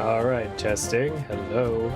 All right, testing. Hello.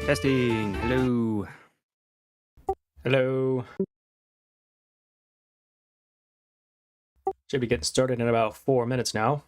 Testing. Hello. Hello. Should be getting started in about 4 minutes now.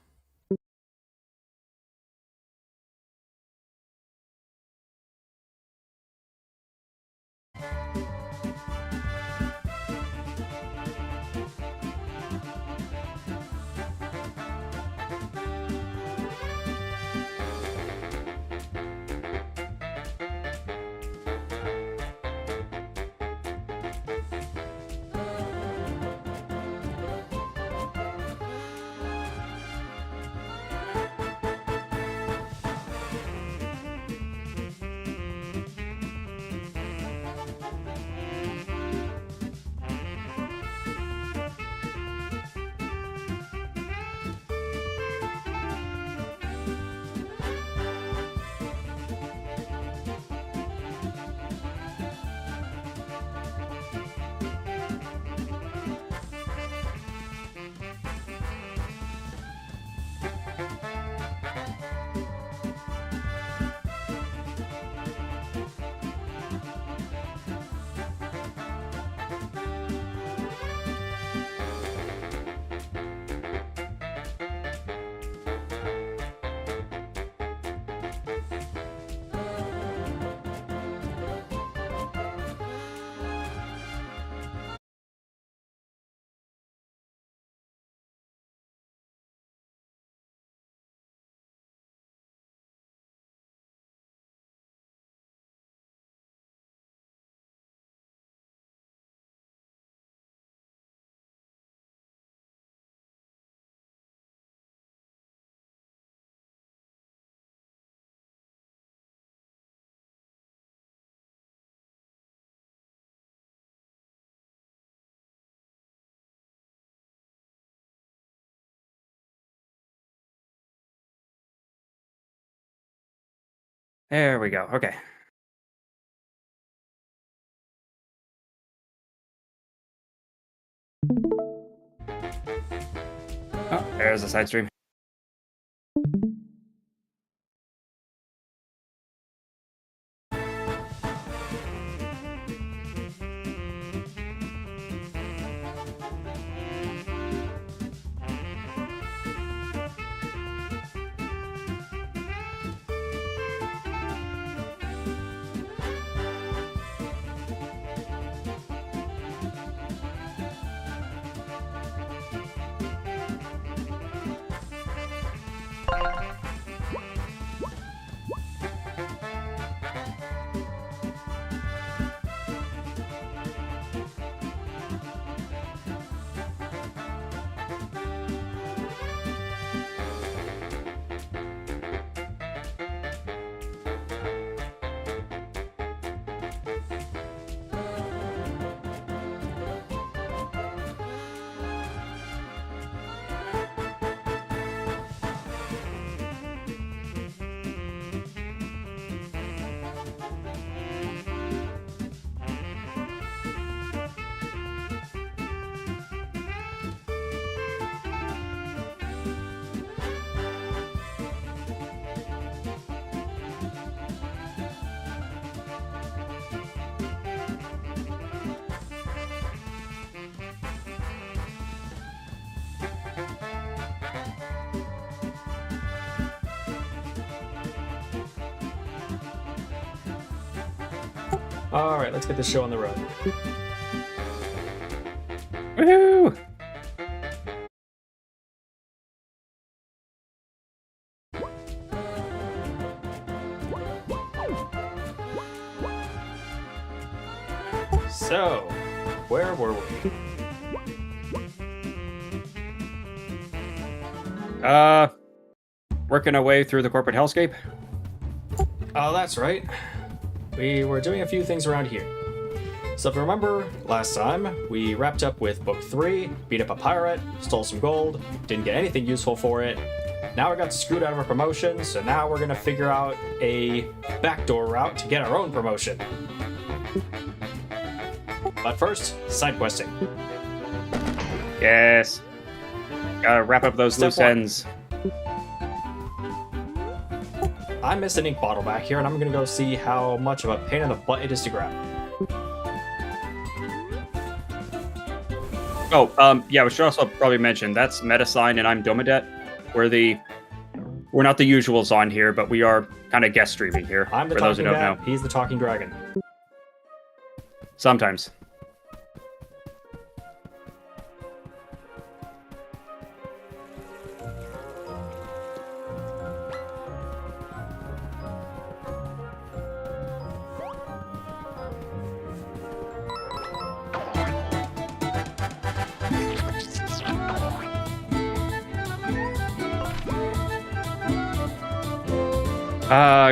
There we go. Okay. Oh, there's the side stream. All right, let's get this show on the road. Woohoo! So, where were we? Working our way through the corporate hellscape. Oh, that's right. We were doing a few things around here. So if you remember, last time, we wrapped up with Book 3, beat up a pirate, stole some gold, didn't get anything useful for it. Now we got screwed out of our promotion, so now we're gonna figure out a backdoor route to get our own promotion. But first, side questing. Yes. Gotta wrap up those Step loose one. ends. I missed an ink bottle back here, and I'm gonna go see how much of a pain in the butt it is to grab. Oh, yeah, we should also probably mention that's Metasign and I'm Domadet. We're not the usuals on here, but we are kind of guest streaming here. I'm the for those who talking don't bat, know. he's the talking dragon. Sometimes.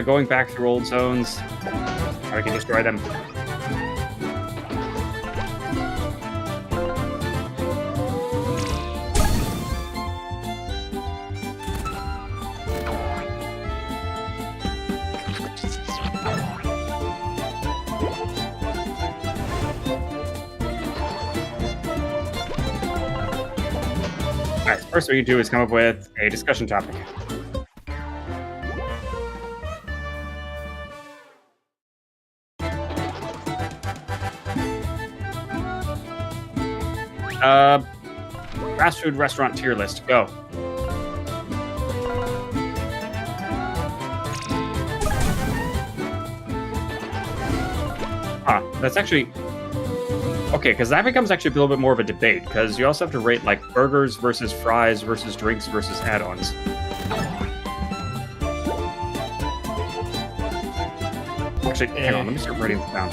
Going back through old zones. How we can destroy them. Alright, so first what you do is come up with a discussion topic. Fast food restaurant tier list. Go. That's actually okay, because that becomes actually a little bit more of a debate, because you also have to rate like burgers versus fries versus drinks versus add-ons. Actually, hang on, let me start writing this down.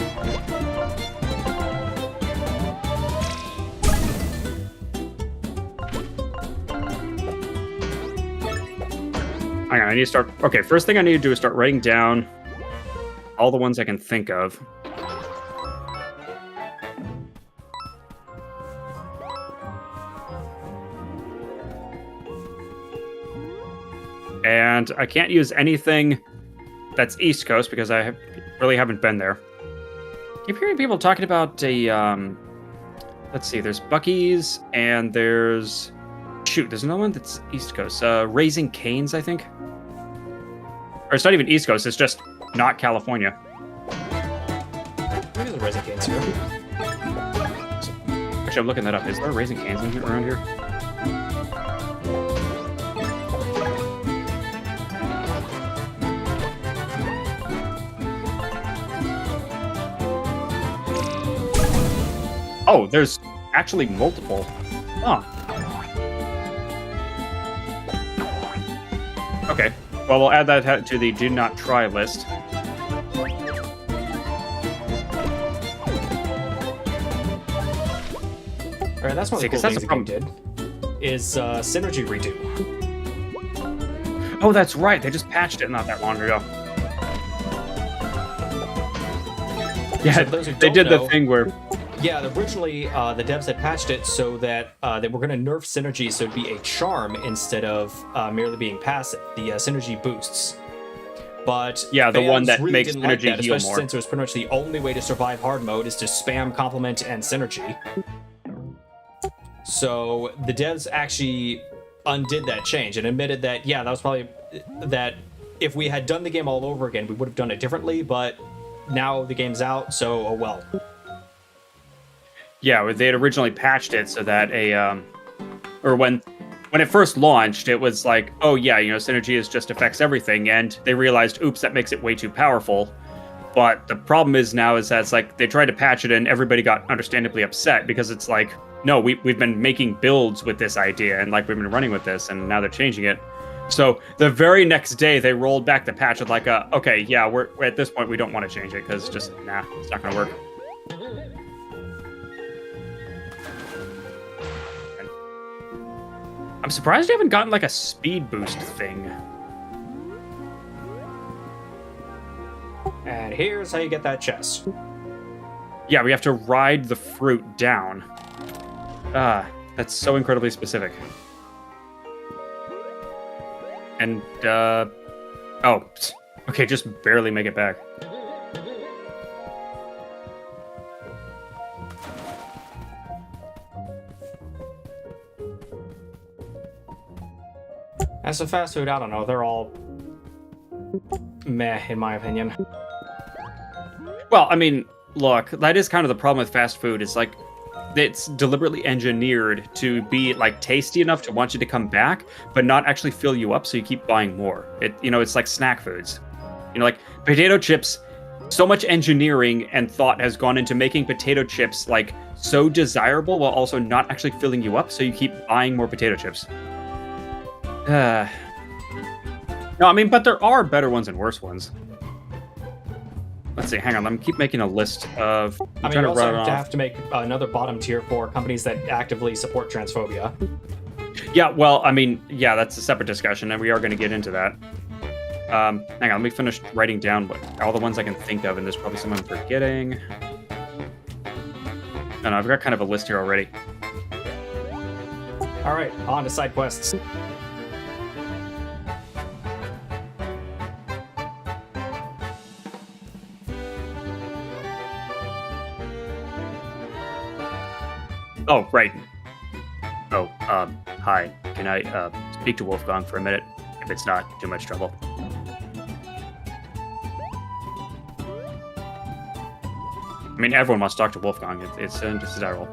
Hang on, I need to start. Okay, first thing I need to do is start writing down all the ones I can think of. And I can't use anything that's East Coast because I really haven't been there. Keep hearing people talking about a, let's see, there's Buc-ee's and there's, there's another one that's East Coast. Raising Cane's, I think. Or it's not even East Coast, it's just not California. Maybe the Raising Cane's here. Actually, I'm looking that up. Is there Raising Cane's in here, around here? Oh, there's actually multiple. Oh. Okay. Well, we'll add that to the do not try list. All right, that's one of the See, cool 'cause that's things a the game did. Is synergy redo. Oh, that's right. They just patched it not that long ago. Yeah, So for those who they don't did the know- thing where... Yeah, originally the devs had patched it so that they were going to nerf synergy, so it'd be a charm instead of merely being passive. The synergy boosts. But Yeah, the one fans that really makes didn't like synergy that, heal especially more. since it was pretty much the only way to survive hard mode is to spam complement and synergy. So the devs actually undid that change and admitted that, yeah, that was probably that if we had done the game all over again, we would have done it differently, but now the game's out, so oh well. Yeah, they had originally patched it so that or when it first launched, it was like, oh yeah, synergy is just affects everything, and they realized, oops, that makes it way too powerful. But the problem is now is that it's like they tried to patch it in, everybody got understandably upset because it's like, no, we've been making builds with this idea and like we've been running with this and now they're changing it. So the very next day they rolled back the patch with like okay, yeah, we're at this point we don't want to change it because just nah, it's not gonna work. I'm surprised you haven't gotten like a speed boost thing. And here's how you get that chest. Yeah, we have to ride the fruit down. That's so incredibly specific. And, oh, okay, just barely make it back. As a fast food, I don't know, they're all meh, in my opinion. Well, I mean, look, that is kind of the problem with fast food. It's like, it's deliberately engineered to be like tasty enough to want you to come back, but not actually fill you up, so you keep buying more. It's like snack foods. Like potato chips. So much engineering and thought has gone into making potato chips like so desirable while also not actually filling you up, so you keep buying more potato chips. No, I mean, but there are better ones and worse ones. Let's see, hang on, let me keep making a list of... I mean, you also have to make another bottom tier for companies that actively support transphobia. Yeah, well, I mean, yeah, that's a separate discussion, and we are going to get into that. Hang on, let me finish writing down all the ones I can think of, and there's probably some I'm forgetting. No, I've got kind of a list here already. Alright, on to side quests. Oh, right. Oh, hi. Can I, speak to Wolfgang for a minute, if it's not too much trouble? I mean, everyone wants to talk to Wolfgang. It's desirable.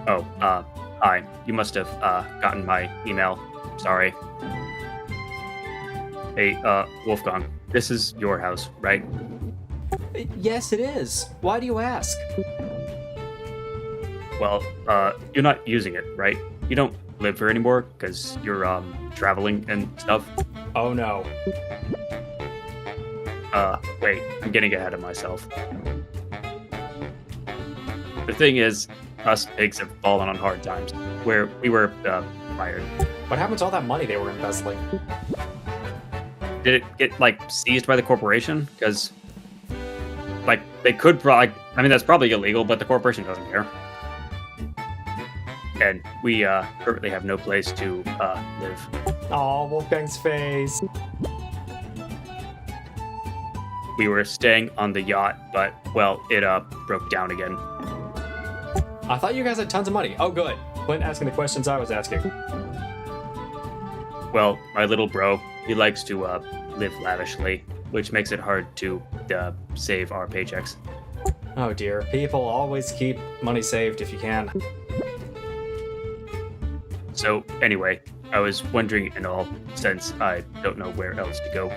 Oh, hi. You must have, gotten my email. Sorry. Hey, Wolfgang, this is your house, right? Yes, it is. Why do you ask? Well, you're not using it, right? You don't live here anymore because you're, traveling and stuff? Oh, no. Wait, I'm getting ahead of myself. The thing is, us pigs have fallen on hard times, where we were, fired. What happened to all that money they were embezzling? Did it get, like, seized by the corporation? Because, like, they could probably... I mean, that's probably illegal, but the corporation doesn't care. And we currently have no place to live. Aw, Wolfgang's face. We were staying on the yacht, but, well, it broke down again. I thought you guys had tons of money. Oh, good. Clint asking the questions I was asking. Well, my little bro, he likes to live lavishly, which makes it hard to save our paychecks. Oh dear, people always keep money saved if you can. So, anyway, I was wondering in all, since I don't know where else to go.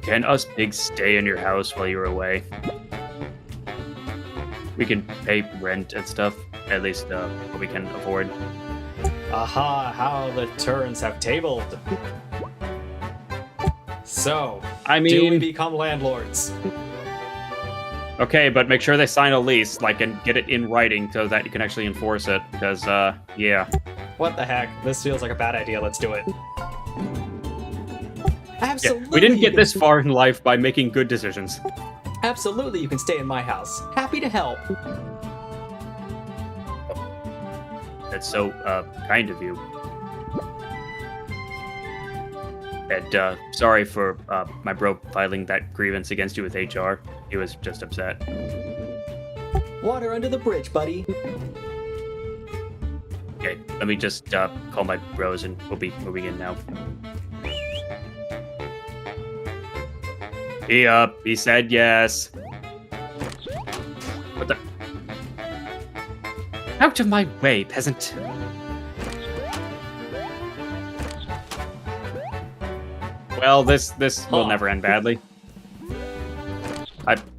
Can us pigs stay in your house while you're away? We can pay rent and stuff, at least what we can afford. Aha, how the turns have tabled. So, I mean, do we become landlords? Okay, but make sure they sign a lease, like, and get it in writing so that you can actually enforce it, because, yeah. What the heck? This feels like a bad idea. Let's do it. Absolutely. Yeah, we didn't get this far in life by making good decisions. Absolutely, you can stay in my house. Happy to help. That's so, kind of you. And, sorry for, my bro filing that grievance against you with HR. He was just upset. Water under the bridge, buddy. Okay, let me just, call my bros and we'll be moving in now. He said yes. What the? Out of my way, peasant. Well, this will never end badly.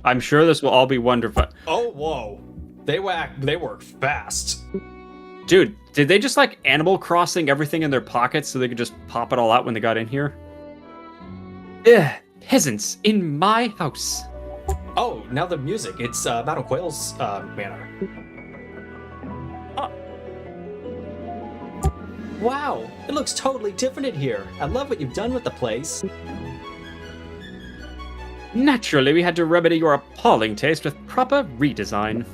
I'm sure this will all be wonderful. Oh, whoa. They work fast. Dude, did they just like Animal Crossing everything in their pockets so they could just pop it all out when they got in here? Ugh, peasants in my house. Oh, now the music. It's Madame Quail's manor. Wow, it looks totally different in here. I love what you've done with the place. Naturally, we had to remedy your appalling taste with proper redesign.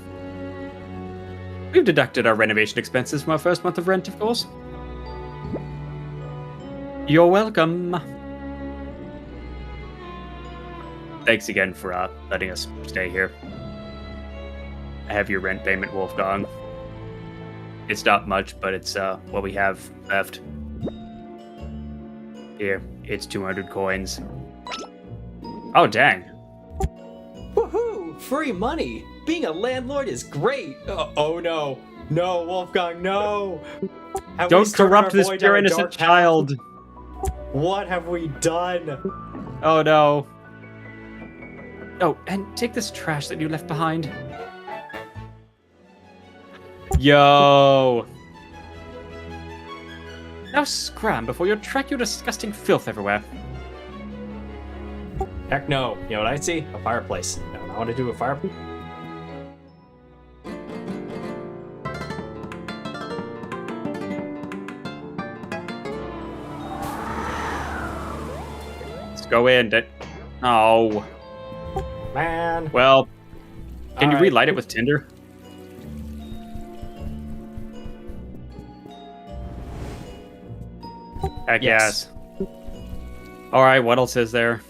We've deducted our renovation expenses from our first month of rent, of course. You're welcome. Thanks again for letting us stay here. I have your rent payment, Wolfgang. It's not much, but it's what we have left. Here, it's 200 coins. Oh, dang. Woohoo! Free money! Being a landlord is great! Oh no. No, Wolfgang, no! Don't corrupt this pure innocent child! What have we done? Oh no. Oh, and take this trash that you left behind. Yo! Now scram before you track your disgusting filth everywhere. Heck no. You know what I see? A fireplace. No, I want to do a fireplace. Let's go in. Oh. Man. Well, can you Alright. relight it with tinder? Heck Yes. yes. Alright, what else is there?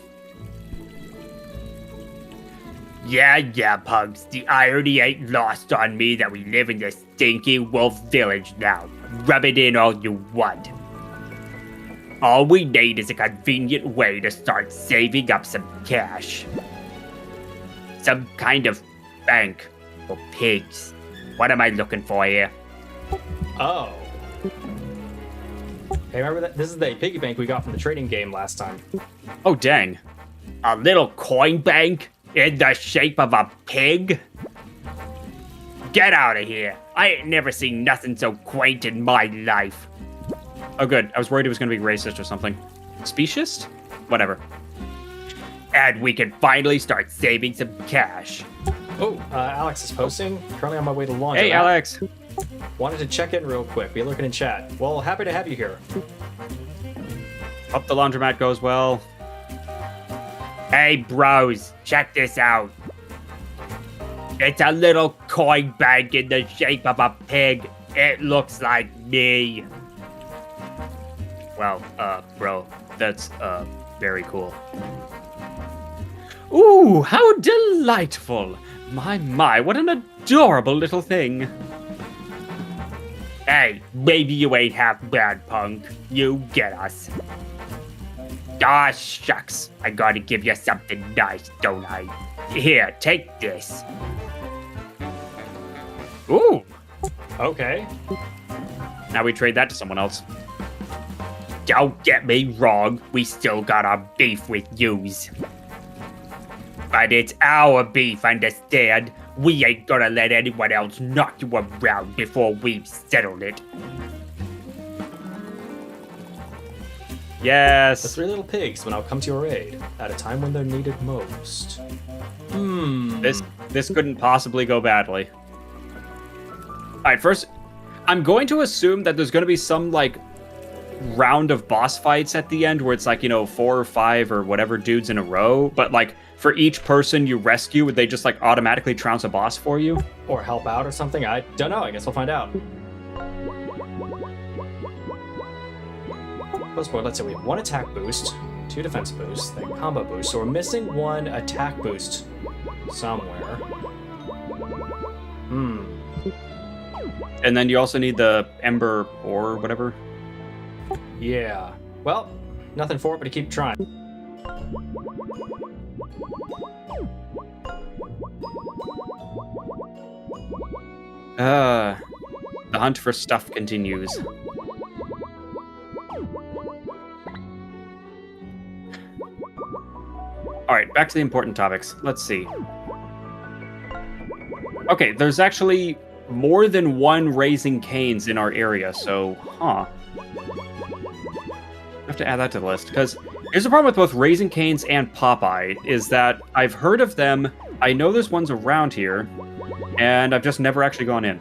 Yeah, punks. The irony ain't lost on me that we live in the stinky wolf village now. Rub it in all you want. All we need is a convenient way to start saving up some cash. Some kind of bank for pigs. What am I looking for here? Oh. Hey, remember that? This is the piggy bank we got from the trading game last time. Oh, dang. A little coin bank in the shape of a pig? Get out of here. I ain't never seen nothing so quaint in my life. Oh, good. I was worried it was going to be racist or something. Speciest? Whatever. And we can finally start saving some cash. Oh, Alex is posting. Currently on my way to laundry. Hey, Alex. Wanted to check in real quick. Be looking in chat. Well, happy to have you here. Hope the laundromat goes well. Hey bros, check this out. It's a little coin bank in the shape of a pig. It looks like me. Wow, bro, that's, very cool. Ooh, how delightful! My, what an adorable little thing. Hey, maybe you ain't half bad, punk. You get us. Ah, shucks. I gotta give you something nice, don't I? Here, take this. Ooh, Okay. now we trade that to someone else. Don't get me wrong, we still got our beef with yous. But it's our beef, understand? We ain't gonna let anyone else knock you around before we've settled it. The Yes. three little pigs will now come to your aid at a time when they're needed most. This couldn't possibly go badly. Alright, first, I'm going to assume that there's going to be some, like, round of boss fights at the end where it's like, 4 or 5 or whatever dudes in a row, but, like, for each person you rescue, would they just, like, automatically trounce a boss for you? Or help out or something. I don't know. I guess we'll find out. Let's say we have 1 attack boost, 2 defense boosts, then combo boost. So we're missing 1 attack boost somewhere. And then you also need the Ember or whatever. Yeah. Well, nothing for it but to keep trying. The hunt for stuff continues. Alright, back to the important topics. Let's see. Okay, there's actually more than one Raising Canes in our area, so, I have to add that to the list, because here's the problem with both Raising Canes and Popeye, is that I've heard of them, I know there's ones around here, and I've just never actually gone in.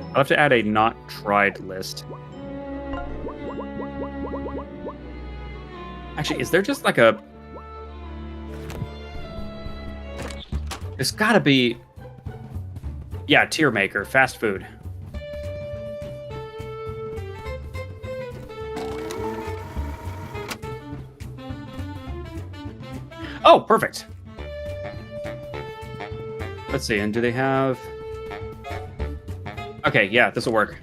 I'll have to add a not tried list. Actually, is there just like a... There's gotta be... Yeah, Tier Maker, fast food. Oh, perfect. Let's see, and do they have... Okay, yeah, this will work.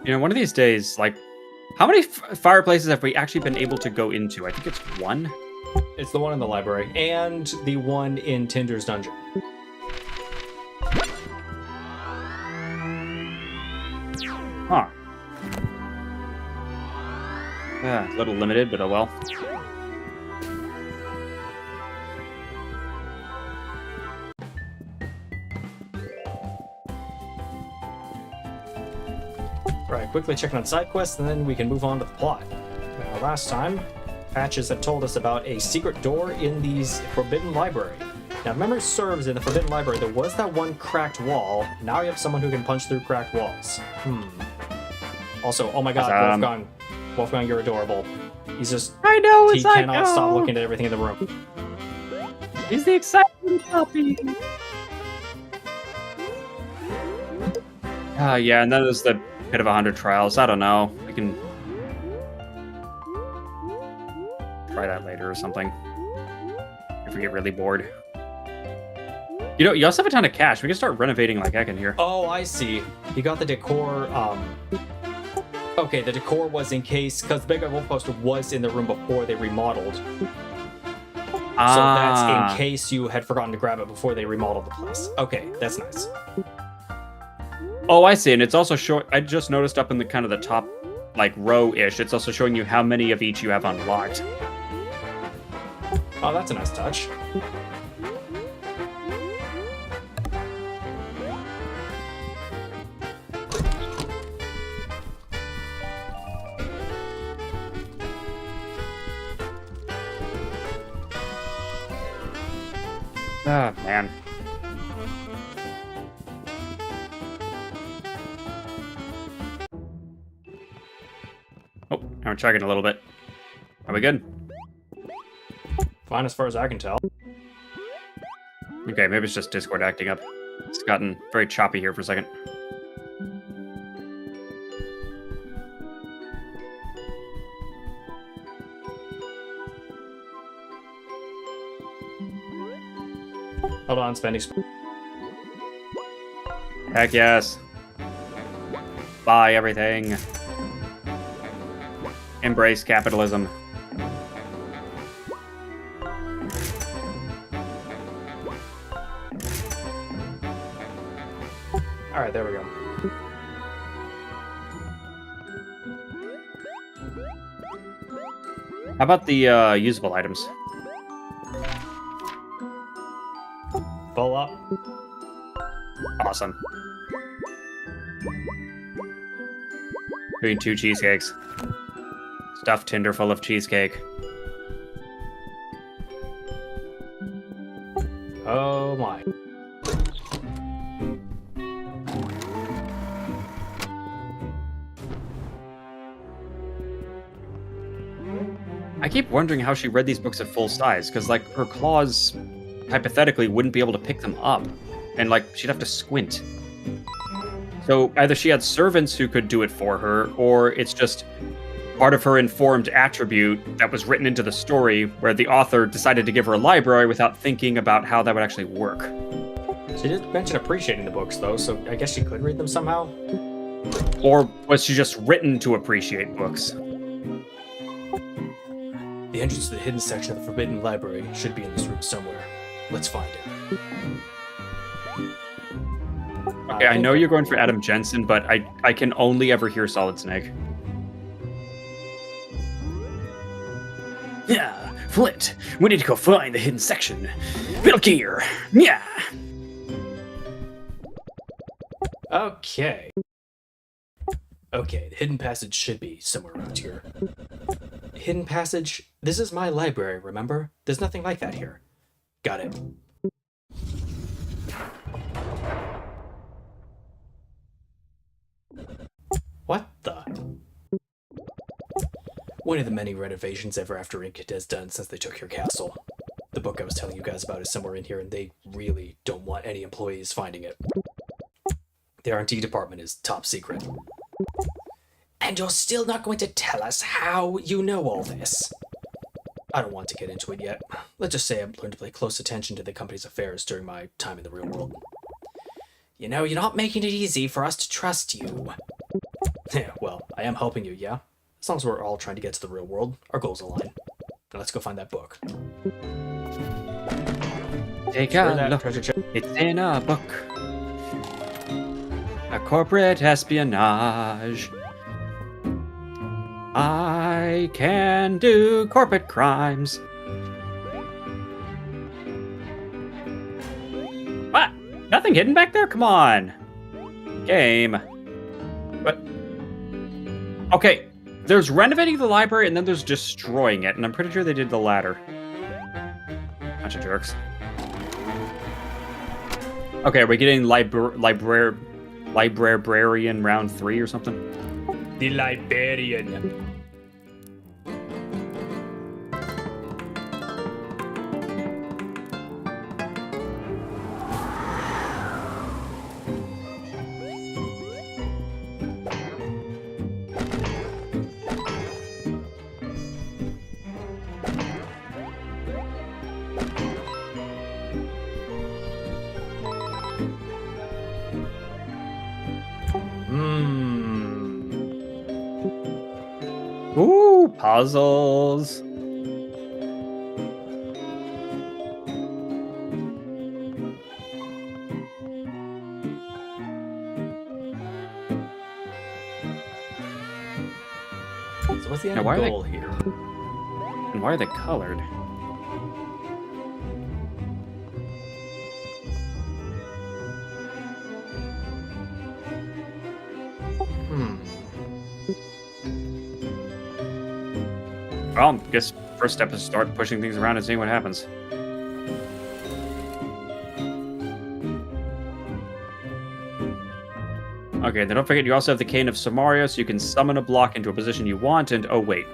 You know, one of these days, like, how many fireplaces have we actually been able to go into? I think it's one. It's the one in the library and the one in Tinder's dungeon. Huh. Yeah, a little limited, but oh well. Right, quickly checking on side quests, and then we can move on to the plot. Now, last time, Patches had told us about a secret door in the Forbidden Library. Now, if memory serves, in the Forbidden Library, there was that one cracked wall. Now you have someone who can punch through cracked walls. Also, oh my god, Wolfgang, you're adorable. He's just... I know, he cannot stop looking at everything in the room. He's the exciting puppy. Yeah, and then there's the Pit of 100 Trials. I don't know. We can try that later or something. If we get really bored. You know, you also have a ton of cash. We can start renovating like heck in here. Oh, I see. You got the decor, Okay, the decor was in case, because the Big Bad Wolf poster was in the room before they remodeled. So that's in case you had forgotten to grab it before they remodeled the place. Okay, that's nice. Oh, I see. And it's also showing, I just noticed up in the kind of the top, like, row-ish, it's also showing you how many of each you have unlocked. Oh, that's a nice touch. Ah, man. Oh, now we're chugging a little bit. Are we good? Fine as far as I can tell. Okay, maybe it's just Discord acting up. It's gotten very choppy here for a second. Hold on, spending. Heck yes. Buy everything. Embrace capitalism. Alright, there we go. How about the usable items? Full up. Awesome. Doing 2 cheesecakes. Stuffed Tinder full of cheesecake. Oh my. I keep wondering how she read these books at full size, because, like, her claws, hypothetically, wouldn't be able to pick them up. And, like, she'd have to squint. So, either she had servants who could do it for her, or it's just part of her informed attribute that was written into the story, where the author decided to give her a library without thinking about how that would actually work. She did mention appreciating the books, though, so I guess she could read them somehow. Or was she just written to appreciate books? The entrance to the hidden section of the Forbidden Library should be in this room somewhere. Let's find it. Okay, I think know that- you're going for Adam Jensen, but I can only ever hear Solid Snake. Yeah, Flint, we need to go find the hidden section. Metal Gear, yeah. Okay. Okay, the hidden passage should be somewhere around here. Hidden passage? This is my library, remember? There's nothing like that here. Got it. What the? One of the many renovations Ever After Inc. has done since they took your castle. The book I was telling you guys about is somewhere in here, and they really don't want any employees finding it. The R&D department is top secret. And you're still not going to tell us how you know all this? I don't want to get into it yet. Let's just say I've learned to pay close attention to the company's affairs during my time in the real world. You know, you're not making it easy for us to trust you. Yeah, well, I am helping you, yeah? As long as we're all trying to get to the real world, our goals align. Now let's go find that book. Take Where a that look. treasure chest? It's in a book. A corporate espionage. I can do corporate crimes. What? Nothing hidden back there? Come on. Game. What? Okay, there's renovating the library and then there's destroying it, and I'm pretty sure they did the latter. Bunch of jerks. Okay, are we getting librarian round 3 or something? The Liberian. Ooh, puzzles. So what's the end Now, why are they- goal here? And why are they colored? Hmm. Well, I guess first step is start pushing things around and seeing what happens. Okay, then don't forget you also have the Cane of Samaria, so you can summon a block into a position you want, and oh wait.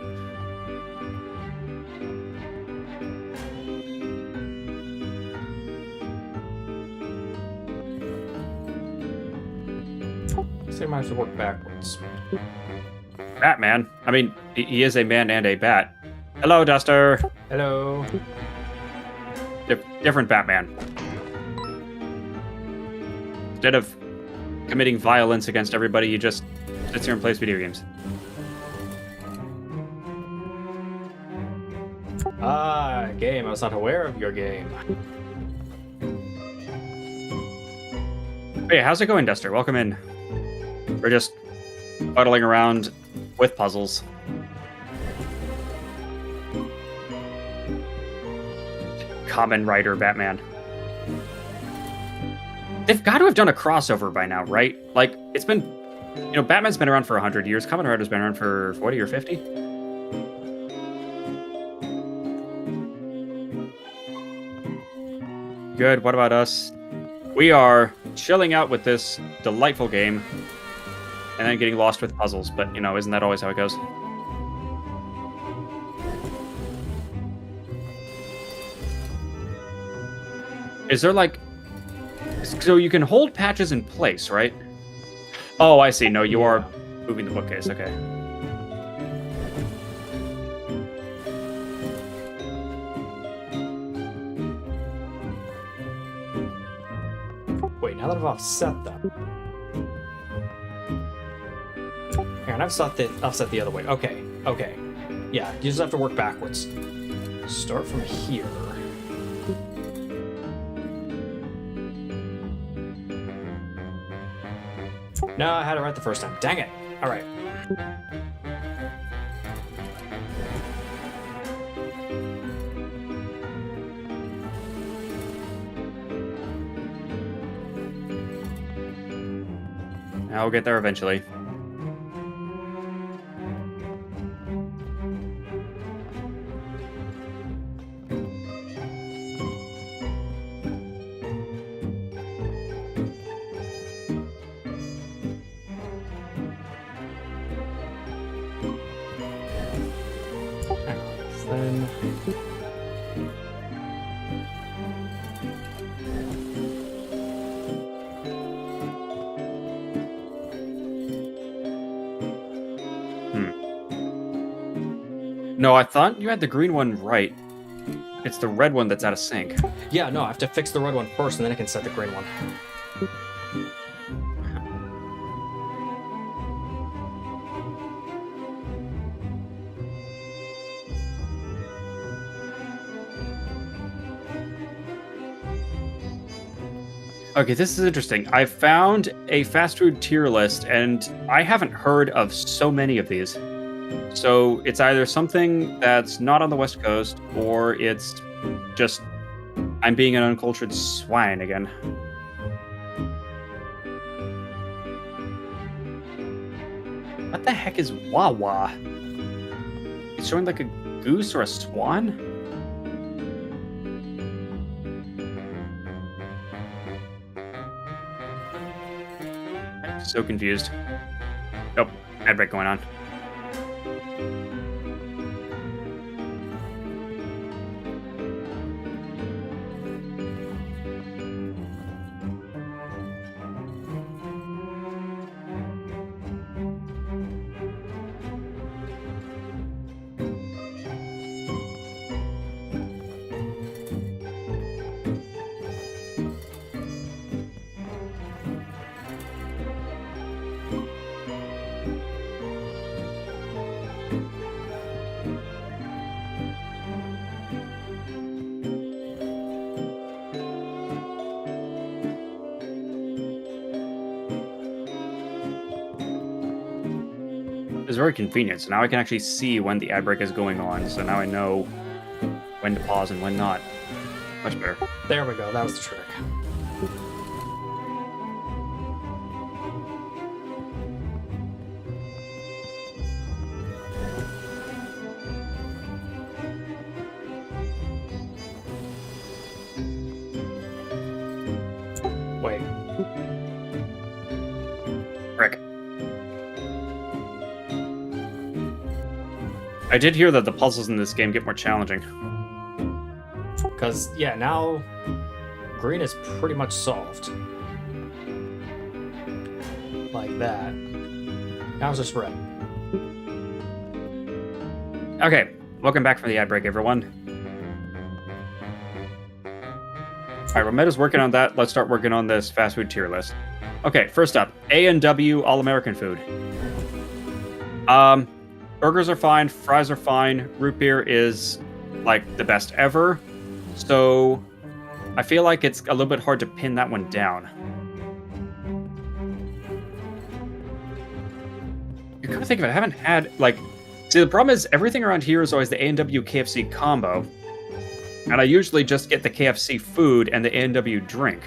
So you might have to work backwards. Batman. I mean, he is a man and a bat. Hello, Duster. Hello. Different Batman. Instead of committing violence against everybody, he just sits here and plays video games. Ah, game. I was not aware of your game. Hey, how's it going, Duster? Welcome in. We're just fuddling around with puzzles. Kamen Rider Batman. They've got to have done a crossover by now, right? Like, it's been... You know, Batman's been around for 100 years. Kamen Rider's been around for 40 or 50. Good, what about us? We are chilling out with this delightful game and then getting lost with puzzles, but, you know, isn't that always how it goes? Is there, like... So you can hold patches in place, right? Oh, I see. No, you are moving the bookcase. Okay. Wait, now that I've offset them. Here, and I've offset the other way. Okay, okay. Yeah, you just have to work backwards. Start from here. No, I had it right the first time. Dang it. All right. I'll get there eventually. Then No, I thought you had the green one right. It's the red one that's out of sync. yeah, no, I have to fix the red one first, and then I can set the green one. Okay, this is interesting. I found a fast food tier list, and I haven't heard of so many of these. So it's either something that's not on the West Coast, or it's just I'm being an uncultured swine again. What the heck is Wawa? It's showing like a goose or a swan? I'm so confused. Oh, ad break going on. It's very convenient, so now I can actually see when the ad break is going on, so now I know when to pause and when not. Much better. There we go. That was the trick. Wait. Frick. I did hear that the puzzles in this game get more challenging. Because, yeah, now green is pretty much solved. Like that. Now it's just red. Okay, welcome back from the ad break, everyone. Alright, Rometta's working on that. Let's start working on this fast food tier list. Okay, first up, A&W All-American Food. Burgers are fine, fries are fine, root beer is, like, the best ever. So, I feel like it's a little bit hard to pin that one down. You kind of think of it, I haven't had, like... See, the problem is, everything around here is always the A&W KFC combo. And I usually just get the KFC food and the A&W drink.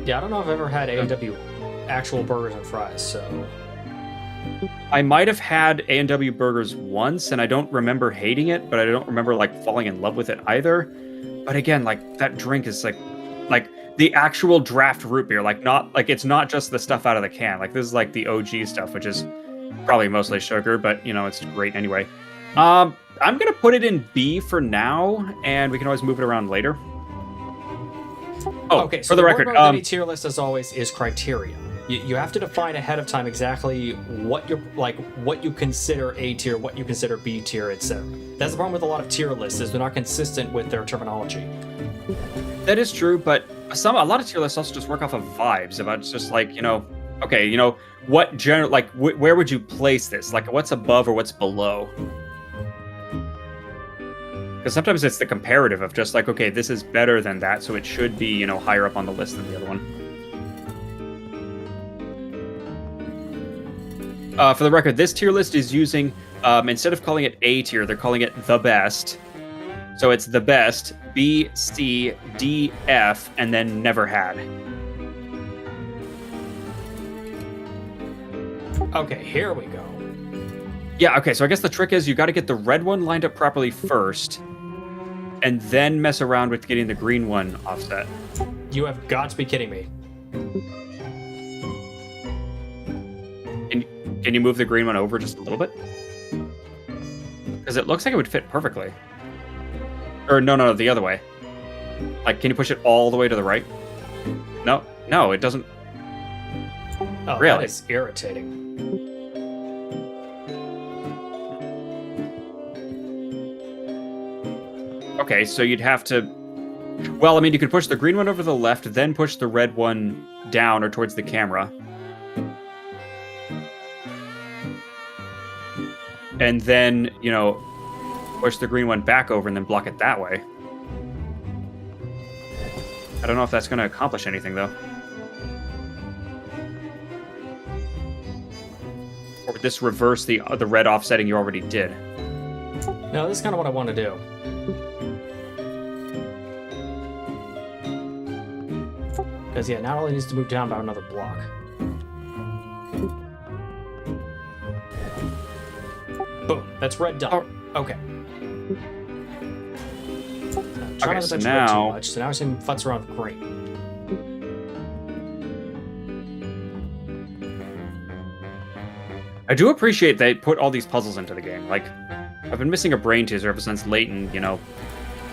Yeah, I don't know if I've ever had A&W actual burgers and fries, so... I might have had A&W burgers once, and I don't remember hating it, but I don't remember, like, falling in love with it either. But again, like, that drink is, like the actual draft root beer. Like, not, like, it's not just the stuff out of the can. Like, this is, like, the OG stuff, which is probably mostly sugar, but, you know, it's great anyway. I'm gonna put it in B for now, and we can always move it around later. Oh, okay, so for the record, of any tier list, as always, is criteria. You have to define ahead of time exactly what you consider A tier, what you consider B tier, etc. That's the problem with a lot of tier lists, is they're not consistent with their terminology. That is true, but a lot of tier lists also just work off of vibes about just like, you know, okay, you know, what general, like, where would you place this? Like, what's above or what's below? Because sometimes it's the comparative of just like, okay, this is better than that, so it should be, you know, higher up on the list than the other one. For the record, this tier list is using, instead of calling it A tier, they're calling it the best. So it's the best, B, C, D, F, and then never had. Okay, here we go. Yeah, okay, so I guess the trick is you got to get the red one lined up properly first, and then mess around with getting the green one offset. You have got to be kidding me. Can you move the green one over just a little bit? Because it looks like it would fit perfectly. Or no, the other way. Like, can you push it all the way to the right? No, it doesn't. Oh, Really? that is irritating. Okay, so you'd have to... Well, I mean, you could push the green one over to the left, then push the red one down or towards the camera. And then, you know, push the green one back over and then block it that way. I don't know if that's going to accomplish anything, though. Or would this reverse the red offsetting you already did? No, this is kind of what I want to do. Because, yeah, now it only needs to move down about another block. Boom, that's red done. Okay. Try not to touch red too much, so now I see him futz around with green. I do appreciate they put all these puzzles into the game. Like, I've been missing a brain teaser ever since Layton, you know,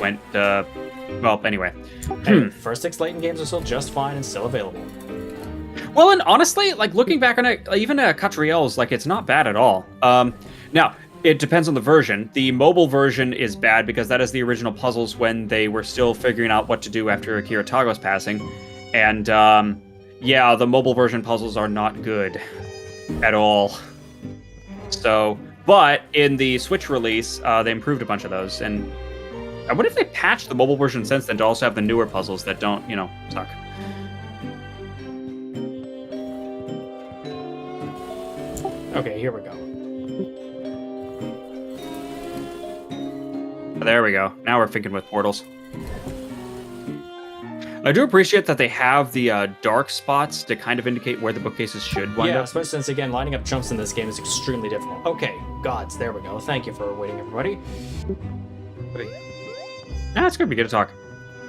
went, well, anyway. Hey, first 6 Layton games are still just fine and still available. Well, and honestly, like, looking back on it, even Catriel's, like, it's not bad at all. Now, it depends on the version. The mobile version is bad because that is the original puzzles when they were still figuring out what to do after Akira Tago's passing. And, yeah, the mobile version puzzles are not good at all. So, but in the Switch release, they improved a bunch of those. And I wonder if they patched the mobile version since then to also have the newer puzzles that don't, you know, suck. Okay, here we go. There we go. Now we're thinking with portals. I do appreciate that they have the dark spots to kind of indicate where the bookcases should wind Yeah, up. especially since, again, lining up chunks in this game is extremely difficult. Okay, gods, there we go. Thank you for waiting, everybody. Nah, it's gonna be good to talk.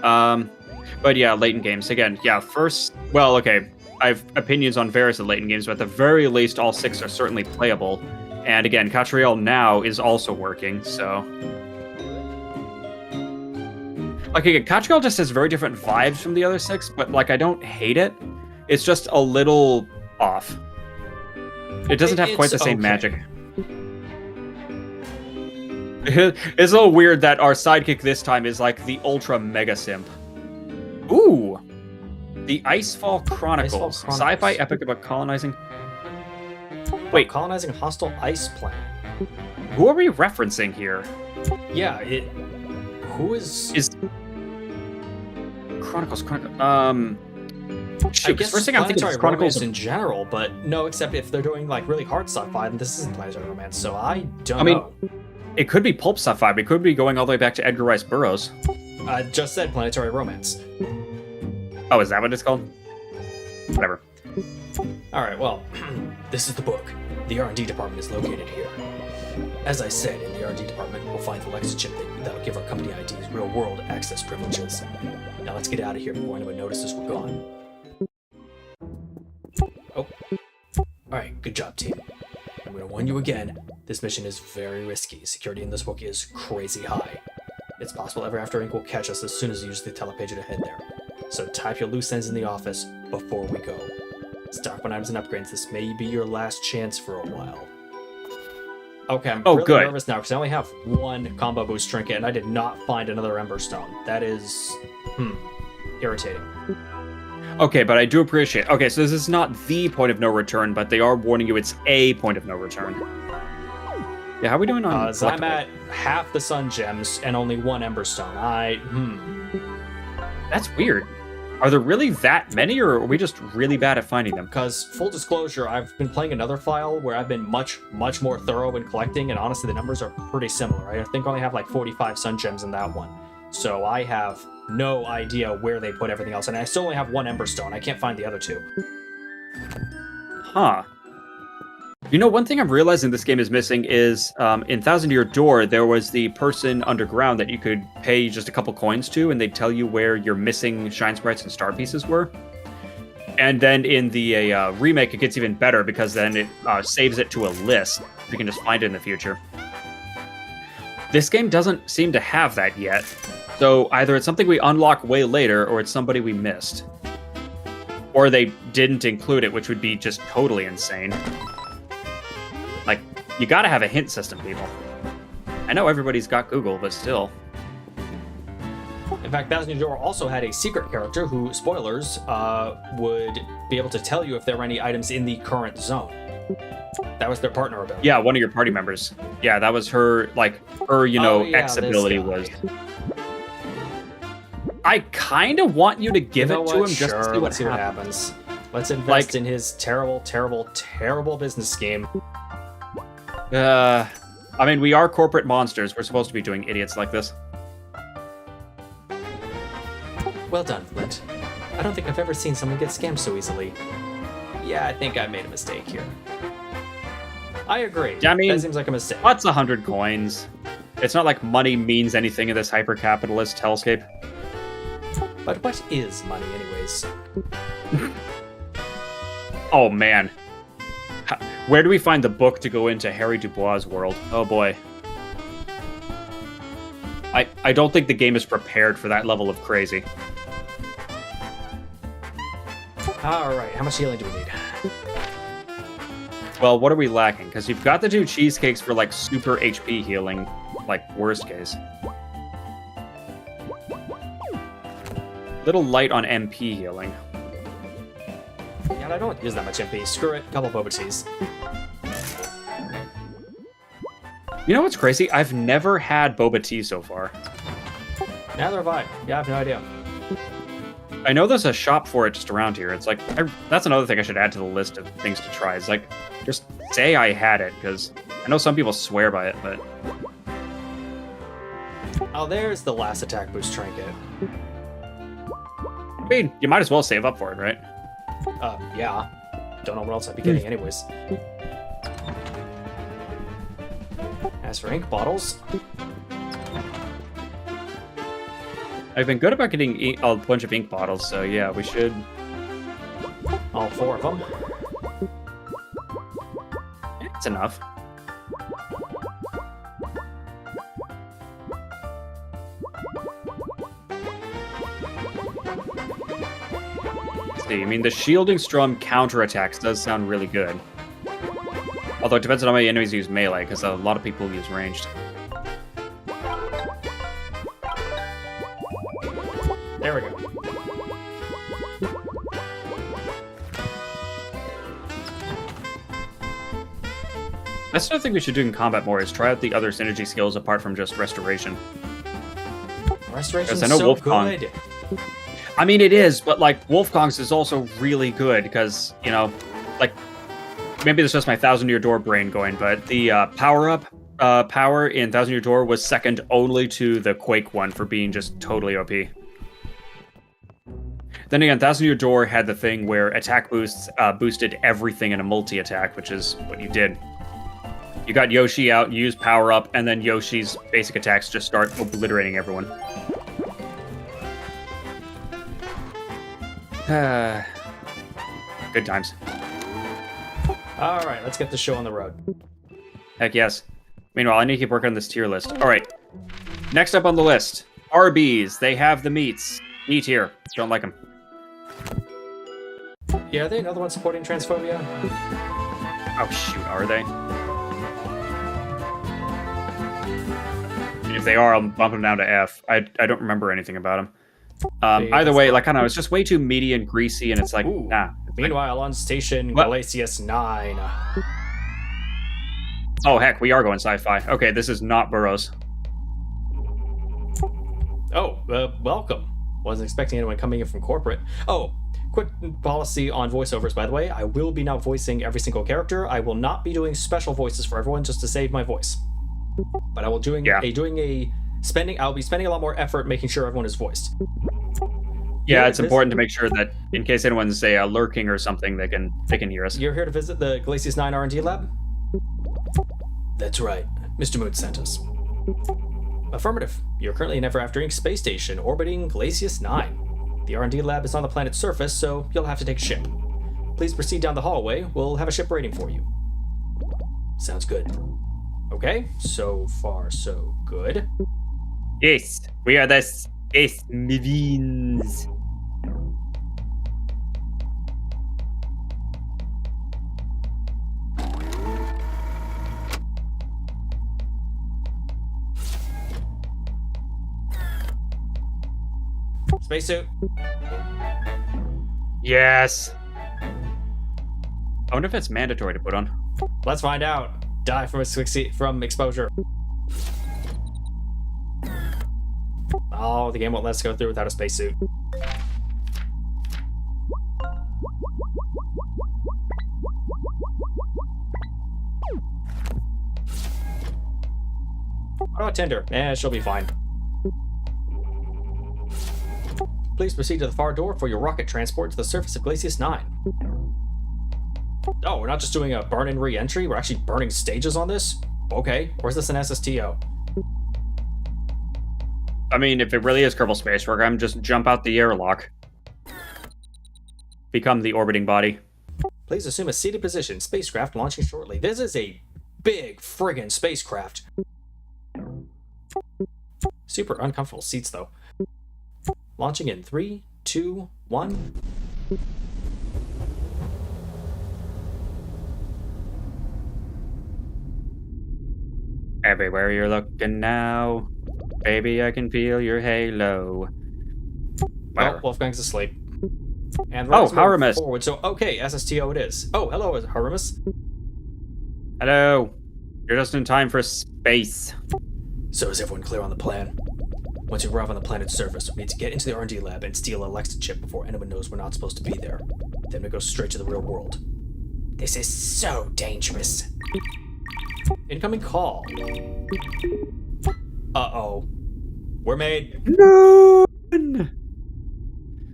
But yeah, Layton games. Again, yeah, first... Well, okay, I have opinions on various of Layton games, but at the very least, all 6 are certainly playable. And again, Catriel now is also working, so... Like, again, Catriel just has very different vibes from the other 6, but, like, I don't hate it. It's just a little off. It doesn't have quite the same magic. It's a little weird that our sidekick this time is, like, the ultra mega simp. Ooh! The Icefall Chronicles. Sci-fi epic about colonizing... Wait. Colonizing a hostile ice planet. Who are we referencing here? Yeah, who is... Chronicles. I guess first thing I'm thinking is Chronicles in general, but no, except if they're doing like really hard sci-fi, then this isn't planetary romance. So I don't know. It could be pulp sci-fi, but it could be going all the way back to Edgar Rice Burroughs. I just said planetary romance. Oh, is that what it's called? Whatever. All right, well, this is the book. The R&D department is located here. As I said, in the R&D department, we'll find the Lexus chip that'll give our company IDs real-world access privileges. Now let's get out of here before anyone notices we're gone. Oh. Alright, good job, team. I'm gonna warn you again, this mission is very risky. Security in this book is crazy high. It's possible Ever After Inc. will catch us as soon as you use the telepager to head there. So type your loose ends in the office before we go. Stock on items and upgrades, this may be your last chance for a while. Okay, I'm really nervous now because I only have one combo boost trinket and I did not find another Ember Stone. That is, irritating. Okay, but I do appreciate... Okay, so this is not the point of no return, but they are warning you it's a point of no return. Yeah, how are we doing on... So I'm at half the Sun Gems and only one Ember Stone. That's weird. Are there really that many, or are we just really bad at finding them? Because, full disclosure, I've been playing another file where I've been much more thorough in collecting, and honestly, the numbers are pretty similar. I think I only have like 45 sun gems in that one. So I have no idea where they put everything else, and I still only have one Emberstone. I can't find the other two. Huh. You know, one thing I'm realizing this game is missing is, in Thousand Year Door, there was the person underground that you could pay just a couple coins to, and they'd tell you where your missing Shine Sprites and Star Pieces were. And then in the remake, it gets even better, because then it saves it to a list. You can just find it in the future. This game doesn't seem to have that yet, so either it's something we unlock way later, or it's somebody we missed. Or they didn't include it, which would be just totally insane. Like, you gotta have a hint system, people. I know everybody's got Google, but still. In fact, Thousand Year Door also had a secret character who, spoilers, would be able to tell you if there were any items in the current zone. That was their partner ability. Yeah, one of your party members. Yeah, that was her, like, her, X ability was. I kind of want you to give it to him just to see what happens. Let's invest in his terrible, terrible, terrible business scheme. I mean, we are corporate monsters. We're supposed to be doing idiots like this. Well done, Flint. I don't think I've ever seen someone get scammed so easily. Yeah, I think I made a mistake here. I agree. Yeah, I mean, that seems like a mistake. What's 100 coins? It's not like money means anything in this hyper-capitalist hellscape. But what is money, anyways? Oh, man. Where do we find the book to go into Harry Dubois' world? Oh, boy. I don't think the game is prepared for that level of crazy. Alright, how much healing do we need? Well, what are we lacking? Because you've got the 2 cheesecakes for, like, super HP healing, like, worst case. Little light on MP healing. Yeah, I don't use that much MP. Screw it, couple boba teas. You know what's crazy? I've never had boba tea so far. Neither have I. Yeah, I have no idea. I know there's a shop for it just around here. It's like, that's another thing I should add to the list of things to try. It's like, just say I had it, because I know some people swear by it, but... Oh, there's the last attack boost trinket. I mean, you might as well save up for it, right? Yeah. Don't know what else I'd be getting anyways. As for ink bottles... I've been good about getting a bunch of ink bottles, so yeah, we should... All 4 of them. It's enough. Let's see, I mean, the Shielding Strum counterattacks does sound really good. Although it depends on how many enemies use melee, because a lot of people use ranged. There we go. That's another thing we should do in combat more, is try out the other synergy skills apart from just Restoration. Restoration's I know so Wolfkong. good. I mean, it is, but, like, Wolfkong's is also really good, because, like, maybe it's just my Thousand Year Door brain going, but the power-up power in Thousand Year Door was second only to the Quake one for being just totally OP. Then again, Thousand Year Door had the thing where attack boosts boosted everything in a multi-attack, which is what you did. You got Yoshi out, you use power-up, and then Yoshi's basic attacks just start obliterating everyone. Good times. Alright, let's get the show on the road. Heck yes. Meanwhile, I need to keep working on this tier list. Alright. Next up on the list. Arby's. They have the meats. Meat here. Don't like them. Yeah, are they another one supporting transphobia? Oh, shoot. Are they? If they are, I'll bump them down to F. I don't remember anything about them. Either way, like, I don't know, it's just way too meaty and greasy, and it's like, ooh. Nah. Meanwhile, on station What? Galasius 9. Oh, heck, we are going sci-fi. Okay, this is not Burroughs. Oh, welcome. Wasn't expecting anyone coming in from corporate. Oh, quick policy on voiceovers, by the way. I will be now voicing every single character. I will not be doing special voices for everyone just to save my voice. But I will I'll be spending a lot more effort making sure everyone is voiced. Yeah, it's important to make sure that in case anyone's say lurking or something, they can hear us. You're here to visit the Glacius 9 R&D lab? That's right. Mr. Moon sent us. Affirmative. You're currently in Ever After Inc. space station orbiting Glacius 9. The R&D lab is on the planet's surface, so you'll have to take a ship. Please proceed down the hallway. We'll have a ship waiting for you. Sounds good. Okay, so far so good. Yes, we are the Space Marines. Spacesuit. Yes. I wonder if it's mandatory to put on. Let's find out. Die from exposure. Oh, the game won't let us go through without a spacesuit. What about Tinder? She'll be fine. Please proceed to the far door for your rocket transport to the surface of Glacius 9. Oh, we're not just doing a burn-in re-entry, we're actually burning stages on this? Okay, or is this an SSTO? I mean, if it really is Kerbal Space Program, just jump out the airlock. Become the orbiting body. Please assume a seated position. Spacecraft launching shortly. This is a big friggin' spacecraft. Super uncomfortable seats, though. Launching in 3, 2, 1. Everywhere you're looking now, baby, I can feel your halo. Well, Wolfgang's asleep. And Haramus. Forward, so okay, SSTO it is. Oh, hello, Haramus. Hello. You're just in time for space. So is everyone clear on the plan? Once we arrive on the planet's surface, we need to get into the R&D lab and steal a Lexa chip before anyone knows we're not supposed to be there. Then we go straight to the real world. This is so dangerous. Incoming call. Uh-oh. We're made. No.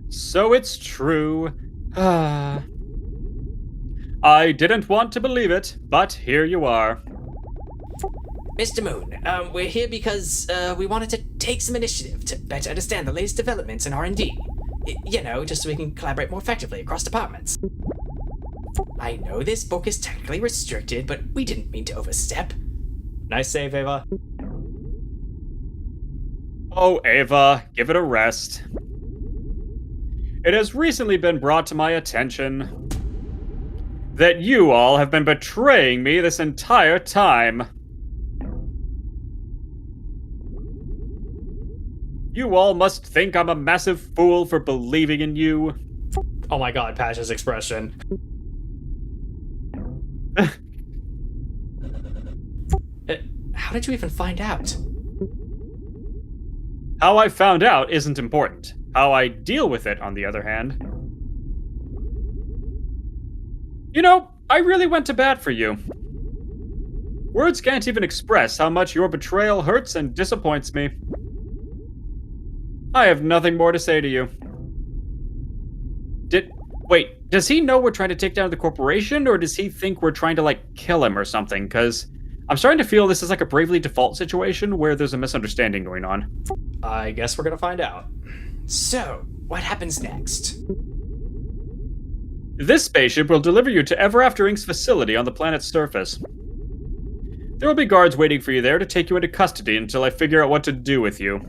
So it's true. I didn't want to believe it, but here you are. Mr. Moon, we're here because we wanted to take some initiative to better understand the latest developments in R&D. You know, just so we can collaborate more effectively across departments. I know this book is technically restricted, but we didn't mean to overstep. Nice save, Ava. Oh, Ava, give it a rest. It has recently been brought to my attention that you all have been betraying me this entire time. You all must think I'm a massive fool for believing in you. Oh my god, Pasha's expression. How did you even find out? How I found out isn't important. How I deal with it, on the other hand. You know, I really went to bat for you. Words can't even express how much your betrayal hurts and disappoints me. I have nothing more to say to you. Wait, does he know we're trying to take down the corporation, or does he think we're trying to, kill him or something? Because I'm starting to feel this is like a Bravely Default situation where there's a misunderstanding going on. I guess we're gonna find out. So, what happens next? This spaceship will deliver you to Ever After Inc.'s facility on the planet's surface. There will be guards waiting for you there to take you into custody until I figure out what to do with you.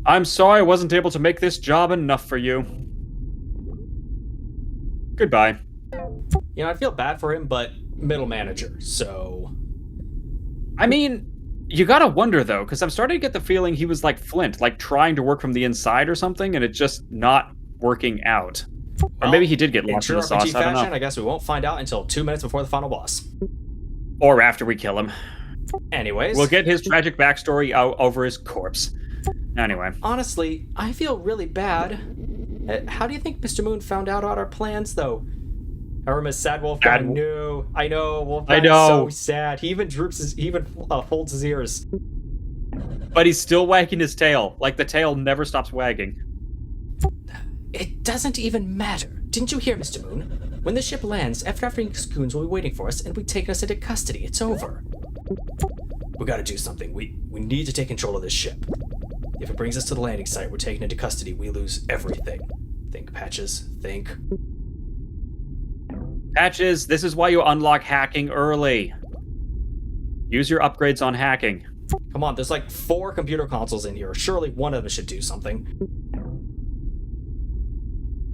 I'm sorry I wasn't able to make this job enough for you. Goodbye. You know, I feel bad for him, but middle manager, so... I mean, you gotta wonder, though, because I'm starting to get the feeling he was like Flint, trying to work from the inside or something, and it's just not working out. Or maybe he did get lost in the sauce, I don't know. I guess we won't find out until 2 minutes before the final boss. Or after we kill him. Anyways... We'll get his tragic backstory out over his corpse. Anyway, Honestly, I feel really bad. How do you think Mr. Moon found out about our plans, though? Or Miss Sad Wolf guy knew. I know. Wolfman's so sad. He even folds his ears. but he's still wagging his tail. Like the tail never stops wagging. It doesn't even matter. Didn't you hear, Mr. Moon? When the ship lands, F-Drafting Goons will be waiting for us and be taking us into custody. It's over. We gotta do something. We need to take control of this ship. If it brings us to the landing site, we're taken into custody. We lose everything. Think, Patches. Think. Patches, this is why you unlock hacking early. Use your upgrades on hacking. Come on, there's like 4 computer consoles in here. Surely one of them should do something.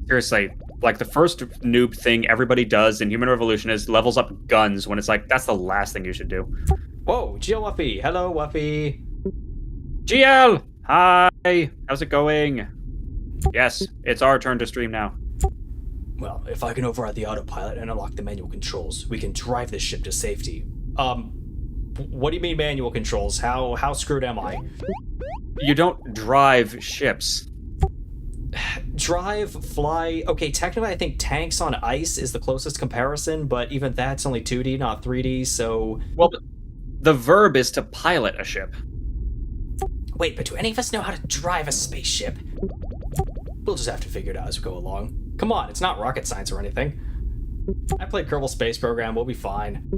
Seriously, like the first noob thing everybody does in Human Revolution is levels up guns when it's like, that's the last thing you should do. Whoa, GL Wuffy. Hello, Wuffy. GL! Hi! How's it going? Yes, it's our turn to stream now. Well, if I can override the autopilot and unlock the manual controls, we can drive this ship to safety. What do you mean manual controls? How screwed am I? You don't drive ships. Drive, fly. Okay, technically I think tanks on ice is the closest comparison, but even that's only 2D, not 3D, so... Well, the verb is to pilot a ship. Wait, but do any of us know how to drive a spaceship? We'll just have to figure it out as we go along. Come on, it's not rocket science or anything. I played Kerbal Space Program, we'll be fine.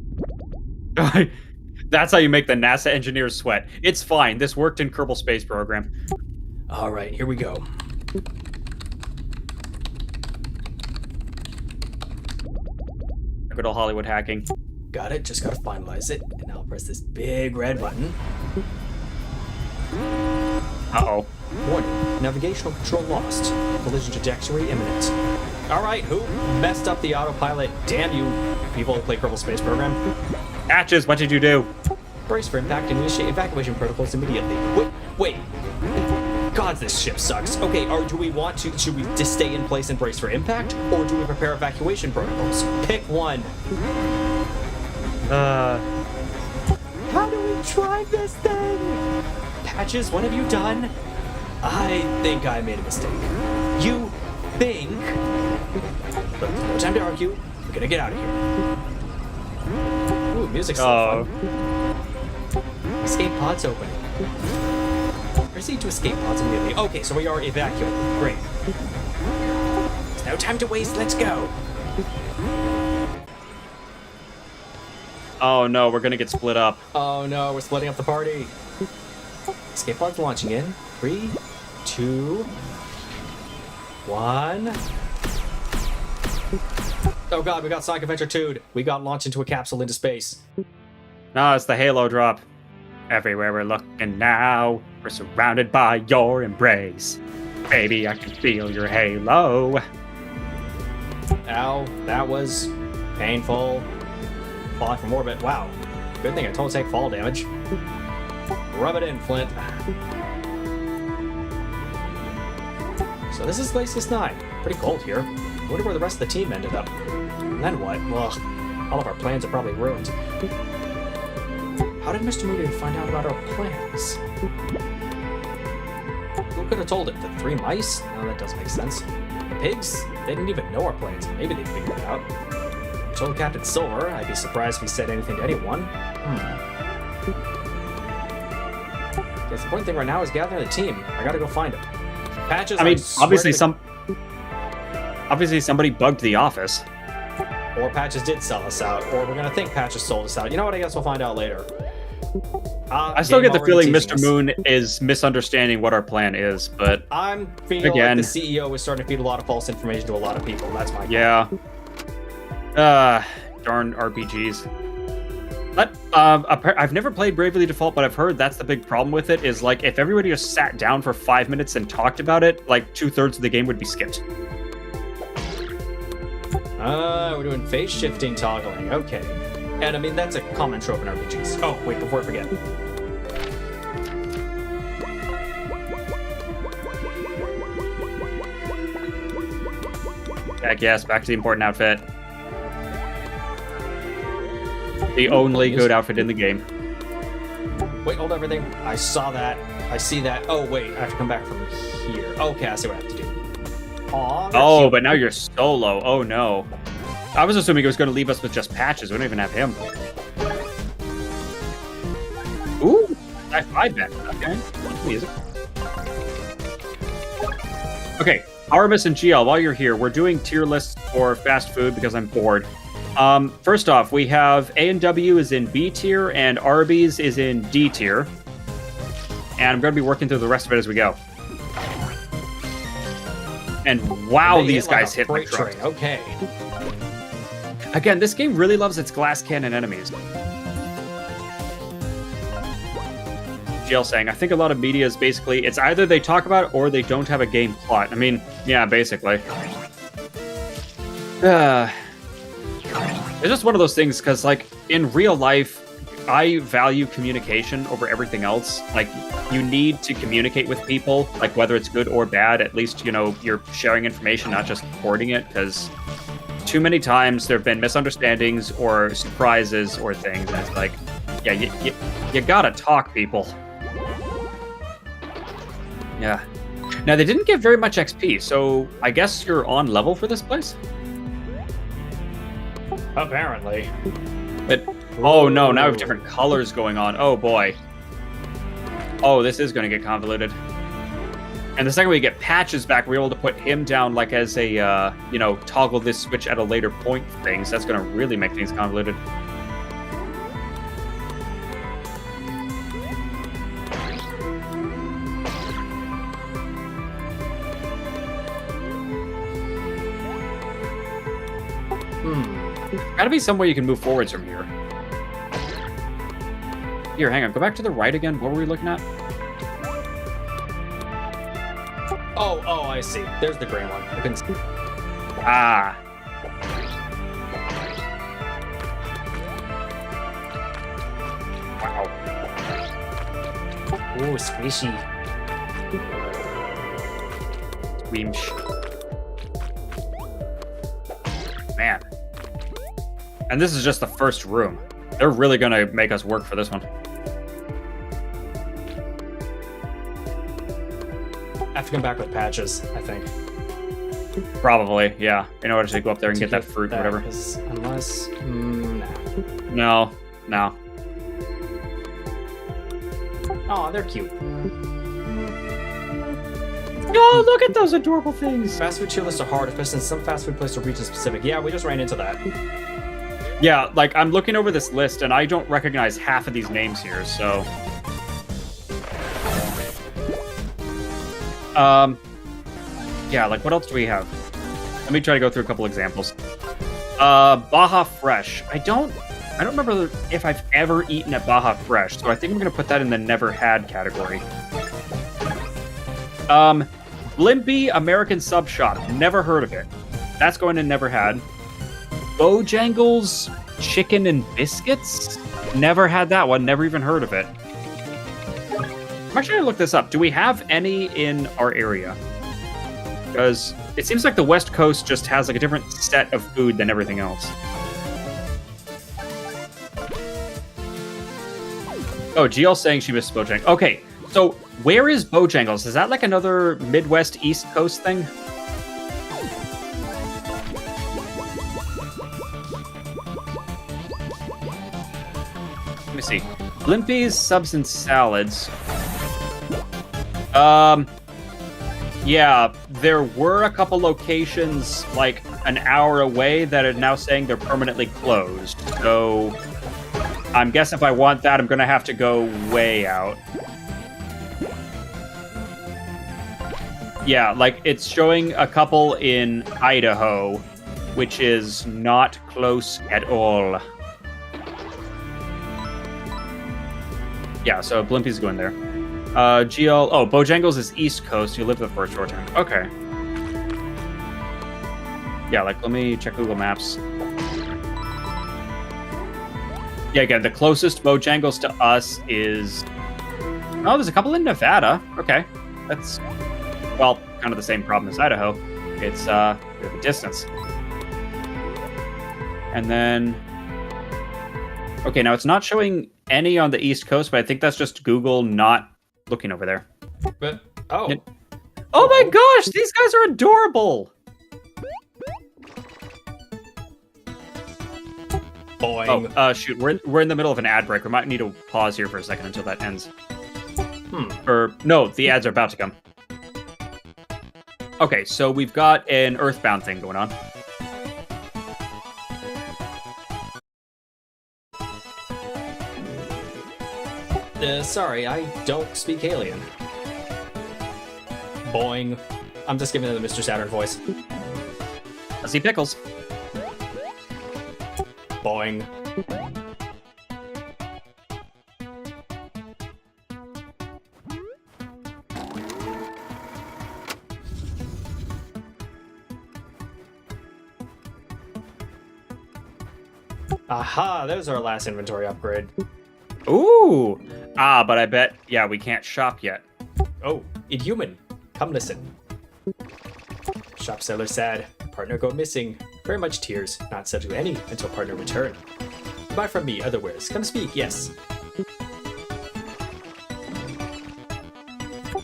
That's how you make the NASA engineers sweat. It's fine, this worked in Kerbal Space Program. Alright, here we go. Good old Hollywood hacking. Got it, just gotta finalize it, and I'll press this big red button. Uh-oh. Warning, navigational control lost. Collision trajectory imminent. Alright, who messed up the autopilot? Damn you, people who play Kerbal Space Program. Patches, what did you do? Brace for impact and initiate evacuation protocols immediately. Wait. God, this ship sucks. Okay, should we just stay in place and brace for impact? Or do we prepare evacuation protocols? Pick one. How do we drive this thing? Patches, what have you done? I think I made a mistake. You think? Look, no time to argue. We're gonna get out of here. Ooh, music's so fun. Escape pod's opening. Proceed to escape pods immediately. Okay, so we are evacuated. Great. There's no time to waste. Let's go. Oh no, we're gonna get split up. Oh no, we're splitting up the party. Escape pods launching in. 3, 2, 1. Oh god, we got Sonic Adventure 2'd. We got launched into a capsule into space. No, it's the Halo drop. Everywhere we're looking now, we're surrounded by your embrace. Baby, I can feel your halo. Ow, that was painful. Falling from orbit. Wow. Good thing I totally take fall damage. Rub it in, Flint. So this is Glacius 9. Pretty cold here. I wonder where the rest of the team ended up. And then what? Well, all of our plans are probably ruined. How did Mr. Moon even find out about our plans? Who could have told him? The 3 mice? No, that doesn't make sense. The pigs? They didn't even know our plans. Maybe they'd figure it out. I told Captain Silver. I'd be surprised if he said anything to anyone. Guess the important thing right now is gathering the team. I gotta go find him. Patches, I mean, obviously somebody bugged the office. Or Patches did sell us out, or we're gonna think Patches sold us out. You know what? I guess we'll find out later. I still get the feeling Mr. Moon is misunderstanding what our plan is, but I'm feeling like the CEO is starting to feed a lot of false information to a lot of people. That's my yeah. Darn RPGs. But I've never played Bravely Default, but I've heard that's the big problem with it. Is like if everybody just sat down for 5 minutes and talked about it, like 2/3 of the game would be skipped. We're doing phase shifting toggling. Okay. And I mean, that's a common trope in RPGs. Oh, wait, before I forget. Heck yes, back to the important outfit. The only good outfit in the game. wait, hold everything. I saw that. I see that. Oh, wait, I have to come back from here. Okay, I see what I have to do. Aw, Oh, cute. but now you're solo. Oh, no. I was assuming it was going to leave us with just Patches. We don't even have him. Ooh, high five bet. Okay. Easy. Okay, Aramis and GL, while you're here, we're doing tier lists for fast food because I'm bored. First off, we have A&W is in B tier and Arby's is in D tier. And I'm going to be working through the rest of it as we go. And wow, They these hit like guys a hit my freight truck. train. Okay. Again, this game really loves its glass cannon enemies. GL saying, I think a lot of media is basically, it's either they talk about it or they don't have a game plot. I mean, yeah, basically. It's just one of those things, because, like, in real life, I value communication over everything else. Like, you need to communicate with people, like, whether it's good or bad, at least, you know, you're sharing information, not just reporting it, because too many times there have been misunderstandings or surprises or things, and it's like, yeah, you gotta talk, people. Yeah. Now, they didn't give very much XP, so I guess you're on level for this place? Apparently. But, oh no, now we have different colors going on. Oh boy. Oh, this is going to get convoluted. And the second we get Patches back, we're able to put him down like as a, you know, toggle this switch at a later point thing. So that's going to really make things convoluted. Gotta be some way you can move forwards from here. Here, hang on. Go back to the right again. What were we looking at? Oh, I see. There's the green one. I couldn't see. Ah. Wow. Ooh, squishy. Weemsh. Man. And this is just the first room. They're really gonna make us work for this one. I have to come back with Patches, I think. Probably, yeah. In order to go up there and get that fruit or whatever. Unless... No. No. Oh, they're cute. Oh, look at those adorable things! Fast food tier lists are hard, especially since some fast food places are region specific. Yeah, we just ran into that. Yeah, like, I'm looking over this list, and I don't recognize half of these names here, so... Yeah, like, what else do we have? Let me try to go through a couple examples. Baja Fresh. I don't remember if I've ever eaten at Baja Fresh, so I think I'm gonna put that in the never had category. Blimpie American Sub Shop. Never heard of it. That's going to never had. Bojangles Chicken and Biscuits? Never had that one. Never even heard of it. I'm actually gonna look this up. Do we have any in our area? Because it seems like the West Coast just has like a different set of food than everything else. Oh, GL saying she missed Bojangles. Okay, so where is Bojangles? Is that like another Midwest East Coast thing? Let me see. Blimpie's Subs and Salads. Yeah, there were a couple locations like an hour away that are now saying they're permanently closed. So I'm guessing if I want that, I'm gonna have to go way out. Yeah, like it's showing a couple in Idaho, which is not close at all. Yeah, so Blimpie's going there. GL... Oh, Bojangles is East Coast. You lived there for a short time. Okay. Yeah, like, let me check Google Maps. Yeah, again, the closest Bojangles to us is... Oh, there's a couple in Nevada. Okay. That's, well, kind of the same problem as Idaho. It's, a bit of a distance. And then... Okay, now it's not showing any on the East Coast, but I think that's just Google not looking over there. But oh, Yeah. Oh my gosh, these guys are adorable. boing. Oh, shoot, we're in the middle of an ad break. We might need to pause here for a second until that ends. Or no, the ads are about to come. Okay, so we've got an Earthbound thing going on. Sorry, I don't speak alien. Boing. I'm just giving it the Mr. Saturn voice. I see pickles. Boing. Aha, there's our last inventory upgrade. Ooh. Ah, but I bet, yeah, we can't shop yet. Oh, Inhuman. Come listen. Shop seller sad. Partner go missing. Very much tears. Not sell to any until partner return. Buy from me other wares. Come speak, yes.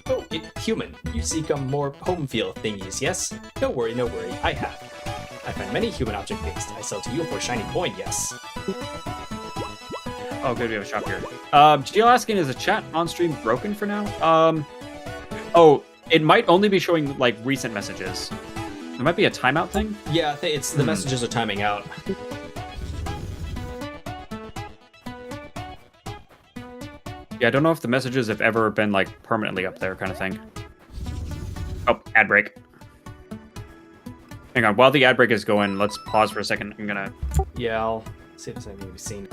Oh, Human. You seek a more home feel thingies, yes? No worry, I have. I find many human object based. I sell to you for shiny coin, yes. Oh, good, we have a shop here. Geo asking, is the chat on stream broken for now? Oh, it might only be showing, like, recent messages. There might be a timeout thing? Yeah, I think it's the messages are timing out. Yeah, I don't know if the messages have ever been, like, permanently up there kind of thing. Oh, ad break. Hang on, while the ad break is going, let's pause for a second. I'm gonna... Yeah, I'll see if there's anything we've seen.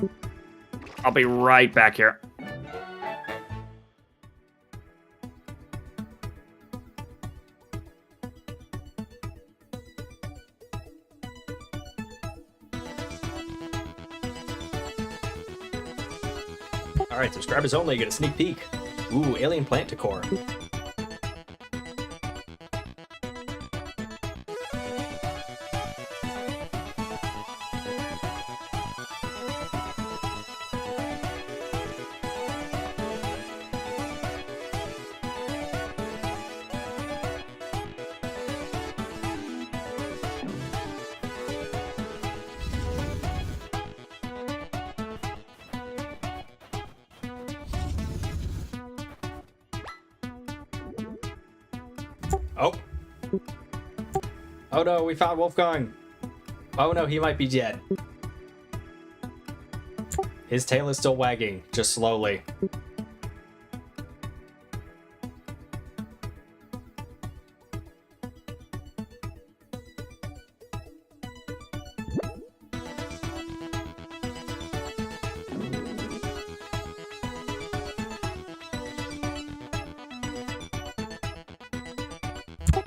I'll be right back here. Alright, subscribers only get a sneak peek. Ooh, alien plant decor. Oh. Oh no, we found Wolfgang. Oh no, he might be dead. His tail is still wagging, just slowly.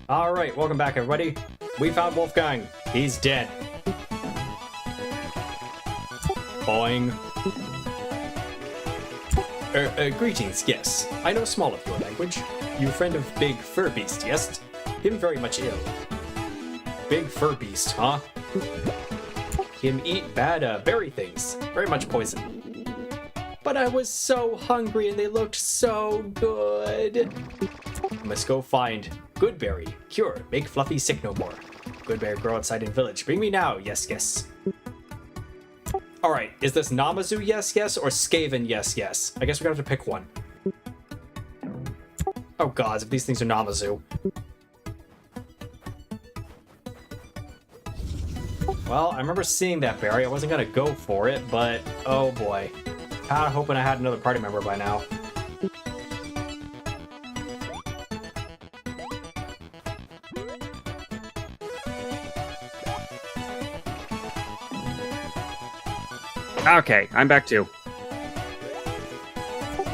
Alright, welcome back everybody. We found Wolfgang. He's dead. Boing. Greetings, yes. I know small of your language. You friend of Big Fur Beast, yes? Him very much ill. Big Fur Beast, huh? Him eat bad berry things. Very much poison. But I was so hungry and they looked so good. I must go find Goodberry. Cure. Make Fluffy sick no more. Goodberry grow outside in village. Bring me now. Yes, yes. Alright, is this Namazu yes, yes, or Skaven yes, yes? I guess we're gonna have to pick one. Oh god, if these things are Namazu. Well, I remember seeing that berry. I wasn't gonna go for it, but oh boy. Kinda hoping I had another party member by now. Okay, I'm back too.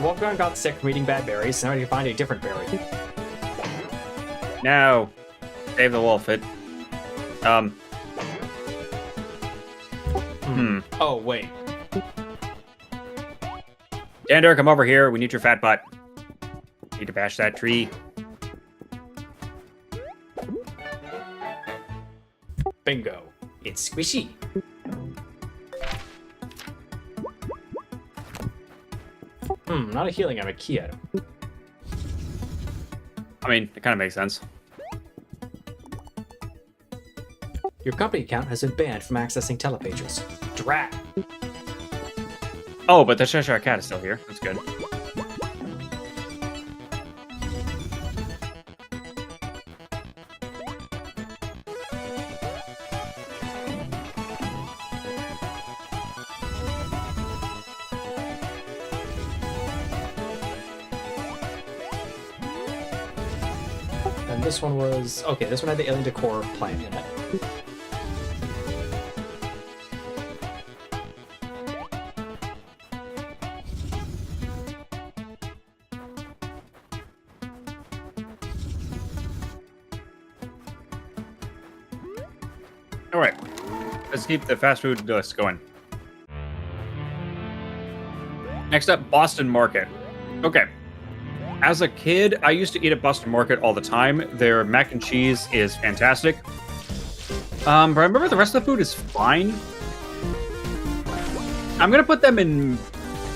Wolfgang got sick from eating bad berries, so now I need to find a different berry. No. Save the wolf. Oh, wait. Dander, come over here. We need your fat butt. Need to bash that tree. Bingo. It's squishy. Not a healing item, a key item. I mean, it kind of makes sense. Your company account has been banned from accessing telepages. Drat. Oh, but the Cheshire Cat is still here. That's good. And this one was... Okay, this one had the alien decor plant in it. All right, let's keep the fast food list going. Next up, Boston Market. Okay. As a kid, I used to eat at Boston Market all the time. Their mac and cheese is fantastic. But I remember the rest of the food is fine. I'm gonna put them in...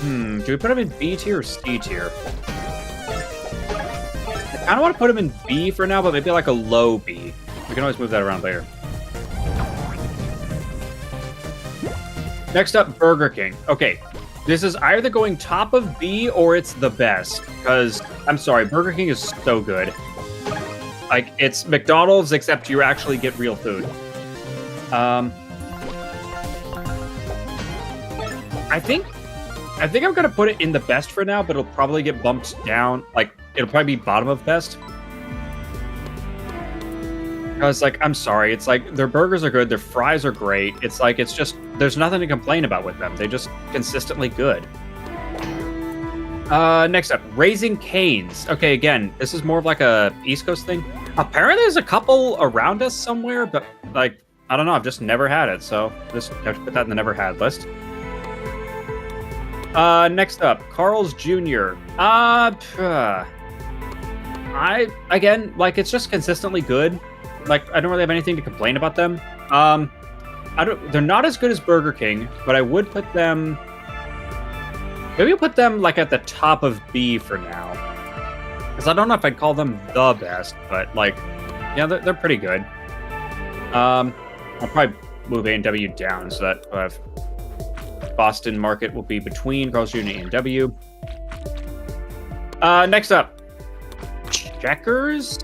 do we put them in B tier or C tier? I don't want to put them in B for now, but maybe like a low B. We can always move that around later. Next up, Burger King. Okay, this is either going top of B or it's the best. Because, I'm sorry, Burger King is so good. Like, it's McDonald's, except you actually get real food. I think I'm gonna put it in the best for now, but it'll probably get bumped down. Like, it'll probably be bottom of best. Because, like, I'm sorry, it's like, their burgers are good, their fries are great. It's like, it's just, there's nothing to complain about with them. They're just consistently good. Next up, Raising Cane's. Okay, again, this is more of like a East Coast thing. Apparently there's a couple around us somewhere, but, like, I don't know, I've just never had it, so just have to put that in the never had list. Next up, Carl's Jr. Again, like, it's just consistently good. Like, I don't really have anything to complain about them. They're not as good as Burger King, but I would put them... Maybe I'll put them, like, at the top of B for now. Because I don't know if I'd call them the best, but, like, yeah, they're pretty good. I'll probably move A&W down, so that we'll have... Boston Market will be between Carl's Jr. and A&W. Next up, Checkers?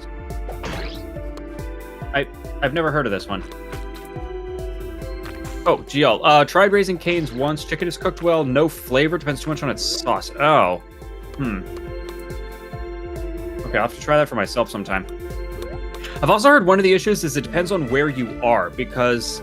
I've never heard of this one. Oh, GL. Tried Raising Cane's once. Chicken is cooked well. No flavor. Depends too much on its sauce. Oh. Okay, I'll have to try that for myself sometime. I've also heard one of the issues is it depends on where you are, because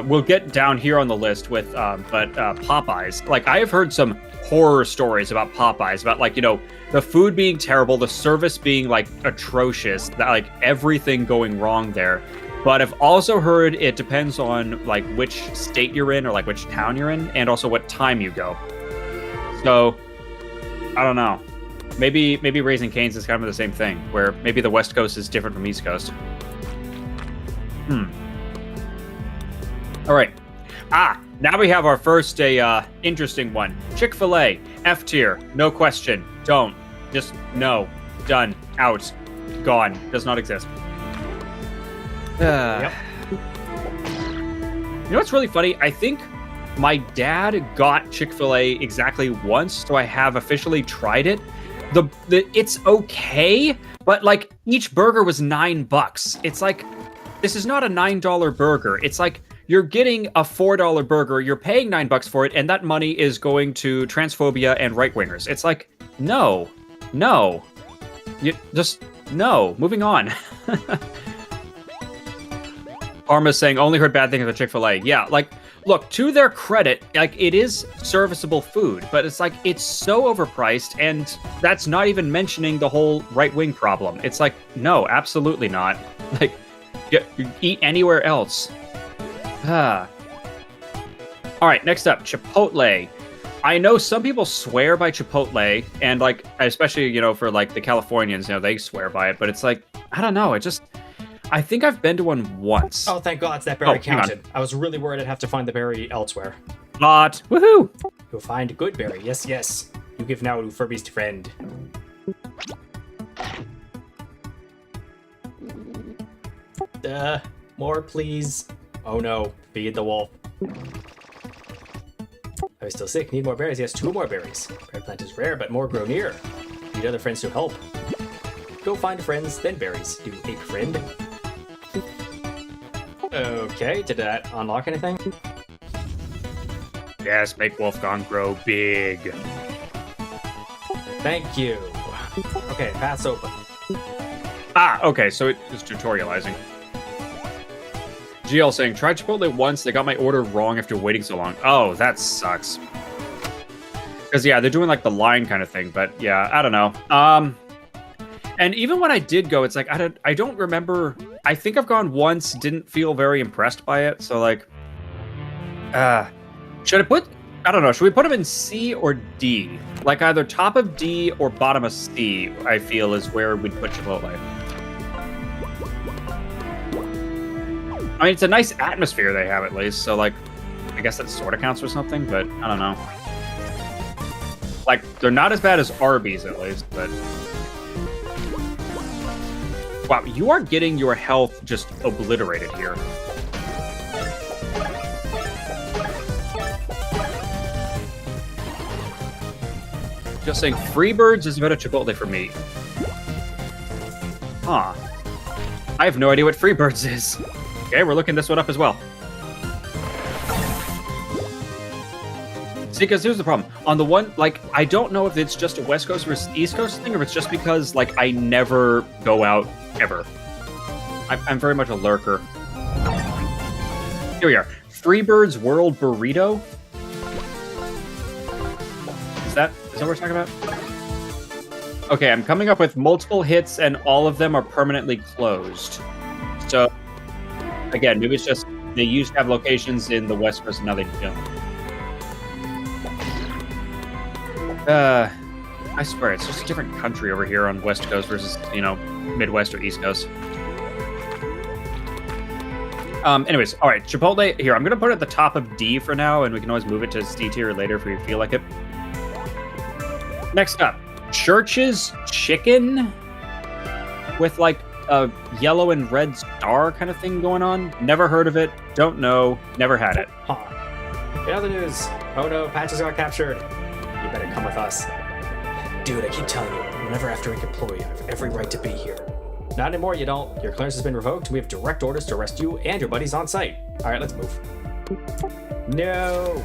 we'll get down here on the list with Popeyes. Like, I have heard some horror stories about Popeyes, about, like, you know, the food being terrible, the service being, like, atrocious, that, like, everything going wrong there. But I've also heard it depends on, like, which state you're in or, like, which town you're in, and also what time you go. So, I don't know. Maybe Raising Cane's is kind of the same thing, where maybe the West Coast is different from East Coast. All right. Now we have our first interesting one. Chick-fil-A, F tier, no question. Don't. Just no. Done. Out. Gone. Does not exist. Yep. You know what's really funny? I think my dad got Chick-fil-A exactly once, so I have officially tried it. It's okay, but, like, each burger was $9. It's like, this is not a $9 burger. It's like, you're getting a $4 burger, you're paying $9 for it, and that money is going to transphobia and right-wingers. It's like, no. You just, no. Moving on. Arma's saying, only heard bad things about Chick-fil-A. Yeah, like, look, to their credit, like, it is serviceable food, but it's like, it's so overpriced, and that's not even mentioning the whole right-wing problem. It's like, no, absolutely not. Like, you eat anywhere else. All right, next up, Chipotle. I know some people swear by Chipotle, and, like, especially, you know, for, like, the Californians, you know, they swear by it, but it's like, I don't know, I think I've been to one once. Oh, thank God it's that berry hang on. counted. I was really worried I'd have to find the berry elsewhere. spot. Woohoo! You'll find good berry. Yes, yes. You give now to Furby's friend. More, please. Oh no, feed the wolf. Are you still sick? Need more berries? Yes, 2 more berries. Berry plant is rare, but more grow near. Need other friends to help. Go find friends, then berries. Do ape friend. Okay, did that unlock anything? Yes, make Wolfgang grow big. Thank you. Okay, path's open. Ah, okay, so it is tutorializing. GL saying, tried Chipotle once, they got my order wrong after waiting so long. Oh, that sucks. Because, yeah, they're doing, like, the line kind of thing, but, yeah, I don't know. And even when I did go, it's like, I don't remember. I think I've gone once, didn't feel very impressed by it, so, like, should I put, I don't know, should we put them in C or D? Like, either top of D or bottom of C, I feel, is where we'd put Chipotle. I mean, it's a nice atmosphere they have, at least, so, like, I guess that sort of counts for something, but I don't know. Like, they're not as bad as Arby's, at least, but... Wow, you are getting your health just obliterated here. Just saying, Freebirds is better Chipotle for me. Huh. I have no idea what Freebirds is. Okay, we're looking this one up as well. See, because here's the problem. On the one, like, I don't know if it's just a West Coast versus East Coast thing, or if it's just because, like, I never go out, ever. I'm very much a lurker. Here we are. Freebird's World Burrito? Is that what we're talking about? Okay, I'm coming up with multiple hits, and all of them are permanently closed. So... Again, maybe it's just they used to have locations in the West Coast and now they don't. I swear, it's just a different country over here on West Coast versus, you know, Midwest or East Coast. Anyways, all right, Chipotle, here, I'm going to put it at the top of D for now, and we can always move it to C tier later if we feel like it. Next up, Church's Chicken with, like, a yellow and red star kind of thing going on. Never heard of it. Don't know. Never had it. Huh. In other news, oh no, Patches got captured. You better come with us. Dude, I keep telling you, whenever after rank employee, I have every right to be here. Not anymore, you don't. Your clearance has been revoked, and we have direct orders to arrest you and your buddies on site. Alright, let's move. No!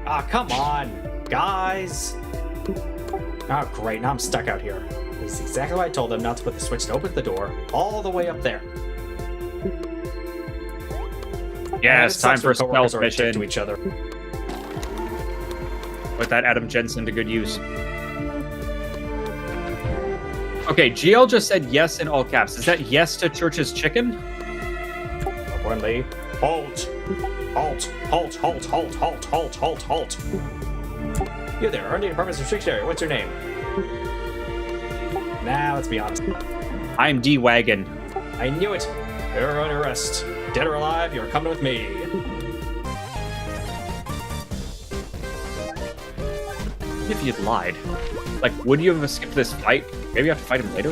Ah, come on, guys! Oh, great, now I'm stuck out here. This is exactly why I told them not to put the switch to open the door all the way up there. Yes, time for a stealth mission. To each other. Put that Adam Jensen to good use. Okay, GL just said yes in all caps. Is that yes to Church's Chicken? Apparently. Halt! Halt! Halt! Halt! Halt! Halt! Halt! Halt! Halt! You there, R&D Department's restriction area. What's your name? Nah, let's be honest. I'm D-Wagon. I knew it. You're under arrest. Dead or alive, you're coming with me. If you'd lied. Like, would you have skipped this fight? Maybe you have to fight him later?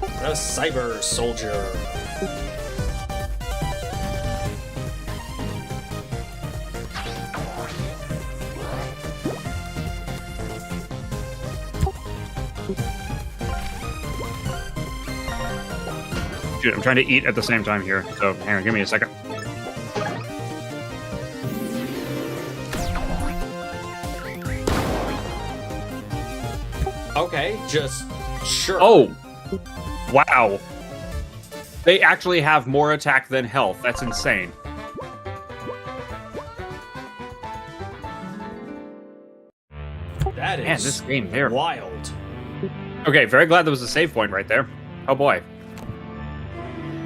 The Cyber Soldier. Dude, I'm trying to eat at the same time here, so hang on, give me a second. Okay, just sure. Oh! Wow. They actually have more attack than health. That's insane. That is Man, this game there. wild. Okay, very glad there was a save point right there. Oh boy.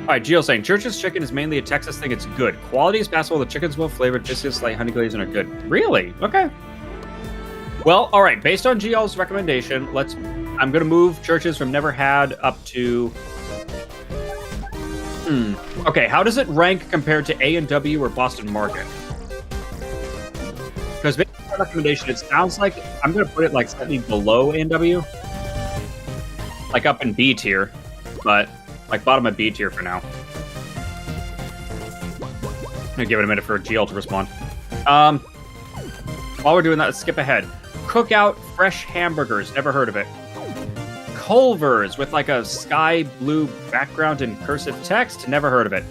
Alright, Gio saying, Church's Chicken is mainly a Texas thing. It's good. Quality is passable. The chicken's well flavored. Biscuits like honey glazed and are good. Really? Okay. Well, alright. Based on GL's recommendation, I'm going to move Church's from never had up to... Okay, how does it rank compared to A&W or Boston Market? Because based on my recommendation, it sounds like I'm going to put it like slightly below A&W. Like up in B tier, but like bottom of B tier for now. I'm going to give it a minute for GL to respond. While we're doing that, let's skip ahead. Cookout Fresh Hamburgers. Never heard of it. Culver's with like a sky blue background and cursive text. Never heard of it.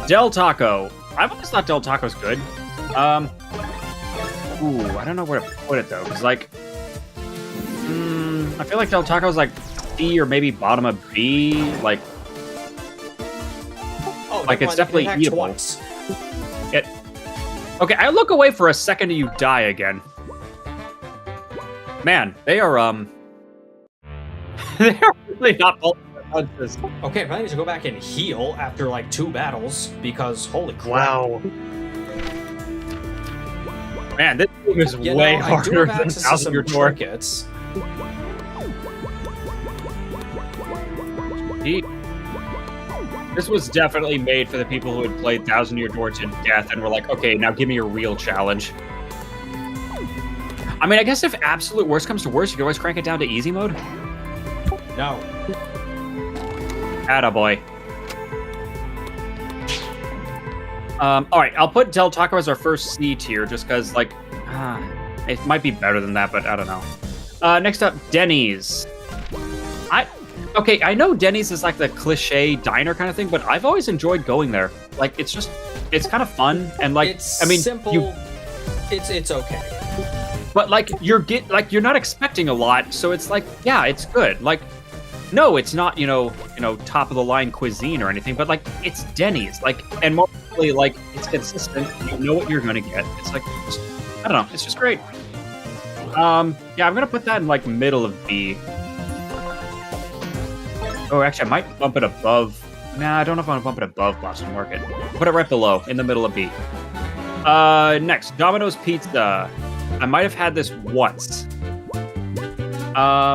Del Taco. I've always thought Del Taco's good. I don't know where to put it though, because like, I feel like Del Taco's like C or maybe bottom of B. Like it's definitely eatable. Okay, I look away for a second and you die again. Man, they are they are really not pulling their punches. Okay, I need to go back and heal after like 2 battles because holy crap. Wow. Man, this game is way harder than Thousand Year Door. Trinkets. This was definitely made for the people who had played Thousand Year Door to death and were like, okay, now give me a real challenge. I mean, I guess if absolute worst comes to worst, you can always crank it down to easy mode. No. Attaboy. All right, I'll put Del Taco as our first C tier just because, like, it might be better than that, but I don't know. Next up, Denny's. Okay, I know Denny's is like the cliche diner kind of thing, but I've always enjoyed going there. Like, it's kind of fun and like, It's I mean, simple. It's okay. but like you're not expecting a lot, so it's like, yeah, it's good. Like, no, it's not, you know, top of the line cuisine or anything, but like it's Denny's, like, and mostly like it's consistent. You know what you're gonna get. It's like, I don't know, it's just great. Yeah, I'm gonna put that in like middle of B. Oh, actually, I might bump it above. Nah, I don't know if I want to bump it above Boston Market. Put it right below, in the middle of B. Next, Domino's Pizza. I might have had this once. I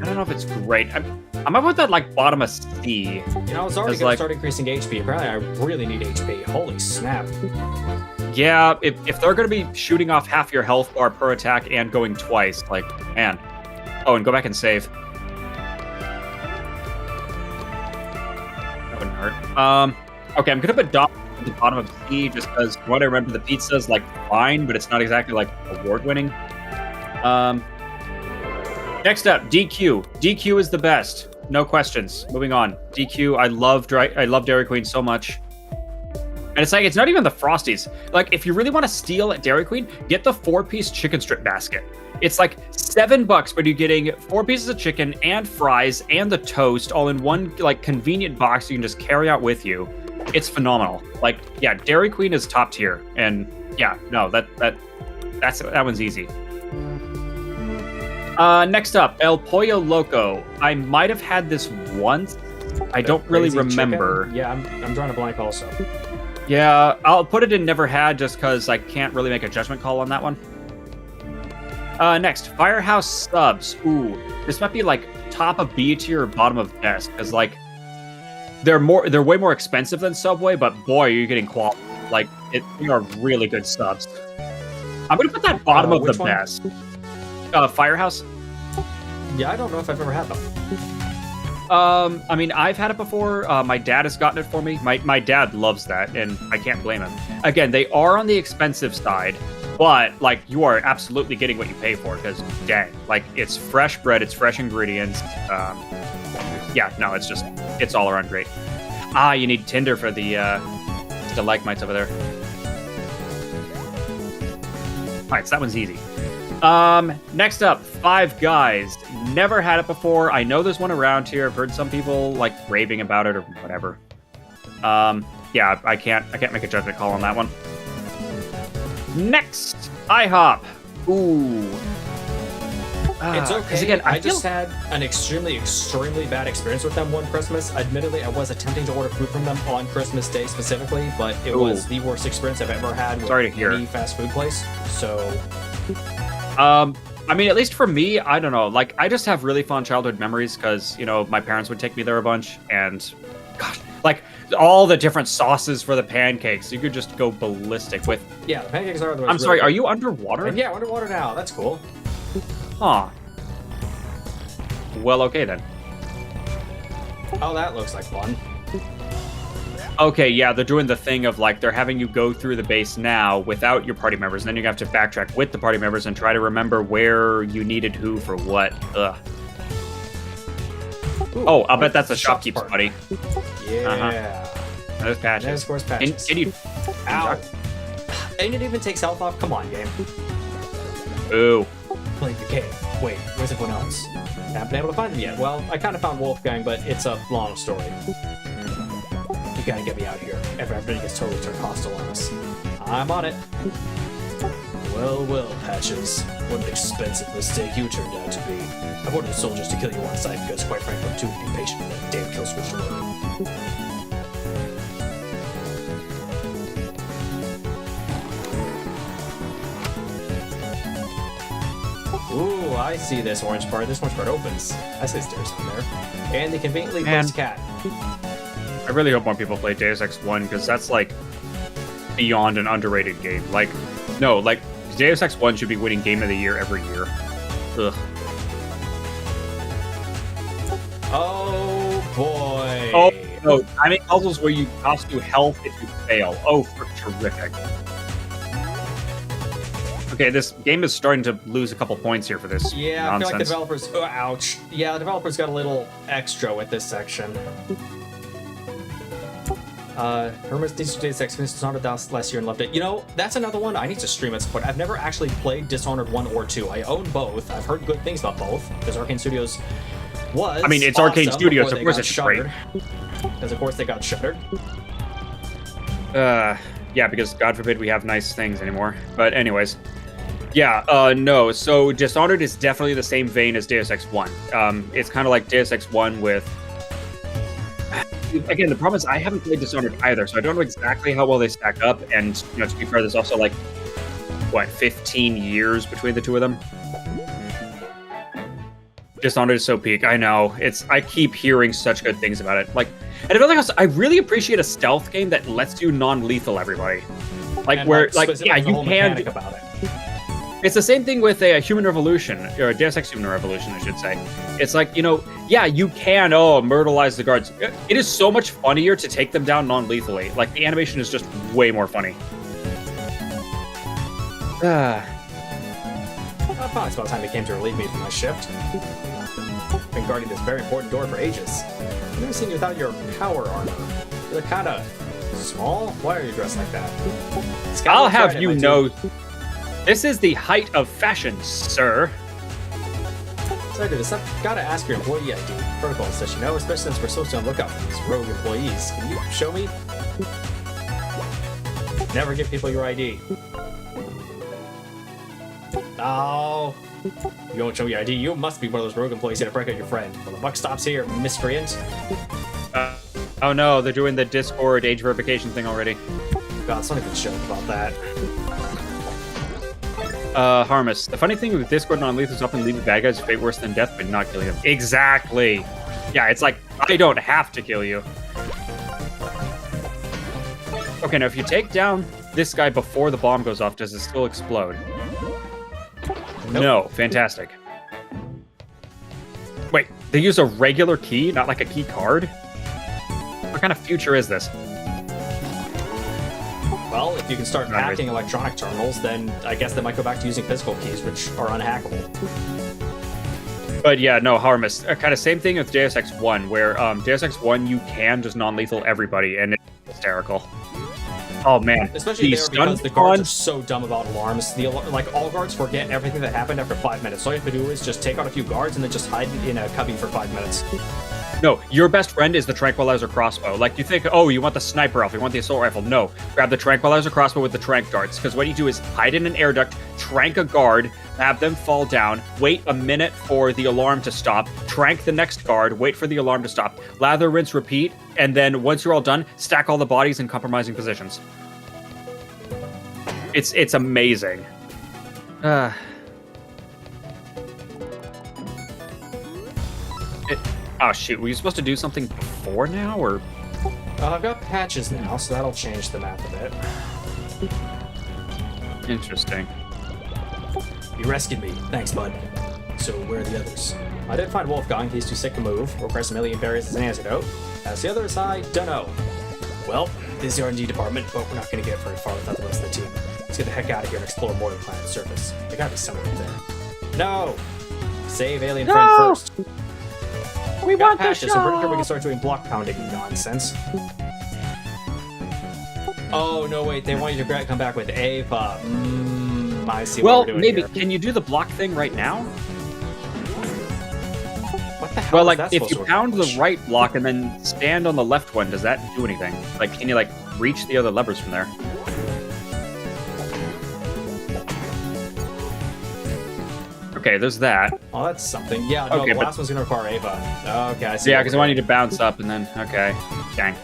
don't know if it's great. I'm gonna put that like bottom of C. You know, I was already gonna start increasing HP. Apparently, I really need HP. Holy snap. Yeah, if they're gonna be shooting off half your health bar per attack and going twice, like, man. Oh, and go back and save. That wouldn't hurt. Okay, I'm gonna put Domino's at the bottom of C just because from what I remember, the pizza's like fine, but it's not exactly like award-winning. Next up, DQ. DQ is the best. No questions. Moving on. DQ, I love Dairy Queen so much. And it's like, it's not even the Frosties. Like, if you really want to steal at Dairy Queen, get the 4-piece chicken strip basket. It's like $7, but you're getting 4 pieces of chicken and fries and the toast all in one like convenient box you can just carry out with you. It's phenomenal. Like, yeah, Dairy Queen is top tier. And yeah, no, that one's easy. Next up, El Pollo Loco. I might have had this once. I don't really remember. Chicken? Yeah, I'm drawing a blank also. Yeah, I'll put it in never had just because I can't really make a judgment call on that one. Next, Firehouse Subs. Ooh, this might be like top of B tier or bottom of best because like they're way more expensive than Subway, but boy, are you getting quality. Like they are really good subs. I'm gonna put that bottom of the best. Firehouse. Yeah, I don't know if I've ever had them. I mean, I've had it before. My dad has gotten it for me. My dad loves that, and I can't blame him. Again, they are on the expensive side, but like you are absolutely getting what you pay for because dang, like it's fresh bread, it's fresh ingredients. Yeah, no, it's all around great. You need Tinder for the stalagmites over there. All right, so that one's easy. Next up, Five Guys. Never had it before. I know there's one around here. I've heard some people like raving about it or whatever. Yeah, I can't make a judgment call on that one. Next, IHOP. Ooh. It's okay. Again, I just had an extremely bad experience with them one Christmas. Admittedly, I was attempting to order food from them on Christmas Day specifically, but it was the worst experience I've ever had with any fast food place. So... I mean, at least for me, I don't know. Like, I just have really fond childhood memories because, you know, my parents would take me there a bunch, and gosh, like all the different sauces for the pancakes. You could just go ballistic with. Yeah, the pancakes are the I'm sorry, are you underwater? And yeah, we're underwater now. That's cool. Huh. Well, okay then. Oh, that looks like fun. Okay, yeah, they're doing the thing of like they're having you go through the base now without your party members, and then you have to backtrack with the party members and try to remember where you needed who for what. Ugh. Ooh, Oh, I'll bet that's a shop's shopkeep's part. buddy. Yeah. Those patches. There's, of course, Can, patches. can you? Ow. And it even takes health off? Come on, game. Ooh. Playing the game. Wait, where's everyone else? Haven't been able to find them yet. Well, I kind of found Wolfgang, but it's a long story. You gotta get me out of here. Everybody gets totally turned hostile on us. I'm on it. Well, well, Patches. What an expensive mistake you turned out to be. I've ordered the soldiers to kill you on sight because, quite frankly, I'm too impatient for that damn kill switch to work. Ooh, I see this orange part. This orange part opens. I see stairs in there. And they conveniently Man. placed cat. I really hope more people play Deus Ex 1 because that's like beyond an underrated game. Like, no, like Deus Ex 1 should be winning Game of the Year every year. Ugh. Oh boy. Oh, no, timing puzzles where you cost you health if you fail. Oh, for terrific. Okay, this game is starting to lose a couple points here for this Yeah, I feel like the nonsense. developers. Oh, ouch. Yeah, the developers got a little extra with this section. Hermes Deus Ex finished Dishonored last year and loved it. You know, that's another one I need to stream at some point. I've never actually played Dishonored 1 or 2. I own both. I've heard good things about both because Arcane Studios was. I mean, it's awesome Arcane Studios, before of they course got it's shuttered. Because of course they got shuttered. Yeah, because God forbid we have nice things anymore. But anyways, yeah, no. So Dishonored is definitely the same vein as Deus Ex 1. It's kind of like Deus Ex 1 with. Again, the problem is I haven't played Dishonored either, so I don't know exactly how well they stack up. And you know, to be fair, there's also like what 15 years between the two of them. Dishonored is so peak. I know. I keep hearing such good things about it. Like, and another thing, I really appreciate a stealth game that lets you non-lethal everybody. Like And, where, like, specifically yeah, the you whole can. mechanic about it. It's the same thing with a Human Revolution, or a Deus Ex Human Revolution, I should say. It's like, you know, yeah, you can, myrtleize the guards. It is so much funnier to take them down non-lethally. Like, the animation is just way more funny. Well, probably it's about time they came to relieve me from my shift. Been guarding this very important door for ages. I've never seen you without your power armor. You're kinda small? Why are you dressed like that? I'll have you know, this is the height of fashion, sir. So I do this. I've gotta ask your employee ID protocols that you know, especially since we're supposed to be on the lookout for these rogue employees. Can you show me? Never give people your ID. Oh. You won't show me your ID. You must be one of those rogue employees here to break out your friend. Well, the buck stops here, miscreant. Oh no, they're doing the Discord age verification thing already. God, somebody could show about that. Harmus. The funny thing with Discord non-lethal is often leaving bad guys fate worse than death, but not killing them. Exactly. Yeah, it's like, I don't have to kill you. Okay, now if you take down this guy before the bomb goes off, does it still explode? Nope. No. Fantastic. Wait, they use a regular key, not like a key card? What kind of future is this? Well, if you can start Not really. hacking electronic terminals, then I guess they might go back to using physical keys, which are unhackable. But yeah, no, Harmus. Kind of same thing with Deus Ex 1, where Deus Ex 1, you can just non-lethal everybody, and it's hysterical. Oh, man. Especially The there stun because the guards are con- so dumb about alarms. Like, all guards forget everything that happened after 5 minutes. All you have to do is just take out a few guards and then just hide in a cubby for 5 minutes. No, your best friend is the Tranquilizer crossbow. Like, you think, oh, you want the sniper rifle, you want the assault rifle. No, grab the Tranquilizer crossbow with the trank darts, because what you do is hide in an air duct, trank a guard, have them fall down, wait a minute for the alarm to stop, trank the next guard, wait for the alarm to stop, lather, rinse, repeat, and then once you're all done, stack all the bodies in compromising positions. It's amazing. Oh shoot, were you supposed to do something before now, or I've got patches now, so that'll change the map a bit. Interesting. You rescued me. Thanks, bud. So where are the others? I did find Wolfgang. He's too sick to move. We'll press a million berries as an antidote. As the others, I don't know. Well, this is the R&D department, but we're not going to get very far without the rest of the team. Let's get the heck out of here and explore more of the planet's surface. There gotta be someone up there. No! Save alien friend first. We want the patches, so pretty sure we shop! can start doing block pounding nonsense. Oh, no, wait, they want you to come back with Ava. I see what Well, we're doing maybe. here. Can you do the block thing right now? What the hell Well, is like, that if supposed you to pound the accomplish? right block and then stand on the left one, does that do anything? Like, can you, like, reach the other levers from there? Okay, there's that. Oh, that's something. Yeah, no, Okay, the but- last one's gonna require Ava. Okay, I see. Yeah, what because I we're want you doing. to bounce up and then, okay. Dang.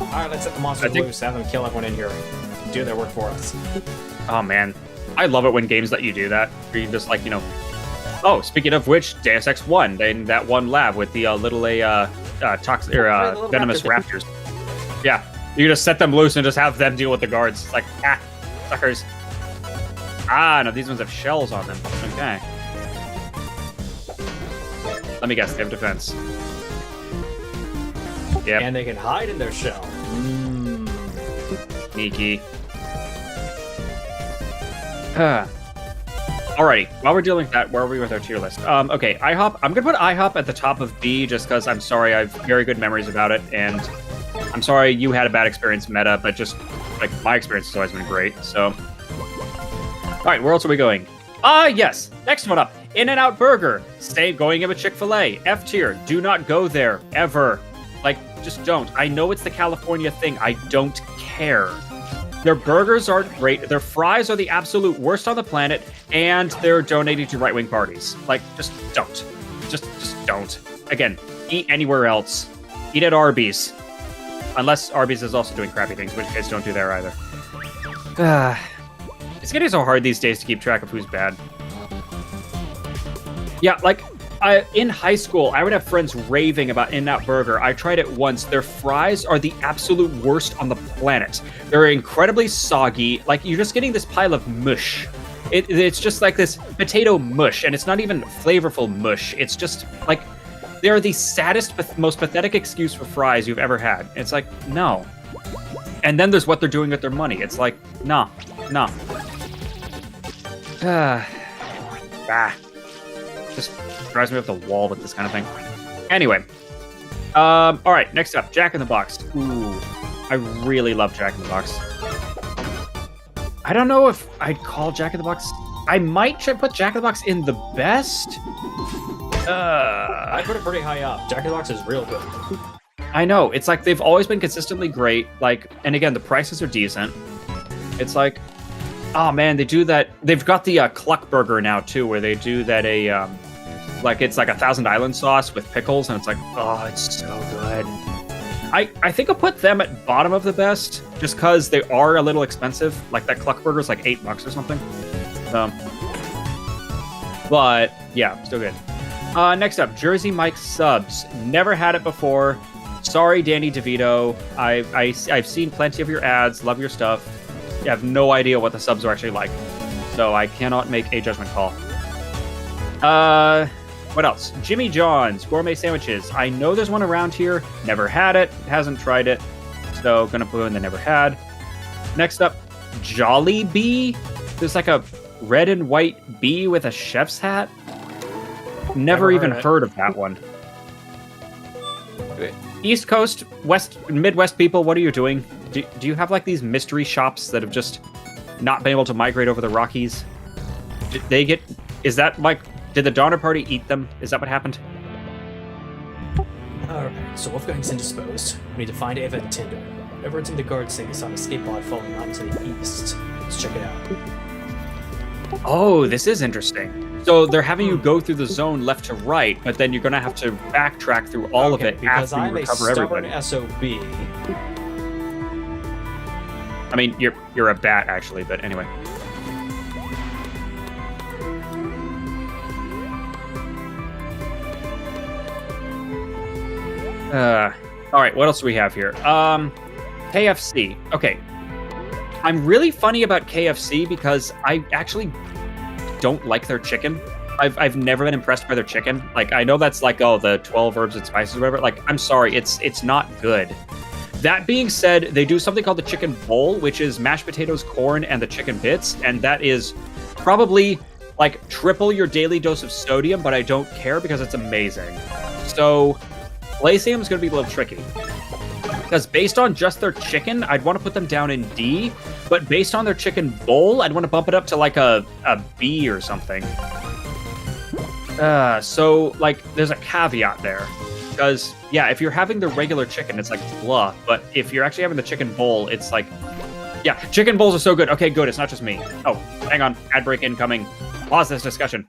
Alright, let's set the monsters I think- loose. Have them kill everyone in here. Do their work for us. Oh, man. I love it when games let you do that. Where you just, like, you know... Oh, speaking of which, Deus Ex 1, in that one lab with the venomous raptors. Yeah, you just set them loose and just have them deal with the guards. It's like, suckers. Ah, no, these ones have shells on them. Okay. Let me guess, they have defense. Yep, And they can hide in their shell. sneaky. Alrighty, while we're dealing with that, where are we with our tier list? Okay, IHOP. I'm gonna put IHOP at the top of B just because I'm sorry, I have very good memories about it, and I'm sorry you had a bad experience meta, but just, like, my experience has always been great, so. Alright, where else are we going? Yes, next one up. In-N-Out Burger. Stay going in with Chick-fil-A. F tier. Do not go there, ever. Like, just don't. I know it's the California thing. I don't care. Their burgers aren't great. Their fries are the absolute worst on the planet, and they're donating to right-wing parties. Like, just don't. Just don't. Again, eat anywhere else. Eat at Arby's. Unless Arby's is also doing crappy things, which case don't do there either. It's getting so hard these days to keep track of who's bad. Yeah, like, in high school, I would have friends raving about In-N-Out Burger. I tried it once. Their fries are the absolute worst on the planet. They're incredibly soggy. Like, you're just getting this pile of mush. It's just like this potato mush, and it's not even flavorful mush. It's just, like, they're the saddest, most pathetic excuse for fries you've ever had. It's like, no. And then there's what they're doing with their money. It's like, nah. Just drives me up the wall with this kind of thing. Anyway. All right, next up, Jack in the Box. Ooh, I really love Jack in the Box. I don't know if I'd call Jack in the Box... I might put Jack in the Box in the best. I put it pretty high up. Jack in the Box is real good. I know. It's like they've always been consistently great. Like, and again, the prices are decent. It's like, oh man, they do that. They've got the Cluck Burger now too, where they do that like it's like a Thousand Island sauce with pickles, and it's like, oh, it's so good. I think I'll put them at bottom of the best, just because they are a little expensive. Like that Cluck Burger is like $8 or something. But yeah, still good. Next up, Jersey Mike subs. Never had it before. Sorry, Danny DeVito. I've seen plenty of your ads. Love your stuff. I have no idea what the subs are actually like, so I cannot make a judgment call. What else? Jimmy John's Gourmet Sandwiches. I know there's one around here. Never had it. Hasn't tried it. So gonna put in the never had. Next up, Jolly Bee. There's like a red and white bee with a chef's hat. Never even heard of that one. East Coast, Midwest people, what are you doing? Do you have like these mystery shops that have just not been able to migrate over the Rockies? Did they get? Is that like? Did the Donner Party eat them? Is that what happened? Alright, so Wolfgang's indisposed. We need to find Ava and Tinder. Everyone's in the guard saying they saw an escape pod falling out to the east. Let's check it out. Oh, this is interesting. So they're having you go through the zone left to right, but then you're gonna have to backtrack through all of it because after you I'm a recover stubborn everybody. SOB. I mean, you're a bat actually, but anyway. All right, what else do we have here? KFC. Okay. I'm really funny about KFC because I actually don't like their chicken. I've never been impressed by their chicken. Like, I know that's like, oh, the 12 herbs and spices or whatever. Like, I'm sorry, it's not good. That being said, they do something called the chicken bowl, which is mashed potatoes, corn, and the chicken bits, and that is probably like triple your daily dose of sodium, but I don't care because it's amazing. So, Glacium is going to be a little tricky. Because based on just their chicken, I'd want to put them down in D, but based on their chicken bowl, I'd want to bump it up to like a B or something. So, like, there's a caveat there. Because, yeah, if you're having the regular chicken, it's like blah. But if you're actually having the chicken bowl, it's like, yeah, chicken bowls are so good. Okay, good. It's not just me. Oh, hang on. Ad break incoming. Pause this discussion.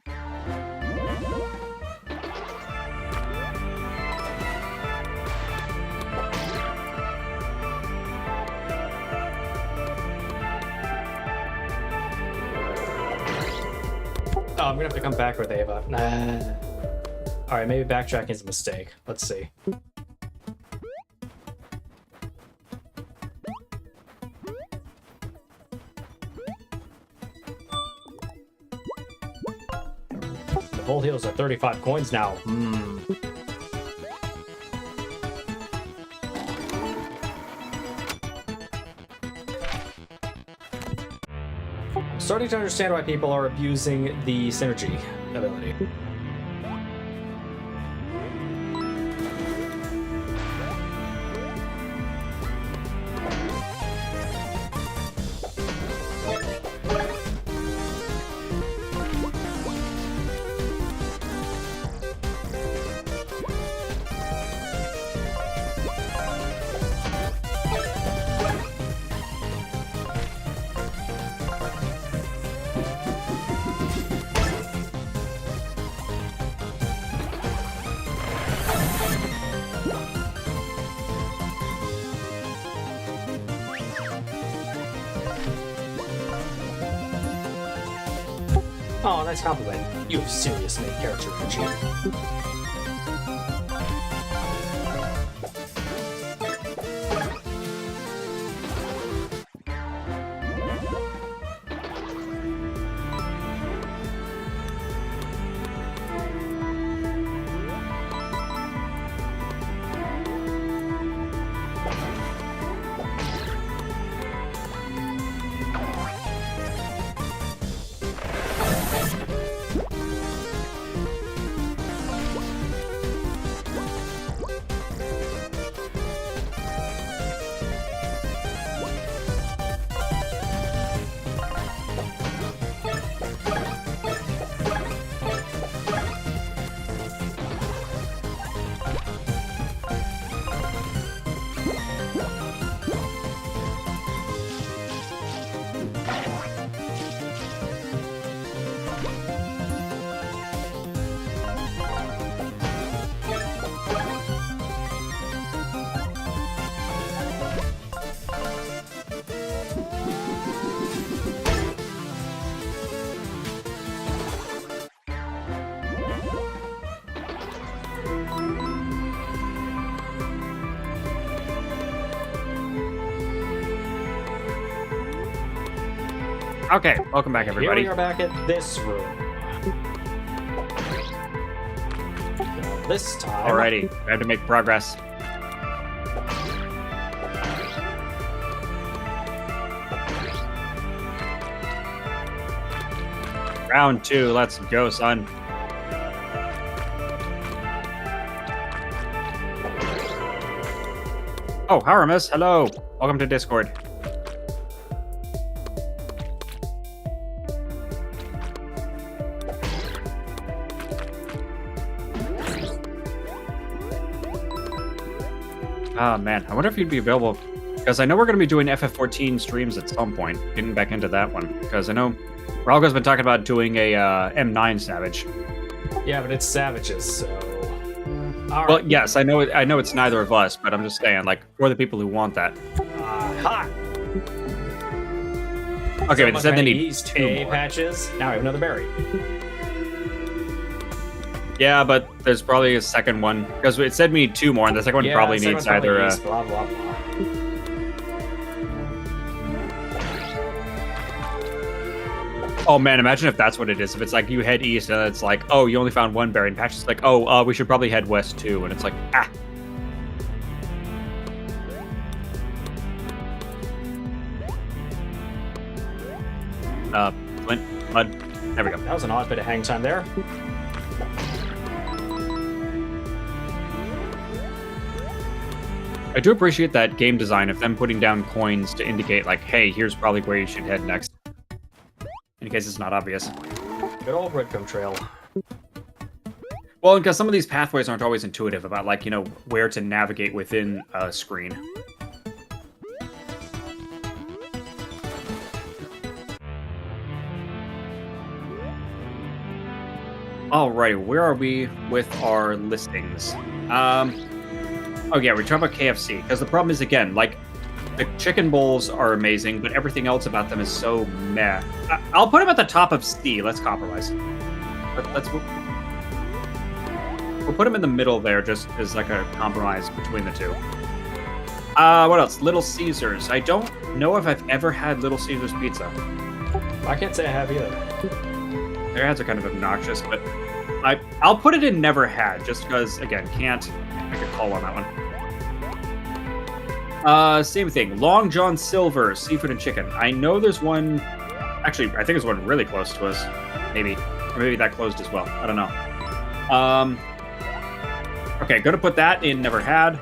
Oh, I'm gonna have to come back with Ava. Nah. Alright, maybe backtracking is a mistake. Let's see. The whole heals are 35 coins now. I'm starting to understand why people are abusing the synergy ability. Oh, nice compliment. You have serious main character energy. Okay, welcome back, everybody. Here we are back at this room. Now, this time... Alrighty, we have to make progress. Round 2, let's go, son. Oh, Haramus, hello. Welcome to Discord. Oh, man. I wonder if you'd be available, because I know we're going to be doing FF14 streams at some point, getting back into that one, because I know Ralgo's been talking about doing a M9 Savage. Yeah, but it's Savages, so... All Well, right. yes, I know it's neither of us, but I'm just saying, like, for the people who want that. Aha! Okay, but it said they need used 2 A more. patches. Now I have another berry. Yeah, but there's probably a second one because it said we need 2 more, and the second one probably second needs one's probably either. east, blah blah blah. Oh man, imagine if that's what it is. If it's like you head east and it's like, oh, you only found 1 berry, and Patch is like, oh, we should probably head west too, and it's like, ah. Flint, mud. There we go. That was an odd bit of hang time there. I do appreciate that game design of them putting down coins to indicate like, hey, here's probably where you should head next. In case it's not obvious. Good old Redcomb Trail. Well, because some of these pathways aren't always intuitive about, like, you know, where to navigate within a screen. Alrighty, where are we with our listings? Oh yeah, we're talking about KFC, because the problem is, again, like, the chicken bowls are amazing, but everything else about them is so meh. I'll put them at the top of C. Let's compromise. We'll put them in the middle there, just as like a compromise between the two. What else? Little Caesars. I don't know if I've ever had Little Caesars pizza. I can't say I have either. Their ads are kind of obnoxious, but I'll put it in never had, just because, again, can't make a call on that one. Same thing. Long John Silver, seafood and chicken. I know there's one. Actually, I think there's one really close to us. Maybe. Or maybe that closed as well. I don't know. Okay, gonna put that in never had.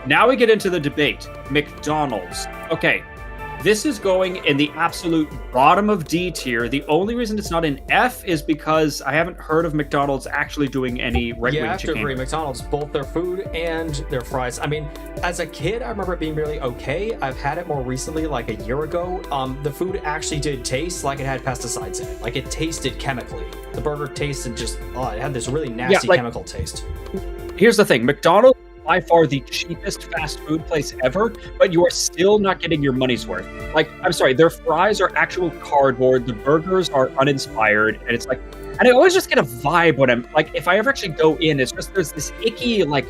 Now we get into the debate. McDonald's. Okay. This is going in the absolute bottom of D tier. The only reason it's not in F is because I haven't heard of McDonald's actually doing any right-wing Yeah, I have to chicken. agree. McDonald's, both their food and their fries. I mean, as a kid, I remember it being really okay. I've had it more recently, like a year ago. The food actually did taste like it had pesticides in it. Like it tasted chemically. The burger tasted just, it had this really nasty chemical taste. Here's the thing. McDonald's is by far the cheapest fast food place ever, but you are still not getting your money's worth. Like, I'm sorry, their fries are actual cardboard, the burgers are uninspired, and it's like, and I always just get a vibe when I'm, like, if I ever actually go in, it's just, there's this icky, like,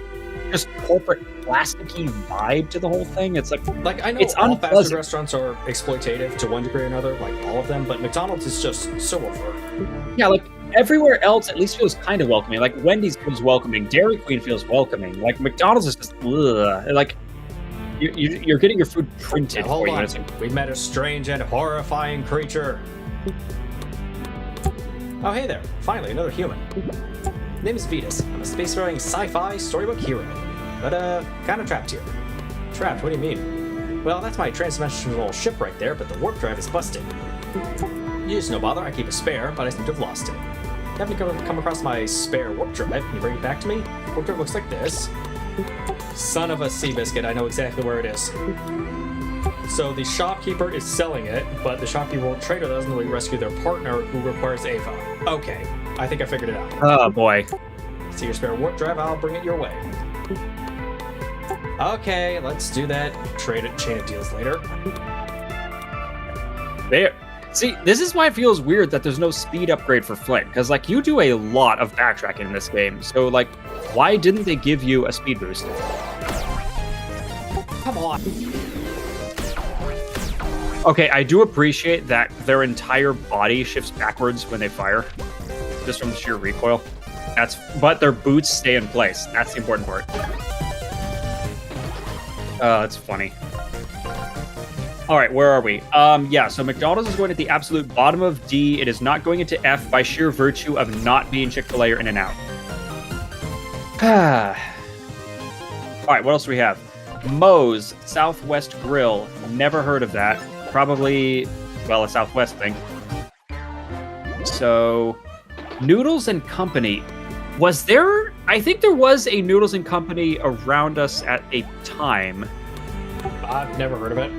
just corporate plasticky vibe to the whole thing. It's like I know it's all fast food unpleasant. restaurants are exploitative to one degree or another, like all of them, but McDonald's is just so over. Yeah, like, everywhere else at least feels kind of welcoming. Like, Wendy's feels welcoming, Dairy Queen feels welcoming. Like, McDonald's is just, ugh. Like, you're getting your food printed Now, hold for you. on. It's like, We met a strange and horrifying creature. Oh, hey there. Finally, another human. Name is Vetus. I'm a spacefaring sci-fi storybook hero. But, kind of trapped here. Trapped? What do you mean? Well, that's my transdimensional ship right there, but the warp drive is busted. It's no bother, I keep a spare, but I seem to have lost it. Haven't come across my spare warp drive. Can you bring it back to me? Warp drive looks like this. Son of a Seabiscuit, I know exactly where it is. So the shopkeeper is selling it, but the shopkeeper or trader doesn't really rescue their partner who requires Ava. Okay, I think I figured it out. oh boy. See your spare warp drive, I'll bring it your way. Okay, let's do that. Trade it, chain of deals later. There. See, this is why it feels weird that there's no speed upgrade for Flint, because, like, you do a lot of backtracking in this game, so, like, why didn't they give you a speed boost? Come on. Okay, I do appreciate that their entire body shifts backwards when they fire, just from sheer recoil. But their boots stay in place. That's the important part. It's funny. All right, where are we? Yeah, so McDonald's is going at the absolute bottom of D. It is not going into F by sheer virtue of not being Chick-fil-A or In-N-Out. All right, what else do we have? Moe's Southwest Grill. Never heard of that. Probably, well, a Southwest thing. So, Noodles and Company. Was there? I think there was a Noodles and Company around us at a time. I've never heard of it.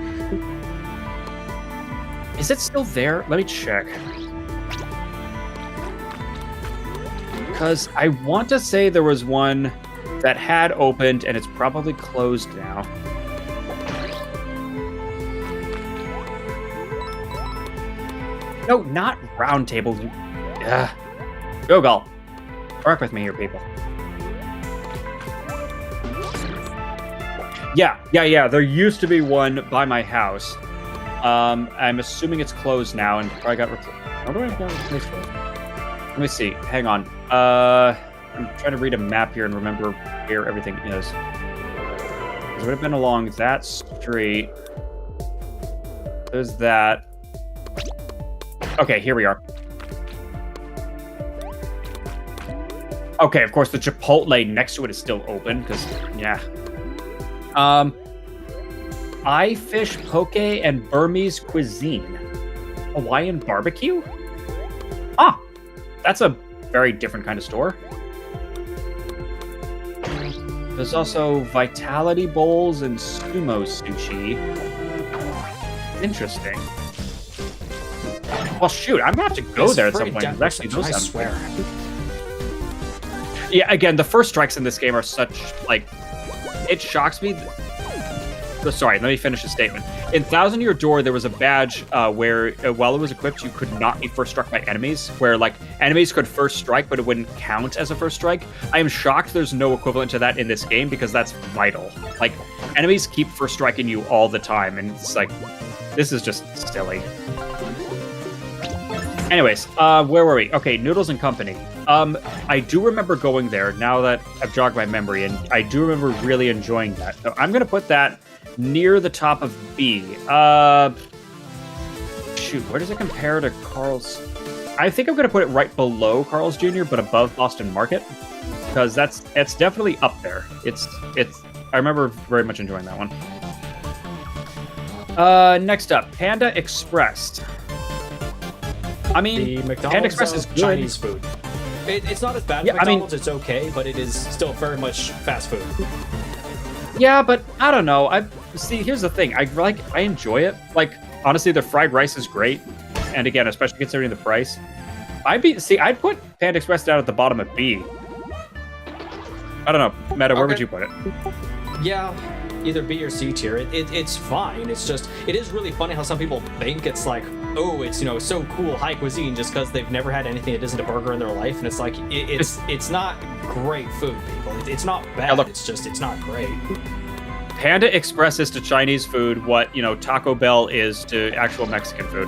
Is it still there? Let me check. Because I want to say there was one that had opened and it's probably closed now. No, not Round Table. Go, Gall. Work with me here, people. Yeah. There used to be one by my house. I'm assuming it's closed now and probably got replaced. How do I get replaced with? Let me see. Hang on. I'm trying to read a map here and remember where everything is. It would have been along that street. There's that. Okay, here we are. Okay, of course, the Chipotle next to it is still open, because, yeah. I Fish Poke and Burmese Cuisine. Hawaiian Barbecue? Ah, that's a very different kind of store. There's also Vitality Bowls and Sumo Sushi. Interesting. Well, shoot, I'm gonna have to go there at some point. Actually, those I swear. Yeah, again, the first strikes in this game are such, like, it shocks me. Sorry, let me finish the statement. In Thousand Year Door, there was a badge where, while it was equipped, you could not be first struck by enemies, where, like, enemies could first strike, but it wouldn't count as a first strike. I am shocked there's no equivalent to that in this game, because that's vital. Like, enemies keep first striking you all the time, and it's like, this is just silly. Anyways, where were we? Okay, Noodles and Company. I do remember going there, now that I've jogged my memory, and I do remember really enjoying that. So I'm going to put that near the top of B. Shoot, where does it compare to Carl's? I think I'm going to put it right below Carl's Jr., but above Boston Market, because it's definitely up there. It's. I remember very much enjoying that one. Next up, Panda Express. I mean, The McDonald's Panda Express is good. Chinese food. It's not as bad as Yeah, I mean- McDonald's. It's okay, but it is still very much fast food. Yeah, but I don't know. See, here's the thing. I enjoy it. Like, honestly, the fried rice is great, and again, especially considering the price. I'd put Panda Express down at the bottom of B. I don't know, Meta. Where would Okay. you put it? Yeah, either B or C tier. It's fine. It's just it is really funny how some people think it's like, oh, it's so cool high cuisine just because they've never had anything that isn't a burger in their life, and it's like it's not great food, people. It's not bad. Yeah, look. It's not great. Panda Express is to Chinese food what Taco Bell is to actual Mexican food.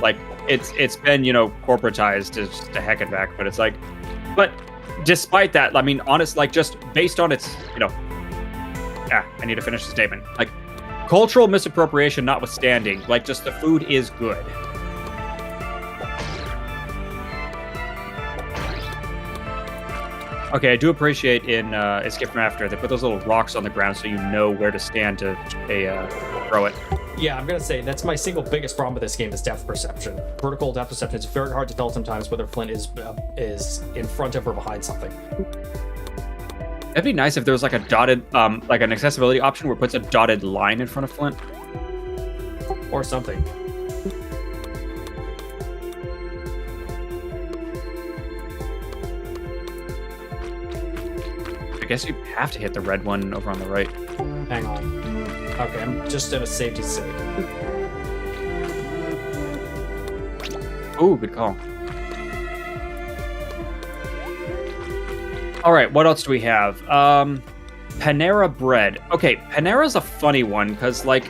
Like it's been corporatized to heck and back, but it's like, but despite that, I mean, honest, like just based on its I need to finish the statement. Like, cultural misappropriation notwithstanding, like, just the food is good. Okay, I do appreciate in Escape from After, they put those little rocks on the ground so you know where to stand to throw it. Yeah, I'm gonna say that's my single biggest problem with this game is depth perception. Vertical depth perception. It's very hard to tell sometimes whether Flint is in front of or behind something. It'd be nice if there was like a dotted, like an accessibility option where it puts a dotted line in front of Flint. Or something. I guess you have to hit the red one over on the right. Hang on. Okay, I'm just in a safety sake. Ooh, good call. All right, what else do we have? Panera Bread. Okay, Panera's a funny one because, like,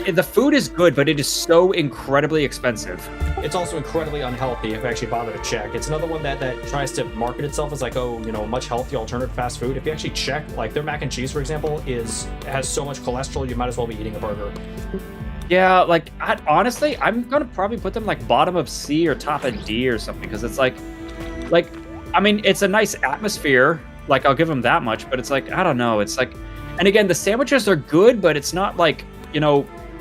the food is good, but it is so incredibly expensive. It's also incredibly unhealthy if you actually bother to check. It's another one that tries to market itself as like, oh, a much healthy alternative to fast food. If you actually check, like their mac and cheese, for example, has so much cholesterol, you might as well be eating a burger. Yeah, like, honestly, I'm gonna probably put them like bottom of C or top of D or something because it's like, I mean, it's a nice atmosphere. Like, I'll give them that much, but it's like, I don't know. It's like, and again, the sandwiches are good, but it's not like,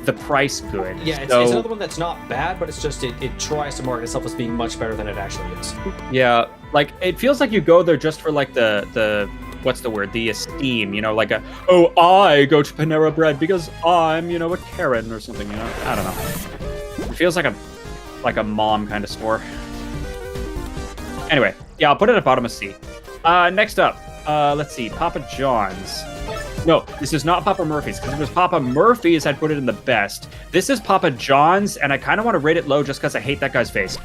the price good. Yeah, it's another one that's not bad, but it's just it tries to market itself as being much better than it actually is. Yeah, like, it feels like you go there just for like the what's the word? The esteem, like I go to Panera Bread because I'm, a Karen or something, I don't know. It feels like a mom kind of store. Anyway, yeah, I'll put it at bottom of C. Next up, let's see, Papa John's. No, this is not Papa Murphy's, because if it was Papa Murphy's, I'd put it in the best. This is Papa John's, and I kind of want to rate it low just because I hate that guy's face.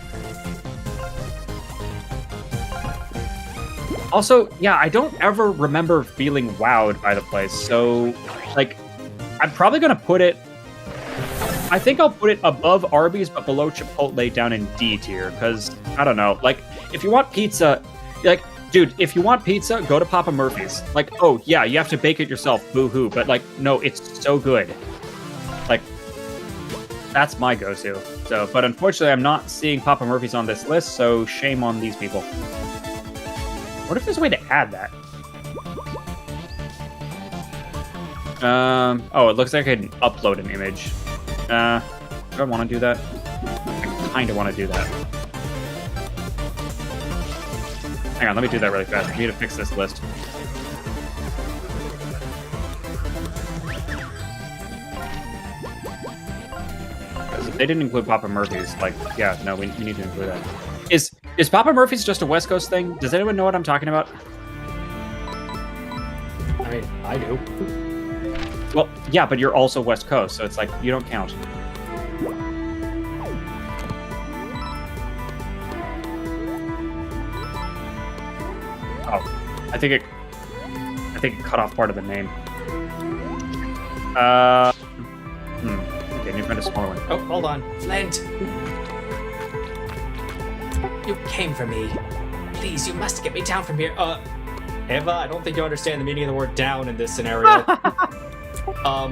Also, yeah, I don't ever remember feeling wowed by the place. So, like, I'm probably gonna put it. I think I'll put it above Arby's, but below Chipotle down in D tier. Because I don't know. Like, if you want pizza, like, dude, if you want pizza, go to Papa Murphy's. Like, oh yeah, you have to bake it yourself. Boo hoo. But like, no, it's so good. Like, that's my go-to. So, but unfortunately, I'm not seeing Papa Murphy's on this list. So shame on these people. What if there's a way to add that? Oh, it looks like I can upload an image. Do I want to do that? I kind of want to do that. Hang on, let me do that really fast. I need to fix this list. Because if they didn't include Papa Murphy's, like, yeah, no, we need to include that. Is Papa Murphy's just a West Coast thing? Does anyone know what I'm talking about? I mean, I do. Well, yeah, but you're also West Coast, so it's like, you don't count. Oh, I think it cut off part of the name. Okay, need to find a smaller one. Oh, hold on. Flint! You came for me. Please, you must get me down from here. Eva, I don't think you understand the meaning of the word down in this scenario.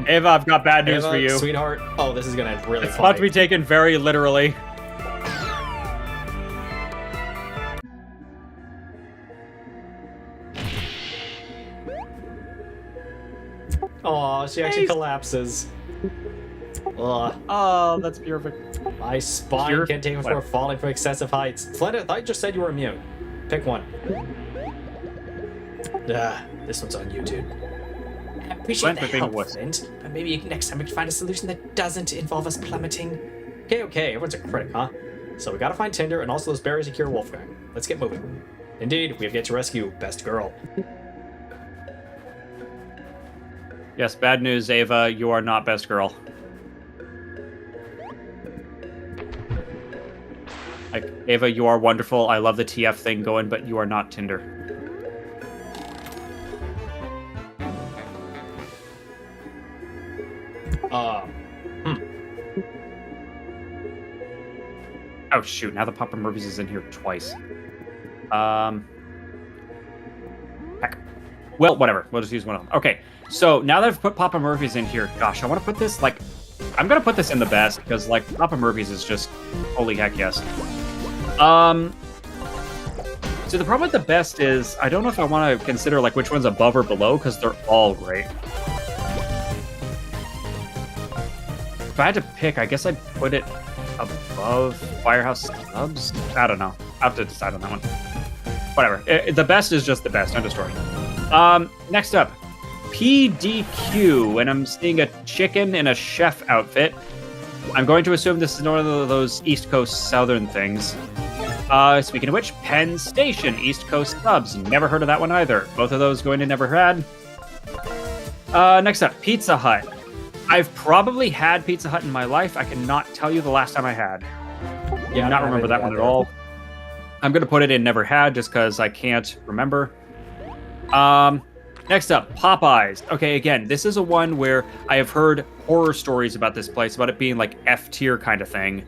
Ava, I've got bad news Eva, for you. Sweetheart. Oh, this is gonna end really It's funny. about to be taken very literally. Aw, she actually collapses. Ugh. Oh, that's perfect. My spine Sure. can't take it What? before falling from excessive heights. Flint, I thought you just said you were immune. Pick one. This one's on YouTube. I appreciate Flint, the I think help, it was. Flint, but maybe next time we can find a solution that doesn't involve us plummeting. Okay, everyone's a critic, huh? So we gotta find Tinder and also those berries to cure Wolfgang. Let's get moving. Indeed, we have yet to rescue Best Girl. Yes, bad news, Ava. You are not best girl. Like, Ava, you are wonderful. I love the TF thing going, but you are not Tinder. Oh, shoot. Now the Papa Murphy's is in here twice. Heck. Well, whatever. We'll just use one of them. Okay, so now that I've put Papa Murphy's in here, gosh, I want to put this, like, I'm going to put this in the best, because, like, Papa Murphy's is just, holy heck, yes. So the problem with the best is, I don't know if I want to consider, like, which one's above or below, because they're all great. If I had to pick, I guess I'd put it above Firehouse Subs? I don't know. I have to decide on that one. Whatever. The best is just the best. End of story. Next up, PDQ, and I'm seeing a chicken in a chef outfit. I'm going to assume this is one of those East Coast Southern things. Speaking of which, Penn Station, East Coast Subs. Never heard of that one either. Both of those going to never had. Next up, Pizza Hut. I've probably had Pizza Hut in my life. I cannot tell you the last time I had. Yeah, Do not remember that one at all. I'm going to put it in never had just because I can't remember. Next up, Popeyes. Okay, again, this is a one where I have heard horror stories about this place, about it being like F tier kind of thing.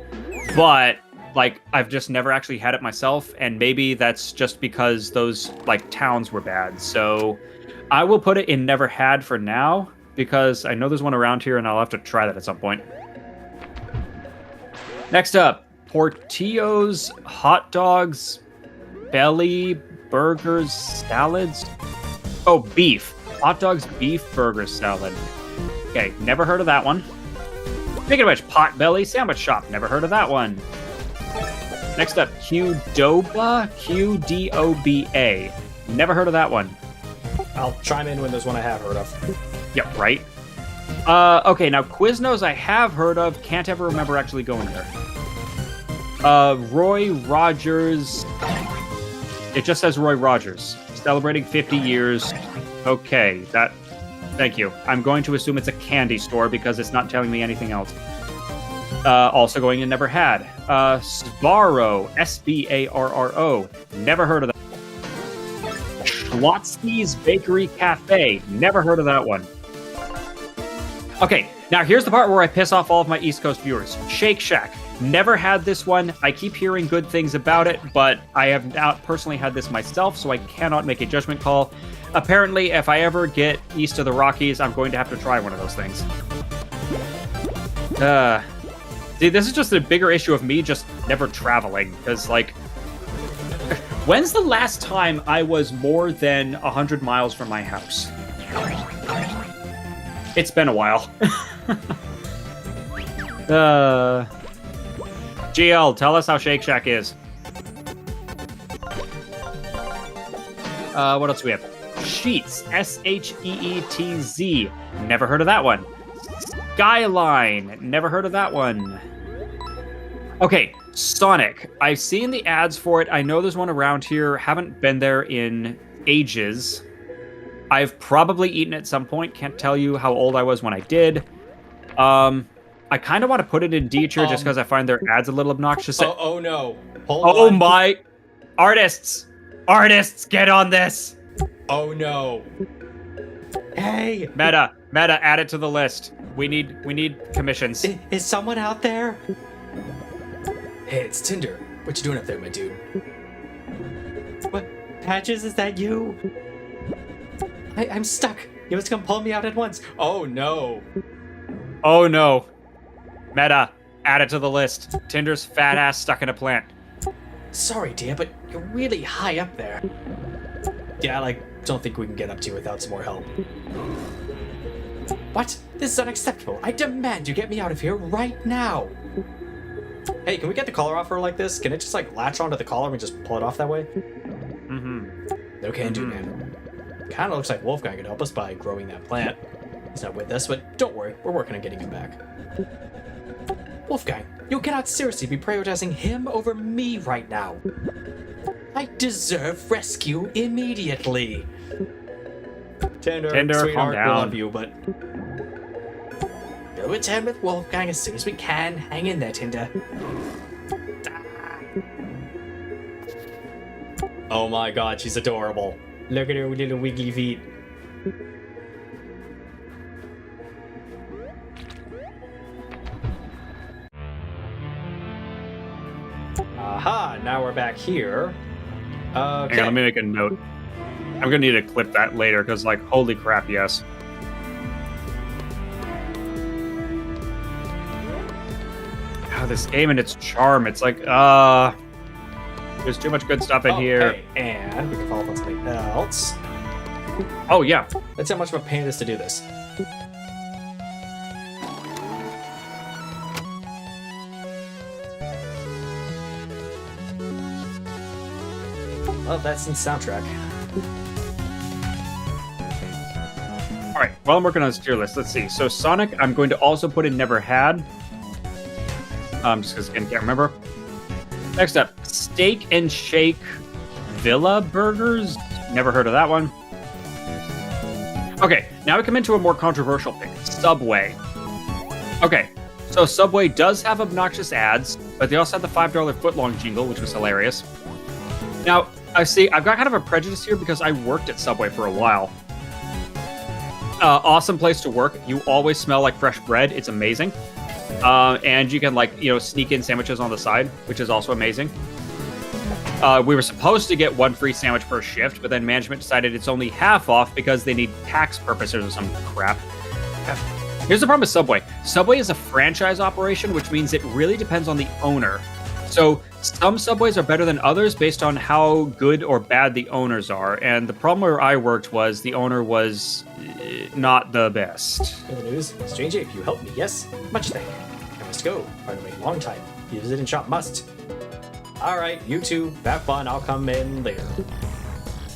But, like, I've just never actually had it myself, and maybe that's just because those, like, towns were bad. So I will put it in never had for now, because I know there's one around here, and I'll have to try that at some point. Next up, Portillo's hot dogs, belly, burgers, salads. Oh, beef. Hot dogs, beef, burgers, salad. Okay, never heard of that one. Speaking of which, Potbelly Sandwich Shop. Never heard of that one. Next up, Qdoba, Qdoba. Never heard of that one. I'll chime in when there's one I have heard of. Yep, right. Okay, now Quiznos I have heard of. Can't ever remember actually going there. Roy Rogers. It just says Roy Rogers. Celebrating 50 years. Okay, that... Thank you. I'm going to assume it's a candy store because it's not telling me anything else. Also going in never had. Sbarro. Sbarro. Never heard of that. Schwatzky's Bakery Cafe. Never heard of that one. Okay, now here's the part where I piss off all of my East Coast viewers. Shake Shack. Never had this one. I keep hearing good things about it, but I have not personally had this myself, so I cannot make a judgment call. Apparently, if I ever get east of the Rockies, I'm going to have to try one of those things. See, this is just a bigger issue of me just never traveling, because, like, when's the last time I was more than 100 miles from my house? It's been a while. GL, tell us how Shake Shack is. What else do we have? Sheetz, Sheetz. Never heard of that one. Skyline, never heard of that one. Okay, Sonic. I've seen the ads for it. I know there's one around here. Haven't been there in ages. I've probably eaten at some point. Can't tell you how old I was when I did. I kind of want to put it in D tier just because I find their ads a little obnoxious. Oh no. Hold oh on. my. Artists, get on this. Oh no. Hey. Meta, add it to the list. We need commissions. Is someone out there? Hey, it's Tinder. What you doing up there, my dude? What? Patches, is that you? I'm stuck. You must come pull me out at once. Oh no. Oh no. Meta, add it to the list. Tinder's fat ass stuck in a plant. Sorry, dear, but you're really high up there. Yeah, don't think we can get up to you without some more help. What? This is unacceptable. I demand you get me out of here right now. Hey, can we get the collar off her like this? Can it just latch onto the collar and just pull it off that way? No can do, man. Kinda looks like Wolfgang could help us by growing that plant. He's not with us, but don't worry, we're working on getting him back. Wolfgang, you cannot seriously be prioritizing him over me right now. I deserve rescue immediately. Tinder, calm sweetheart, we down. love you, but... Go attend with Wolfgang as soon as we can. Hang in there, Tinder. Oh my god, she's adorable. Look at her little wiggly feet. Aha, now we're back here. Okay. Hang on, let me make a note. I'm gonna need to clip that later, because, holy crap, yes. This game and its charm, it's there's too much good stuff in here. Okay, and we can follow up on something else. Oh, yeah. That's how much of a pain it is to do this. Well, that's in soundtrack. All right, while I'm working on this tier list, let's see. So Sonic, I'm going to also put in Never Had. Just because I can't remember. Next up, Steak and Shake Villa Burgers. Never heard of that one. Okay, now we come into a more controversial thing. Subway. Okay, so Subway does have obnoxious ads, but they also have the $5 footlong jingle, which was hilarious. Now, I've got kind of a prejudice here because I worked at Subway for a while. Awesome place to work. You always smell like fresh bread. It's amazing. And you can sneak in sandwiches on the side, which is also amazing. We were supposed to get one free sandwich per shift, but then management decided it's only half off because they need tax purposes or some crap. Here's the problem with Subway. Subway is a franchise operation, which means it really depends on the owner. So some Subways are better than others based on how good or bad the owners are. And the problem where I worked was the owner was not the best. Good news. Strange Ape, you helped me, yes? Much thank you. I must go. Part of a long time. You visit and shop must. Alright, you two, have fun. I'll come in later.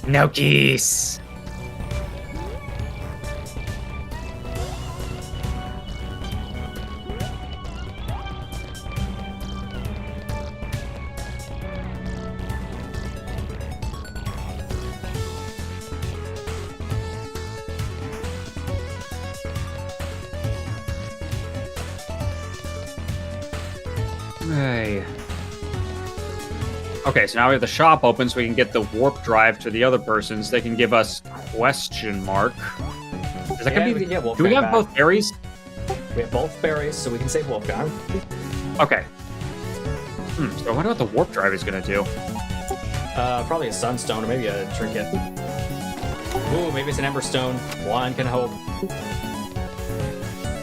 No kiss. Hey. Okay, so now we have the shop open so we can get the warp drive to the other persons. They can give us question mark. Is that Yeah, gonna we be can get do we Wolfgang have back. both berries? We have both berries, so we can save Wolfgang. Okay. So I wonder what the warp drive is gonna do. Probably a sunstone or maybe a trinket. Ooh, maybe it's an emberstone. One can hope.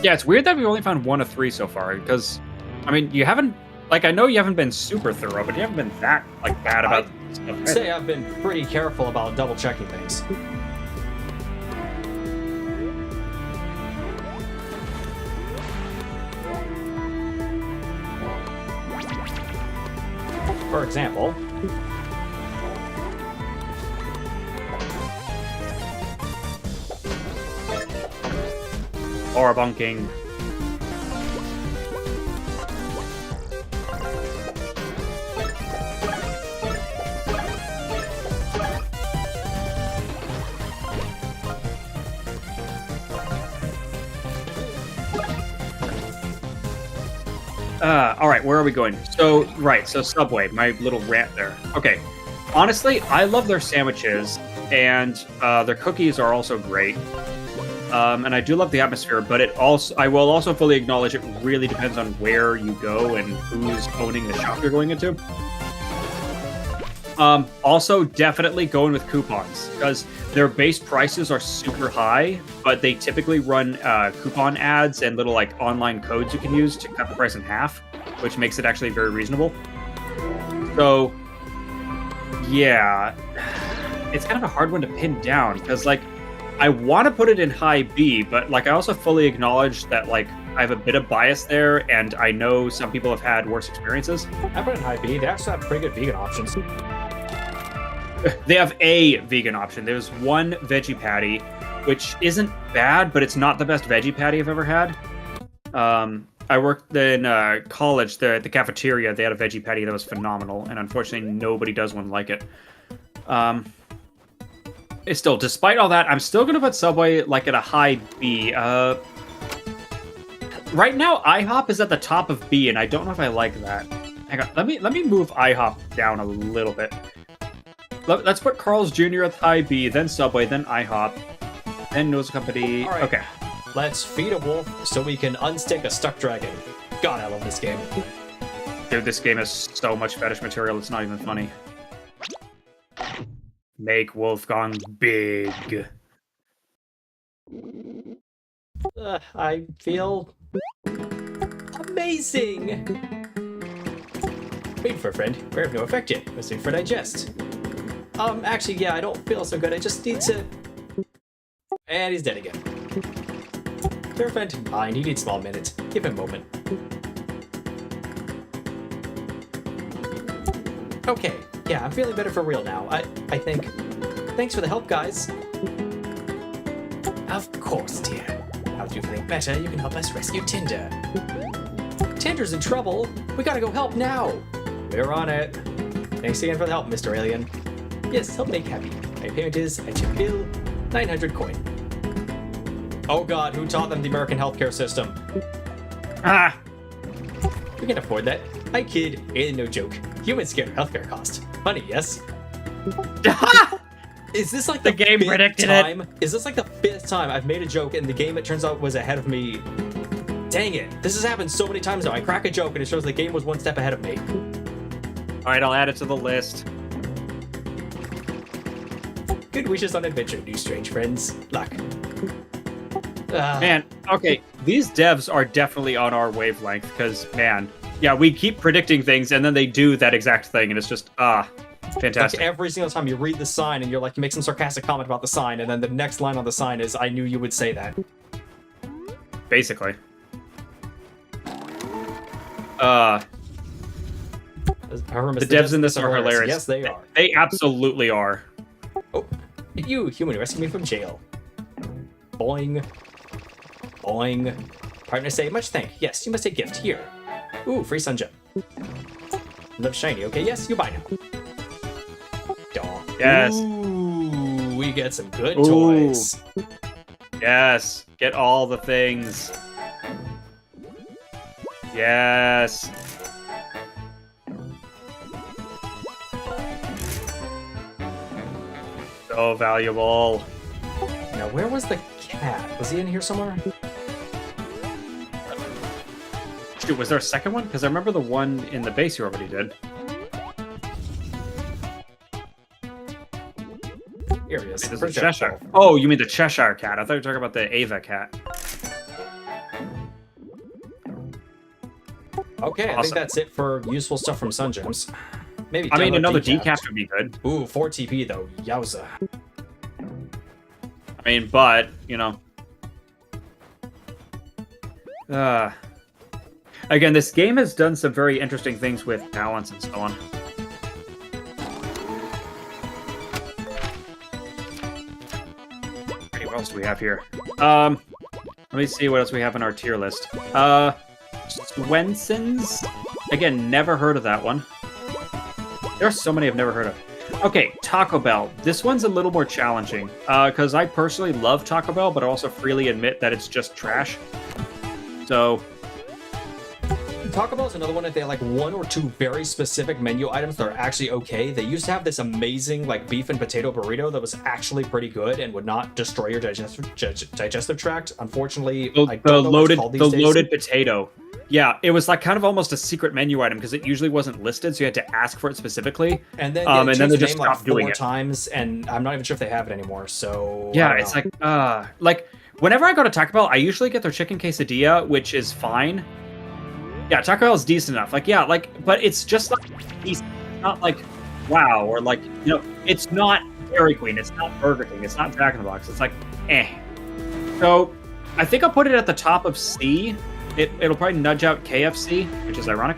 Yeah, it's weird that we only found 1 of 3 so far, because I mean you haven't I know you haven't been super thorough, but you haven't been that bad about stuff. I'd say I've been pretty careful about double checking things. For example, Or bunking. All right, where are we going? So Subway, my little rant there. Okay, honestly, I love their sandwiches, and their cookies are also great. And I do love the atmosphere, but I will also fully acknowledge it really depends on where you go and who's owning the shop you're going into. Also, definitely going with coupons, because their base prices are super high, but they typically run coupon ads and little online codes you can use to cut the price in half, which makes it actually very reasonable. So, yeah, it's kind of a hard one to pin down, because I want to put it in high B, but I also fully acknowledge that I have a bit of bias there, and I know some people have had worse experiences. I put it in high B. They actually have pretty good vegan options. They have a vegan option. There's one veggie patty, which isn't bad, but it's not the best veggie patty I've ever had. I worked in college, at the cafeteria. They had a veggie patty that was phenomenal, and unfortunately, nobody does one like it. It's still, despite all that, I'm still gonna put Subway at a high B. Right now, IHOP is at the top of B, and I don't know if I like that. Hang on, let me move IHOP down a little bit. Let's put Carl's Jr. at high B, then Subway, then IHOP, then Nose Company. All right. Okay. Let's feed a wolf so we can unstick a stuck dragon. God, I love this game. Dude, this game has so much fetish material, it's not even funny. Make Wolfgang big. I feel amazing. Wait for a friend. We're of no effect yet. Let's wait for digest. Actually, yeah, I don't feel so good. I just need to. And he's dead again. Dear friend, I need a small minute. Give him a moment. Okay, yeah, I'm feeling better for real now. I think. Thanks for the help, guys. Of course, dear. After you feeling better, you can help us rescue Tinder. Tinder's in trouble. We gotta go help now. We're on it. Thanks again for the help, Mr. Alien. Yes, help make happy. My payment is, I chip bill, 900 coin. Oh god, who taught them the American healthcare system? Ah! We can afford that. I kid, alien no joke. Humans scare healthcare cost. Funny, yes? Is this the game fifth predicted it. time? Is this the 5th time I've made a joke and the game, it turns out, was ahead of me? Dang it. This has happened so many times now. I crack a joke and it shows the game was one step ahead of me. Alright, I'll add it to the list. Good wishes on adventure, new strange friends. Luck. Man, okay, these devs are definitely on our wavelength, because, man, yeah, we keep predicting things, and then they do that exact thing, and it's just, fantastic. Every single time you read the sign and you're you make some sarcastic comment about the sign, and then the next line on the sign is, I knew you would say that. Basically. The devs in this are hilarious. Yes, they are. They absolutely are. Oh, you, human, rescue me from jail. Boing. Boing. Partner say, much thank. Yes, you must take gift. Here. Ooh, free sun gem. Love shiny. Okay, yes, you buy now. Daw. Yes. Ooh, we get some good Ooh. toys. Yes. Get all the things. Yes. so valuable. Now, where was the cat? Was he in here somewhere? Shoot, was there a second one? Because I remember the one in the base you already did. Here he is. There's a Project Cheshire. Ball. Oh, you mean the Cheshire cat? I thought you were talking about the Ava cat. Okay, I think Awesome. that's it for useful stuff from Sun Gems. Maybe. I mean, download another decaf. decaf would be good. Ooh, 4 TP though. Yowza. I mean, but, you know. Again, this game has done some very interesting things with balance and so on. Okay, what else do we have here? Let me see what else we have on our tier list. Swenson's? Again, never heard of that one. There are so many I've never heard of. Okay, Taco Bell. This one's a little more challenging, because I personally love Taco Bell, but I also freely admit that it's just trash. So, Taco Bell is another one that they have like 1 or 2 very specific menu items that are actually okay. They used to have this amazing like beef and potato burrito that was actually pretty good and would not destroy your digestive tract. Unfortunately, I don't know what it's called these days. loaded potato. Yeah, it was like kind of almost a secret menu item because it usually wasn't listed, so you had to ask for it specifically. And then, and then they just like stopped doing 4 it. times, and I'm not even sure if they have it anymore. So Yeah, I don't it's know. like whenever I go to Taco Bell, I usually get their chicken quesadilla, which is fine. Yeah, Taco Bell is decent enough. Like, yeah, like, but it's just like decent. It's not like wow, or like, you know, it's not Dairy Queen, it's not Burger King, it's not Jack in the Box. It's like, eh. So I think I'll put it at the top of C. It'll probably nudge out KFC, which is ironic.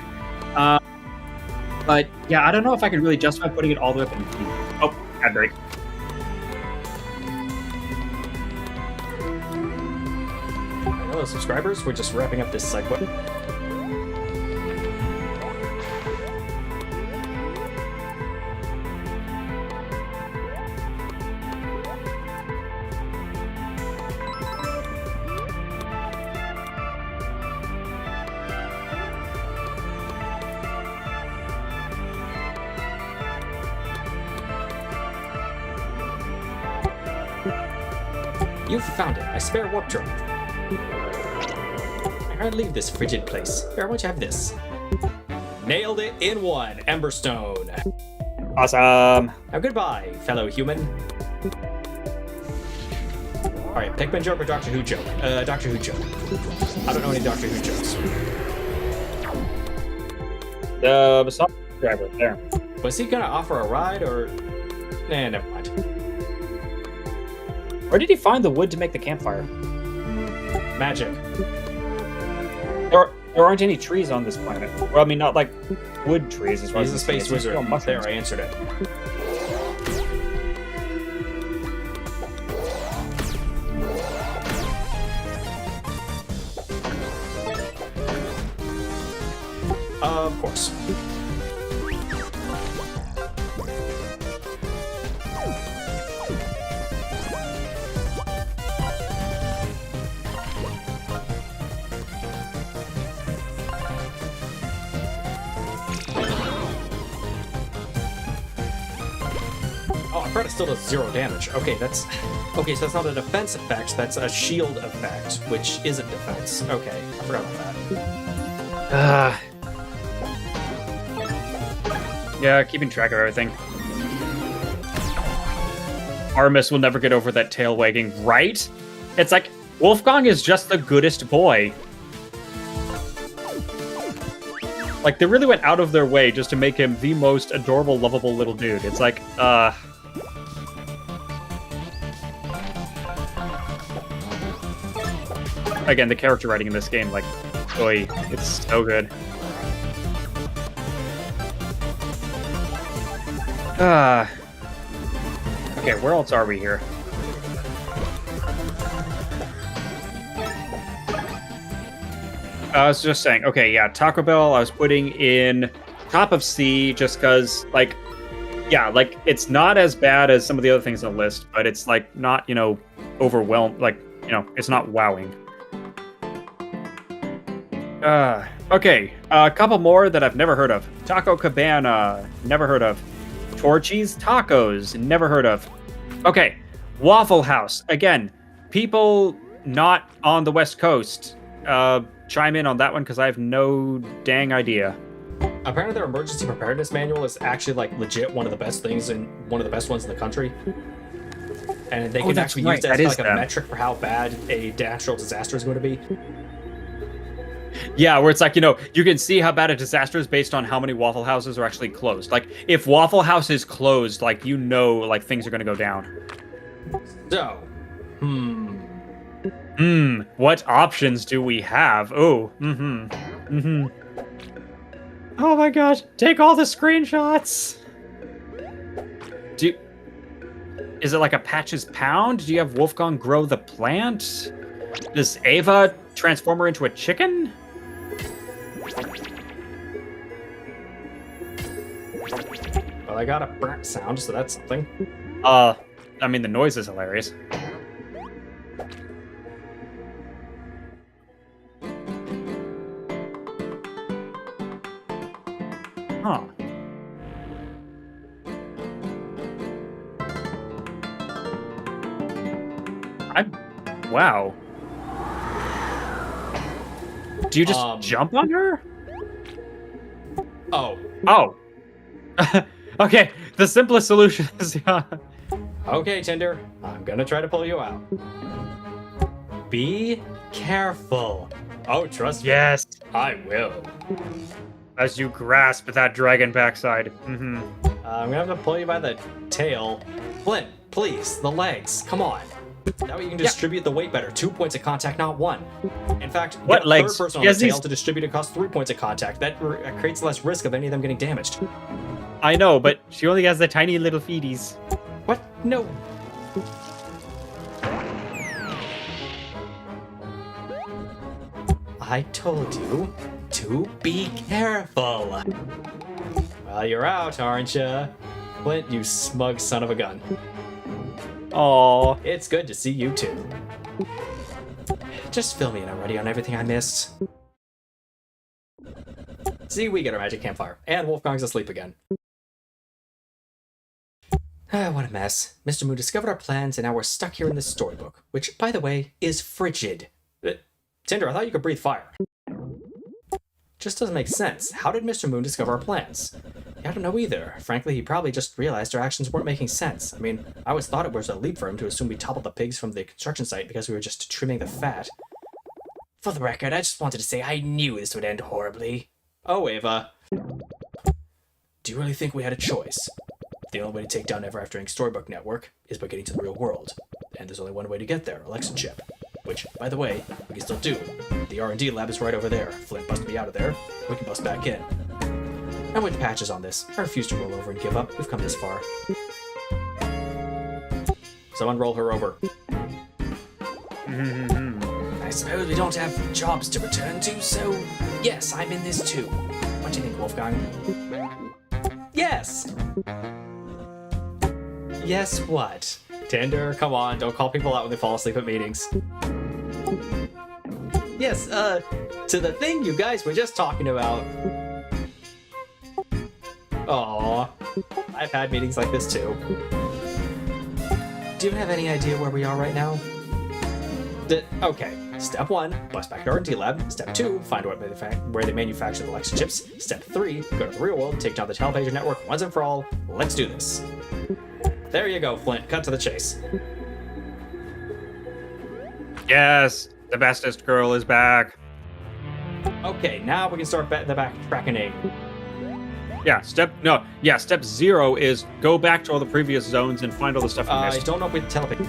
But yeah, I don't know if I can really justify putting it all the way up in D. Oh, ad break. Hello, subscribers. We're just wrapping up this segment. You've found it. A spare warp drive. I can't leave this frigid place. Here, why don't you have this? Nailed it in one. Emberstone. Awesome. Now goodbye, fellow human. Alright, Pikmin joke or Doctor Who joke? Doctor Who joke. I don't know any Doctor Who jokes. The massage driver there. Was he gonna offer a ride or... Nah, never mind. Where did he find the wood to make the campfire? Magic. There aren't any trees on this planet. Well, I mean, not like wood trees. As far He's as a space wizard. There, mushrooms. I answered it. Of course. Oh, I forgot it still does 0 damage. Okay, that's... Okay, so that's not a defense effect, that's a shield effect, which isn't defense. Okay, I forgot about that. Yeah, keeping track of everything. Artemis will never get over that tail wagging, right? It's like, Wolfgang is just the goodest boy. Like, they really went out of their way just to make him the most adorable, lovable little dude. It's like, Again, the character writing in this game, like, boy, it's so good. Okay, where else are we here? I was just saying, okay, yeah, Taco Bell, I was putting in top of C just because, like, yeah, like, it's not as bad as some of the other things on the list, but it's, like, not, you know, overwhelmed, like, you know, it's not wowing. Okay, a couple more that I've never heard of. Taco Cabana, never heard of. Torchy's Tacos, never heard of. Okay, Waffle House. Again, people not on the West Coast, chime in on that one because I have no dang idea. Apparently, their emergency preparedness manual is actually like legit one of the best things and one of the best ones in the country. And they can that's actually right, use that that as is like a them. metric for how bad a natural disaster is going to be. Yeah, where it's like, you can see how bad a disaster is based on how many Waffle Houses are actually closed. Like, if Waffle House is closed, like, like, things are going to go down. So, What options do we have? Oh, Oh my gosh, take all the screenshots! Is it like a Patches Pound? Do you have Wolfgang grow the plant? Does Ava transform her into a chicken? well, I got a brat sound, so that's something. I mean, the noise is hilarious. Huh. Wow. Do you just jump on her? Oh. Oh. Okay, the simplest solution is... Okay, Tinder, I'm gonna try to pull you out. Be careful. Oh, trust me. Yes. I will. As you grasp that dragon backside. I'm gonna have to pull you by the tail. Flint, please, the legs. Come on. That way you can distribute the weight better. 2 points of contact, not 1. In fact, What get a legs? third person on Yes, the tail these- to distribute it costs 3 points of contact. That creates less risk of any of them getting damaged. I know, but she only has the tiny little feeties. What? No. I told you to be careful. Well, you're out, aren't you? Flint, you smug son of a gun. Aww. It's good to see you too. Just fill me in already on everything I missed. See, we get our magic campfire, and Wolfgang's asleep again. What a mess. Mr. Moon discovered our plans, and now we're stuck here in this storybook, which, by the way, is frigid. Tinder, I thought you could breathe fire. Just doesn't make sense. How did Mr. Moon discover our plans? I don't know either. Frankly, he probably just realized our actions weren't making sense. I mean, I always thought it was a leap for him to assume we toppled the pigs from the construction site because we were just trimming the fat. For the record, I just wanted to say I knew this would end horribly. Oh, Ava. Do you really think we had a choice? The only way to take down Ever After Inc. Storybook Network is by getting to the real world. And there's only one way to get there, Alexa Chip. Which, by the way, we can still do. The R&D lab is right over there. Flint busted me out of there. We can bust back in. And with Patches on this, I refuse to roll over and give up. We've come this far. Someone roll her over. I suppose we don't have jobs to return to, so yes, I'm in this too. What do you think, Wolfgang? Yes! Yes, what? Tinder, come on, don't call people out when they fall asleep at meetings. Yes, to the thing you guys were just talking about. Aww, I've had meetings like this too. Do you have any idea where we are right now? Okay, step 1, bust back to R&D lab. Step 2, find out where they manufacture the Alexa chips. Step 3, go to the real world, take down the Telepager network once and for all. Let's do this. There you go, Flint. Cut to the chase. Yes, the bestest girl is back. Okay, now we can start the backtracking. Step 0 is go back to all the previous zones and find all the stuff you I missed. don't know if with Telepager.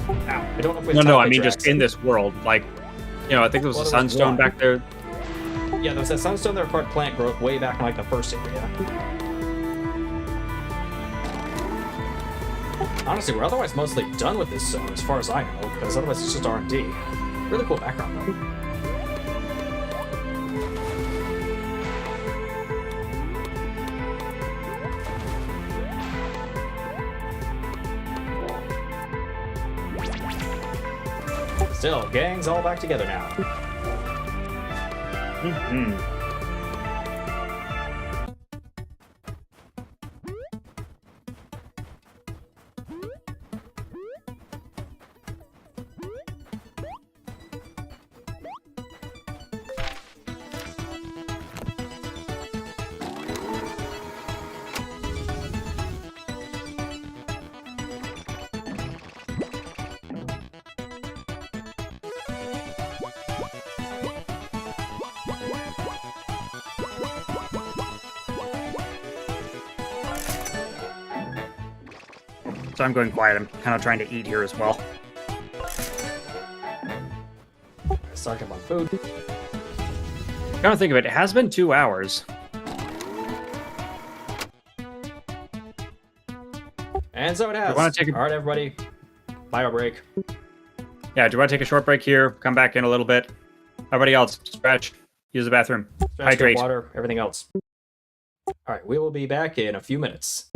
I don't know if with No, I Telepager mean just access. in this world. Like, I think there was Well, a there was sunstone one. back there. Yeah, there was that sunstone that required plant growth way back in like the first area. Honestly, we're otherwise mostly done with this zone as far as I know, because otherwise it's just R&D. Really cool background though. Still, gang's all back together now. So I'm going quiet. I'm kind of trying to eat here as well. Stock up on food. Come to think of it, it has been 2 hours. And so it has. wanna take a- All right, everybody. Bio break. Yeah, do you want to take a short break here? Come back in a little bit. Everybody else, stretch, use the bathroom, Stretch, drink hydrate. water, everything else. All right, we will be back in a few minutes.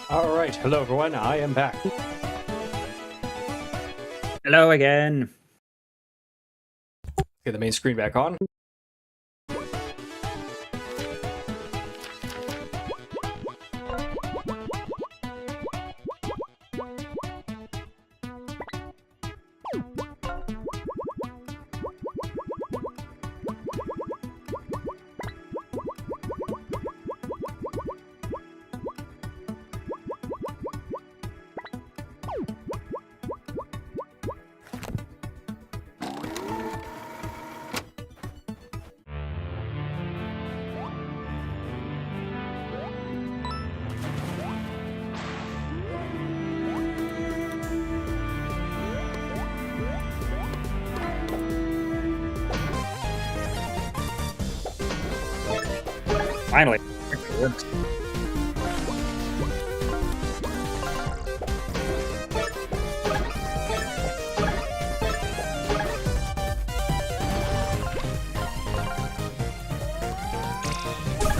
All right, hello everyone. I am back. Hello again. Get the main screen back on. Finally. It works.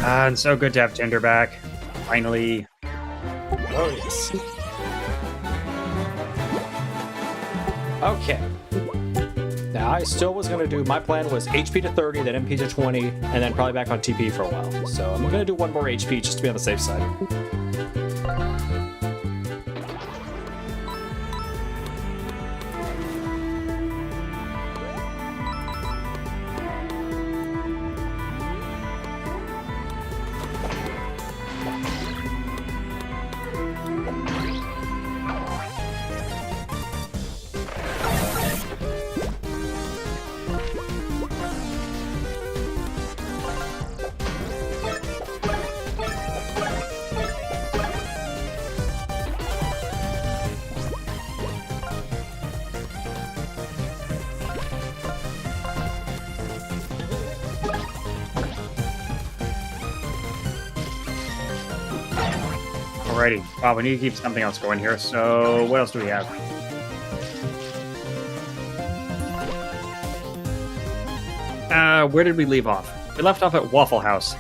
And so good to have Tinder back. Finally. Oh, yes. Okay. Now, I still was going to do, my plan was HP to 30, then MP to 20, and then probably back on TP for a while. So I'm going to do one more HP just to be on the safe side. Alrighty. Wow, we need to keep something else going here. So, what else do we have? Where did we leave off? We left off at Waffle House.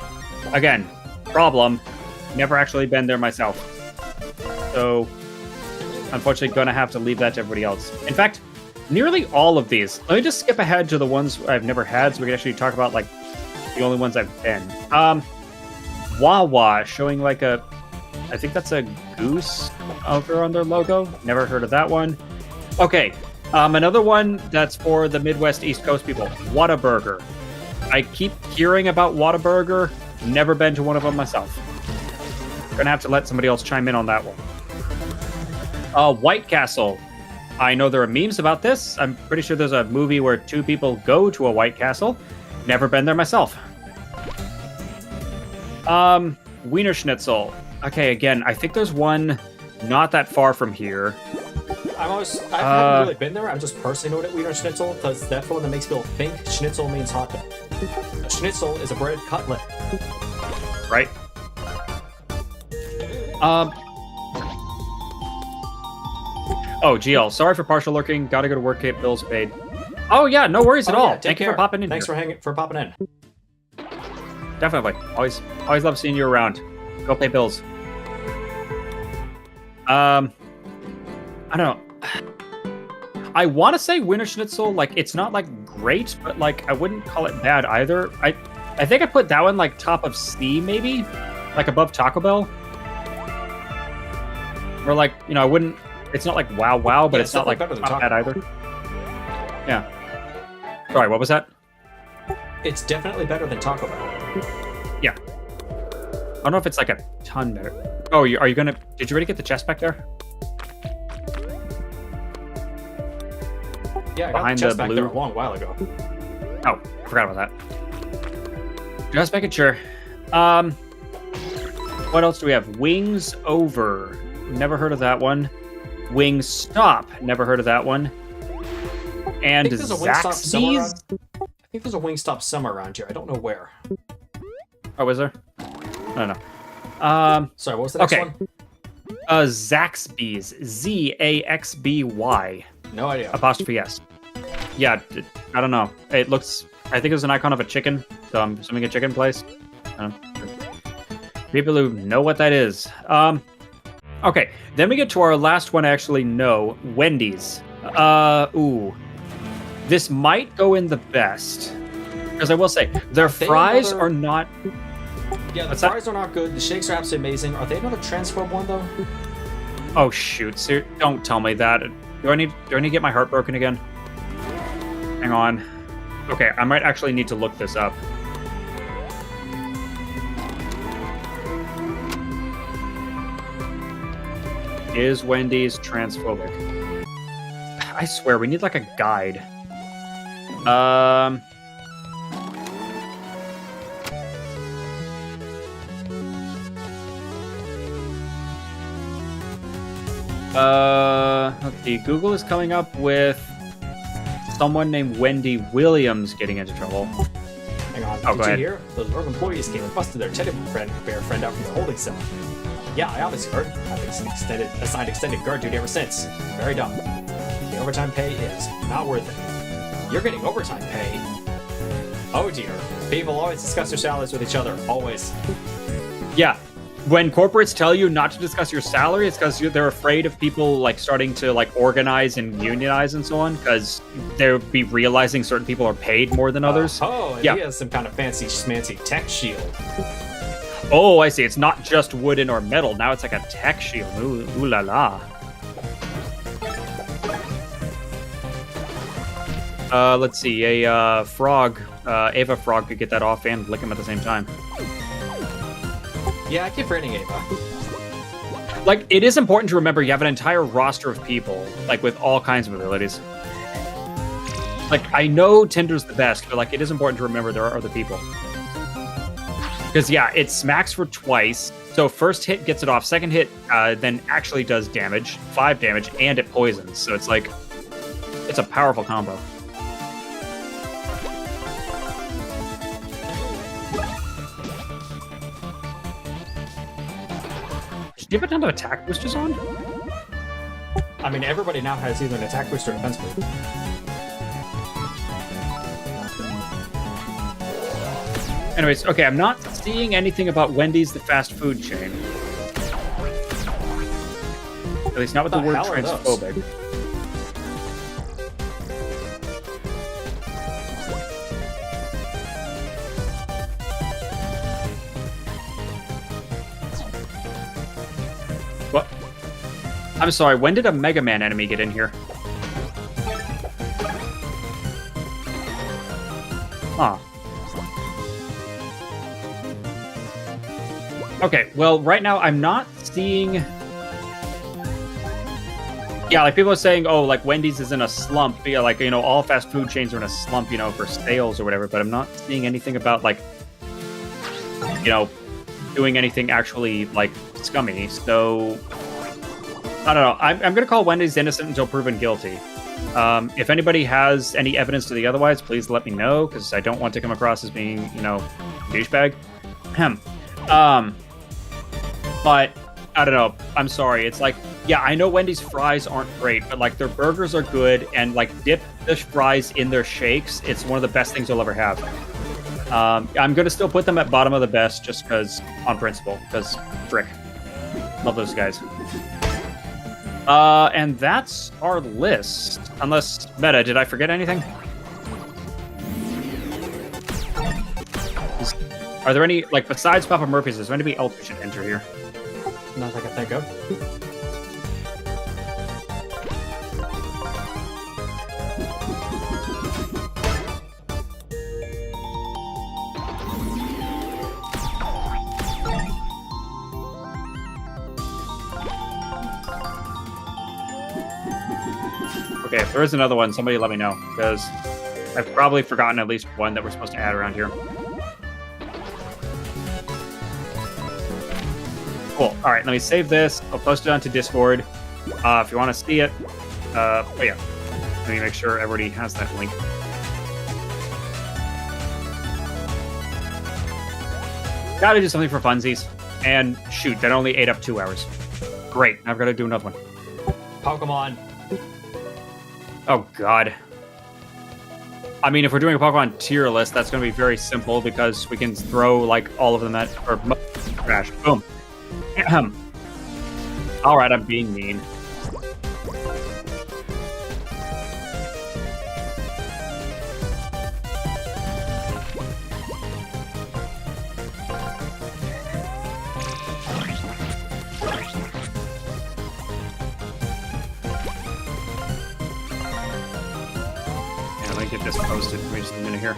Again, problem. Never actually been there myself. So, unfortunately, gonna have to leave that to everybody else. In fact, nearly all of these. Let me just skip ahead to the ones I've never had so we can actually talk about, like, the only ones I've been. Wawa, showing like a... I think that's a goose over on their logo. Never heard of that one. Okay, another one that's for the Midwest East Coast people. Whataburger. I keep hearing about Whataburger. Never been to one of them myself. Gonna have to let somebody else chime in on that one. White Castle. I know there are memes about this. I'm pretty sure there's a movie where two people go to a White Castle. Never been there myself. Wiener Schnitzel. Okay, again, I think there's one not that far from here. I haven't really been there. I'm just personally known at Wiener Schnitzel because that's the one that makes people think schnitzel means hot dog. A schnitzel is a bread cutlet. Right? Oh, GL. Sorry for partial lurking. Gotta go to work. Get bills paid. Oh yeah, no worries at all. Yeah, Thank you for popping in. Thanks here. for popping in. Definitely. Always love seeing you around. Go pay bills. I don't know. I want to say Wiener Schnitzel, like, it's not, like, great, but, like, I wouldn't call it bad either. I think I put that one, like, top of C, maybe? Like, above Taco Bell? Or, like, you know, I wouldn't... It's not, like, wow, but Yeah, it's not, like, better than top Taco bad either. Yeah. Sorry, what was that? It's definitely better than Taco Bell. Yeah. I don't know if it's, like, a ton better. Oh, are you gonna... Did you already get the chest back there? Yeah, I got Behind the chest the back blue- there a long while ago. Oh, I forgot about that. Just making sure. What else do we have? Wings Over. Never heard of that one. Wings Stop. Never heard of that one. And I think there's a Wingstop somewhere Zaxby's. I think there's a Wingstop somewhere around here. I don't know where. Oh, is there? I don't know. Sorry, what was the next Okay. one? Zaxby's. Zaxby. No idea. Apostrophe S. Yeah, I don't know. It looks... I think it was an icon of a chicken, so I'm assuming a chicken place. People who know what that is. Okay, then we get to our last one I actually know. Wendy's. Ooh. This might go in the best. Because I will say, their They fries another- are not... Yeah, the What's that? fries are not good. The shakes are absolutely amazing. Are they another transphobe one, though? Oh, shoot. Don't tell me that. Do I need to get my heart broken again? Hang on. Okay, I might actually need to look this up. Is Wendy's transphobic? I swear, we need like a guide. Let's see. Google is coming up with someone named Wendy Williams getting into trouble. Hang on. Oh, Did go you ahead. hear? Those rogue employees came and busted their teddy bear friend out from the holding cell. Yeah, I obviously heard. I've been assigned extended guard duty ever since. Very dumb. The overtime pay is not worth it. You're getting overtime pay? Oh dear. People always discuss their salaries with each other. Always. Yeah. When corporates tell you not to discuss your salary, it's because they're afraid of people like starting to like organize and unionize and so on, because they'll be realizing certain people are paid more than others. Oh, and Yeah. he has some kind of fancy schmancy tech shield. Oh, I see. It's not just wooden or metal. Now it's like a tech shield. Ooh la la. Let's see. A frog, Ava Frog could get that off and lick him at the same time. Yeah, I keep forgetting Ava. Like, it is important to remember you have an entire roster of people, like, with all kinds of abilities. Like, I know Tinder's the best, but, like, it is important to remember there are other people. Because, yeah, it smacks for twice. So first hit gets it off. Second hit then actually does damage, 5 damage, and it poisons. So it's like, it's a powerful combo. Did you have a ton of attack boosters on? I mean, everybody now has either an attack boost or defense boost. Anyways, okay, I'm not seeing anything about Wendy's, the fast food chain. At least not with the The word hell are those? transphobic. What? I'm sorry, when did a Mega Man enemy get in here? Huh. Okay, well, right now I'm not seeing... Yeah, like people are saying, oh, like Wendy's is in a slump. Yeah, like, you know, all fast food chains are in a slump, you know, for sales or whatever, but I'm not seeing anything about, like, you know, doing anything actually, like, scummy. So, I don't know. I'm going to call Wendy's innocent until proven guilty. If anybody has any evidence to the otherwise, please let me know, because I don't want to come across as being, you know, douchebag. But I don't know. I'm sorry. It's like, yeah, I know Wendy's fries aren't great, but like their burgers are good, and like dip the fries in their shakes. It's one of the best things you'll ever have. I'm gonna still put them at bottom of the best just because on principle, because frick, love those guys. And that's our list. Unless Meta, did I forget anything? Are there any, like, besides Papa Murphy's, is there anybody else we should enter here? Nothing I can think of. Okay, if there is another one, somebody let me know, because I've probably forgotten at least one that we're supposed to add around here. Cool. All right, let me save this. I'll post it onto Discord. If you want to see it, oh yeah, let me make sure everybody has that link. Gotta do something for funsies. And shoot, that only ate up 2 hours. Great, I've got to do another one. Pokemon. Oh god. I mean, if we're doing a Pokemon tier list, that's going to be very simple because we can throw like all of them at or trash. Boom. All right, I'm being mean. Yeah, let me get this posted. Wait just a minute here.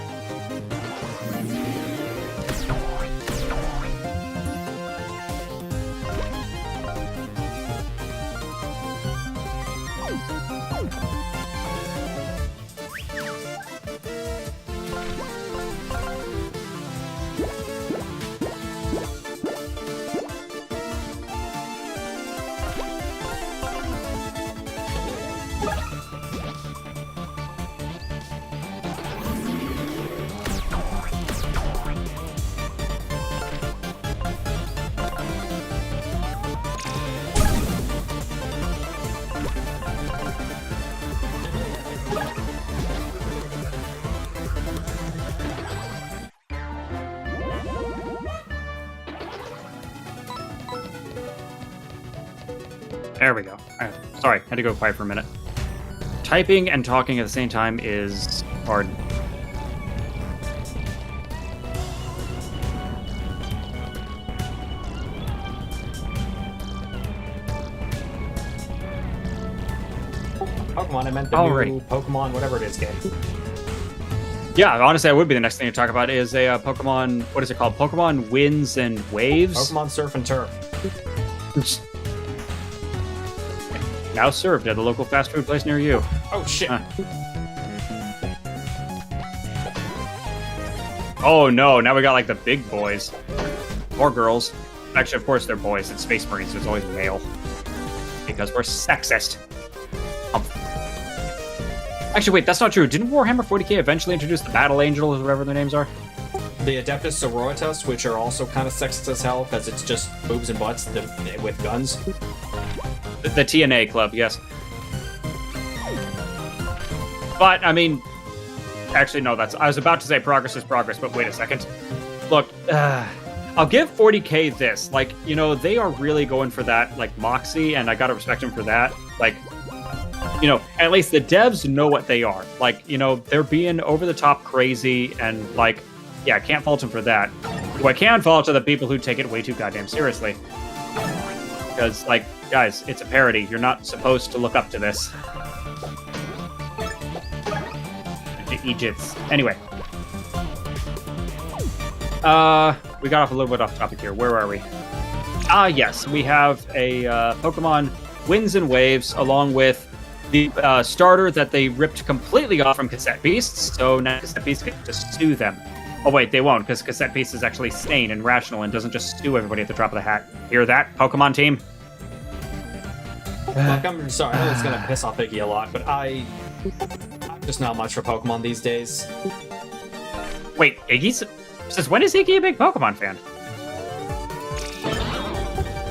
There we go. Sorry, had to go quiet for a minute. Typing and talking at the same time is hard. Pokemon, I meant the Alright. new Pokemon, whatever it is game. Yeah, honestly, that would be the next thing to talk about is a Pokemon, what is it called? Pokemon Winds and Waves? Pokemon Surf and Turf. Now served at a local fast food place near you. Oh shit. Huh. Oh no, now we got like the big boys. Or girls. Actually, of course they're boys. It's Space Marines, so it's always male. Because we're sexist. Actually, wait, that's not true. Didn't Warhammer 40k eventually introduce the Battle Angels, or whatever their names are? The Adeptus Sororitas, which are also kind of sexist as hell, because it's just boobs and butts with guns. The TNA club, yes. But, I mean... Actually, no, I was about to say progress is progress, but wait a second. Look, I'll give 40k this. Like, you know, they are really going for that, like, moxie, and I gotta respect them for that. Like... You know, at least the devs know what they are. Like, you know, they're being over-the-top crazy, and, like, yeah, I can't fault them for that. Who I can fault are the people who take it way too goddamn seriously. Because, like, guys, it's a parody. You're not supposed to look up to this. Egypts. Anyway. We got off a little bit off topic here. Where are we? Yes, we have a Pokemon Winds and Waves, along with the starter that they ripped completely off from Cassette Beasts, so now Cassette Beasts can just sue them. Oh wait, they won't, because Cassette Beasts is actually sane and rational and doesn't just sue everybody at the drop of the hat. Hear that, Pokemon team? Look, I'm sorry, I know it's gonna piss off Iggy a lot, but I'm just not much for Pokemon these days. Wait, since when is Iggy a big Pokemon fan?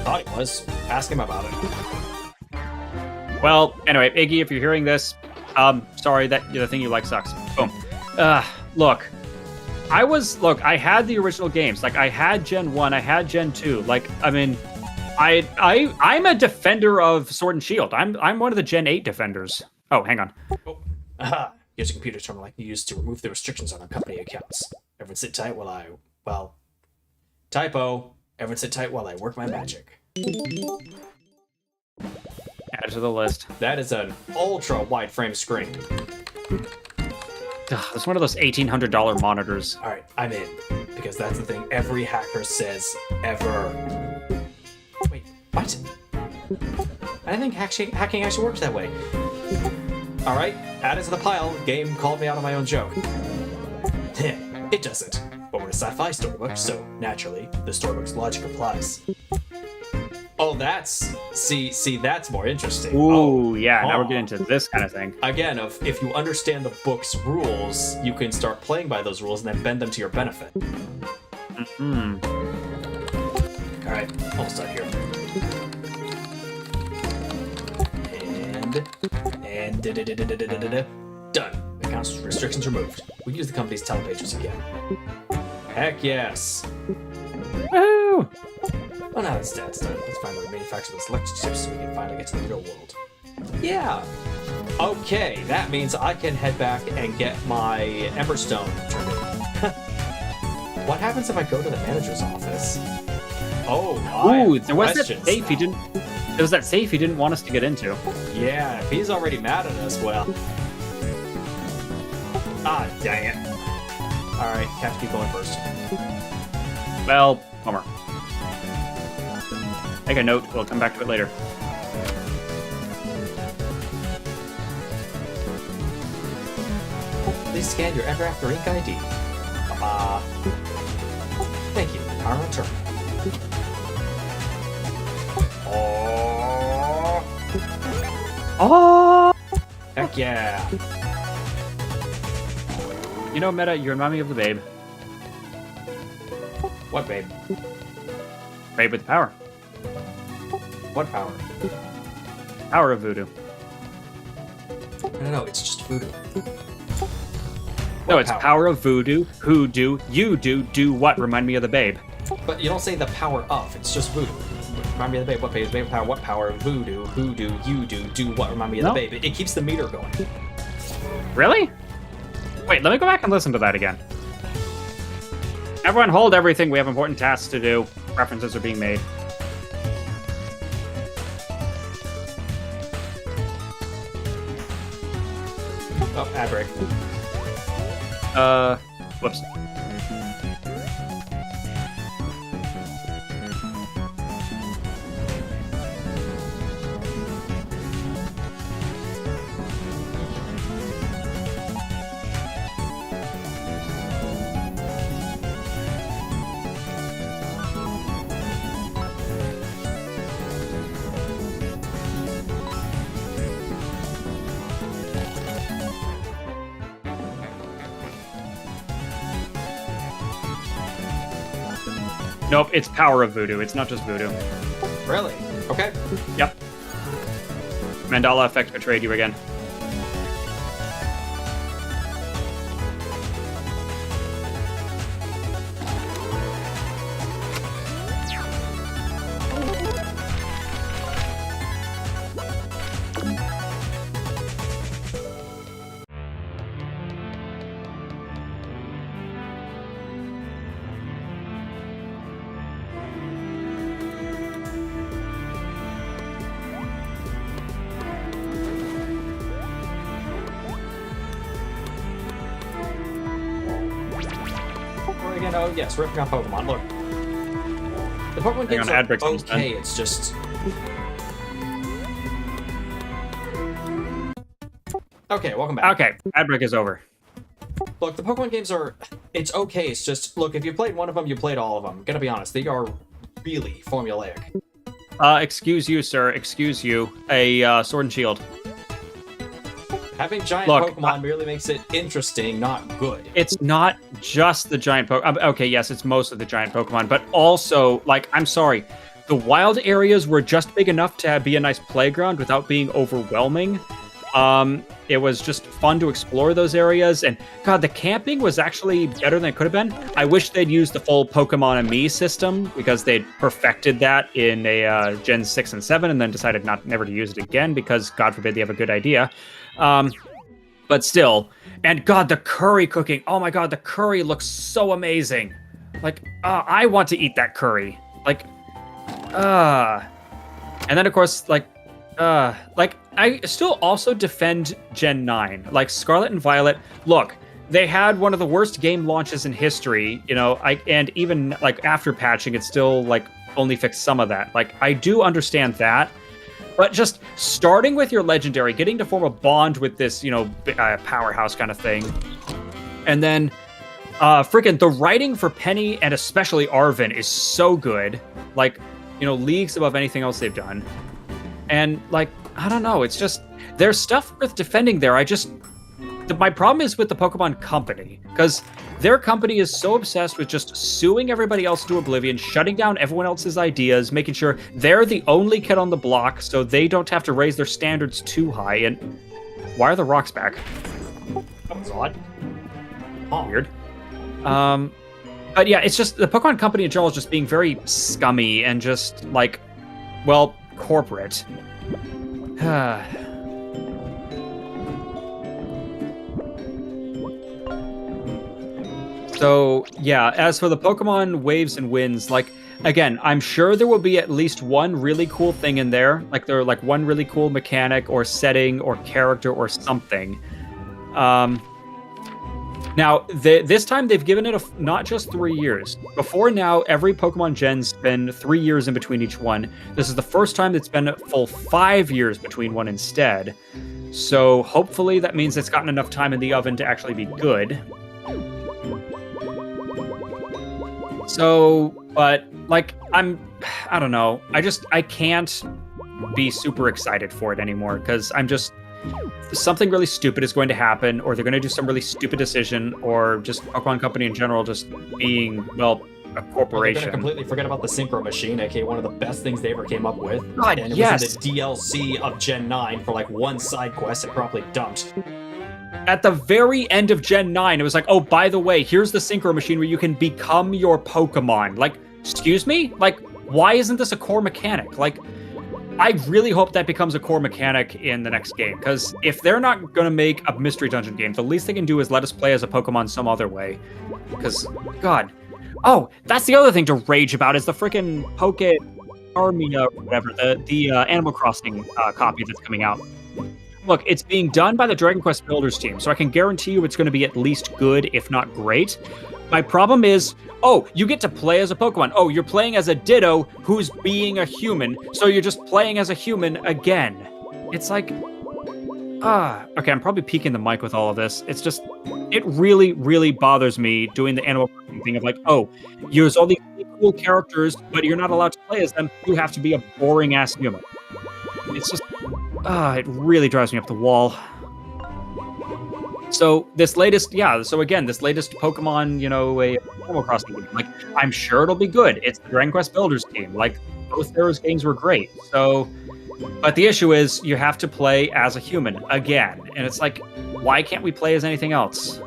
Thought he was. Ask him about it. Well, anyway, Iggy, if you're hearing this, sorry that the thing you like sucks. Boom. Look, I had the original games. Like, I had Gen 1, I had Gen 2. Like, I mean, I'm a defender of Sword and Shield. I'm one of the Gen 8 defenders. Oh, hang on. Oh, aha. Here's a computer terminal I can use to remove the restrictions on our company accounts. Everyone sit tight while typo. Everyone sit tight while I work my magic. Add to the list. That is an ultra wide frame screen. It's one of those $1,800 monitors. All right, I'm in, because that's the thing every hacker says ever. Wait, what? I didn't think hacking actually works that way. All right, add it to the pile. Game called me out on my own joke. It doesn't. But we're a sci-fi storybook, so naturally, the storybook's logic applies. Oh, that's more interesting. Ooh, yeah, now we're getting into this kind of thing. Again, if you understand the book's rules, you can start playing by those rules and then bend them to your benefit. Mm-hmm. Alright, almost done here. And done. Accounts restrictions removed. We can use the company's telepages again. Heck yes. Woohoo! Oh, now that's done. Let's find where to manufacture those electric chips so we can finally get to the real world. Yeah. Okay, that means I can head back and get my Emberstone turned in. What happens if I go to the manager's office? Oh, ooh, there was that safe he didn't. There was that safe he didn't want us to get into. Yeah, if he's already mad at us, well. Ah, dang it. Alright, have to keep going first. Well, bummer. Make a note, we'll come back to it later. Please scan your Ever After Ink ID. Thank you. Power return. Oh! Heck yeah. You know, Meta, you remind me of the Babe. What, babe? Babe with power. What power? Power of voodoo. No, it's just voodoo. No, it's power of voodoo, hoodoo, you do what? Remind me of the Babe. But you don't say the power of, it's just voodoo. Remind me of the babe. What babe? Babe power. What power? Voodoo. Who do? You do. Do what? Remind me of the babe. It keeps the meter going. Really? Wait, let me go back and listen to that again. Everyone hold everything. We have important tasks to do. References are being made. Oh, ad break. Whoops. Nope, it's Power of Voodoo. It's not just Voodoo. Really? Okay. Yep. Mandala effect betrayed you again. Again, oh yes, ripping on Pokemon. Look, the Pokemon games ad are breaks almost okay. done. It's just okay. Welcome back. Okay, ad break is over. Look, the Pokemon games are. It's okay. It's just look. If you played one of them, you played all of them. Gonna be honest, they are really formulaic. Excuse you, sir. Excuse you. A Sword and Shield. Having giant Look, Pokemon merely makes it interesting, not good. It's not just the giant Pokemon. Okay, yes, it's most of the giant Pokemon, but also, like, I'm sorry, the wild areas were just big enough to be a nice playground without being overwhelming. It was just fun to explore those areas, and God, the camping was actually better than it could have been. I wish they'd used the full Pokemon and Me system, because they'd perfected that in a Gen 6 and 7, and then decided never to use it again, because God forbid they have a good idea. But still, and God, the curry cooking. Oh my God, the curry looks so amazing. Like, I want to eat that curry. Like, and then of course, like I still also defend Gen 9. Like Scarlet and Violet, look, they had one of the worst game launches in history, you know, and even like after patching, it still like only fixed some of that. Like, I do understand that. But just starting with your legendary, getting to form a bond with this, you know, powerhouse kind of thing. And then, freaking the writing for Penny and especially Arven is so good. Like, you know, leagues above anything else they've done. And, like, I don't know, it's just, there's stuff worth defending there. My problem is with the Pokemon Company, because their company is so obsessed with just suing everybody else to oblivion, shutting down everyone else's ideas, making sure they're the only kid on the block so they don't have to raise their standards too high. And why are the rocks back? That was odd. Weird. But yeah, it's just the Pokemon Company in general is just being very scummy and just like, well, corporate. So, yeah, as for the Pokemon Waves and Winds, like, again, I'm sure there will be at least one really cool thing in there. Like, there are, like, one really cool mechanic or setting or character or something. Now, this time they've given it not just 3 years. Before now, every Pokemon gen's been 3 years in between each one. This is the first time it's been a full 5 years between one instead. So, hopefully that means it's gotten enough time in the oven to actually be good. So, but, like, I don't know. I can't be super excited for it anymore, because I'm just, something really stupid is going to happen, or they're going to do some really stupid decision, or just Pokemon Company in general just being, well, a corporation. They're going to completely forget about the Synchro Machine, aka one of the best things they ever came up with. God, and it yes. was in the DLC of Gen 9 for, like, one side quest it properly dumped. At the very end of Gen 9, it was like, oh, by the way, here's the Synchro Machine where you can become your Pokemon. Like, excuse me? Like, why isn't this a core mechanic? Like, I really hope that becomes a core mechanic in the next game, because if they're not going to make a Mystery Dungeon game, the least they can do is let us play as a Pokemon some other way. Because, God. Oh, that's the other thing to rage about is the freaking Poke Army or whatever, the Animal Crossing copy that's coming out. Look, it's being done by the Dragon Quest Builders team, so I can guarantee you it's going to be at least good, if not great. My problem is, oh, you get to play as a Pokemon. Oh, you're playing as a Ditto who's being a human, so you're just playing as a human again. It's like, okay, I'm probably peeking the mic with all of this. It's just, it really, really bothers me doing the Animal Crossing thing of like, oh, there's all these really cool characters, but you're not allowed to play as them. You have to be a boring-ass human. It's just, it really drives me up the wall. So this latest, this latest Pokemon, a Animal Crossing game, like, I'm sure it'll be good. It's the Dragon Quest Builders team. Like, both those games were great. So, but the issue is you have to play as a human again. And it's like, why can't we play as anything else?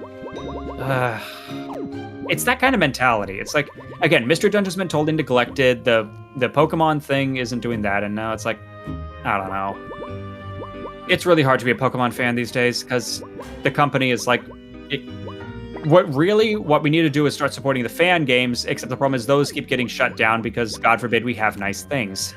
It's that kind of mentality. It's like, again, Mystery Dungeon's been totally neglected. The Pokemon thing isn't doing that. And now it's like, I don't know. It's really hard to be a Pokemon fan these days because the company is like, what we need to do is start supporting the fan games, except the problem is those keep getting shut down because, God forbid, we have nice things.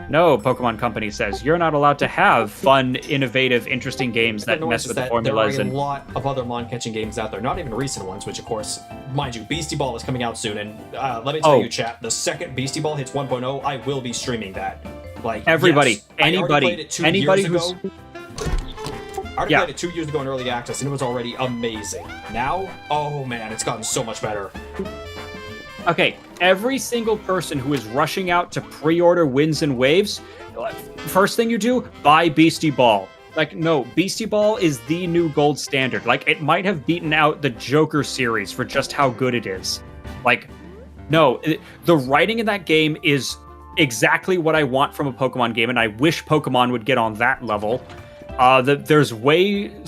No, Pokemon Company says, you're not allowed to have fun, innovative, interesting games that mess with the formulas. There are a lot of other mon-catching games out there, not even recent ones, which, of course, mind you, Beastie Ball is coming out soon, and let me tell you, chat, the second Beastie Ball hits 1.0, I will be streaming that. Like, everybody, yes, anybody who's... I already played it 2 years ago in Early Access, and it was already amazing. Now, oh man, it's gotten so much better. Okay, every single person who is rushing out to pre-order Winds and Waves, first thing you do, buy Beastie Ball. Like, no, Beastie Ball is the new gold standard. Like, it might have beaten out the Joker series for just how good it is. Like, no, the writing in that game is exactly what I want from a Pokemon game, and I wish Pokemon would get on that level. There's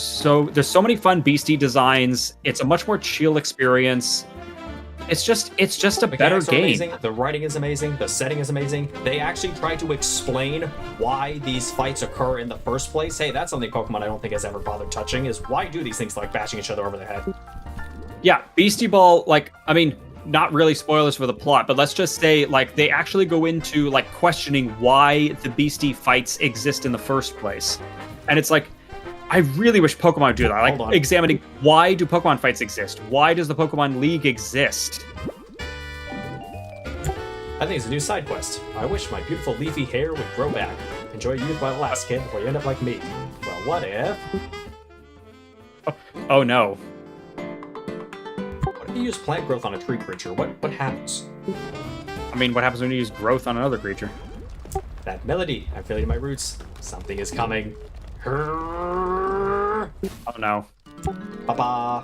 so many fun Beastie designs. It's a much more chill experience. It's just a better game. Amazing. The writing is amazing. The setting is amazing. They actually try to explain why these fights occur in the first place. Hey, that's something Pokemon I don't think has ever bothered touching, is why do these things like bashing each other over the head? Yeah, Beastie Ball, like, I mean, not really spoilers for the plot, but let's just say, like, they actually go into, like, questioning why the Beastie fights exist in the first place. And it's like, I really wish Pokemon would do that. Like, examining why do Pokemon fights exist? Why does the Pokemon League exist? I think it's a new side quest. I wish my beautiful leafy hair would grow back. Enjoy youth by the last kid before you end up like me. Well, what if... Oh no. What if you use plant growth on a tree creature? What happens? I mean, what happens when you use growth on another creature? That melody. I'm feeling my roots. Something is coming. Oh no. Ba-ba.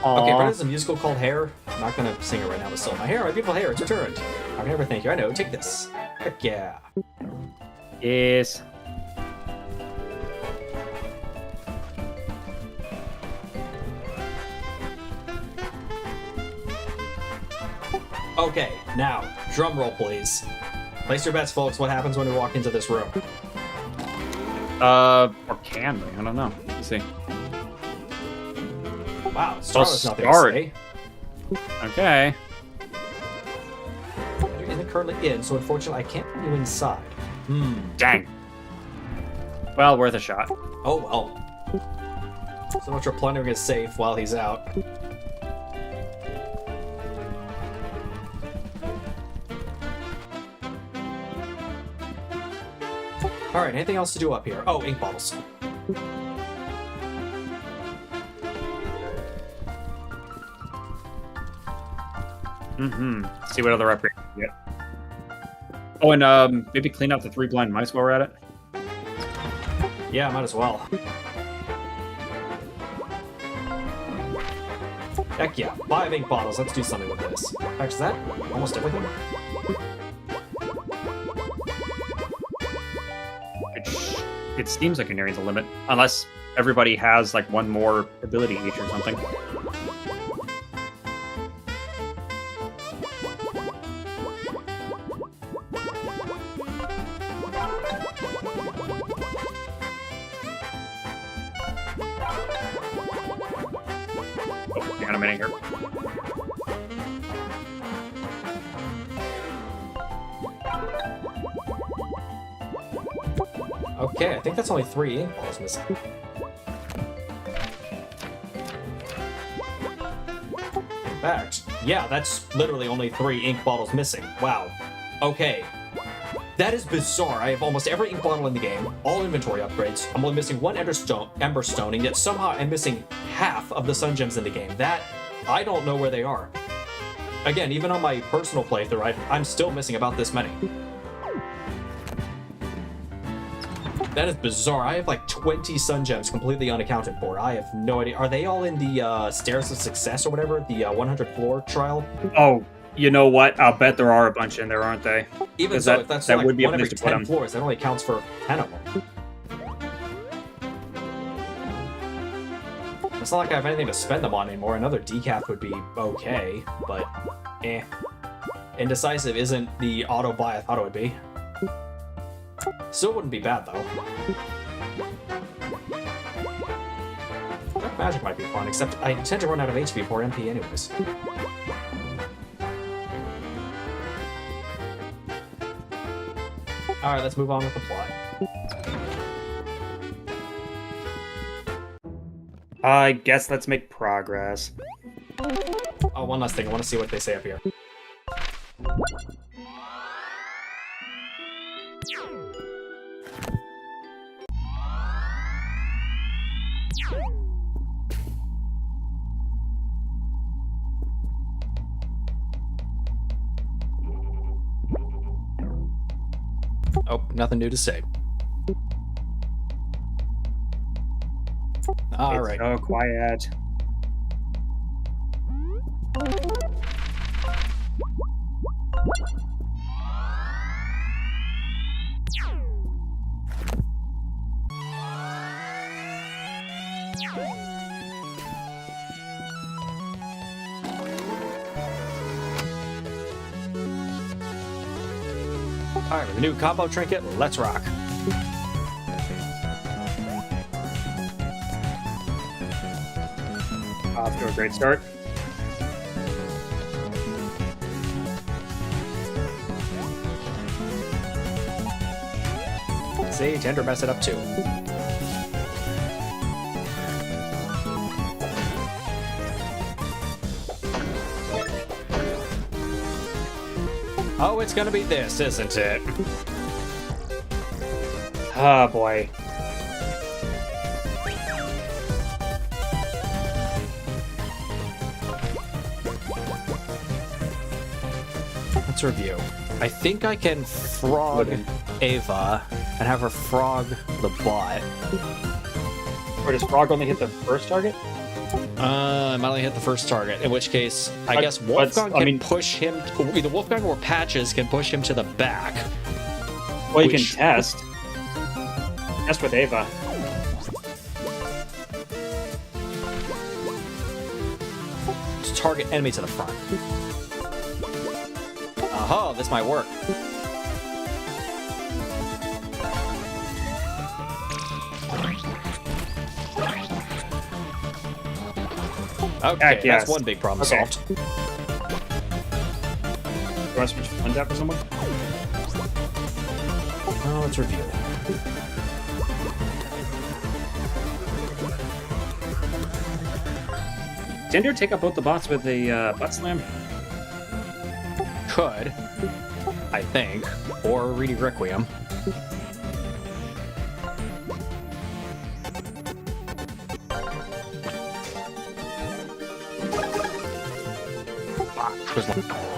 Okay, but there's a musical called Hair. I'm not gonna sing it right now, but still. My hair, my beautiful hair, it's returned. I can never thank you. I know, take this. Heck yeah. Yes. Okay, now, drum roll, please. Place your bets, folks. What happens when we walk into this room? Or can we? I don't know. Let's see. Wow, Starlet's nothing to say. Okay. You're isn't currently in, so unfortunately I can't put you inside. Dang. Well, worth a shot. Oh well. So much for plundering his safe while he's out. Alright, anything else to do up here? Oh, ink bottles. See what other upgrades we get. Oh, and maybe clean up the 3 blind mice while we're at it. Yeah, might as well. Heck yeah, 5 ink bottles. Let's do something with this. Actually, is that almost everything? It seems like you're nearing the limit, unless everybody has like one more ability each or something. in a minute here. Okay, I think that's only 3 ink balls missing. In fact, yeah, that's literally only 3 ink bottles missing. Wow. Okay. That is bizarre. I have almost every ink bottle in the game, all inventory upgrades. I'm only missing 1 Ember Stone, and yet somehow I'm missing half of the Sun Gems in the game. That, I don't know where they are. Again, even on my personal playthrough, I'm still missing about this many. That is bizarre. I have like 20 Sun Gems completely unaccounted for. I have no idea. Are they all in the Stairs of Success or whatever? The 100 floor trial? Oh, you know what? I'll bet there are a bunch in there, aren't they? Even so, if that's like would be a one every place to put 10 them. floors, that only counts for 10 of them. It's not like I have anything to spend them on anymore. Another decaf would be okay, but eh. Indecisive isn't the auto buy I thought it would be. Still wouldn't be bad, though. Dark Magic might be fun, except I tend to run out of HP before MP anyways. Alright, let's move on with the plot. I guess let's make progress. Oh, one last thing. I want to see what they say up here. Oh, nothing new to say. All right. It's so quiet. All right, with a new combo trinket, let's rock. Off to a great start. See, Tender messed it up too. Oh, it's gonna be this, isn't it? Oh boy. Let's review. I think I can frog Ava and have her frog the bot. Or does Frog only hit the first target? I might only hit the first target, in which case, I But- guess but, Wolfgang I can mean- push him, either Wolfgang or Patches can push him to the back. Well, you Which- can test. Test with Ava. Just target enemy to the front. Aha, this might work. Okay, Heck yes. that's one big problem Okay. solved. Do you want to switch one down for someone? Now let's review. Tinder take out both the bots with a butt slam? Could, I think, or Reedy Requiem. There's one.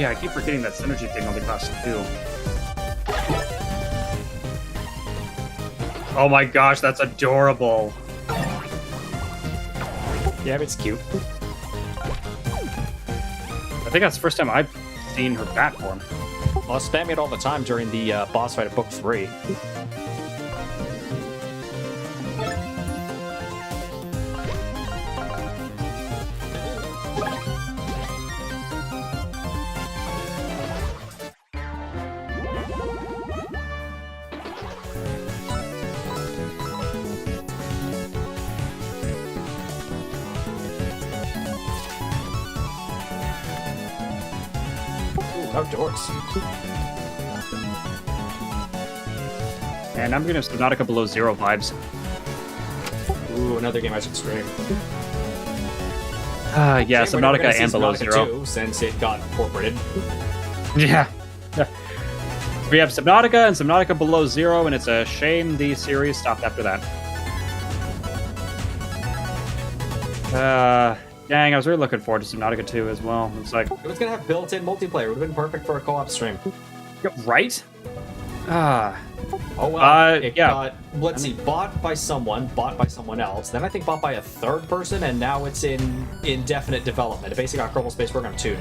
yeah, I keep forgetting that synergy thing only costs 2. Oh my gosh, that's adorable. Yeah, it's cute. I think that's the first time I've seen her bat form. Well, I spam it all the time during the boss fight of Book 3. Outdoors. And I'm gonna have Subnautica Below Zero vibes. Ooh, another game I should stream. Yeah, Shame we're never Subnautica gonna see and Below Subnautica Zero. 2, since it got incorporated. Yeah. We have Subnautica and Subnautica Below Zero, and it's a shame the series stopped after that. Dang, I was really looking forward to Subnautica 2 as well. It's like, It was gonna have built-in multiplayer. It would have been perfect for a co-op stream. right? Ah, Oh well, it yeah. got, let's see, bought by someone else, then I think bought by a third person, and now it's in indefinite development. It basically got Kerbal Space Program 2.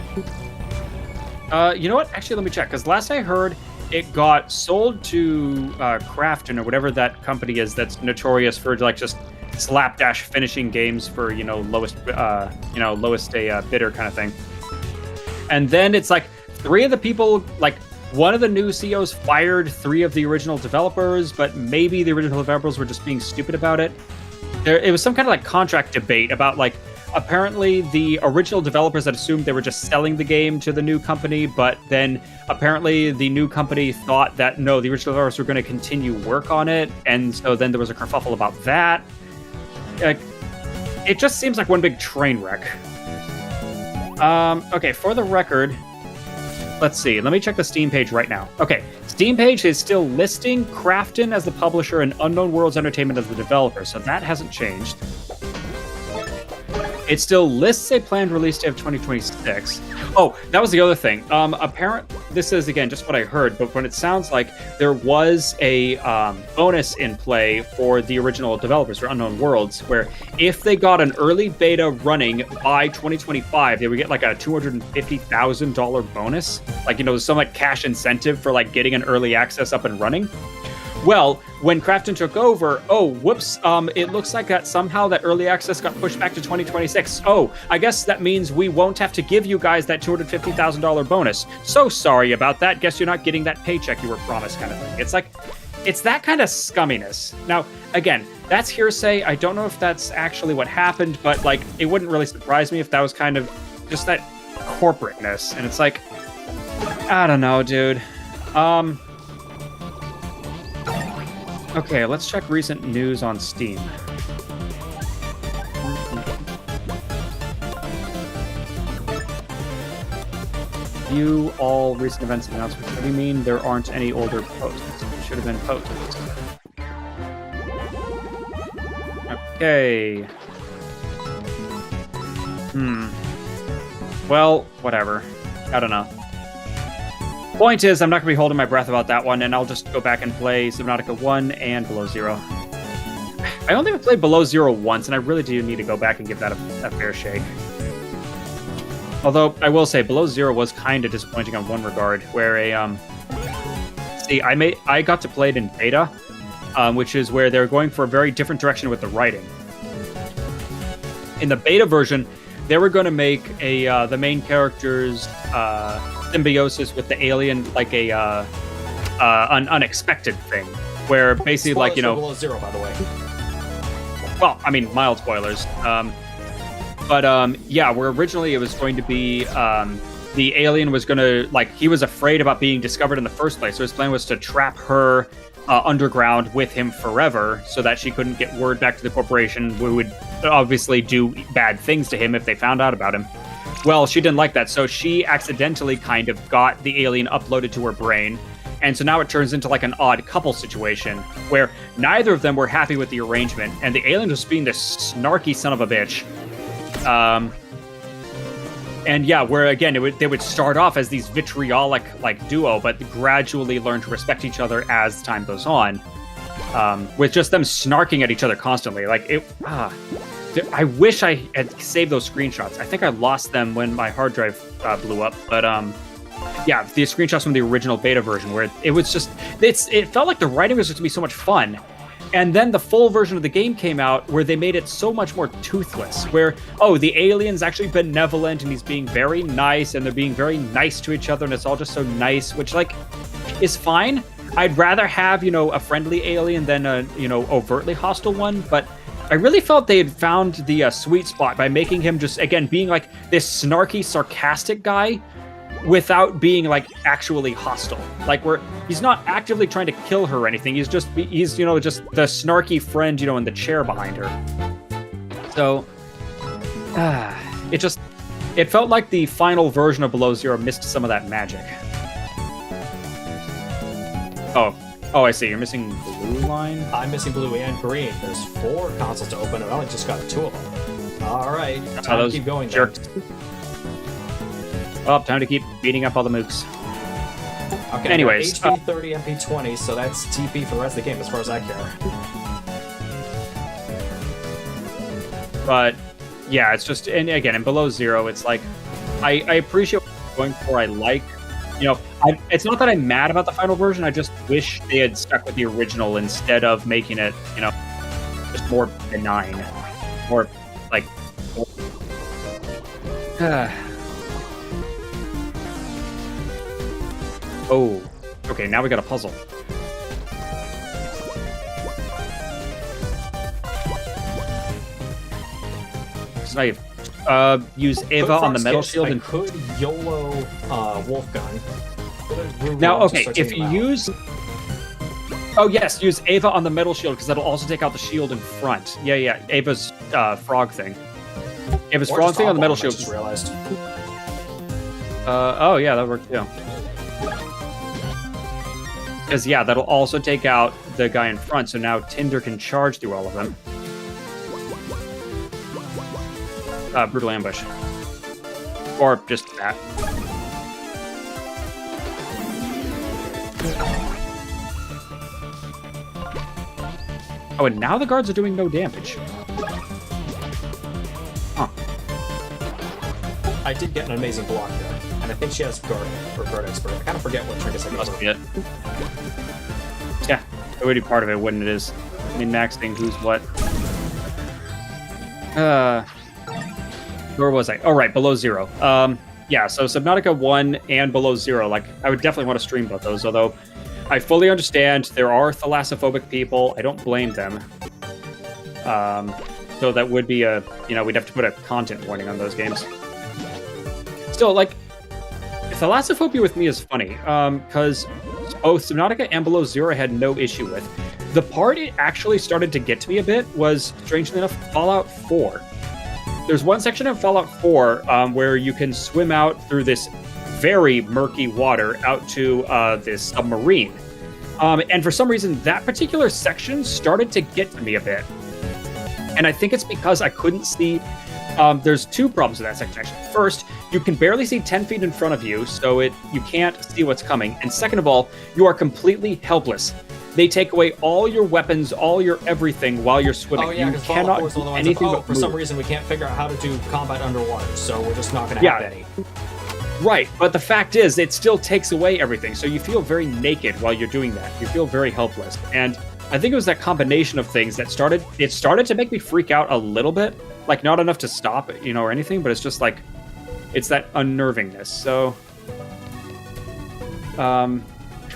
you know what? Actually, let me check, because last I heard, it got sold to Krafton or whatever that company is that's notorious for like just slapdash finishing games for lowest bidder kind of thing. And then it's like 3 of the people, like one of the new CEOs fired 3 of the original developers, but maybe the original developers were just being stupid about it. It was some kind of like contract debate about like apparently the original developers had assumed they were just selling the game to the new company, but then apparently the new company thought that no, the original developers were going to continue work on it, and so then there was a kerfuffle about that. It just seems like one big train wreck. Okay, for the record, let's see. Let me check the Steam page right now. Okay, Steam page is still listing Krafton as the publisher and Unknown Worlds Entertainment as the developer, so that hasn't changed. It still lists a planned release date of 2026. Oh, that was the other thing. This is, again, just what I heard, but when it sounds like there was a bonus in play for the original developers for Unknown Worlds, where if they got an early beta running by 2025, they would get like a $250,000 bonus. Like, some like cash incentive for like getting an early access up and running. Well, when Krafton took over, it looks like that somehow that early access got pushed back to 2026. Oh, I guess that means we won't have to give you guys that $250,000 bonus. So sorry about that. Guess you're not getting that paycheck you were promised kind of thing. It's like, it's that kind of scumminess. Now, again, that's hearsay. I don't know if that's actually what happened, but like, it wouldn't really surprise me if that was kind of just that corporateness. And it's like, I don't know, dude. Okay, let's check recent news on Steam. View all recent events and announcements. What do you mean there aren't any older posts? It should have been posts. Okay. Well, whatever. I don't know. Point is, I'm not going to be holding my breath about that one, and I'll just go back and play Subnautica 1 and Below Zero. I only ever played Below Zero once, and I really do need to go back and give that a fair shake. Although, I will say, Below Zero was kind of disappointing on one regard, where I got to play it in beta, which is where they're going for a very different direction with the writing. In the beta version, they were going to make the main character's symbiosis with the alien like an unexpected thing, where basically Spoilers like for Below Zero, by the way. Well, I mean, mild spoilers. Yeah, where originally it was going to be the alien was going to, like, he was afraid about being discovered in the first place, so his plan was to trap her underground with him forever so that she couldn't get word back to the corporation, who would obviously do bad things to him if they found out about him. Well, she didn't like that, so she accidentally kind of got the alien uploaded to her brain. And so now it turns into like an odd couple situation where neither of them were happy with the arrangement, and the alien was being this snarky son of a bitch. And yeah, where again they would start off as these vitriolic like duo, but gradually learn to respect each other as time goes on, with just them snarking at each other constantly. Like I wish I had saved those screenshots. I think I lost them when my hard drive blew up, but yeah, the screenshots from the original beta version where it was just it felt like the writing was just to be so much fun. And then the full version of the game came out where they made it so much more toothless, where, oh, the alien's actually benevolent and he's being very nice and they're being very nice to each other and it's all just so nice, which, like, is fine. I'd rather have, you know, a friendly alien than a, you know, overtly hostile one, but I really felt they had found the sweet spot by making him just, again, being like this snarky, sarcastic guy without being like actually hostile. Like where he's not actively trying to kill her or anything. He's you know, just the snarky friend, you know, in the chair behind her. So it felt like the final version of Below Zero missed some of that magic. Oh, I see. You're missing blue line? I'm missing blue and green. There's 4 consoles to open, and I only just got 2 of them. All right, time to keep going. Jerks. Oh, time to keep beating up all the mooks. Okay, anyways, HP 30, MP 20, so that's TP for the rest of the game as far as I care. But yeah, it's just, and again, in Below Zero, it's like I appreciate what they're going for. I like, you know, it's not that I'm mad about the final version. I just wish they had stuck with the original instead of making it, you know, just more benign, more like. Oh, okay, now we got a puzzle. So now you use Ava on the metal shield and could YOLO Wolf Gun. Now, okay, if you use... Oh, yes, use Ava on the metal shield, because that'll also take out the shield in front. Yeah, Ava's frog thing. Ava's frog thing on the metal shield. I just realized. Oh, yeah, that worked, too. Because, yeah, that'll also take out the guy in front, so now Tinder can charge through all of them. Brutal Ambush. Or just that. Oh, and now the guards are doing no damage. Huh. I did get an amazing block there, and I think she has guard or guard expert. I kind of forget what trinkets I Must be it. Yeah, it would be part of it, wouldn't it? Is min-maxing who's what. Where was I? Oh, right, Below Zero. Yeah, so Subnautica 1 and Below Zero, like, I would definitely want to stream both those, although I fully understand there are thalassophobic people. I don't blame them. So that would be a, you know, we'd have to put a content warning on those games. Still, like, thalassophobia with me is funny, because both Subnautica and Below Zero I had no issue with. The part it actually started to get to me a bit was, strangely enough, Fallout 4. There's one section of Fallout 4 where you can swim out through this very murky water out to this submarine. And for some reason, that particular section started to get to me a bit. And I think it's because I couldn't see... there's 2 problems with that section, actually. First, you can barely see 10 feet in front of you, so you can't see what's coming. And second of all, you are completely helpless. They take away all your weapons, all your everything while you're swimming. Oh, yeah, you cannot do anything but for some reason we can't figure out how to do combat underwater, so we're just not going to have any. Right, but the fact is, it still takes away everything, so you feel very naked while you're doing that. You feel very helpless. And I think it was that combination of things that started to make me freak out a little bit. Like, not enough to stop, you know, or anything, but it's just like, it's that unnervingness. So,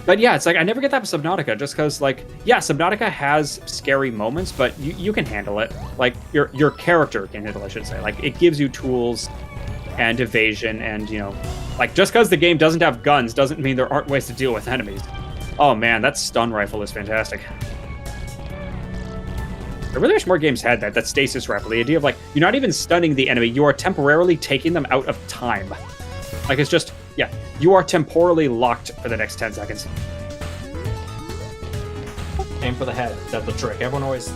but yeah, it's like, I never get that with Subnautica, just because, like, yeah, Subnautica has scary moments, but you can handle it. Like, your character can handle it, I should say. Like, it gives you tools and evasion, and, you know, like, just because the game doesn't have guns doesn't mean there aren't ways to deal with enemies. Oh man, that stun rifle is fantastic. I really wish more games had that stasis rifle. The idea of, like, you're not even stunning the enemy, you are temporarily taking them out of time. Like, it's just, yeah, you are temporally locked for the next 10 seconds. Aim for the head. That's the trick. Everyone always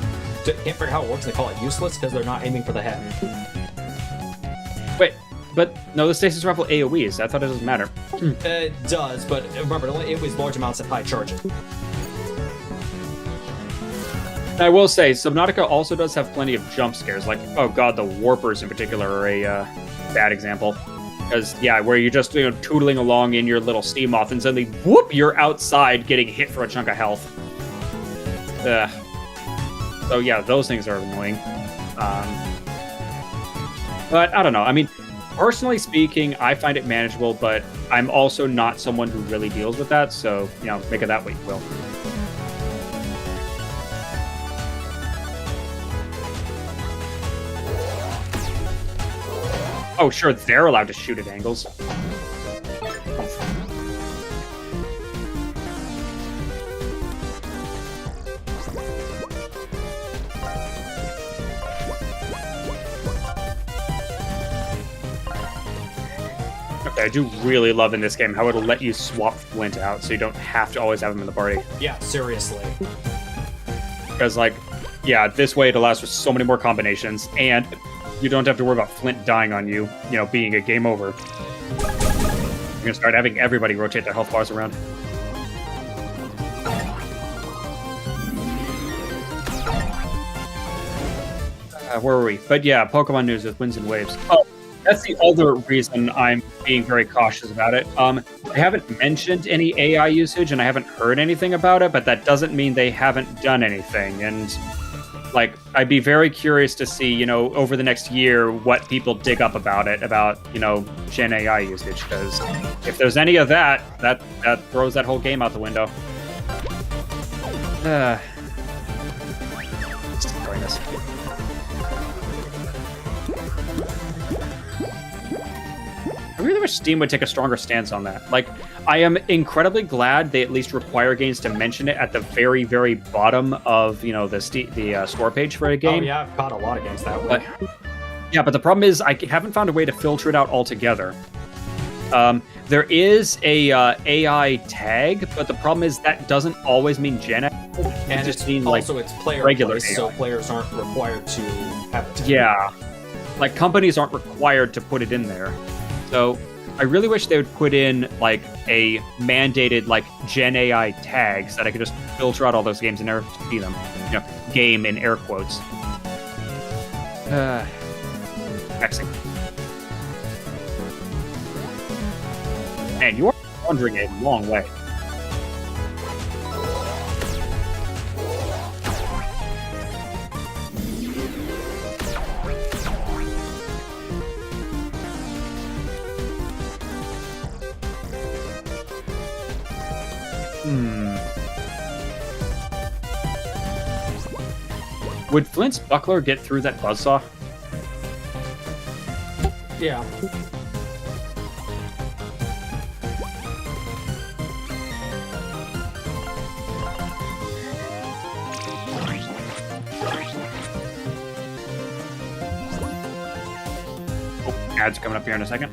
can't figure out how it works. They call it useless because they're not aiming for the head. But no, the stasis rifle AoEs. I thought it doesn't matter. It does, but remember, it was large amounts of high charging. I will say, Subnautica also does have plenty of jump scares. Like, oh god, the warpers in particular are a bad example. Because, yeah, where you're just tootling along in your little steam moth and suddenly, whoop, you're outside getting hit for a chunk of health. So, yeah, those things are annoying. But, I don't know. I mean, personally speaking, I find it manageable, but I'm also not someone who really deals with that, so, make it that way you will. Oh, sure, they're allowed to shoot at angles. Okay, I do really love in this game how it'll let you swap Flint out so you don't have to always have him in the party. Yeah, seriously. Because, this way it allows for so many more combinations, and you don't have to worry about Flint dying on you, being a game over. You're gonna start having everybody rotate their health bars around. Where were we? But yeah, Pokemon news with Winds and Waves. Oh, that's the other reason I'm being very cautious about it. I haven't mentioned any AI usage, and I haven't heard anything about it, but that doesn't mean they haven't done anything, and I'd be very curious to see, over the next year, what people dig up about it, about, Gen AI usage, because if there's any of that throws that whole game out the window. Destroying this. I really wish Steam would take a stronger stance on that. I am incredibly glad they at least require games to mention it at the very, very bottom of, the store page for a game. Oh, yeah, I've caught a lot of games that way. But the problem is I haven't found a way to filter it out altogether. There is a AI tag, but the problem is that doesn't always mean Gen AI. And just it's mean also it's player regular place, AI. so players aren't required to have it. Yeah. Companies aren't required to put it in there. So I really wish they would put in a mandated Gen AI tag so that I could just filter out all those games and never see them. Game in air quotes. Vexing. Man, you are wandering a long way. Would Flint's buckler get through that buzzsaw? Yeah. Oh, ads coming up here in a second.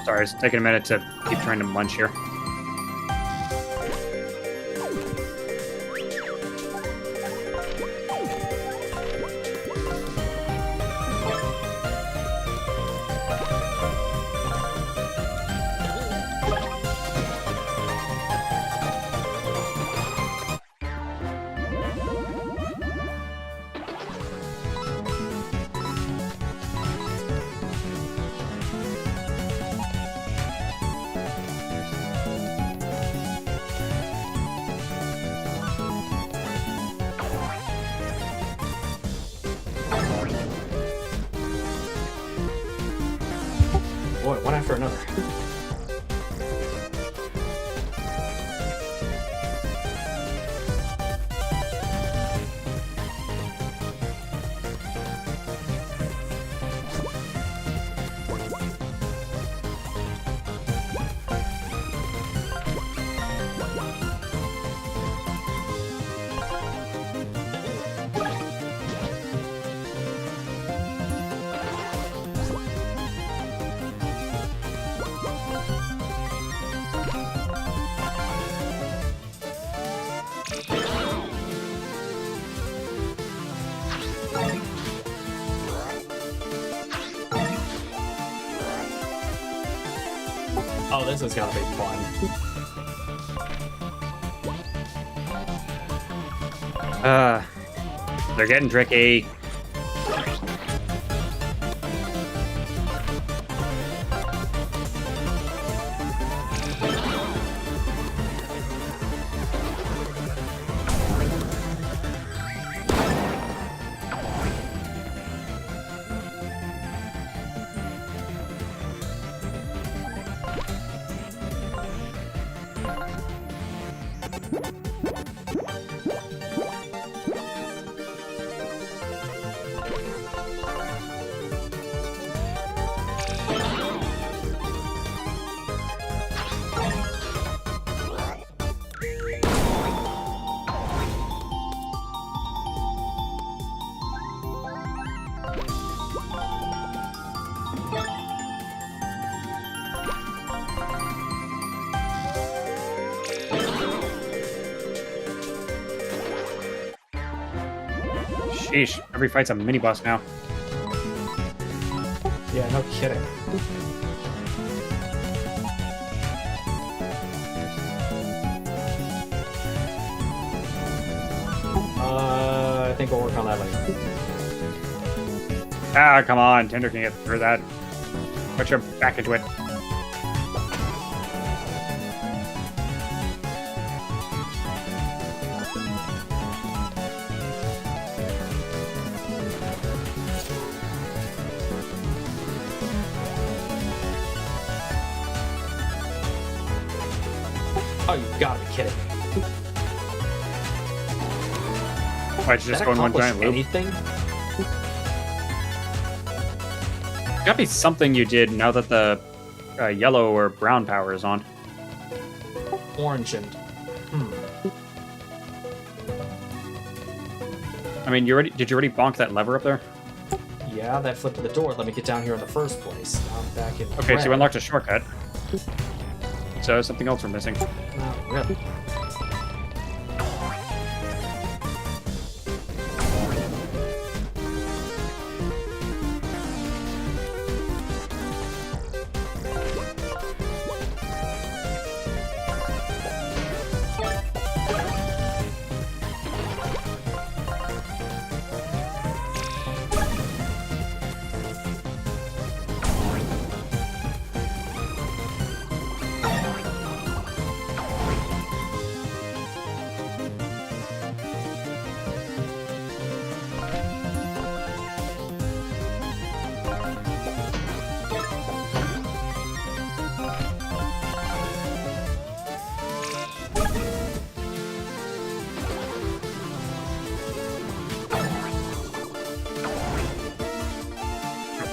Sorry, it's taking a minute to keep trying to munch here. after another. Oh, this is gonna be fun. They're getting tricky. Sheesh, every fight's a mini boss now. Yeah, no kidding. I think we'll work on that later. Ah, come on, Tinder can get through that. Put your back into it. Oh, you gotta be kidding me. Why'd you just That go in one accomplish giant loop? anything? Gotta be something you did now that the yellow or brown power is on. Orange and... I mean, did you already bonk that lever up there? Yeah, that flipped to the door. Let me get down here in the first place. Now I'm back in Okay, so red. you unlocked a shortcut. So something else we're missing. Not really.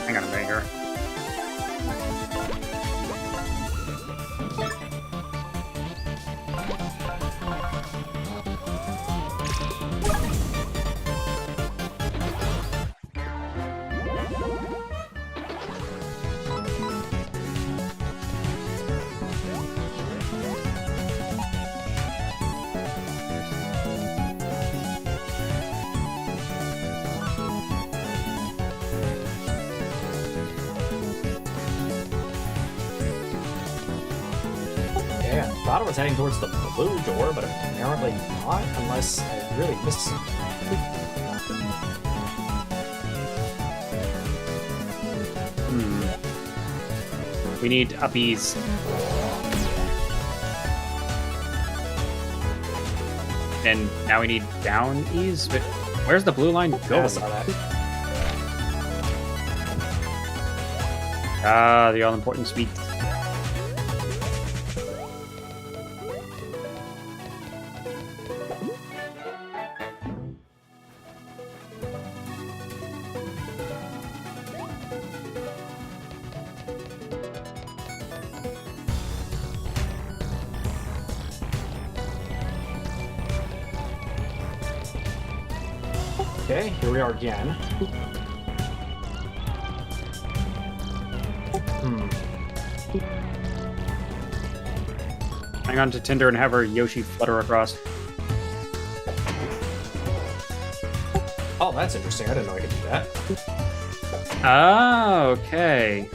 Hang on a minute here. Yeah, I thought I was heading towards the blue door, but apparently not, unless I really missed something. We need uppies. And now we need downies? But where's the blue line Yeah, I going? saw that. Ah, the all-important sweets. Okay, here we are again. Hang on to Tinder and have her Yoshi flutter across. Oh, that's interesting. I didn't know I could do that. Oh, okay.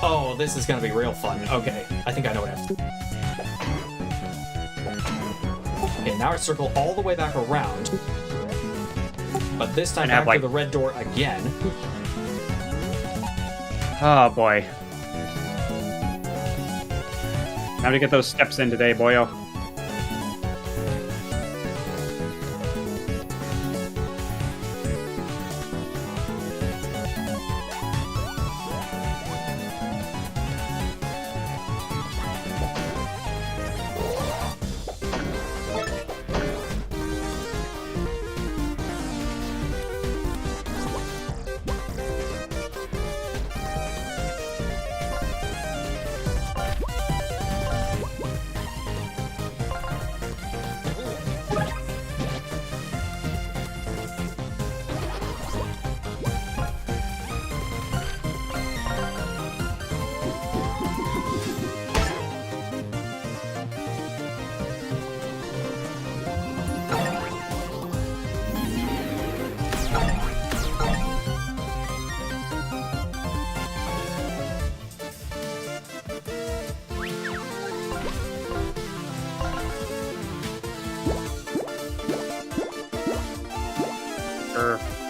Oh, this is gonna be real fun. Okay, I think I know what I have to do. Okay, now I circle all the way back around. But this time And have, back to like- the red door again. Oh, boy. Time to get those steps in today, boyo.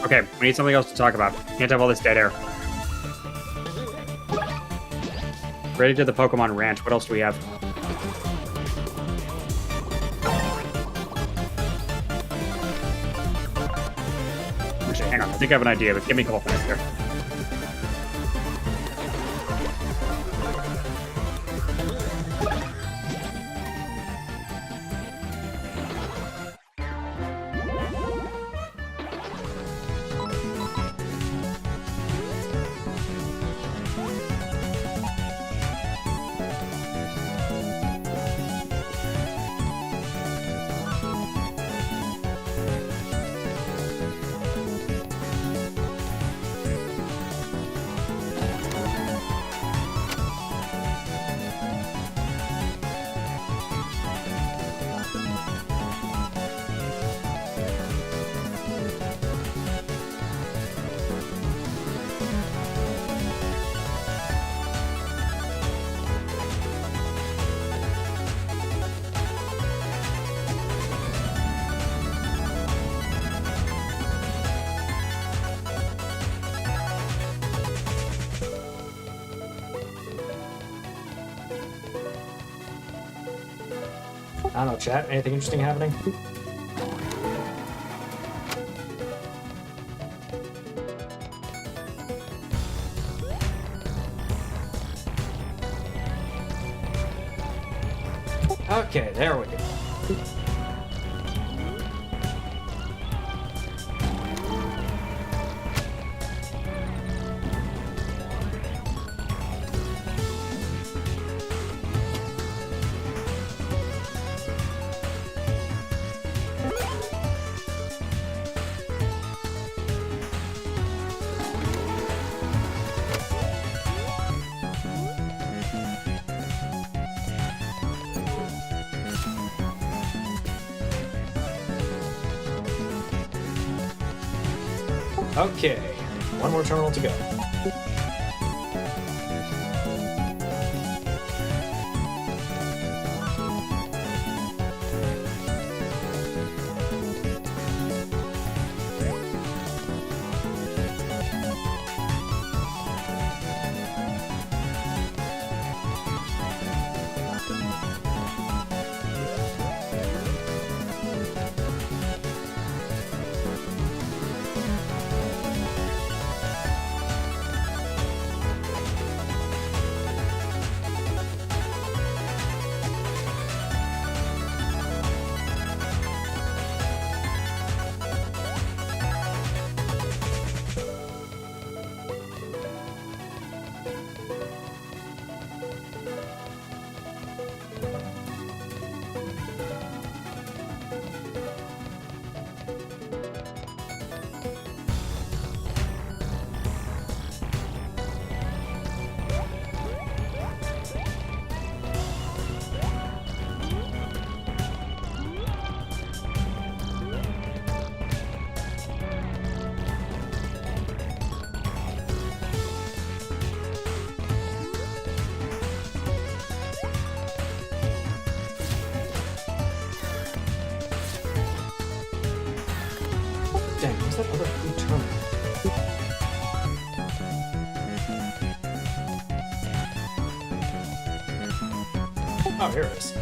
Okay, we need something else to talk about. Can't have all this dead air. Ready to the Pokemon Ranch. What else do we have? Actually, hang on. I think I have an idea, but give me a couple minutes here. I don't know, chat. Anything interesting happening? Okay, there we go. Okay, one more terminal to go. Where's that other food terminal? Oh, here it is.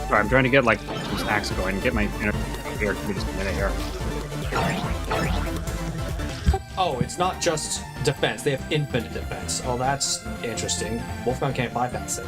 Sorry, I'm trying to get like some snacks going and get my here. Give me just a minute here. Oh, it's not just defense. They have infinite defense. Oh, that's interesting. Wolfman can't bypass it.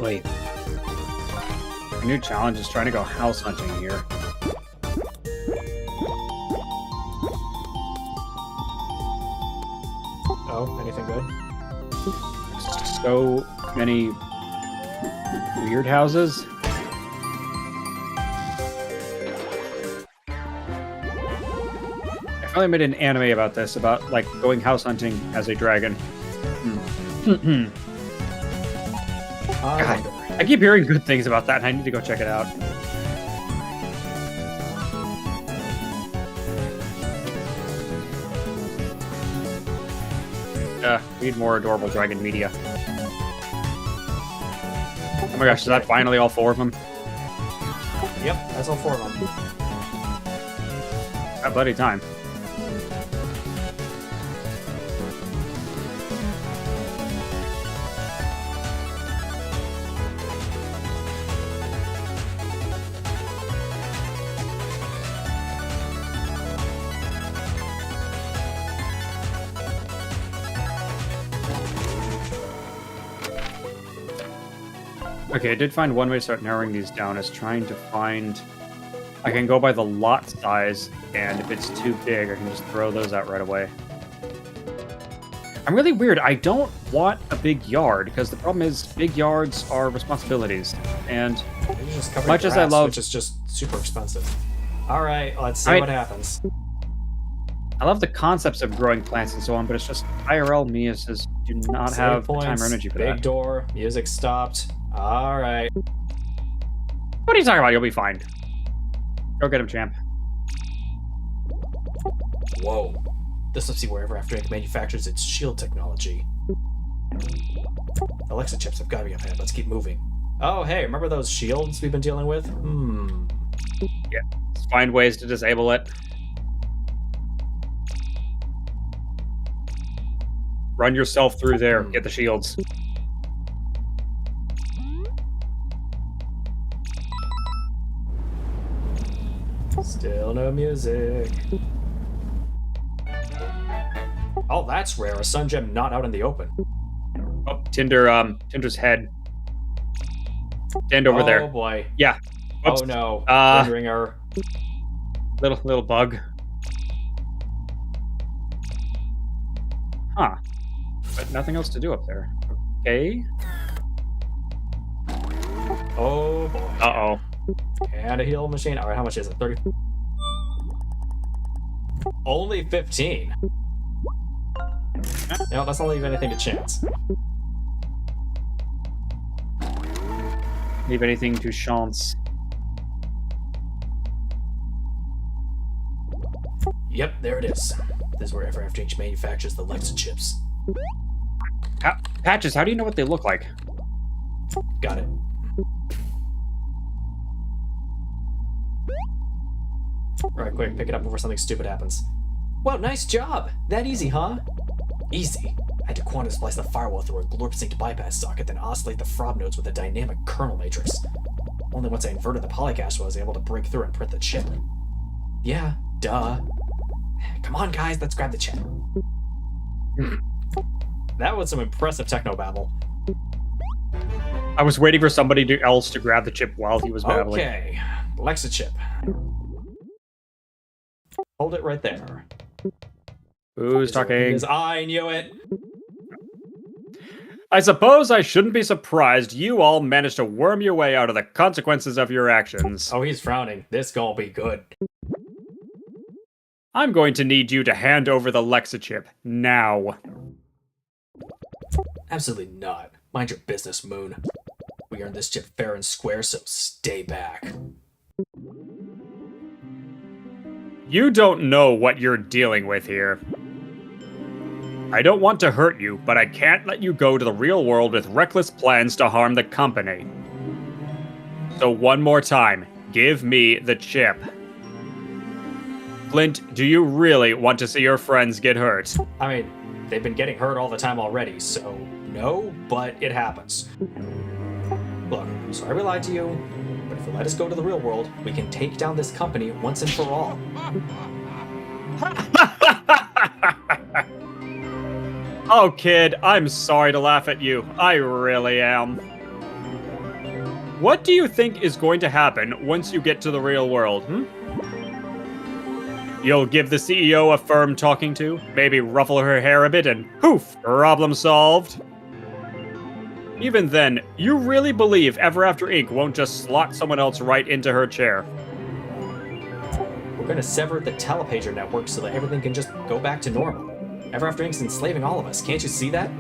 Wait. A new challenge is trying to go house hunting here. Oh, anything good? So many weird houses. I finally made an anime about this, about like going house hunting as a dragon. God, I keep hearing good things about that, and I need to go check it out. We need more adorable dragon media. Oh my gosh, is that finally all 4 of them? Yep, that's all 4 of them. That bloody time. Okay, I did find one way to start narrowing these down is trying to find... I can go by the lot size, and if it's too big, I can just throw those out right away. I'm really weird. I don't want a big yard, because the problem is big yards are responsibilities. And much as I love... Which is just super expensive. Alright, let's see what happens. I love the concepts of growing plants and so on, but it's just IRL me does not have time or energy for that. Big door, music stopped. Alright. What are you talking about? You'll be fine. Go get him, champ. Whoa. This must be wherever After Ink manufactures its shield technology. Alexa chips have got to be up ahead. Let's keep moving. Oh, hey, remember those shields we've been dealing with? Yeah, let's find ways to disable it. Run yourself through there. Get the shields. Still no music. Oh, that's rare. A sun gem not out in the open. Oh, Tinder's head. Stand over there. Oh boy. Yeah. Whoops. Oh no. Rendering error. Little bug. Huh. But nothing else to do up there. Okay. Oh boy. Uh-oh. And a heal machine. Alright, how much is it? 30? Only 15. No, let's not leave anything to chance. Leave anything to chance. Yep, there it is. This is where FFH manufactures the Lexa chips. Patches, how do you know what they look like? Got it. Alright, quick, pick it up before something stupid happens. Well, nice job! That easy, huh? Easy. I had to quantum splice the firewall through a glorp synced bypass socket, then oscillate the frob nodes with a dynamic kernel matrix. Only once I inverted the polycache was I able to break through and print the chip. Yeah, duh. Come on, guys, let's grab the chip. That was some impressive technobabble. I was waiting for somebody else to grab the chip while he was babbling. Okay, Lexa chip. Hold it right there. Who's talking? Because I knew it. I suppose I shouldn't be surprised you all managed to worm your way out of the consequences of your actions. Oh, he's frowning. This gonna be good. I'm going to need you to hand over the Lexa chip now. Absolutely not. Mind your business, Moon. We earned this chip fair and square, so stay back. You don't know what you're dealing with here. I don't want to hurt you, but I can't let you go to the real world with reckless plans to harm the company. So one more time, give me the chip. Flint, do you really want to see your friends get hurt? I mean, they've been getting hurt all the time already, so no, but it happens. Look, I'm sorry we lied to you, but if you let us go to the real world, we can take down this company once and for all. Oh, kid, I'm sorry to laugh at you. I really am. What do you think is going to happen once you get to the real world, You'll give the CEO a firm talking to, maybe ruffle her hair a bit, and poof, problem solved. Even then, you really believe Ever After Inc. won't just slot someone else right into her chair? We're gonna sever the telepager network so that everything can just go back to normal. Ever After Inc.'s enslaving all of us, can't you see that?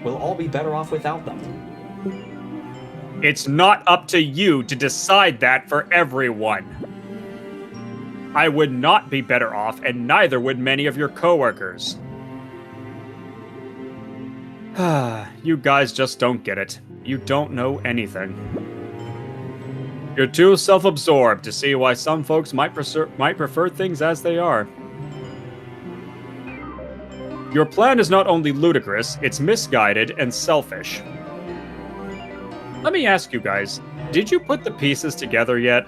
We'll all be better off without them. It's not up to you to decide that for everyone. I would not be better off, and neither would many of your coworkers. You guys just don't get it. You don't know anything. You're too self-absorbed to see why some folks might prefer things as they are. Your plan is not only ludicrous, it's misguided and selfish. Let me ask you guys, did you put the pieces together yet?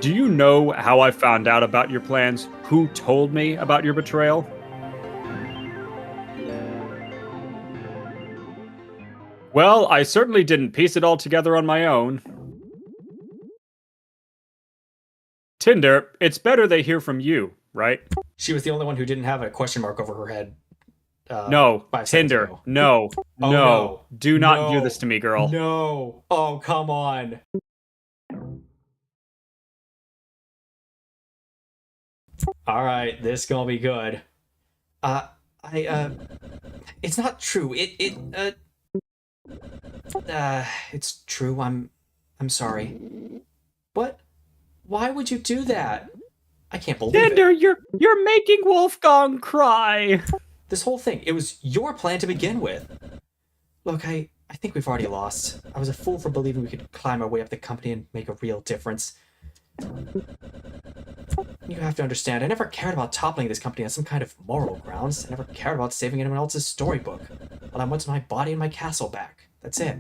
Do you know how I found out about your plans? Who told me about your betrayal? Well, I certainly didn't piece it all together on my own. Tinder, it's better they hear from you, right? She was the only one who didn't have a question mark over her head. No, 5 seconds Tinder, ago. no, Oh, no. no. Do not do No. this to me, girl. No. Oh, come on. All right, this gonna be good. It's not true. It's true. I'm sorry. What? Why would you do that? I can't believe Tinder, it. you're making Wolfgang cry. This whole thing, it was your plan to begin with. Look, I think we've already lost. I was a fool for believing we could climb our way up the company and make a real difference. You have to understand, I never cared about toppling this company on some kind of moral grounds. I never cared about saving anyone else's storybook. All I wanted my body and my castle back. That's it.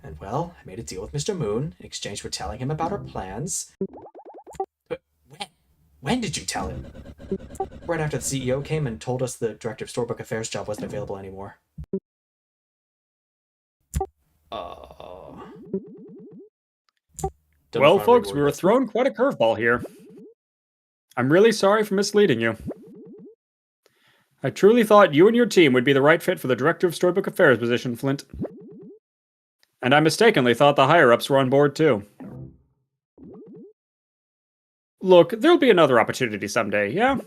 And well, I made a deal with Mr. Moon in exchange for telling him about our plans. But when did you tell him? Right after the CEO came and told us the Director of Storybook Affairs job wasn't available anymore. Don't Well, find folks, reward we were this. thrown quite a curveball here. I'm really sorry for misleading you. I truly thought you and your team would be the right fit for the Director of Storybook Affairs position, Flint. And I mistakenly thought the higher-ups were on board, too. Look, there'll be another opportunity someday, yeah?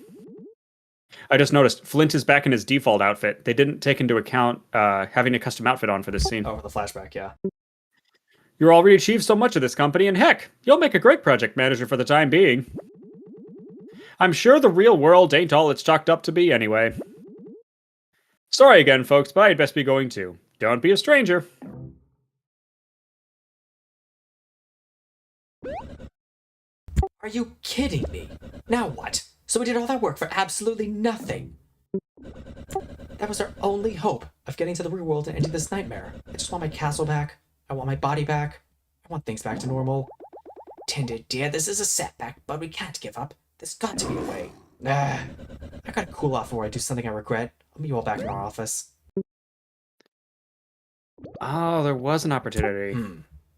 I just noticed Flint is back in his default outfit. They didn't take into account having a custom outfit on for this scene. Oh, for the flashback, yeah. You've already achieved so much of this company, and heck, you'll make a great project manager for the time being. I'm sure the real world ain't all it's chalked up to be anyway. Sorry again, folks, but I'd best be going too. Don't be a stranger. Are you kidding me? Now what? So we did all that work for absolutely nothing. That was our only hope of getting to the real world and ending this nightmare. I just want my castle back. I want my body back. I want things back to normal. Tinder, dear, this is a setback, but we can't give up. There's got to be a way. I gotta cool off before I do something I regret. I'll meet you all back in our office. Oh, there was an opportunity.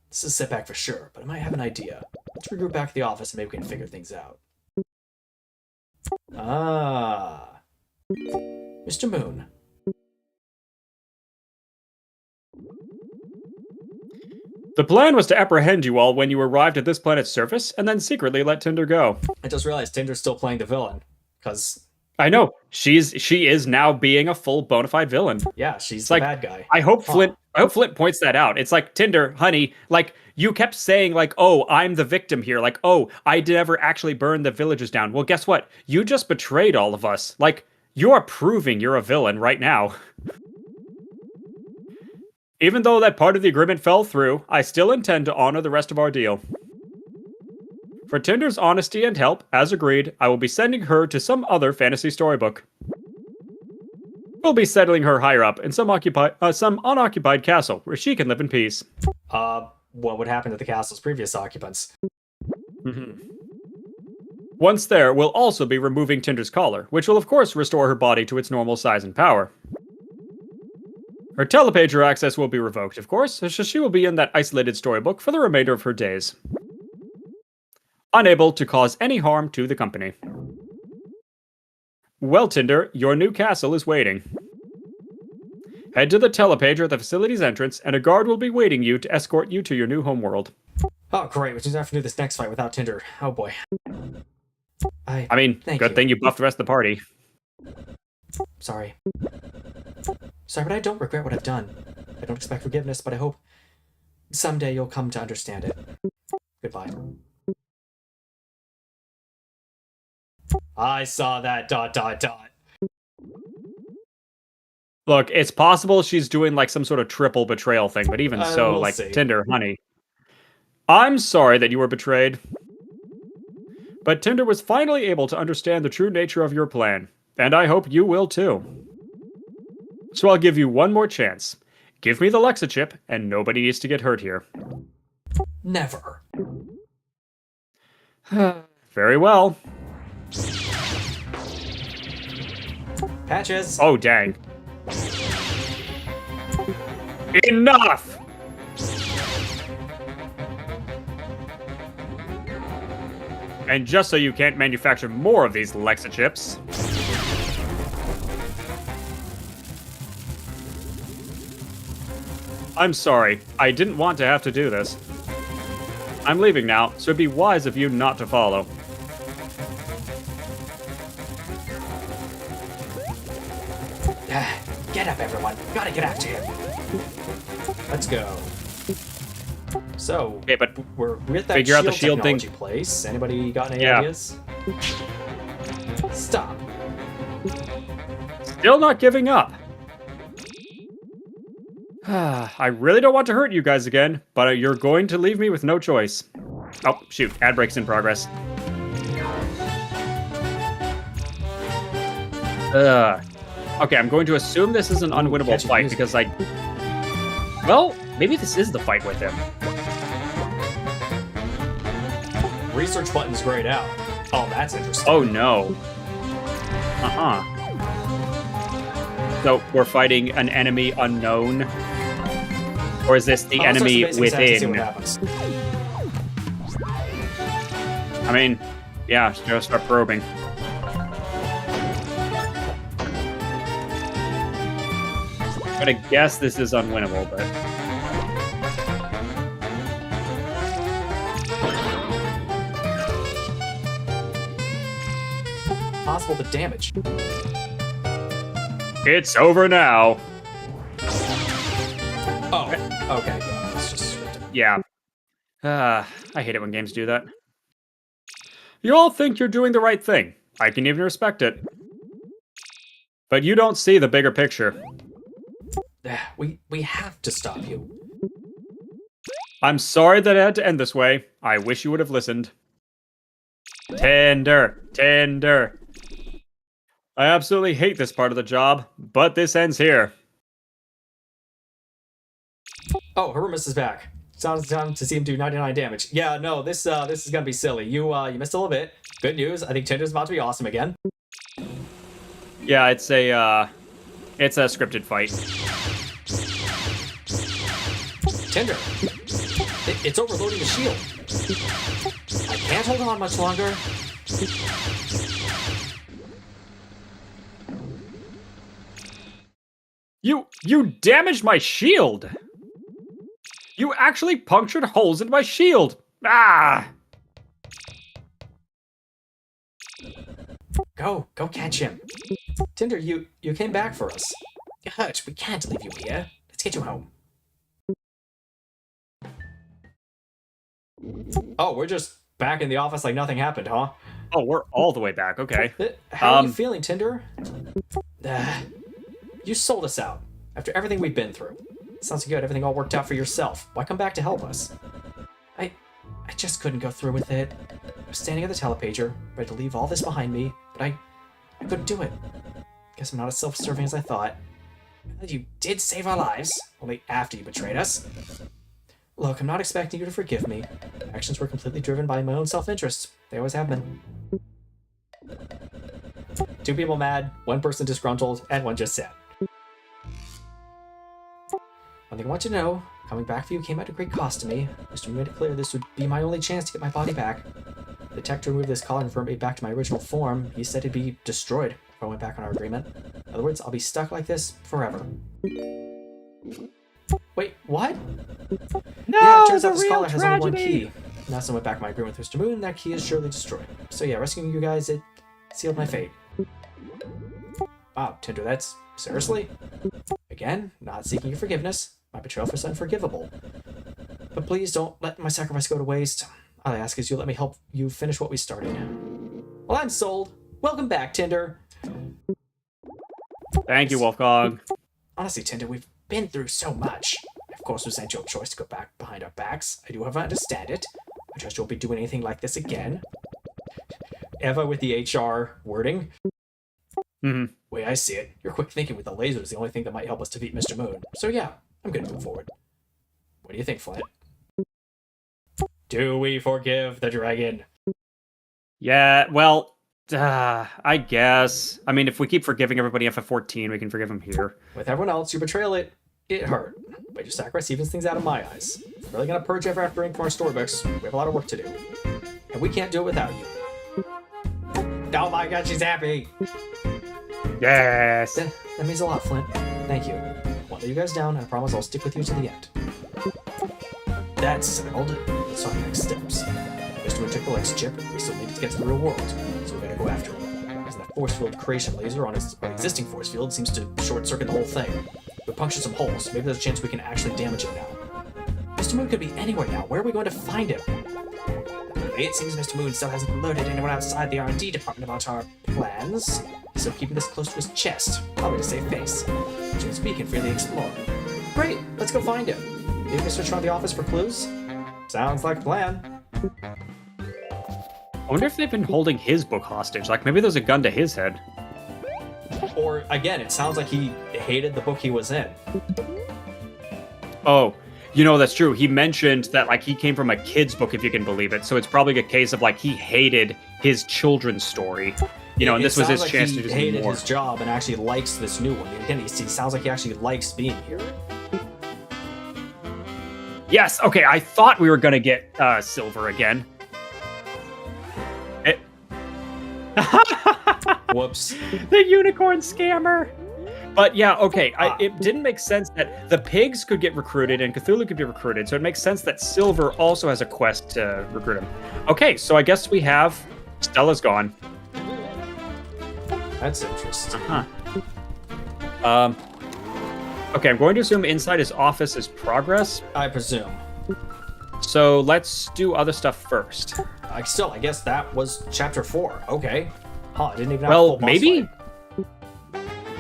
This is a setback for sure, but I might have an idea. Let's regroup back at the office and maybe we can figure things out. Ah. Mr. Moon. The plan was to apprehend you all when you arrived at this planet's surface, and then secretly let Tinder go. I just realized Tinder's still playing the villain. Because, I know, she is now being a full bona fide villain. yeah, she's It's the like, bad guy. I hope Flint points that out. It's like, Tinder, honey, like, you kept saying, like, oh, I'm the victim here. Like, oh, I never actually burned the villages down. Well, guess what? You just betrayed all of us. Like, you are proving you're a villain right now. Even though that part of the agreement fell through, I still intend to honor the rest of our deal. For Tinder's honesty and help, as agreed, I will be sending her to some other fantasy storybook. We'll be settling her higher up in some unoccupied castle where she can live in peace. What would happen to the castle's previous occupants? Once there, we'll also be removing Tinder's collar, which will of course restore her body to its normal size and power. Her telepager access will be revoked, of course, so she will be in that isolated storybook for the remainder of her days. Unable to cause any harm to the company. Well, Tinder, your new castle is waiting. Head to the telepager at the facility's entrance, and a guard will be waiting you to escort you to your new homeworld. Oh, great. Which means I have to do this next fight without Tinder. Oh, boy. I mean, good thing you buffed the rest of the party. Sorry. Sorry, but I don't regret what I've done. I don't expect forgiveness, but I hope someday you'll come to understand it. Goodbye. I saw that ... Look, it's possible she's doing like some sort of triple betrayal thing, but even so, we'll like, see. Tinder, honey. I'm sorry that you were betrayed. But Tinder was finally able to understand the true nature of your plan, and I hope you will too. So I'll give you one more chance. Give me the Lexa chip, and nobody needs to get hurt here. Never. Very well. Patches. Oh, dang. Enough! And just so you can't manufacture more of these Lexa chips. I'm sorry. I didn't want to have to do this. I'm leaving now, so it'd be wise of you not to follow. Get up, everyone. Gotta get after him. Let's go. So, Okay, but we're with that figure out the shield thing. technology place. Anybody got any Yeah. ideas? Stop. Still not giving up. I really don't want to hurt you guys again, but you're going to leave me with no choice. Oh, shoot. Ad break's in progress. Okay, I'm going to assume this is an unwinnable catchy fight music. because well, maybe this is the fight with him. Research button's grayed out. Oh, that's interesting. Oh, no. So, we're fighting an enemy unknown? Or is this the I'll start enemy some basic stats to see within? what happens. I mean, yeah, just start probing. I'm gonna guess this is unwinnable, but... Possible to damage. It's over now. Oh, okay. It's just... Yeah. I hate it when games do that. You all think you're doing the right thing. I can even respect it. But you don't see the bigger picture. We have to stop you. I'm sorry that it had to end this way. I wish you would have listened. Tender. I absolutely hate this part of the job, but this ends here. Oh, Hermes is back. Sounds time to see him do 99 damage. Yeah, no, this is gonna be silly. You missed a little bit. Good news. I think Tinder's about to be awesome again. Yeah, it's a scripted fight. Tinder. It's overloading the shield. I can't hold on much longer. You damaged my shield! You actually punctured holes in my shield! Ah! Go catch him. Tinder, you came back for us. Hutch, we can't leave you here. Let's get you home. Oh, we're just back in the office like nothing happened, huh? Oh, we're all the way back, okay. How are you feeling, Tinder? You sold us out after everything we've been through. Sounds good, everything all worked out for yourself. Why come back to help us? I just couldn't go through with it. I was standing at the telepager, ready to leave all this behind me, but I couldn't do it. Guess I'm not as self-serving as I thought. You did save our lives, only after you betrayed us. Look, I'm not expecting you to forgive me. My actions were completely driven by my own self-interest. They always have been. 2 people mad, 1 person disgruntled, and 1 just sad. One thing I want you to know, coming back for you came at a great cost to me. Mr. Moon made it clear this would be my only chance to get my body back. The detector removed this collar and convert me back to my original form. He said it'd be destroyed if I went back on our agreement. In other words, I'll be stuck like this forever. Wait, what? No, yeah, it turns out the this real collar has only one tragedy. key. Now since I went back on my agreement with Mr. Moon, that key is surely destroyed. So yeah, rescuing you guys, it sealed my fate. Wow, Tinder, that's... seriously? Again, not seeking your forgiveness. My betrayal for is unforgivable. But please don't let my sacrifice go to waste. All I ask is you let me help you finish what we started. Well, I'm sold. Welcome back, Tinder. Thank you, Wolfgang. Honestly, Tinder, we've been through so much. Of course, it was your choice to go back behind our backs. I do however understand it. I trust you won't be doing anything like this again. Eva with the HR wording. Mm-hmm. Way I see it, your quick thinking with the laser is the only thing that might help us defeat Mr. Moon. So yeah, I'm gonna move forward. What do you think, Flint? Do we forgive the dragon? Yeah, well, I guess. I mean, if we keep forgiving everybody FF14, we can forgive them here. With everyone else, your betrayal, it hurt. But your sacrifice evens things out in my eyes. If we're really gonna purge ever after ink from our storybooks, we have a lot of work to do. And we can't do it without you. Oh my god, she's happy! Yes. That means a lot, Flint. Thank you. Won't let you guys down, and I promise I'll stick with you to the end. That's settled. Let's talk next steps. Mr. Moon took the Lex chip, we still need to get to the real world, so we gotta go after him. Because that force field creation laser on his existing force field seems to short circuit the whole thing. We'll puncture some holes, maybe there's a chance we can actually damage him now. Mr. Moon could be anywhere now, where are we going to find him? It seems Mr. Moon still hasn't alerted anyone outside the R&D department about our plans, so keeping this close to his chest, probably to save face. So we can freely explore. Great, let's go find him. Maybe we can search around the office for clues? Sounds like a plan. I wonder if they've been holding his book hostage. Like, maybe there's a gun to his head. Or, again, it sounds like he hated the book he was in. Oh, you know, that's true. He mentioned that, like, he came from a kid's book, if you can believe it. So it's probably a case of, like, he hated his children's story. You know, and this was his chance to do he something hated more. his job and actually likes this new one. Again, he sounds like he actually likes being here. Yes, okay, I thought we were going to get Silver again. Whoops. The unicorn scammer. But yeah, okay, it didn't make sense that the pigs could get recruited and Cthulhu could be recruited, so it makes sense that Silver also has a quest to recruit him. Okay, so I guess we have Stella's gone. That's interesting. Okay, I'm going to assume inside his office is progress, I presume. so let's do other stuff first. I guess that was chapter 4. Okay. Huh, I didn't even have a Well, full boss maybe. fight.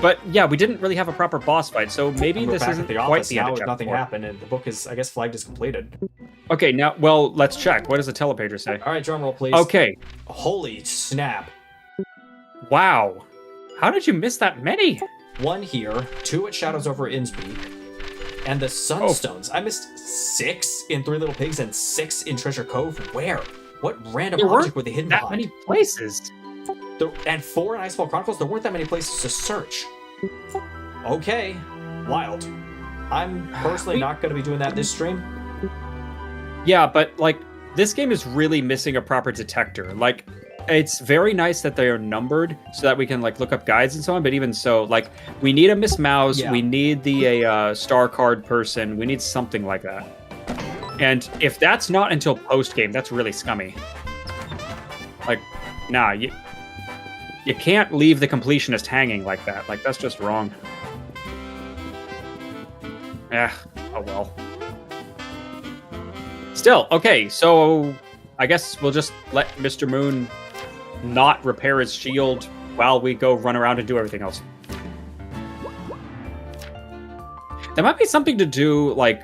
But yeah, we didn't really have a proper boss fight, so maybe We're this back isn't at the quite office the end now of with chapter nothing 4. happened, and the book is, I guess, flagged as completed. Okay, now, well, let's check. What does the telepager say? All right, drum roll, please. Okay, Holy snap. wow. How did you miss that many? 1 here, 2 at Shadows over Innspeak, and the Sunstones. I missed 6 in Three Little Pigs and 6 in Treasure Cove. Where? What random There object weren't were they hidden that behind? many places. And 4 in Icefall Chronicles, there weren't that many places to search. Okay, wild. I'm personally not going to be doing that this stream. Yeah, but like this game is really missing a proper detector. Like it's very nice that they are numbered so that we can like look up guides and so on, but even so, like we need a Miss Mouse, Yeah. we need the star card person, we need something like that. And if that's not until post game, that's really scummy. Like, nah, you can't leave the completionist hanging like that. Like that's just wrong. Oh well. Still, okay, so I guess we'll just let Mr. Moon not repair his shield while we go run around and do everything else. There might be something to do, like,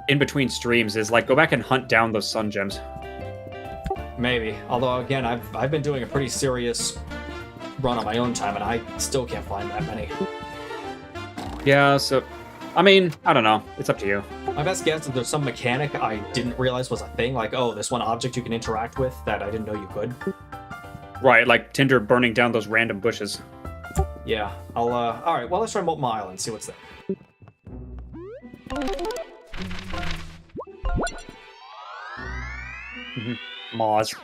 in between streams, is, like, go back and hunt down those sun gems. Maybe. Although, again, I've been doing a pretty serious run on my own time, and I still can't find that many. Yeah, so, I mean, I don't know. It's up to you. My best guess is there's some mechanic I didn't realize was a thing, like, oh, this one object you can interact with that I didn't know you could. Right, like Tinder burning down those random bushes. Yeah, alright, well, let's try Molten Island, see what's there. Moz.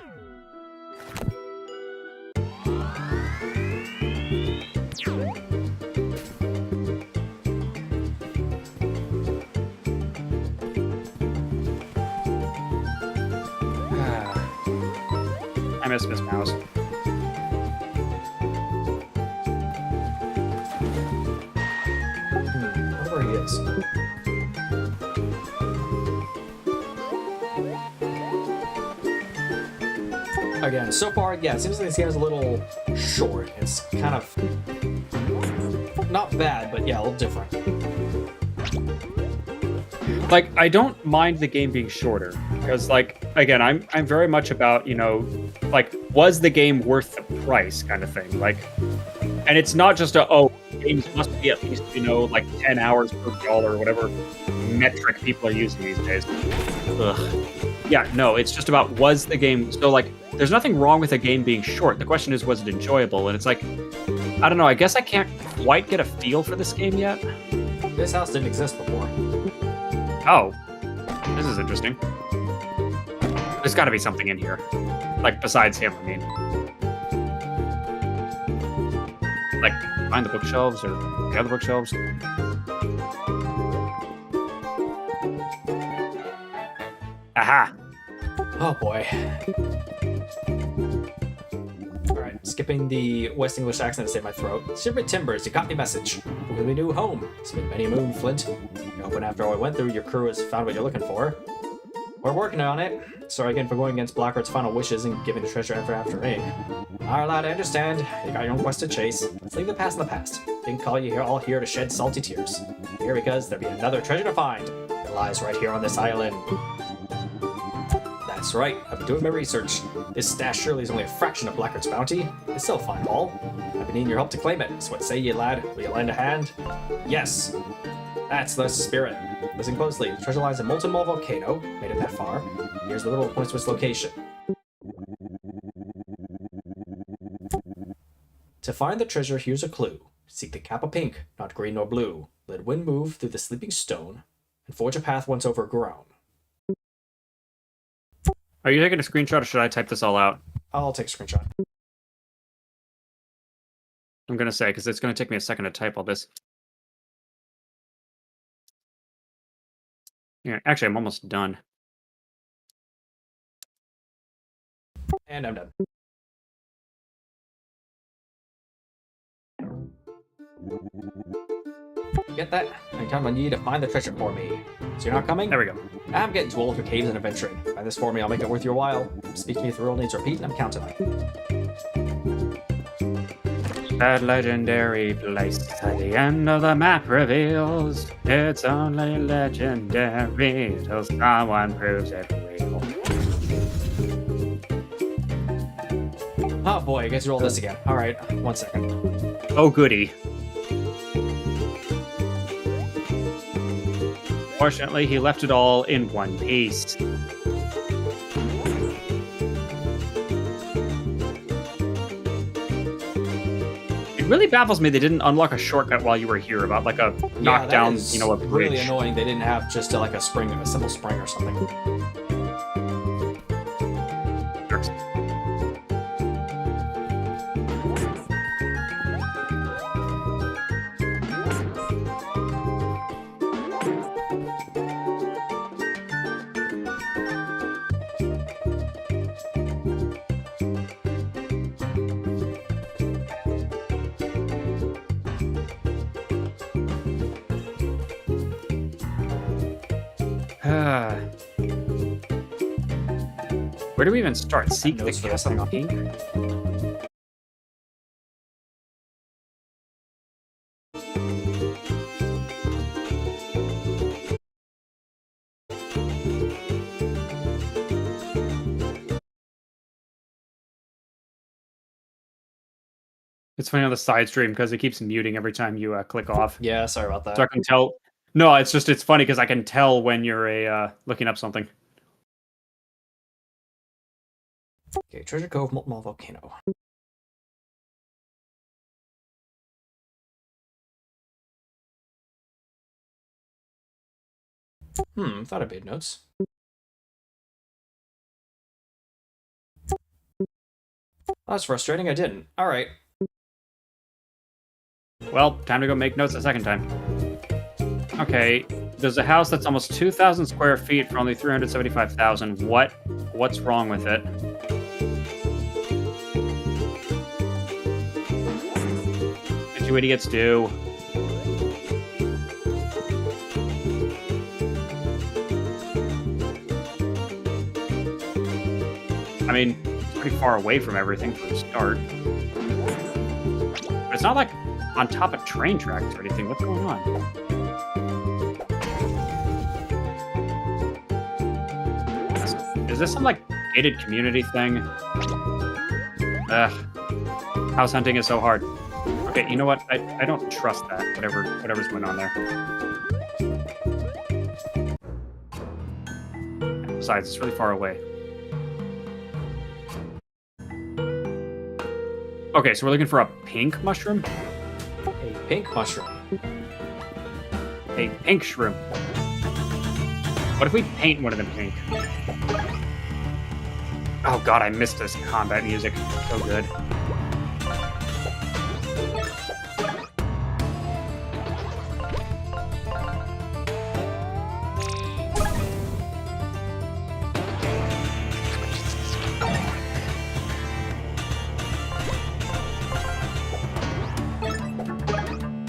I miss Miss Mouse. Wherever he is. Again, so far, yeah, it seems like this game is a little short. It's kind of not bad, but yeah, a little different. Like, I don't mind the game being shorter because, like, again, I'm very much about, you know, like, was the game worth the price kind of thing. Like, and it's not just games must be at least, you know, like 10 hours per dollar or whatever metric people are using these days. Ugh. Yeah, no, it's just about was the game. So, like, there's nothing wrong with a game being short. The question is, was it enjoyable? And it's like, I don't know. I guess I can't quite get a feel for this game yet. This house didn't exist before. Oh, this is interesting. There's got to be something in here, like besides him. I mean, like behind the bookshelves or the other bookshelves. Aha! Oh boy. Alright, skipping the West English accent to save my throat. Shipment Timbers, you got me message. With a new home. It's been many a moon, Flint. You're hoping after all I went through, your crew has found what you're looking for. We're working on it. Sorry again for going against Blackheart's final wishes and giving the treasure after me. Alright, lad, I understand. You got your own quest to chase. Let's leave the past in the past. Didn't call you here all here to shed salty tears. Here because there'll be another treasure to find. It lies right here on this island. That's right, I've been doing my research. This stash surely is only a fraction of Blackheart's bounty. It's still a fine haul. I've been needing your help to claim it, so what say ye, lad? Will you lend a hand? Yes! That's the spirit. Listen closely, the treasure lies in Molten Mole Volcano. Made it that far. Here's the little points to its location. To find the treasure, here's a clue. Seek the Kappa Pink, not green nor blue. Let wind move through the sleeping stone, and forge a path once overgrown. Are you taking a screenshot or should I type this all out? I'll take a screenshot. I'm gonna say, because it's gonna take me a second to type all this. Yeah, actually, I'm almost done. And I'm done. Get that? I count on you to find the treasure for me. So you're not coming? There we go. I'm getting too old for caves and adventuring. Find this for me, I'll make it worth your while. Speak to me if the rule needs repeat, and I'm counting on you. That legendary place at the end of the map reveals it's only legendary till someone proves it real. Oh boy, I guess you roll this again. Alright, 1 second. Oh, goody. Fortunately, he left it all in one piece. It really baffles me they didn't unlock a shortcut while you were here about like a knockdown, you know, a bridge. Really annoying. They didn't have just like a spring, a simple spring or something. Where do we even start? Seek the Notes for this Kappa thing. Pink? It's funny on the side stream because it keeps muting every time you click off. Yeah, sorry about that. So I can tell. No, it's funny because I can tell when you're looking up something. Okay, Treasure Cove, Molten Mole Volcano. Thought I made notes. That's frustrating, I didn't. Alright. Well, time to go make notes a second time. Okay, there's a house that's almost 2,000 square feet for only 375,000. What's wrong with it? What you idiots do? I mean, it's pretty far away from everything for a start. But it's not like on top of train tracks or anything. What's going on? Is this some, like, gated community thing? Ugh. House hunting is so hard. Okay, you know what? I don't trust that, whatever's going on there. Besides, it's really far away. Okay, so we're looking for a pink mushroom? A pink mushroom. A pink shroom. What if we paint one of them pink? Oh god, I missed this combat music. So good.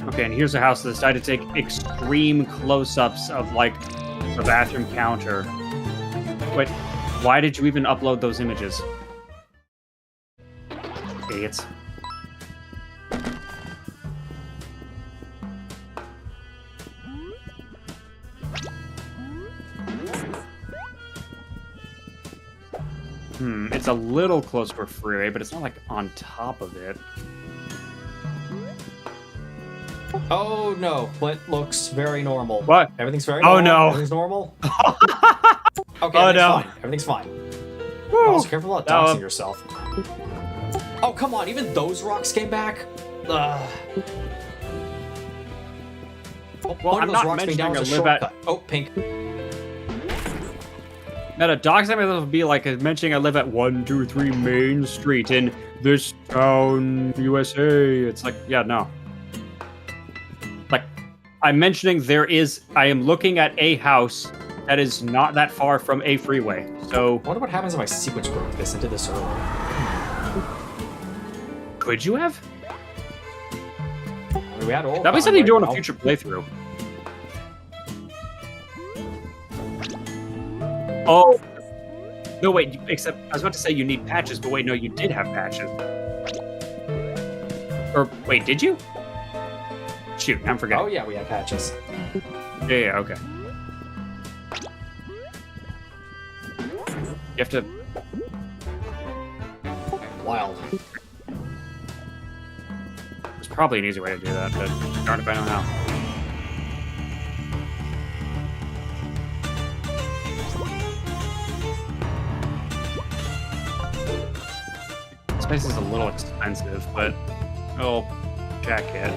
Okay, and here's a house that decided to take extreme close-ups of, like, the bathroom counter. Wait, why did you even upload those images? Idiots. It's a little close to a freeway, but it's not, like, on top of it. Oh no, Flint looks very normal. What? Everything's very Oh, normal? no. Everything's normal? Okay, Oh, everything's no. fine. Everything's fine. Woo. Also, careful about doxing yourself. Oh, come on, even those rocks came back? Well, One I'm of those not rocks being down mentioning was I a live at... shortcut. Oh, pink. Now, the doxing would be like mentioning I live at 123 Main Street in this town, USA. It's like, yeah, no. Like, I'm mentioning I am looking at a house that is not that far from a freeway. So, I wonder what happens if I sequence broke this into this earlier. could you have? I mean, we had all That'd be something you do on a future playthrough. Oh. No, wait, except, I was about to say you need patches, but wait, no, you did have patches. Or, wait, did you? Shoot, I'm forgetting. Oh yeah, we had patches. Yeah, okay. You have to... Wild. There's probably an easy way to do that, but darn if I know how. Space is a little expensive, but I'll check it.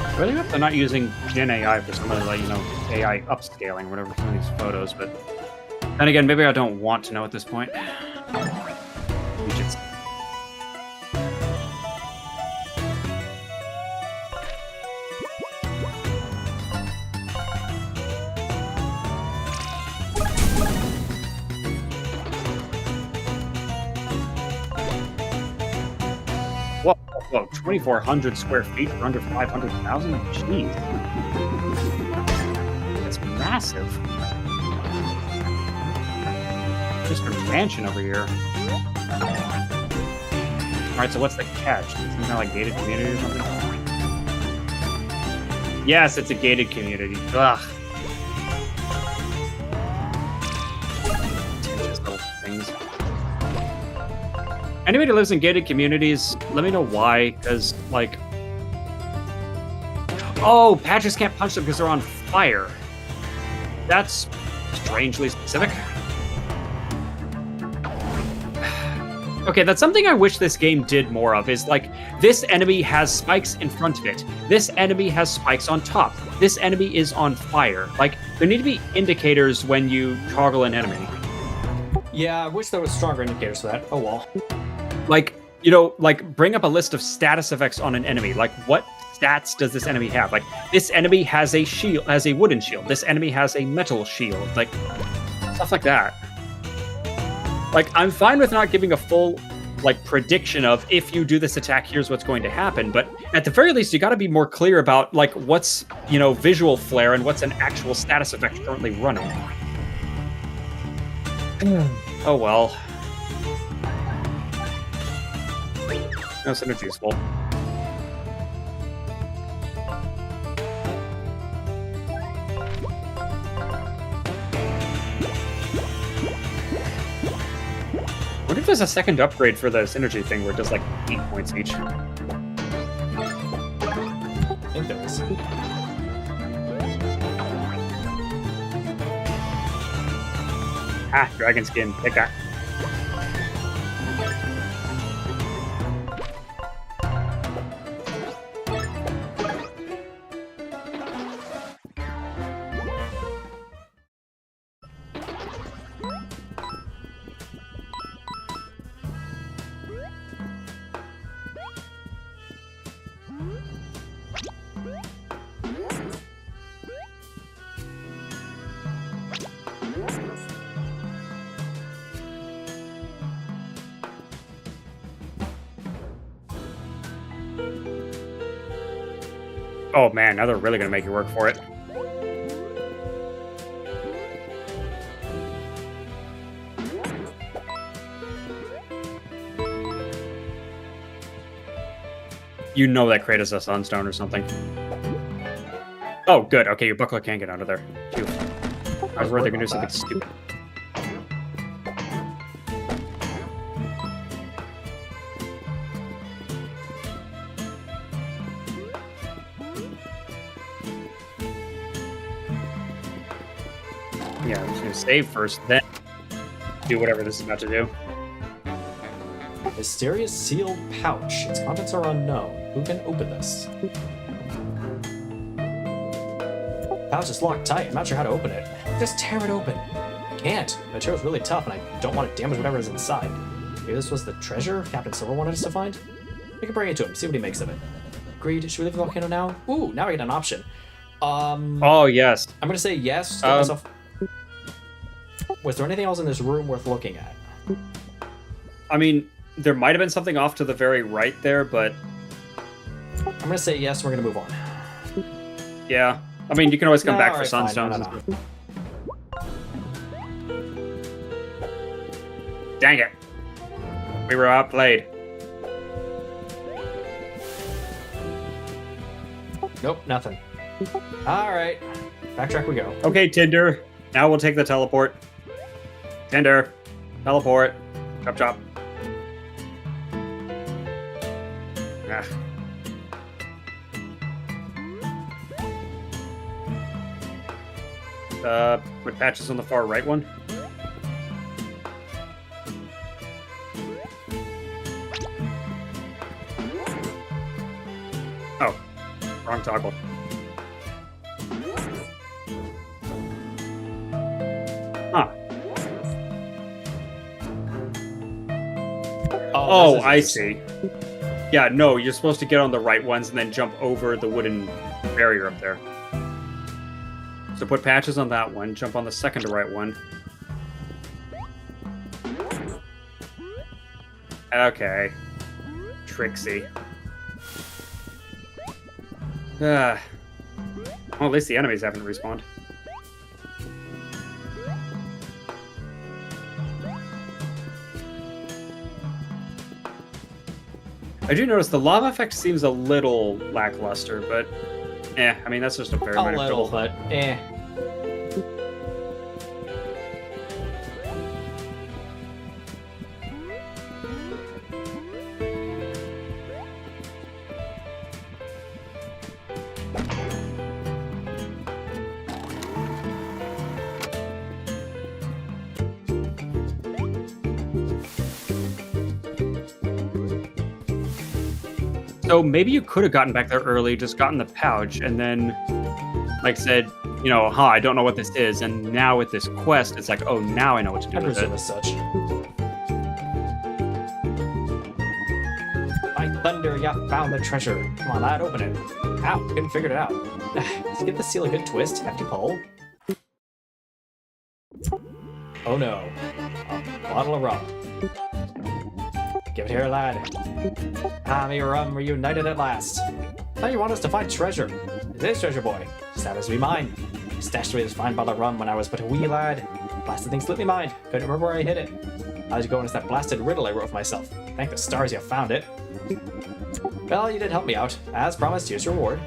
I really hope they're not using Gen AI for some of the, like, you know, AI upscaling, whatever, some of these photos, but then again, maybe I don't want to know at this point. We just... Whoa, 2,400 square feet for under 500,000? Jeez. That's massive. Just a mansion over here. Alright, so what's the catch? Is it some kind of like gated community or something? Yes, it's a gated community. Ugh. Pretentious little things. Anybody who lives in gated communities, let me know why, because, like... Oh, patches can't punch them because they're on fire. That's strangely specific. Okay, that's something I wish this game did more of, is like, this enemy has spikes in front of it. This enemy has spikes on top. This enemy is on fire. Like, there need to be indicators when you toggle an enemy. Yeah, I wish there was stronger indicators for that. Oh well. Like, you know, like, bring up a list of status effects on an enemy. Like, what stats does this enemy have? Like, this enemy has a shield, has a wooden shield. This enemy has a metal shield. Like, stuff like that. Like, I'm fine with not giving a full, like, prediction of if you do this attack, here's what's going to happen. But at the very least, you got to be more clear about, like, what's, you know, visual flare and what's an actual status effect currently running. Oh, well. No synergy is full. What if there's a second upgrade for the synergy thing where it does like 8 points each? I think there is. Ah, dragon skin. Take that. Oh man, now they're really gonna make you work for it. You know that Kratos a Sunstone or something. Oh, good. Okay, your buckler can't get out of there. Phew. I was worried they're gonna do something stupid. Yeah, I'm just gonna save first, then do whatever this is about to do. Mysterious sealed pouch. Its contents are unknown. Who can open this? Pouch is locked tight. I'm not sure how to open it. Just tear it open. Can't. The material's really tough, and I don't want to damage whatever is inside. Maybe this was the treasure Captain Silver wanted us to find? We can bring it to him, see what he makes of it. Agreed. Should we leave the volcano now? Ooh, now we get an option. Oh, yes. I'm gonna say yes. Get myself... Was there anything else in this room worth looking at? I mean, there might have been something off to the very right there, but... I'm gonna say yes, we're gonna move on. Yeah. I mean, you can always come back for alright, fine. Sunstones. No. Dang it. We were outplayed. Nope, nothing. Alright. Backtrack we go. Okay, Tinder. Now we'll take the teleport. Tinder. Teleport. Chop chop. Ah. Put patches on the far right one. Oh, wrong toggle. Huh. Oh, I see. Yeah, no, you're supposed to get on the right ones and then jump over the wooden barrier up there. So put patches on that one, jump on the second to right one. Okay. Trixie. Well, at least the enemies haven't respawned. I do notice the lava effect seems a little lackluster, but I mean, that's just a very minor little, trouble. but eh. So maybe you could have gotten back there early, just gotten the pouch, and then, like, said, you know, I don't know what this is. And now with this quest, it's like, oh, now I know what to do I with presume it. as such. By thunder, you found the treasure. Come on, lad, open it. Ow, couldn't figure it out. Let's give the seal a good twist. Hefty pull. Oh no. A bottle of rum. Give it here, lad. Me rum reunited at last. Thought you want us to find treasure. It is treasure, boy. Just happens to be mine. I stashed away this fine bottle of rum when I was but a wee lad. Blasted thing slipped me mind. Couldn't remember where I hid it. How'd you go into that blasted riddle I wrote for myself? Thank the stars you found it. Well, you did help me out. As promised, here's your reward.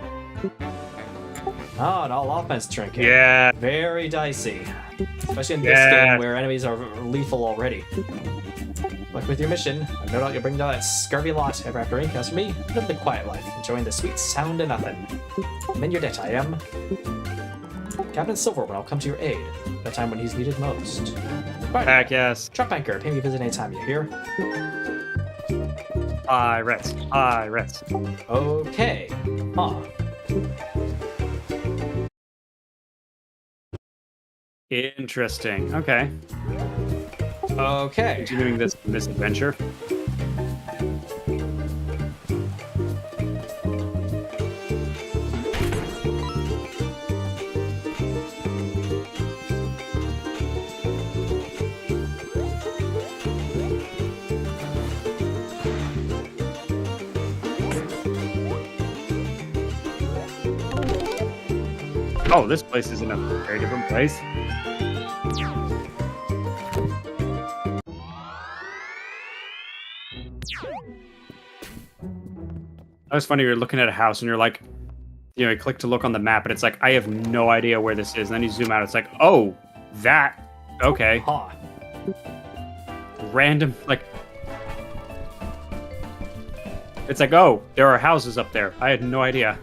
Oh, an all offense trinket. Yeah. Very dicey. Especially in this game where enemies are lethal already. Luck with your mission. I no doubt you'll bring down that scurvy lot ever after rain. As for me, live the quiet life, enjoying the sweet sound of nothing. I'm in your debt, I am. Captain Silver, when I'll come to your aid. That time when he's needed most. Right. Heck yes. Trump Anchor, pay me a visit anytime you hear. Pirates. Pirates. Okay. Huh. Interesting. Okay. Okay. Continuing this adventure. Oh, this place is in a very different place. That was funny. You're looking at a house and you're like, you know, you click to look on the map, and it's like, I have no idea where this is. And then you zoom out, it's like, oh, that. Okay. Huh. Random, like. It's like, oh, there are houses up there. I had no idea.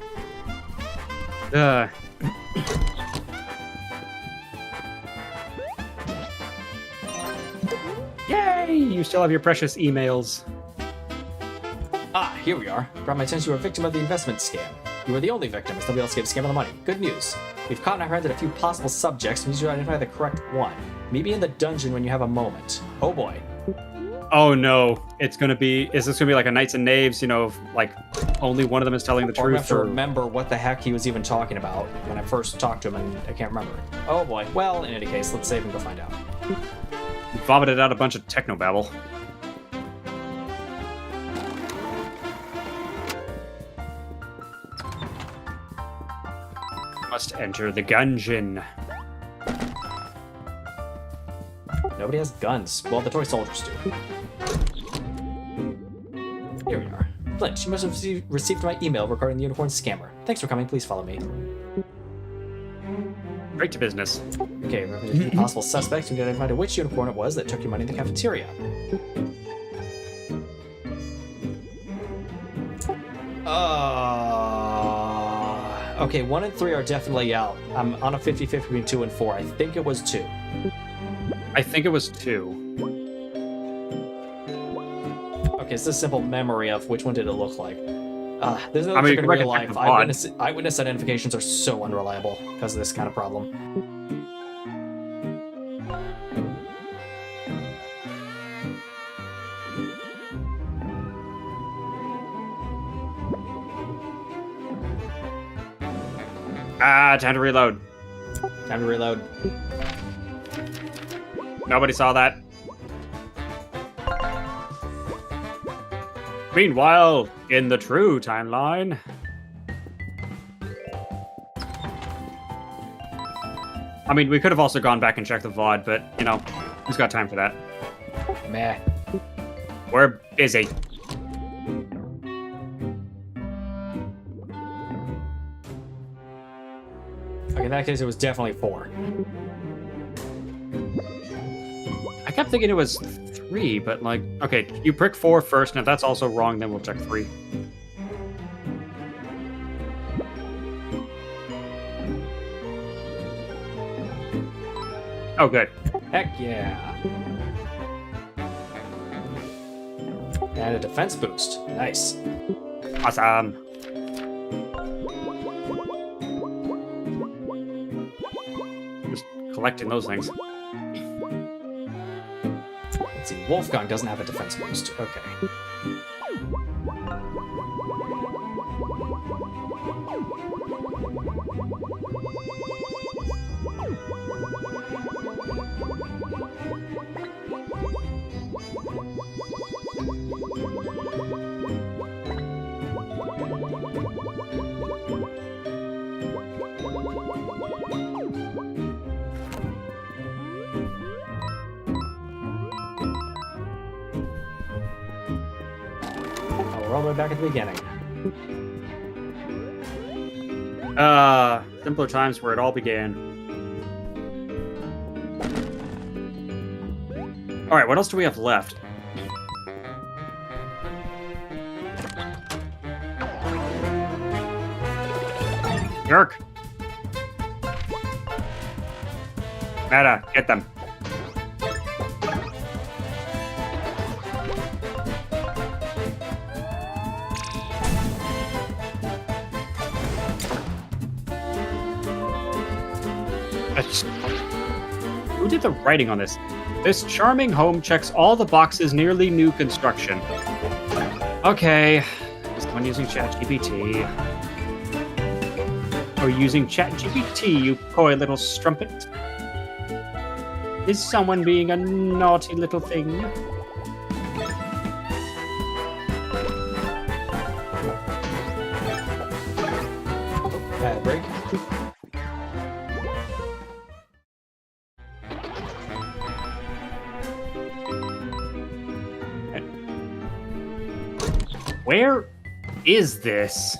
Yay! You still have your precious emails. Ah, here we are. Brought my attention to a victim of the investment scam. You were the only victim, as nobody else gave a scam on the money. Good news. We've caught and apprehended a few possible subjects, and need you to identify the correct one. Meet me in the dungeon when you have a moment. Oh boy. Oh no, it's gonna be. Is this gonna be like a Knights and Knaves? You know, like only one of them is telling the Or I truth. have to remember what the heck he was even talking about when I first talked to him, and I can't remember. Oh boy. Well, in any case, let's save and go find out. Vomited out a bunch of technobabble. Must enter the gungeon. Nobody has guns. Well, the toy soldiers do. Here we are. Flint, you must have received my email regarding the unicorn scammer. Thanks for coming. Please follow me. Right to business. Okay, remember the possible suspects and identify which unicorn it was that took your money in the cafeteria. Okay, 1 and 3 are definitely out. I'm on a 50-50 between 2 and 4. I think it was 2. I think it was 2. Okay, it's a simple memory of which one did it look like. There's no I mean, trick in you can real check life. the VOD. Eyewitness identifications are so unreliable because of this kind of problem. Time to reload. Time to reload. Nobody saw that. Meanwhile, in the true timeline. I mean, we could have also gone back and checked the VOD, but, you know, who's got time for that? Meh. We're busy. Okay, in that case, it was definitely 4. I kept thinking it was 3, but, like, okay, you prick 4 first, and if that's also wrong, then we'll check 3. Oh, good. Heck yeah. And a defense boost. Nice. Awesome. Just collecting those things. Let's see. Wolfgang doesn't have a defense boost. Okay. We're all the way back at the beginning. Simpler times where it all began. All right, what else do we have left? Jerk. Meta, get them. Who did the writing on this? This charming home checks all the boxes, nearly new construction. Okay, is someone using ChatGPT? Oh, using ChatGPT, you coy little strumpet. Is someone being a naughty little thing? Bad break. Where is this?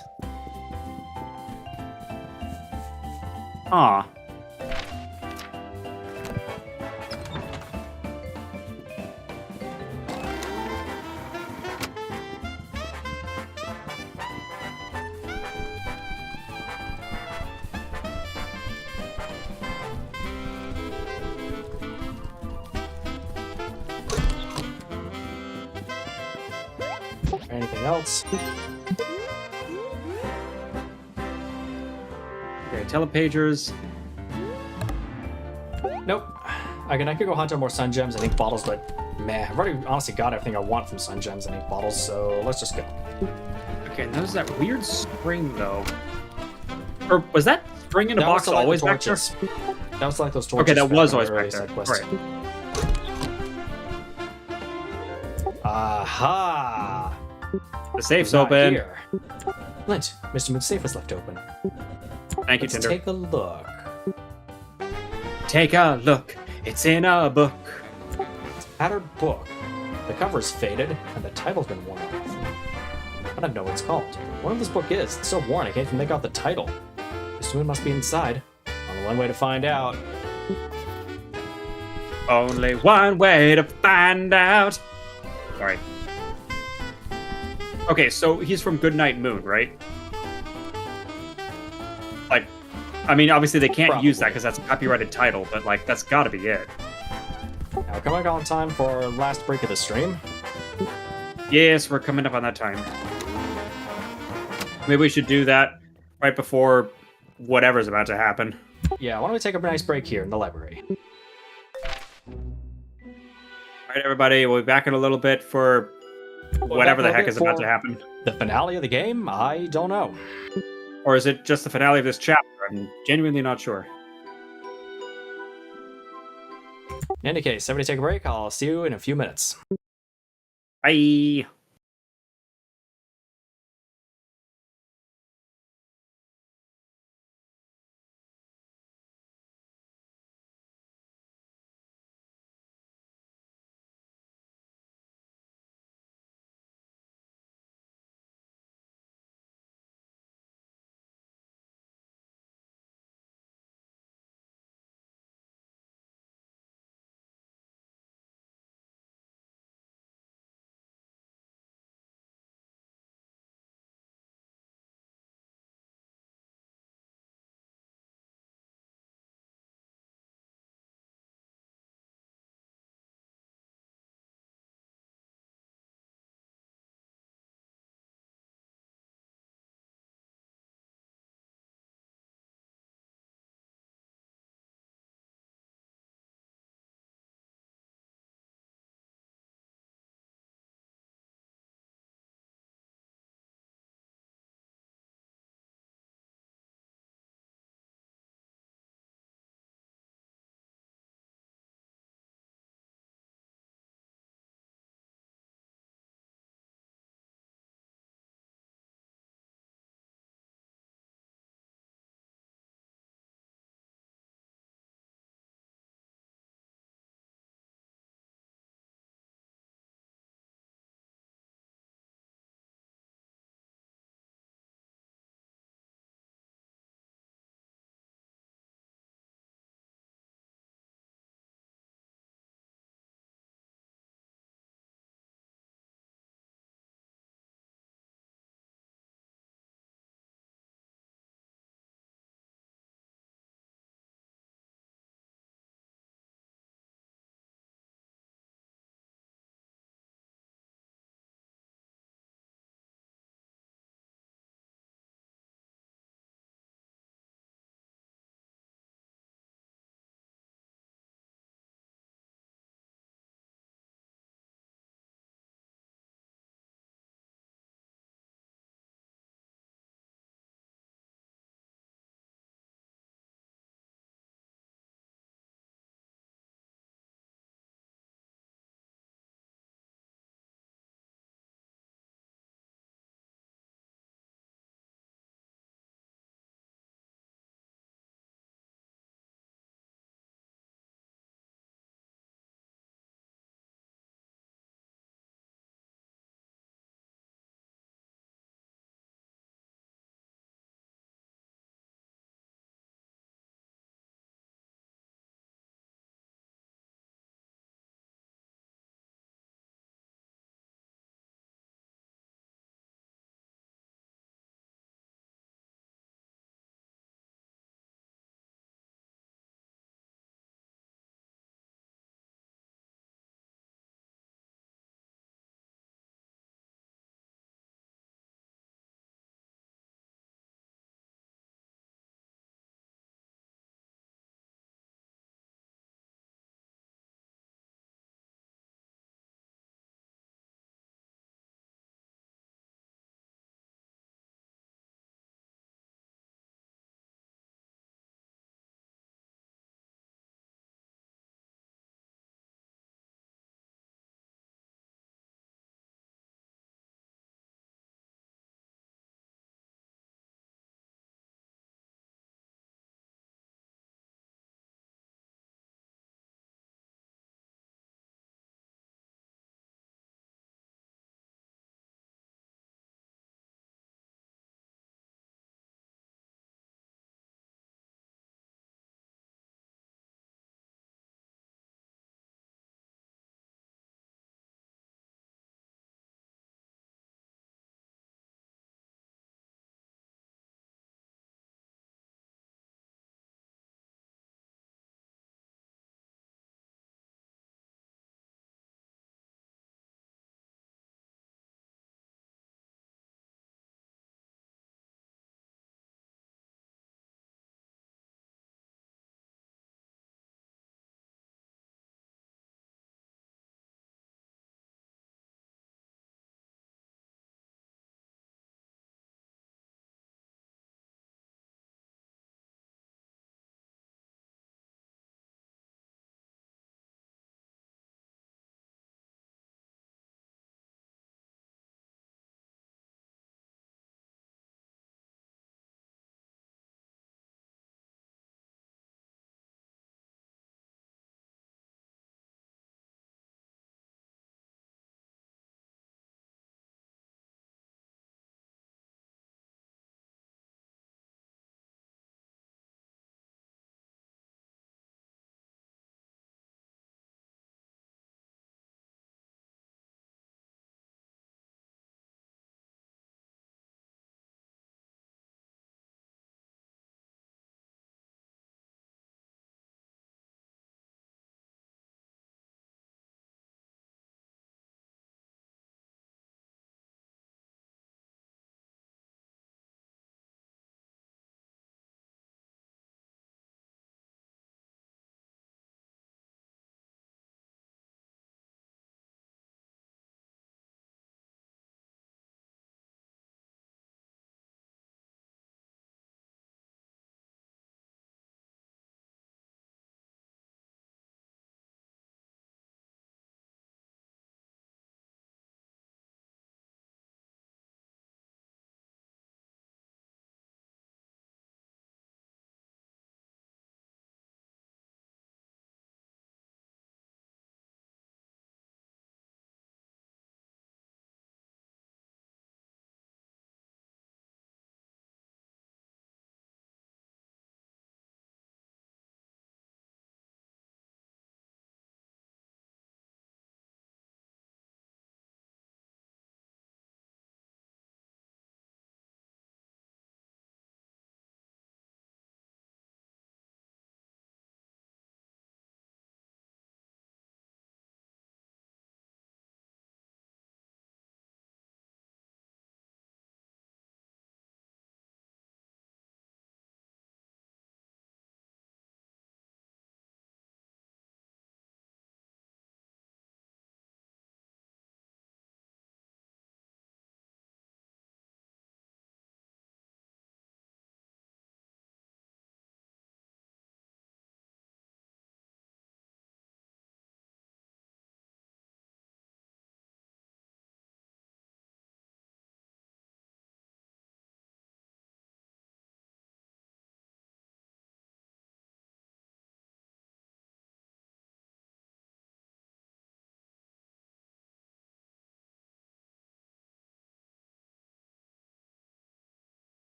Ah. Anything else? Okay, telepagers. Nope. I could go hunt on more sun gems and ink bottles, but meh, I've already honestly got everything I want from sun gems and ink bottles, so let's just go. Okay, and there's that weird string though. Or was that string in a That was box to light the always back there? torches. That was like those torches. Okay, that from was the always early back there. side quest. Right. Aha! The safe's Not open. here. Lint, Mr. Moon's safe is left open. Thank you, Let's Tinder. take a look. Take a look. It's in a book. Tattered book. The cover's faded, and the title's been worn off. I don't know what it's called. Whatever this book is, it's so worn I can't even make out the title. Mr. Moon must be inside. Only one way to find out. Only one way to find out. Sorry. Okay, so he's from Goodnight Moon, right? Like, I mean, obviously they can't use that because that's a copyrighted title, but like, that's got to be it. Now, come back on time for our last break of the stream. Yes, we're coming up on that time. Maybe we should do that right before whatever's about to happen. Yeah, why don't we take a nice break here in the library? All right, everybody, we'll be back in a little bit for whatever the heck is about to happen. The finale of the game? I don't know. Or is it just the finale of this chapter? I'm genuinely not sure. In any case, everybody take a break. I'll see you in a few minutes. Bye.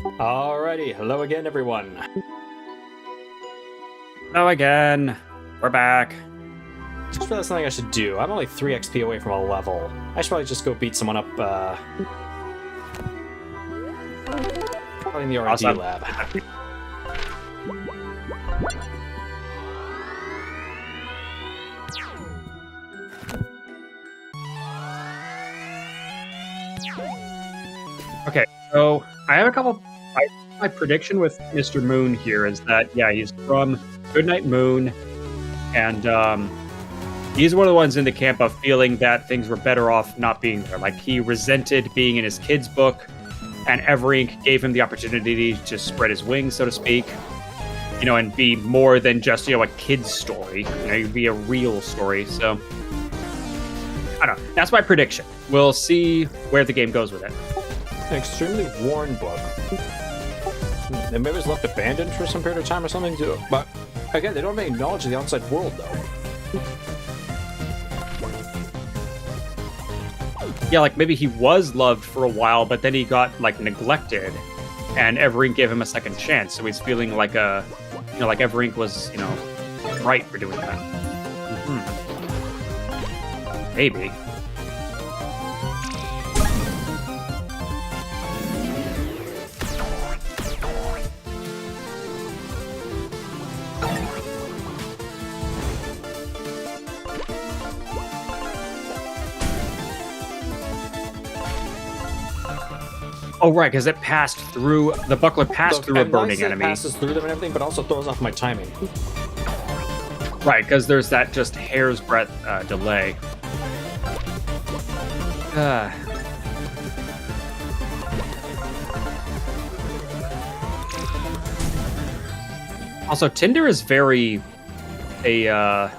Alrighty, hello again, everyone. Hello again. We're back. Just realized something I should do. I'm only 3 XP away from a level. I should probably just go beat someone up, probably in the R&D Awesome. lab. Okay, so I have a couple. My prediction with Mr. Moon here is that, yeah, he's from Goodnight Moon, and he's one of the ones in the camp of feeling that things were better off not being there. Like, he resented being in his kid's book, and Everink gave him the opportunity to spread his wings, so to speak, you know, and be more than just, you know, a kid's story. You know, be a real story. So, I don't know. That's my prediction. We'll see where the game goes with it. An extremely worn book. Maybe it was left abandoned for some period of time or something, too. But, again, they don't have any knowledge of the outside world, though. Yeah, like maybe he was loved for a while, but then he got like neglected, and Everink gave him a second chance. So he's feeling like like Everink was, right for doing that. Maybe. Oh, right, because it passed through, the buckler passed through a And not burning only enemy. It passes through them and everything, but also throws off my timing. Right, because there's that just hair's breadth delay. Also, Tinder is very her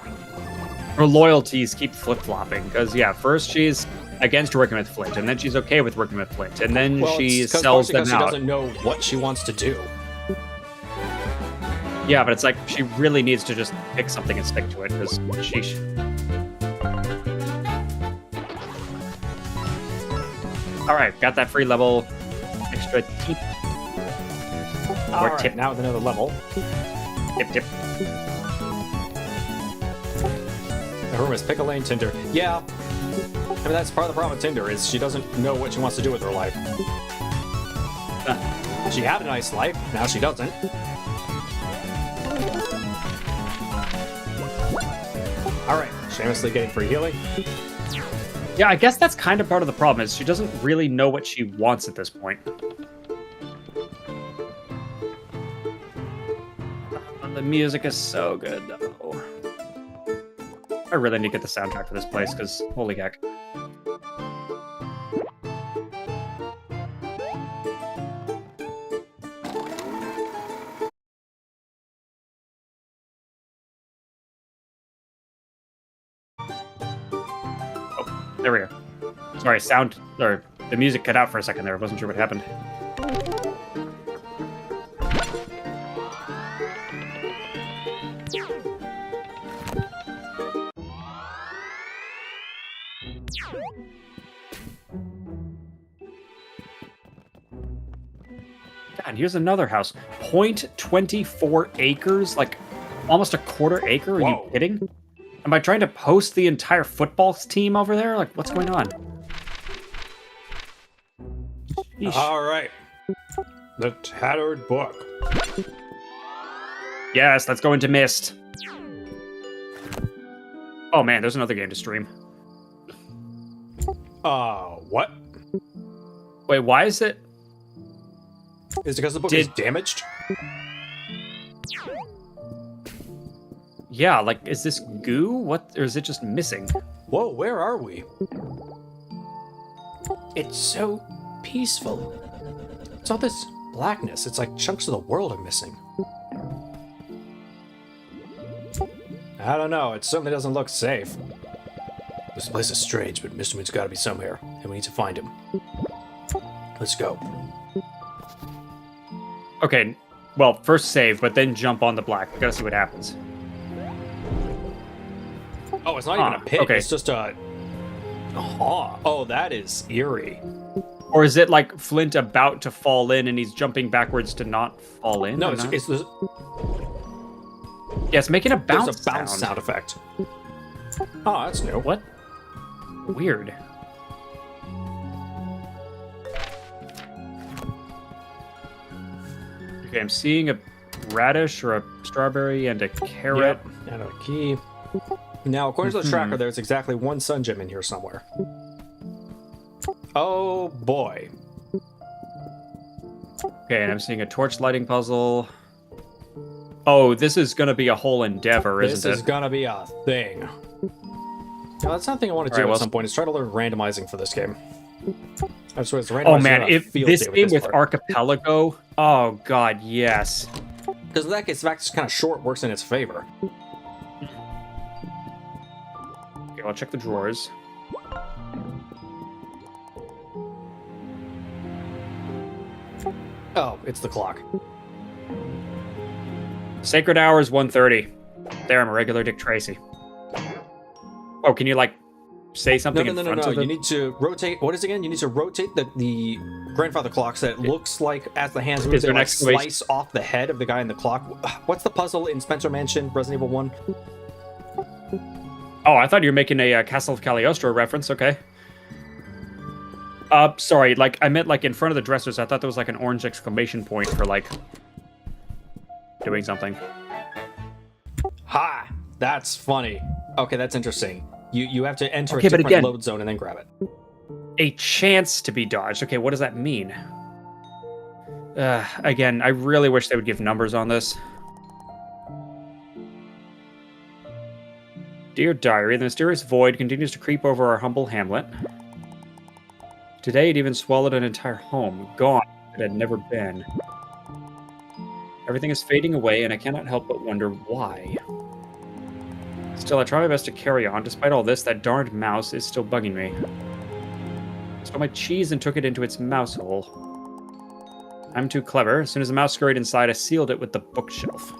loyalties keep flip-flopping, because yeah, first she's against working with Flint, and then she's okay with working with Flint, and then she sells them because out. she doesn't know what she wants to do. Yeah, but it's like she really needs to just pick something and stick to it, because sheesh. Alright, got that free level. Extra tip. All Or right, tip. now with another level. Tip. Her room is Pickle Lane Tinder. Yeah. I mean, that's part of the problem with Tinder, is she doesn't know what she wants to do with her life. She had a nice life, now she doesn't. Alright, shamelessly getting free healing. Yeah, I guess that's kind of part of the problem, is she doesn't really know what she wants at this point. The music is so good, though. I really need to get the soundtrack for this place, because holy heck. Oh, there we go. Sorry, the music cut out for a second there. I wasn't sure what happened. God, here's another house. 0.24 acres? Like, almost a quarter acre? Are you Whoa. kidding? Am I trying to post the entire football team over there? Like, what's going on? Yeesh. Alright. The Tattered Book. Yes, let's go into Mist. Oh man, there's another game to stream. What? Wait, why is it? Is it because the book is damaged? Yeah, like, is this goo? What, or is it just missing? Whoa, where are we? It's so peaceful. It's all this blackness. It's like chunks of the world are missing. I don't know. It certainly doesn't look safe. This place is strange, but Mr. Moon's got to be somewhere, and we need to find him. Let's go. Okay, well, first save, but then jump on the black. We gotta see what happens. Oh, it's not even a pit. Okay. It's just a... Oh, that is eerie. Or is it like Flint about to fall in and he's jumping backwards to not fall in? No, or it's, not? it's Yeah, it's making a bounce, there's a bounce sound effect. Oh, that's new. What? Weird. Okay, I'm seeing a radish or a strawberry and a carrot. Yep. And a key. Now, according to the tracker, there's exactly one sun gem in here somewhere. Oh boy. Okay, and I'm seeing a torch lighting puzzle. Oh, this is gonna be a whole endeavor, This isn't it? is gonna be a thing. Now, that's something I want to do Alright, well, at some point, is try to learn randomizing for this game. I swear, it's randomizing. Oh man, if this game with Archipelago, oh god, yes. Because in that case, the fact it's kind of short works in its favor. Okay, I'll check the drawers. Oh, it's the clock. Sacred hour is 1:30. There, I'm a regular Dick Tracy. Oh, can you like say No, something no, in no, no, front no. of You them? need to rotate. What is it again? You need to rotate the grandfather clock so that it looks like as the hands move, Is they there an like exclamation? slice off the head of the guy in the clock. What's the puzzle in Spencer Mansion, Resident Evil 1? Oh, I thought you were making a Castle of Cagliostro reference. Okay. Sorry, like I meant like in front of the dressers. I thought there was like an orange exclamation point for like doing something. Ha! That's funny. Okay, that's interesting. You have to enter Okay, a but different again- load zone and then grab it. A chance to be dodged. Okay, what does that mean? Again, I really wish they would give numbers on this. Dear Diary, the mysterious void continues to creep over our humble hamlet. Today it even swallowed an entire home, gone, it had never been. Everything is fading away, and I cannot help but wonder why. Still, I try my best to carry on. Despite all this, that darned mouse is still bugging me. I stole my cheese and took it into its mouse hole. I'm too clever. As soon as the mouse scurried inside, I sealed it with the bookshelf.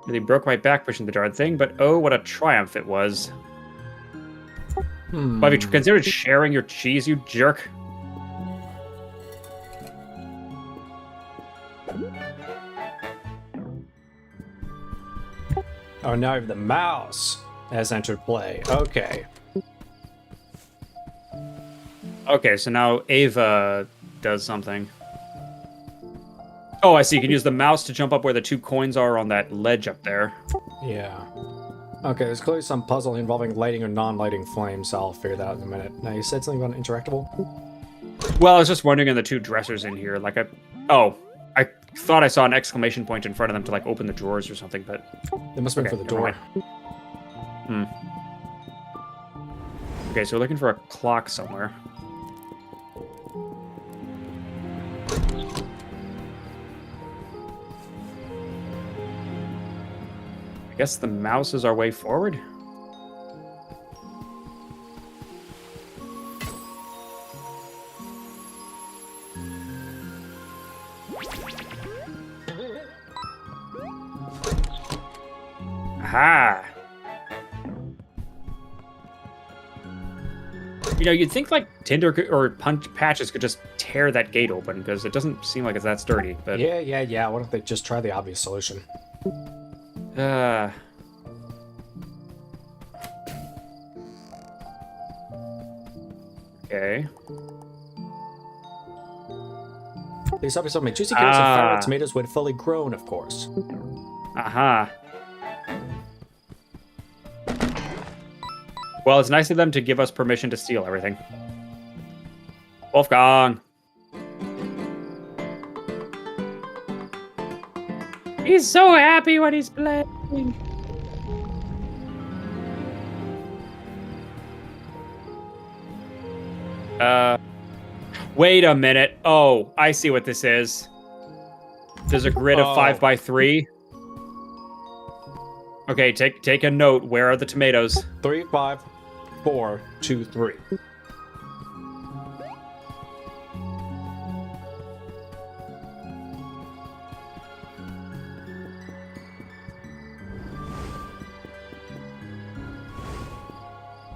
Nearly broke my back pushing the darn thing, but oh, what a triumph it was. Well, have you considered sharing your cheese, you jerk? Oh, now the mouse has entered play. Okay. Okay, so now Ava does something. Oh, I see. You can use the mouse to jump up where the 2 coins are on that ledge up there. Yeah. Okay, there's clearly some puzzle involving lighting or non-lighting flames. I'll figure that out in a minute. Now, you said something about interactable? Well, I was just wondering in the 2 dressers in here, like I thought I saw an exclamation point in front of them to like open the drawers or something, but It must have been Okay, for the door. never okay, so we're looking for a clock somewhere. I guess the mouse is our way forward. Aha! You know, you'd think like Tinder or Punch Patches could just tear that gate open because it doesn't seem like it's that sturdy. But Yeah. Why don't they just try the obvious solution? Okay. These obviously make juicy carrots and Ah. fire tomatoes when fully grown, of course. Aha. Well, it's nice of them to give us permission to steal everything. Wolfgang. He's so happy when he's playing. Wait a minute. Oh, I see what this is. There's a grid of Oh. 5x3. Okay, take a note. Where are the tomatoes? 3, 5, 4, 2, 3.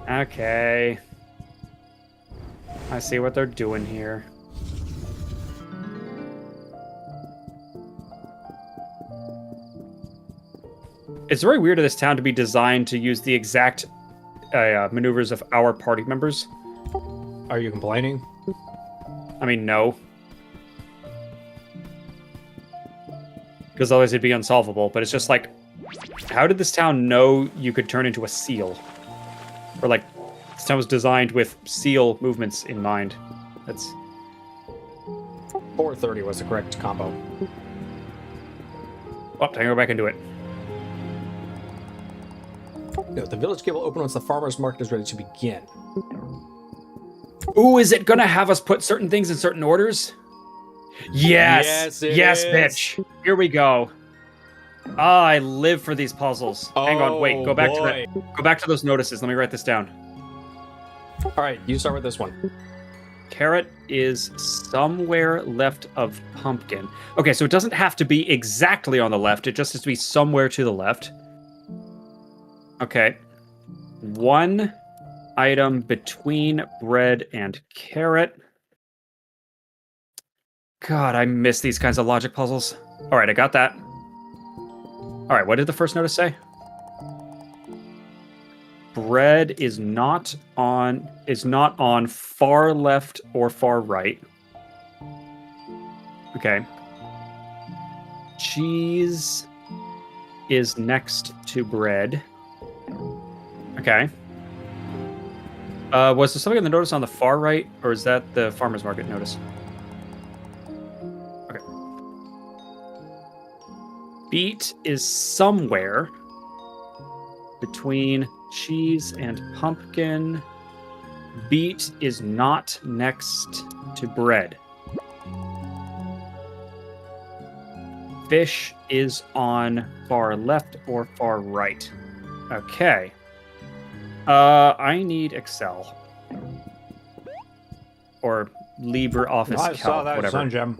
Okay. I see what they're doing here. It's very weird of this town to be designed to use the exact maneuvers of our party members. Are you complaining? I mean, no. Because otherwise it'd be unsolvable, but it's just like, how did this town know you could turn into a seal? Or like, this town was designed with seal movements in mind. That's... 430 was the correct combo. Oh, I can go back and do it. No, the village gate will open once the farmer's market is ready to begin. Ooh, is it gonna have us put certain things in certain orders? Yes! Yes, it is. Bitch! Here we go. Ah, I live for these puzzles. Hang on, wait, go back to that. Go back to those notices. Let me write this down. All right, you start with this one. Carrot is somewhere left of pumpkin. Okay, so it doesn't have to be exactly on the left. It just has to be somewhere to the left. Okay. One item between bread and carrot. God, I miss these kinds of logic puzzles. All right, I got that. All right, what did the first notice say? Bread is not on far left or far right. Okay. Cheese is next to bread. Okay. Was there something on the notice on the far right, or is that the farmer's market notice? Okay. Beet is somewhere between cheese and pumpkin. Beet is not next to bread. Fish is on far left or far right. Okay. I need Excel. Or LibreOffice I Calc, saw that, whatever. Sunjam.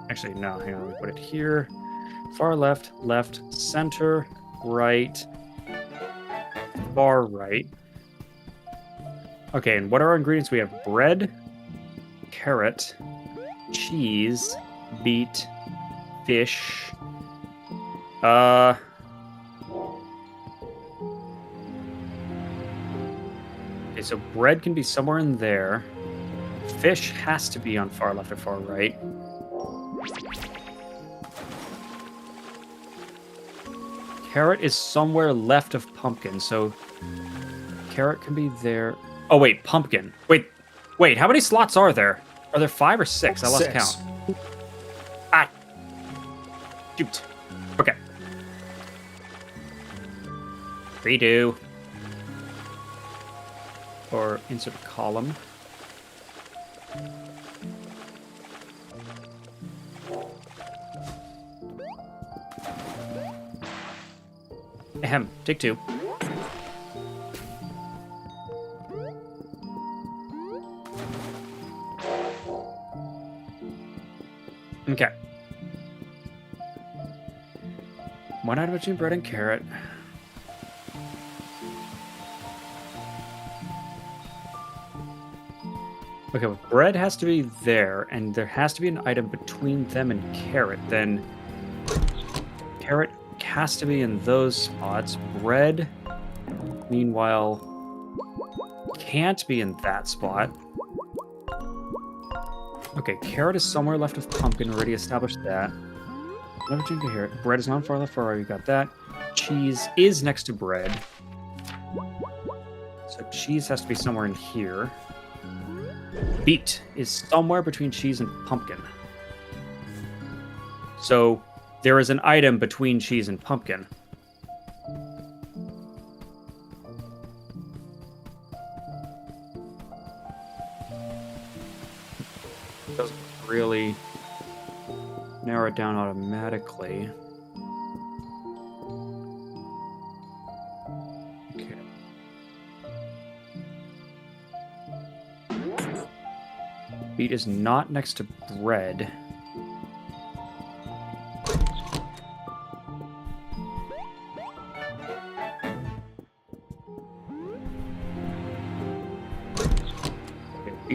Actually, no, hang on, let me put it here. Far left, left, center, right, far right. Okay, and what are our ingredients? We have bread, carrot, cheese, beet, fish. Okay, so bread can be somewhere in there. Fish has to be on far left or far right. Carrot is somewhere left of pumpkin, so carrot can be there. Oh wait, pumpkin. Wait, how many slots are there? Are there 5 or 6? I lost 6. count. Ah, shoot. Okay. Redo. Or insert a column. Ahem, take 2. Okay. One item between bread and carrot. Okay, well, bread has to be there, and there has to be an item between them and carrot. Then carrot has to be in those spots. Bread, meanwhile, can't be in that spot. Okay, carrot is somewhere left of pumpkin. Already established that. Never change to carrot. Bread is not far left, far right. We got that. Cheese is next to bread. So cheese has to be somewhere in here. Beet is somewhere between cheese and pumpkin. So there is an item between cheese and pumpkin. Doesn't really narrow it down automatically. Okay. Beet is not next to bread.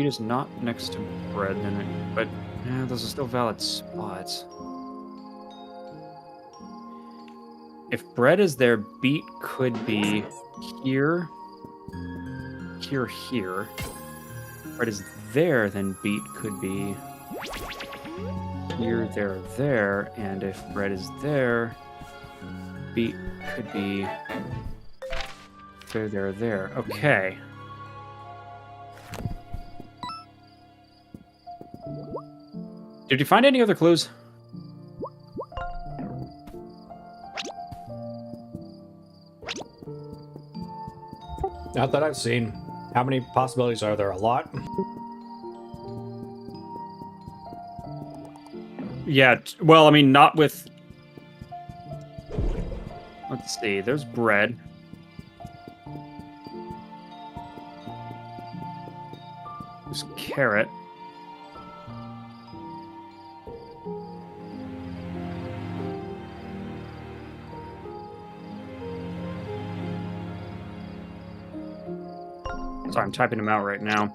beet is not next to bread, but yeah, those are still valid spots. If bread is there, beet could be here, here, here. Bread is there, then beet could be here, there, there. And if bread is there, beet could be there, there, there. Okay. Did you find any other clues? Not that I've seen. How many possibilities are there? A lot? Yeah, well, I mean, not with... Let's see, there's bread. There's carrot. Sorry, I'm typing them out right now.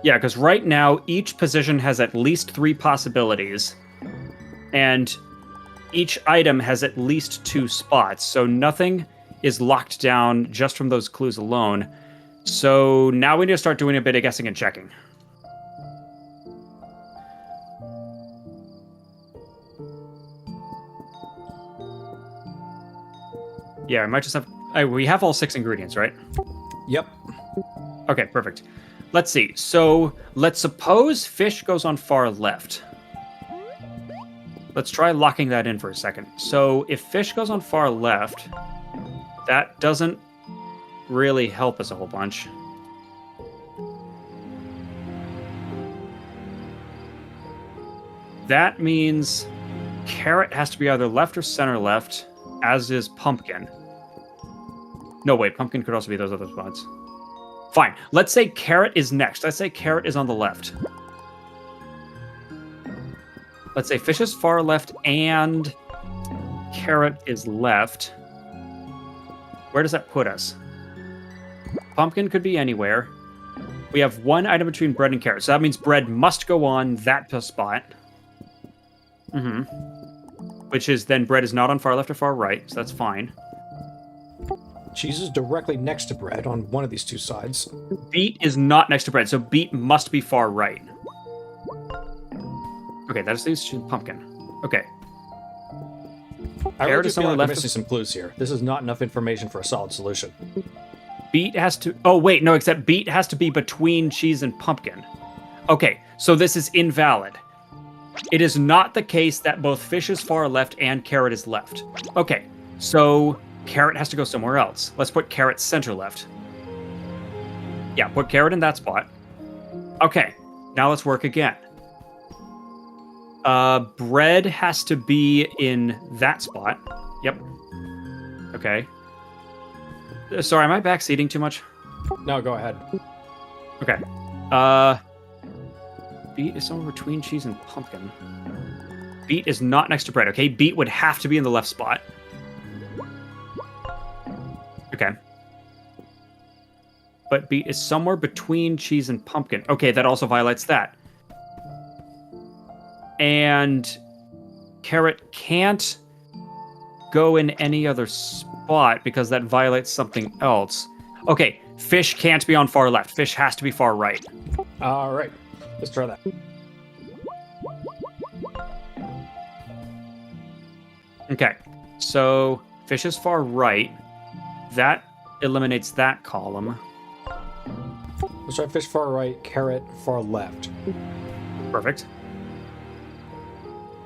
Yeah, because right now, each position has at least 3 possibilities. And each item has at least 2 spots. So nothing is locked down just from those clues alone. So now we need to start doing a bit of guessing and checking. Yeah, I might just have... we have all 6 ingredients, right? Yep. Okay, perfect. Let's see. So let's suppose fish goes on far left. Let's try locking that in for a second. So if fish goes on far left, that doesn't really help us a whole bunch. That means carrot has to be either left or center left, as is pumpkin. No, wait, pumpkin could also be those other spots. Fine, let's say carrot is next. Let's say carrot is on the left. Let's say fish is far left and carrot is left. Where does that put us? Pumpkin could be anywhere. We have 1 item between bread and carrot. So that means bread must go on that spot. Which is then bread is not on far left or far right, so that's fine. Cheese is directly next to bread on one of these 2 sides. Beet is not next to bread, so beet must be far right. Okay, that leads to pumpkin. Okay. I really Carrot do is feel somewhere like I'm left missing some clues here. This is not enough information for a solid solution. Beet has to... Oh, wait, no, except beet has to be between cheese and pumpkin. Okay, so this is invalid. It is not the case that both fish is far left and carrot is left. Okay, so carrot has to go somewhere else. Let's put carrot center left. Yeah, put carrot in that spot. Okay, now let's work again. Bread has to be in that spot. Yep. Okay. Sorry, am I backseating too much? No, go ahead. Okay. Beet is somewhere between cheese and pumpkin. Beet is not next to bread, okay? Beet would have to be in the left spot. Okay. But beet is somewhere between cheese and pumpkin. Okay, that also violates that. And carrot can't go in any other spot because that violates something else. Okay, fish can't be on far left. Fish has to be far right. All right. Let's try that. Okay, so fish is far right. That eliminates that column. Let's try fish far right, carrot far left. Perfect.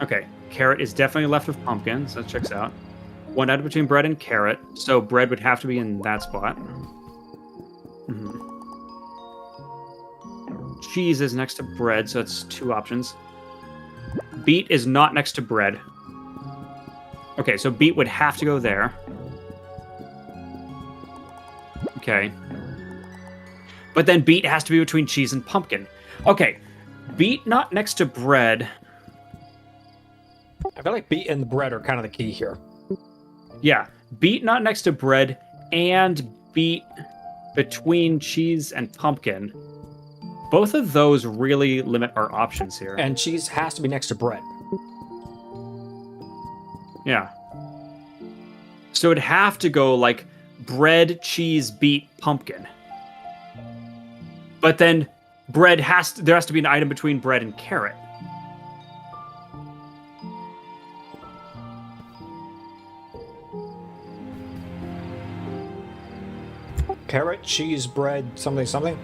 Okay, carrot is definitely left of pumpkin, so that checks out. 1 item between bread and carrot, so bread would have to be in that spot. Cheese is next to bread, so that's 2 options. Beet is not next to bread. Okay, so beet would have to go there. Okay. But then beet has to be between cheese and pumpkin. Okay, Beet not next to bread. I feel like beet and the bread are kind of the key here. Yeah, beet not next to bread and beet between cheese and pumpkin. Both of those really limit our options here. And cheese has to be next to bread. Yeah. So it'd have to go like bread, cheese, beet, pumpkin. But then there has to be an item between bread and carrot. Carrot, cheese, bread, something, something.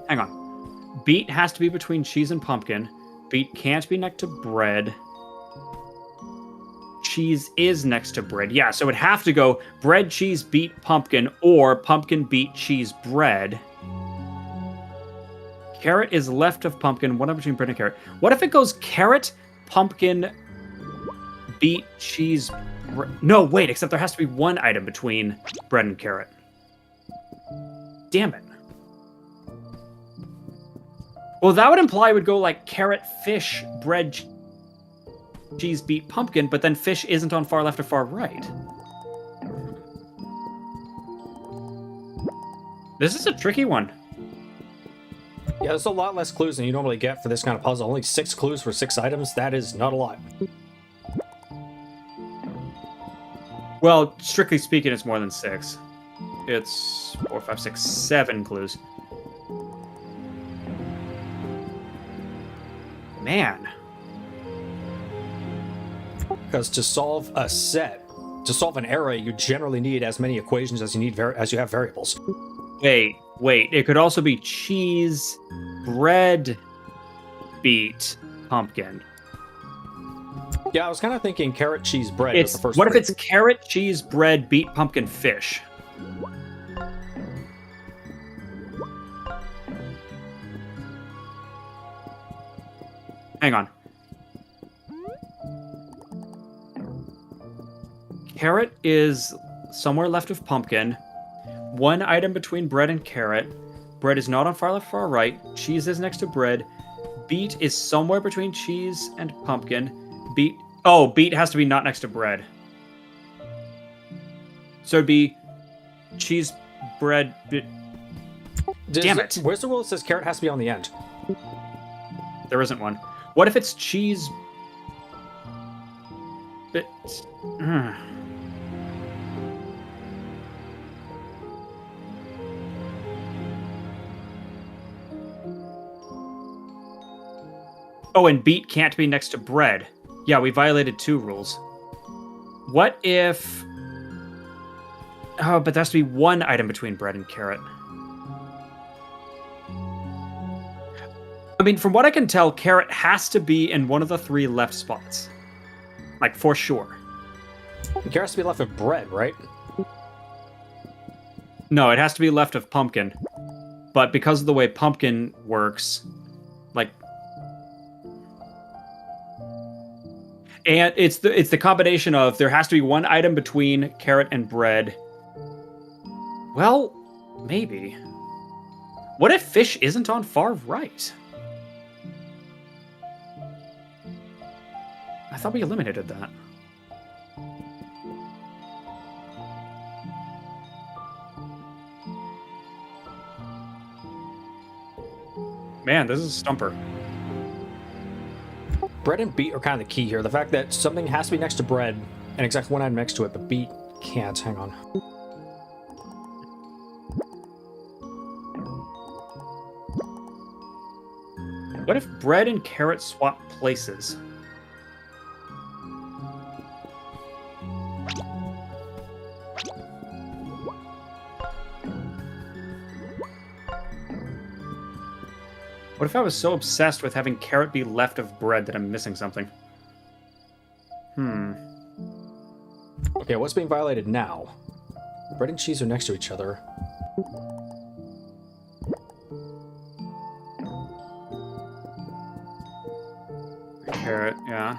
Hang on. Beet has to be between cheese and pumpkin. Beet can't be next to bread. Cheese is next to bread. Yeah, so it'd have to go bread, cheese, beet, pumpkin, or pumpkin, beet, cheese, bread. Carrot is left of pumpkin. One up between bread and carrot. What if it goes carrot, pumpkin, beet, cheese, no, wait, except there has to be one item between bread and carrot. Damn it. Well, that would imply it would go like carrot, fish, bread, cheese, beet, pumpkin, but then fish isn't on far left or far right. This is a tricky one. Yeah, there's a lot less clues than you normally get for this kind of puzzle. Only 6 clues for 6 items. That is not a lot. Well, strictly speaking, it's more than 6. It's 4, 5, 6, 7 clues. Man. Because to solve a set, to solve an array, you generally need as many equations as you need as you have variables. Wait. It could also be cheese, bread, beet, pumpkin. Yeah, I was kind of thinking carrot, cheese, bread was the first What three. if it's carrot, cheese, bread, beet, pumpkin, fish? Hang on. Carrot is somewhere left of pumpkin. One item between bread and carrot. Bread is not on far left, far right. Cheese is next to bread. Beet is somewhere between cheese and pumpkin. Beet has to be not next to bread. So it'd be cheese, bread. Damn it. Where's the rule that says carrot has to be on the end? There isn't one. What if it's cheese? Oh, and beet can't be next to bread. Yeah, we violated 2 rules. What if... Oh, but there has to be one item between bread and carrot. I mean, from what I can tell, carrot has to be in one of the 3 left spots. Like, for sure. Carrot has to be left with bread, right? No, it has to be left of pumpkin. But because of the way pumpkin works, like... And it's the combination of there has to be one item between carrot and bread. Well, maybe. What if fish isn't on far right? I thought we eliminated that. Man, this is a stumper. Bread and beet are kind of the key here. The fact that something has to be next to bread and exact one item next to it, but beet can't. Hang on. What if bread and carrot swap places? What if I was so obsessed with having carrot be left of bread that I'm missing something? Okay, what's being violated now? Bread and cheese are next to each other. Carrot, yeah.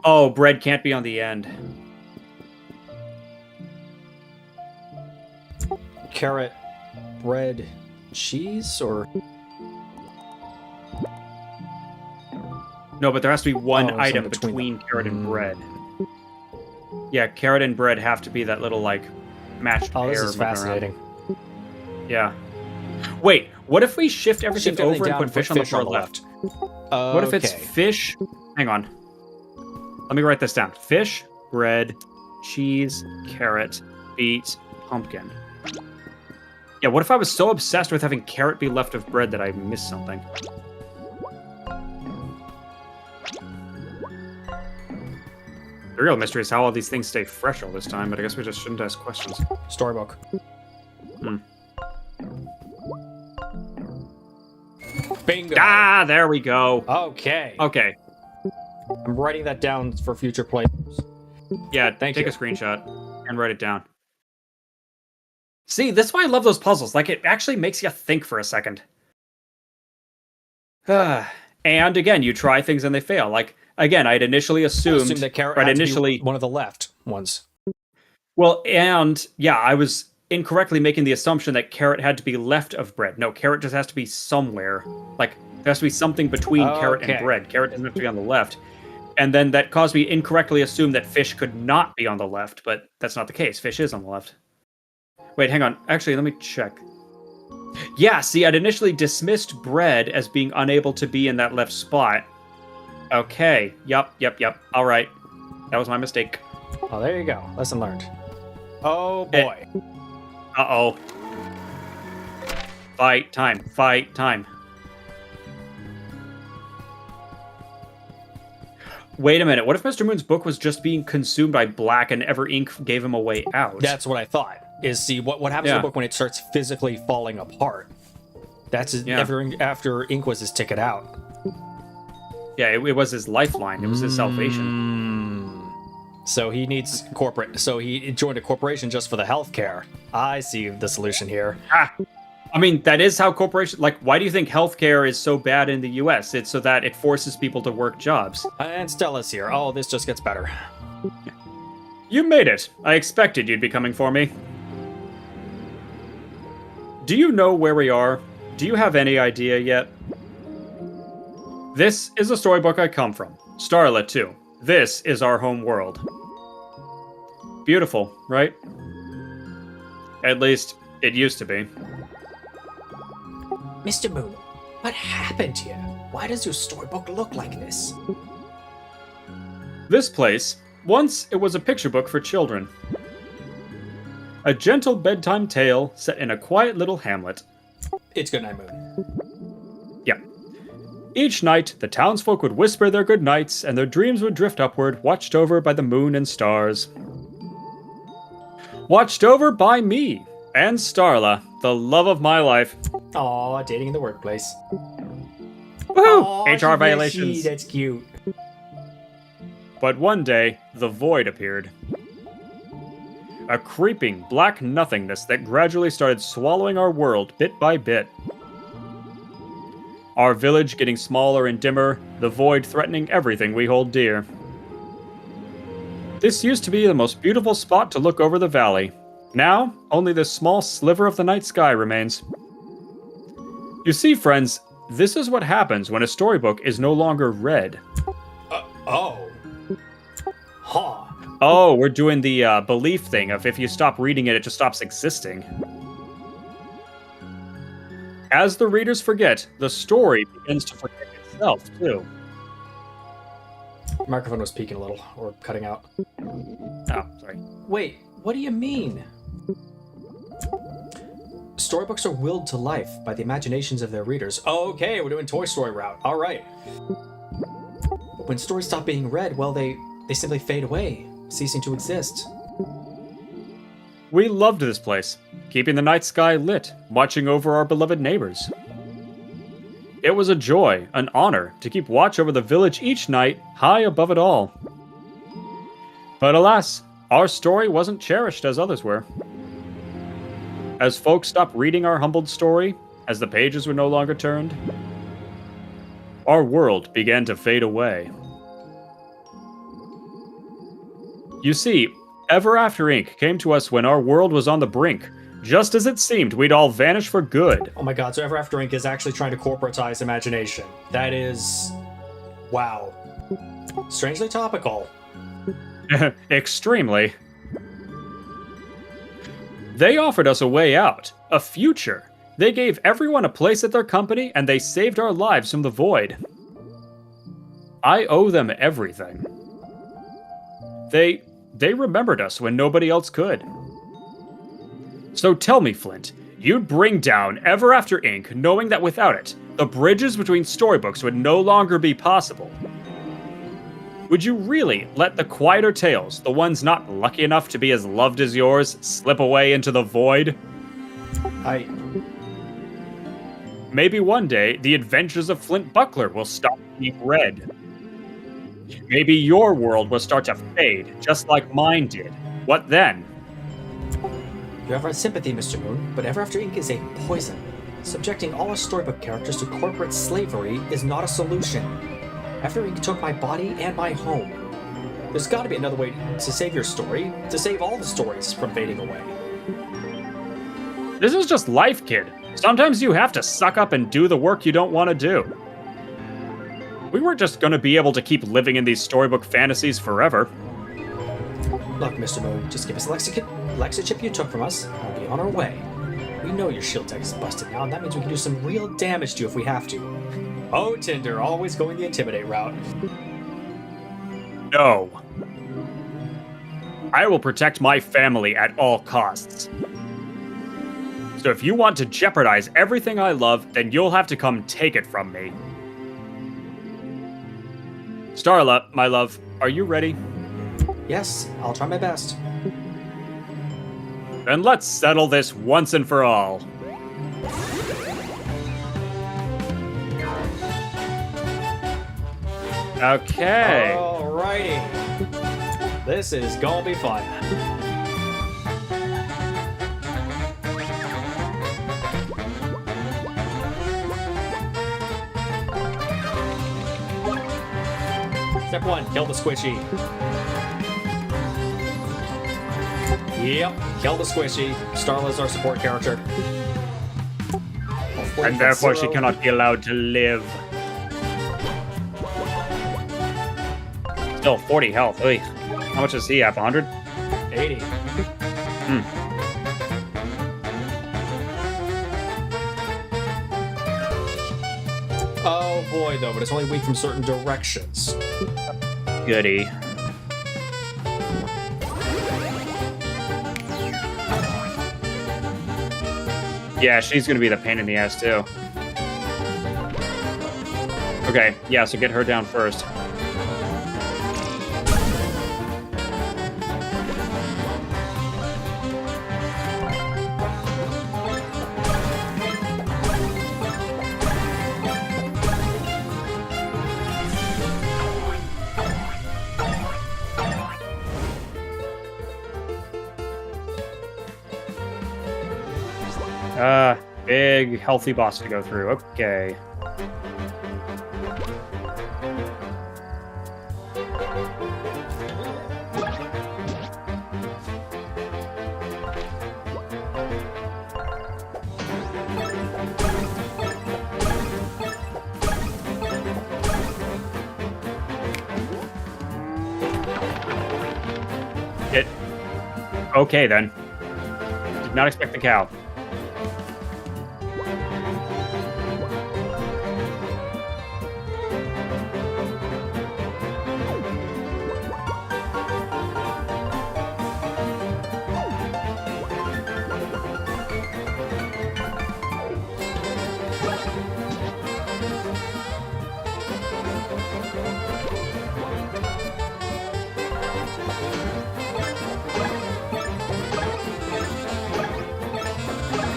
Oh, bread can't be on the end. Carrot, bread, cheese, or No, but there has to be one some item between between them. carrot and bread. Yeah, carrot and bread have to be that little, like, matched oh, this pair is moving around. fascinating. Yeah. Wait, what if we shift everything Shift everything over and down put and fish on the far left? What if it's Okay. fish? Hang on. Let me write this down. Fish, bread, cheese, carrot, beet, pumpkin. Yeah, what if I was so obsessed with having carrot be left of bread that I missed something? The real mystery is how all these things stay fresh all this time, but I guess we just shouldn't ask questions. Storybook. Bingo. Ah, there we go. Okay. Okay. I'm writing that down for future playthroughs. Yeah, Thank take you. a screenshot and write it down. See, that's why I love those puzzles. Like, it actually makes you think for a second. And again, you try things and they fail. Like, again, I'd initially I assumed... assumed that carrot right, had to initially... be one of the left ones. Well, and, yeah, I was incorrectly making the assumption that carrot had to be left of bread. No, carrot just has to be somewhere. Like, there has to be something between carrot and Okay. bread. Carrot doesn't have to be on the left. And then that caused me incorrectly assume that fish could not be on the left, but that's not the case. Fish is on the left. Wait, hang on. Actually, let me check. Yeah, see, I'd initially dismissed bread as being unable to be in that left spot. Okay. Yep. All right. That was my mistake. Oh, there you go. Lesson learned. Oh, boy. Uh-oh. Fight time. Fight time. Wait a minute. What if Mr. Moon's book was just being consumed by black and Ever Ink gave him a way out? That's what I thought. Is see what happens to Yeah. the book when it starts physically falling apart. That's his, Yeah. after Ink was his ticket out. Yeah, it was his lifeline. It was his salvation. So he needs corporate. So he joined a corporation just for the healthcare. I see the solution here. I mean, that is how corporations... Like, why do you think healthcare is so bad in the U.S.? It's so that it forces people to work jobs. And Stella's here. Oh, this just gets better. You made it. I expected you'd be coming for me. Do you know where we are? Do you have any idea yet? This is the storybook I come from. Starla, too. This is our home world. Beautiful, right? At least, it used to be. Mr. Moon, what happened here? Why does your storybook look like this? This place, once it was a picture book for children. A gentle bedtime tale set in a quiet little hamlet. It's Good Night Moon. Yeah. Each night, the townsfolk would whisper their good nights, and their dreams would drift upward, watched over by the moon and stars. Watched over by me, and Starla, the love of my life. Aw, dating in the workplace. Woohoo! HR violations. That's cute. But one day, the void appeared. A creeping black nothingness that gradually started swallowing our world bit by bit. Our village getting smaller and dimmer, the void threatening everything we hold dear. This used to be the most beautiful spot to look over the valley. Now, only this small sliver of the night sky remains. You see, friends, this is what happens when a storybook is no longer read. Oh. Huh. Oh, we're doing the belief thing of if you stop reading it, it just stops existing. As the readers forget, the story begins to forget itself, too. Microphone was peaking a little, or cutting out. Oh, sorry. Wait, what do you mean? Storybooks are willed to life by the imaginations of their readers. Oh, okay, we're doing Toy Story route. All right. When stories stop being read, well, they simply fade away, ceasing to exist. We loved this place, keeping the night sky lit, watching over our beloved neighbors. It was a joy, an honor, to keep watch over the village each night, high above it all. But alas, our story wasn't cherished as others were. As folks stopped reading our humbled story, as the pages were no longer turned, our world began to fade away. You see, Ever After Ink came to us when our world was on the brink, Just as it seemed, we'd all vanish for good. Oh my god, so Ever After Inc. is actually trying to corporatize imagination. That is... wow. Strangely topical. Extremely. They offered us a way out, a future. They gave everyone a place at their company, and they saved our lives from the void. I owe them everything. They remembered us when nobody else could. So tell me, Flint, you'd bring down Ever After Inc., knowing that without it, the bridges between storybooks would no longer be possible. Would you really let the quieter tales, the ones not lucky enough to be as loved as yours, slip away into the void? Maybe one day, the adventures of Flint Buckler will stop being read. Maybe your world will start to fade, just like mine did. What then? You have our sympathy, Mr. Moon, but Ever After Inc. is a poison. Subjecting all our storybook characters to corporate slavery is not a solution. After Inc. took my body and my home. There's gotta be another way to save your story, to save all the stories from fading away. This is just life, kid. Sometimes you have to suck up and do the work you don't want to do. We weren't just going to be able to keep living in these storybook fantasies forever. Look, Mr. Moon, just give us the Lexachip you took from us, and we'll be on our way. We know your shield tech is busted now, and that means we can do some real damage to you if we have to. Oh, Tinder, always going the Intimidate route. No. I will protect my family at all costs. So if you want to jeopardize everything I love, then you'll have to come take it from me. Starla, my love, are you ready? Yes, I'll try my best. Then let's settle this once and for all. Okay. Alrighty. This is gonna be fun. Step 1, kill the squishy. Yep, kill the squishy. Starla's our support character. Hopefully And therefore she Zero- cannot be allowed to live. Still 40 health. Oy. How much does he have? 100? 80. Oh boy, though, but it's only weak from certain directions. Goody. Yeah, she's gonna be the pain in the ass too. Okay, yeah, so get her down first. Big, healthy boss to go through. Okay. Okay, then. Did not expect the cow.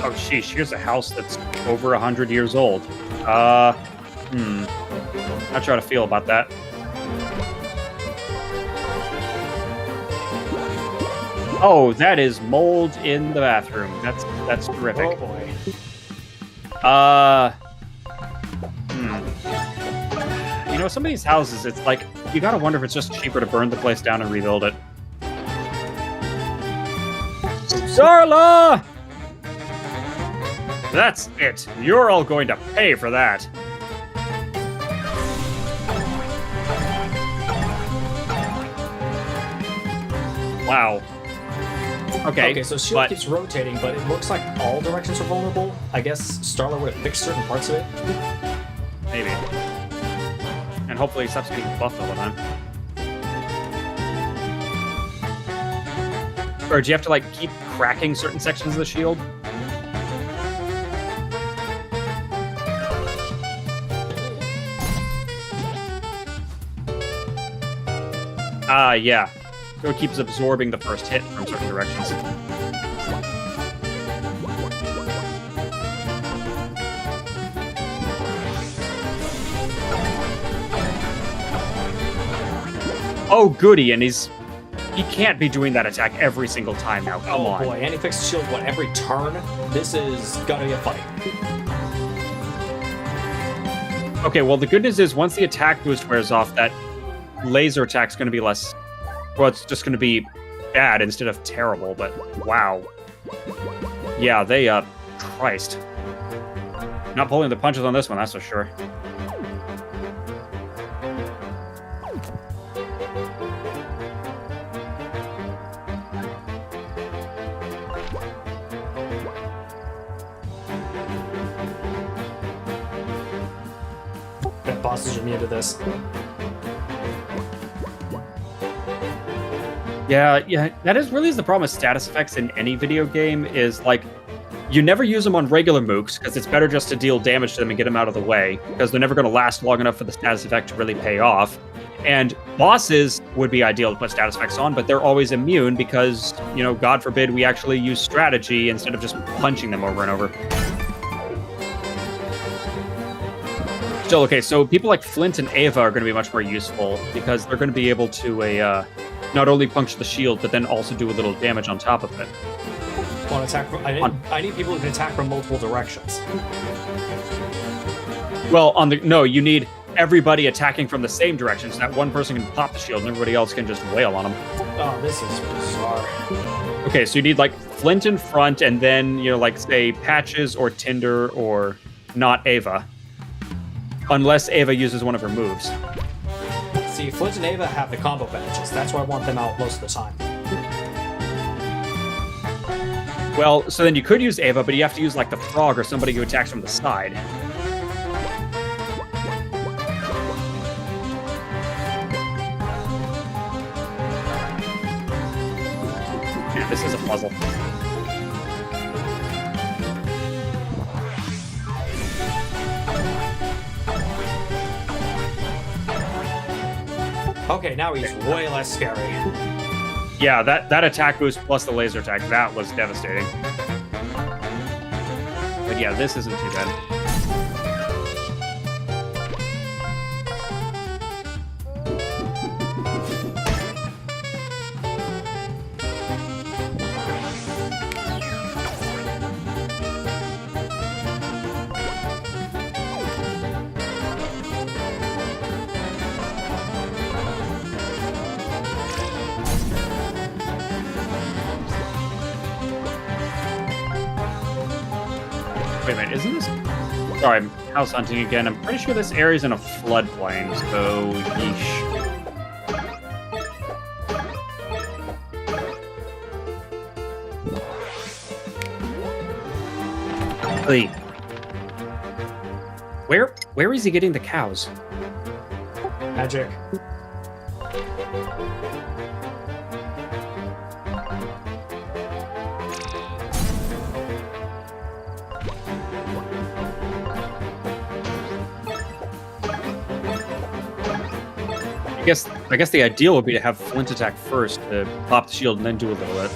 Oh, sheesh, here's a house that's over 100 years old. Not sure how to feel about that. Oh, that is mold in the bathroom. That's terrific. Oh boy. You know, some of these houses, it's like, you gotta wonder if it's just cheaper to burn the place down and rebuild it. Zarla! That's it. You're all going to pay for that. Wow. Okay, so shield but keeps rotating, but it looks like all directions are vulnerable. I guess Starla would have fixed certain parts of it. maybe. And hopefully it stops getting buffed all the time. Or do you have to, like, keep cracking certain sections of the shield? Yeah. So it keeps absorbing the first hit from certain directions. Oh, goody, and he can't be doing that attack every single time now. Come on. Oh boy, and he fixed shield, what, every turn? This is gonna be a fight. Okay, well, the good news is once the attack boost wears off, that laser attack's going to be less... Well, it's just going to be bad instead of terrible, but wow. Yeah, they, Christ. Not pulling the punches on this one, that's for sure. Bet bosses are immune to this. Yeah, that is the problem with status effects in any video game, is, like, you never use them on regular mooks, because it's better just to deal damage to them and get them out of the way, because they're never going to last long enough for the status effect to really pay off. And bosses would be ideal to put status effects on, but they're always immune because, you know, God forbid we actually use strategy instead of just punching them over and over. Still, okay, so people like Flint and Ava are going to be much more useful, because they're going to be able to, not only puncture the shield, but then also do a little damage on top of it. Want to attack from, I need people who can attack from multiple directions. Well, no, you need everybody attacking from the same direction, so that one person can pop the shield and everybody else can just wail on them. Oh, this is bizarre. Okay, so you need, like, Flint in front, and then, you know, like, say, Patches or Tinder or not Ava. Unless Ava uses one of her moves. See, Flint and Ava have the combo badges. That's why I want them out most of the time. Well, so then you could use Ava, but you have to use, like, the frog or somebody who attacks from the side. Yeah, this is a puzzle. Okay, now he's way less scary. Yeah, that attack boost plus the laser attack, that was devastating. But yeah, this isn't too bad. Wait a minute, isn't this... Sorry, I'm house hunting again. I'm pretty sure this area's in a floodplain, so yeesh. Wait. Where is he getting the cows? Magic. I guess the ideal would be to have Flint attack first to pop the shield and then do a little bit.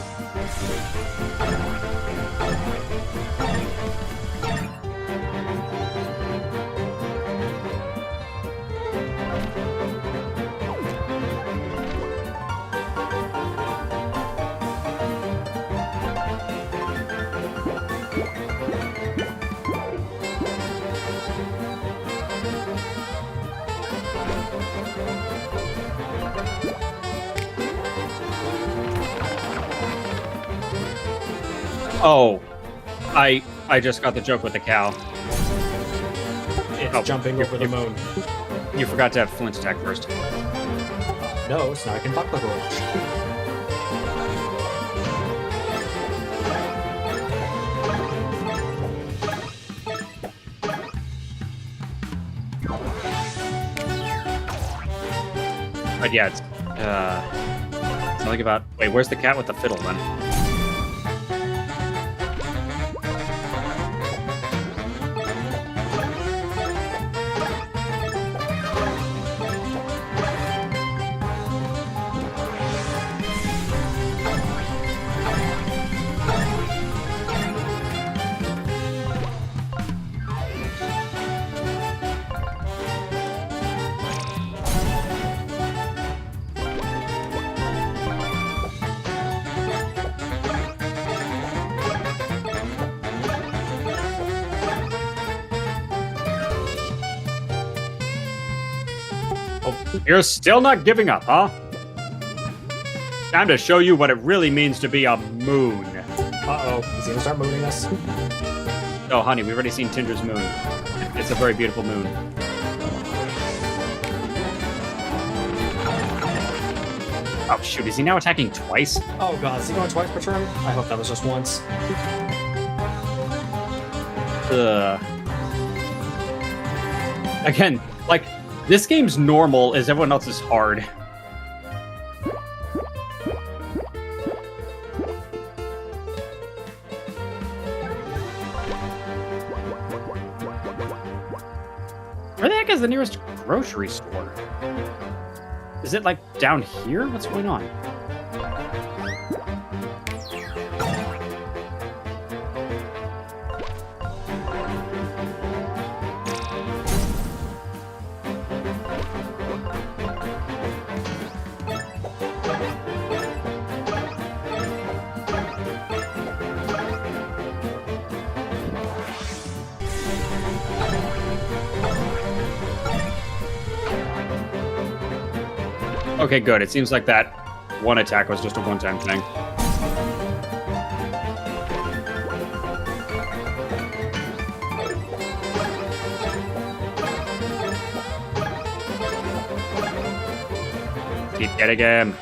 Oh, I just got the joke with the cow. It's jumping over the moon. You forgot to have Flint attack first. No, so now I can buck the barrage. But yeah, it's something about. Wait, where's the cat with the fiddle then? You're still not giving up, huh? Time to show you what it really means to be a moon. Uh-oh, he's gonna start mooning us. Oh, honey, we've already seen Tinder's moon. It's a very beautiful moon. Oh, shoot, is he now attacking twice? Oh god, is he going twice per turn? I hope that was just once. Ugh. Again, like, this game's normal as everyone else is hard. Where the heck is the nearest grocery store? Is it, like, down here? What's going on? Okay, good. It seems like that one attack was just a one-time thing. Keep getting him.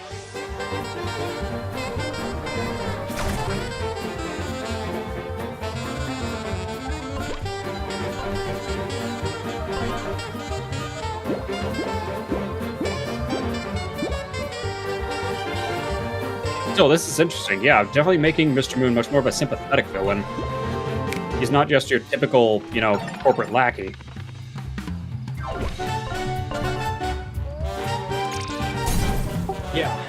Still, this is interesting. Yeah, definitely making Mr. Moon much more of a sympathetic villain. He's not just your typical, you know, corporate lackey. Yeah.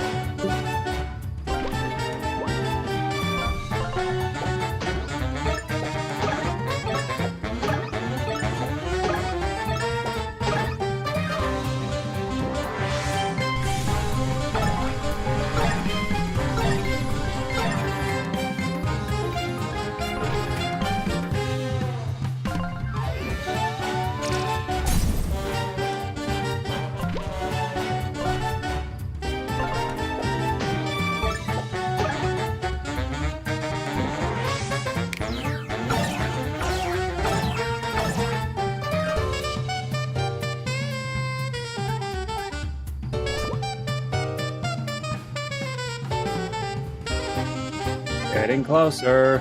Getting closer.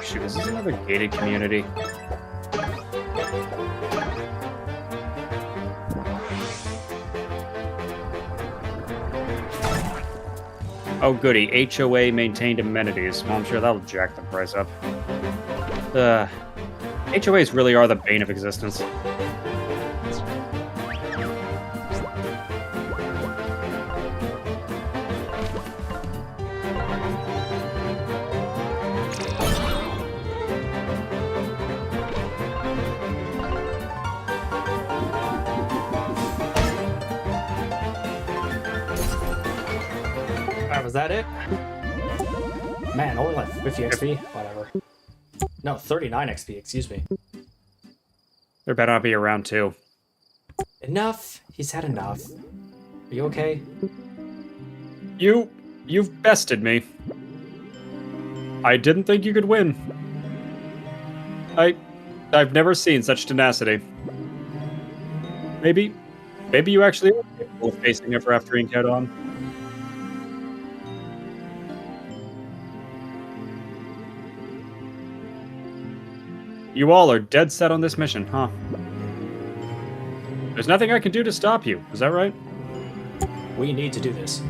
Shoot, is this another gated community? Oh goody, HOA maintained amenities. Well, I'm sure that'll jack the price up. HOAs really are the bane of existence. that it? Man, only like 50 XP? Whatever. No, 39 XP, excuse me. There better not be a round 2. Enough! He's had enough. Are you okay? You've bested me. I didn't think you could win. I've never seen such tenacity. Maybe you actually are capable of facing Ever After Inc. head on. You all are dead set on this mission, huh? There's nothing I can do to stop you, is that right? We need to do this.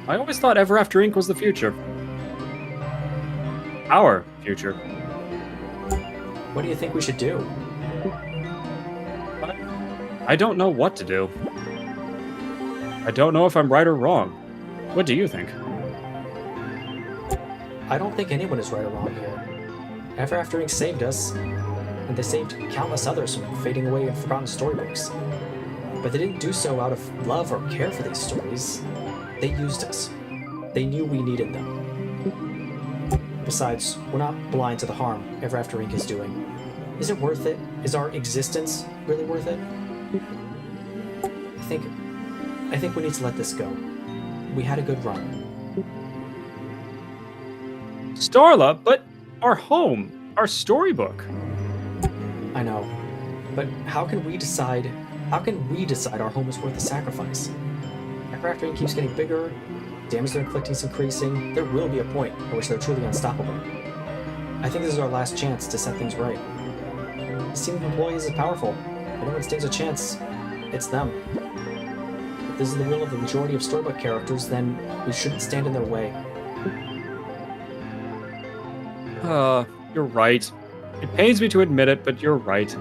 I always thought Ever After Inc. was the future. Our future. What do you think we should do? I don't know what to do. I don't know if I'm right or wrong. What do you think? I don't think anyone is right or wrong here. Ever After Inc. saved us, and they saved countless others from fading away in forgotten storybooks. But they didn't do so out of love or care for these stories. They used us. They knew we needed them. Besides, we're not blind to the harm Ever After Inc. is doing. Is it worth it? Is our existence really worth it? I think we need to let this go. We had a good run. Starla, but our home, our storybook. I know. But how can we decide our home is worth the sacrifice? Ever After Inc. keeps getting bigger, damage they're inflicting is increasing, there will be a point at which they're truly unstoppable. I think this is our last chance to set things right. This team of employees is powerful. If anyone stands a chance, it's them. If this is the will of the majority of storybook characters, then we shouldn't stand in their way. You're right. It pains me to admit it, but you're right.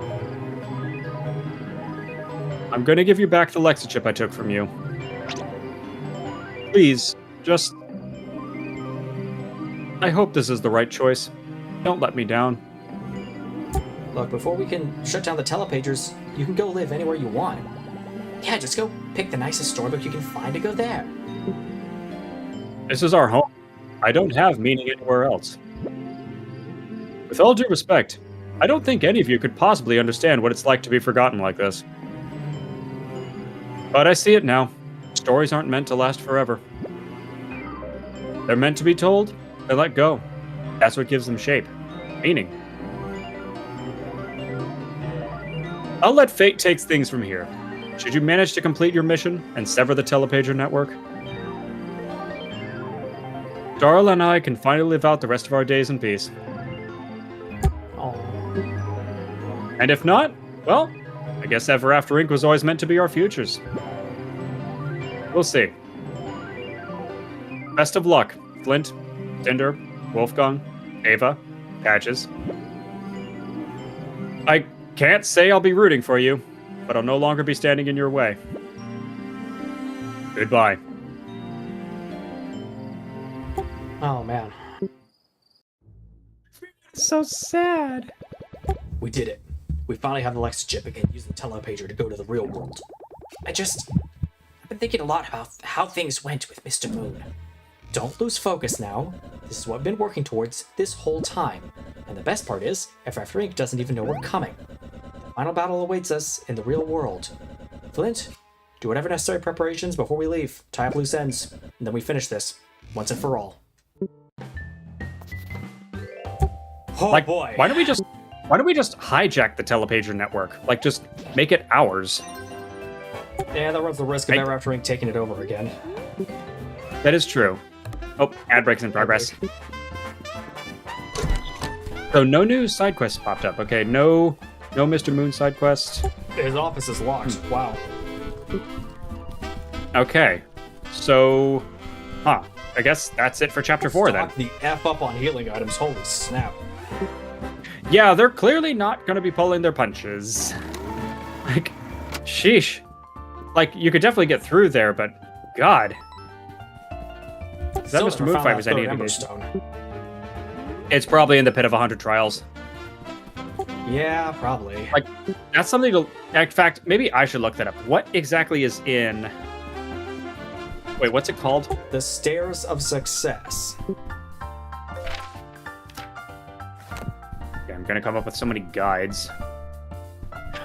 I'm gonna give you back the Lexichip I took from you. Please, just... I hope this is the right choice. Don't let me down. Look, before we can shut down the telepagers, you can go live anywhere you want. Yeah, just go pick the nicest storybook you can find to go there. This is our home. I don't have meaning anywhere else. With all due respect, I don't think any of you could possibly understand what it's like to be forgotten like this. But I see it now. Stories aren't meant to last forever. They're meant to be told, and let go. That's what gives them shape. Meaning. I'll let fate take things from here. Should you manage to complete your mission and sever the telepager network, Darla and I can finally live out the rest of our days in peace. And if not, well, I guess Ever After Inc. was always meant to be our futures. We'll see. Best of luck, Flint, Tinder, Wolfgang, Ava, Patches. I can't say I'll be rooting for you, but I'll no longer be standing in your way. Goodbye. Oh, man. So sad. We did it. We finally have the Lexichip and can use the telepager to go to the real world. I've been thinking a lot about how things went with Mr. Moon. Don't lose focus now. This is what we've been working towards this whole time. And the best part is, Ever After Inc. doesn't even know we're coming. The final battle awaits us in the real world. Flint, do whatever necessary preparations before we leave. Tie up loose ends, and then we finish this, once and for all. Oh boy. Why don't we just hijack the telepager network? Like, just make it ours. Yeah, that runs the risk of Ever After Inc. taking it over again. That is true. Oh, ad breaks in progress. So no new side quests popped up. Okay, no Mr. Moon side quest. His office is locked. Wow. Okay, so, I guess that's it for chapter 4 then. Stock the F up on healing items. Holy snap. Yeah, they're clearly not gonna be pulling their punches. Like, sheesh. Like, you could definitely get through there, but God. Is that Mr. Moon fight was any indication? It's probably in the Pit of 100 Trials. Yeah, probably. Like, that's something to... In fact, maybe I should look that up. What exactly is in Wait, what's it called? The Stairs of Success. Okay, I'm gonna come up with so many guides.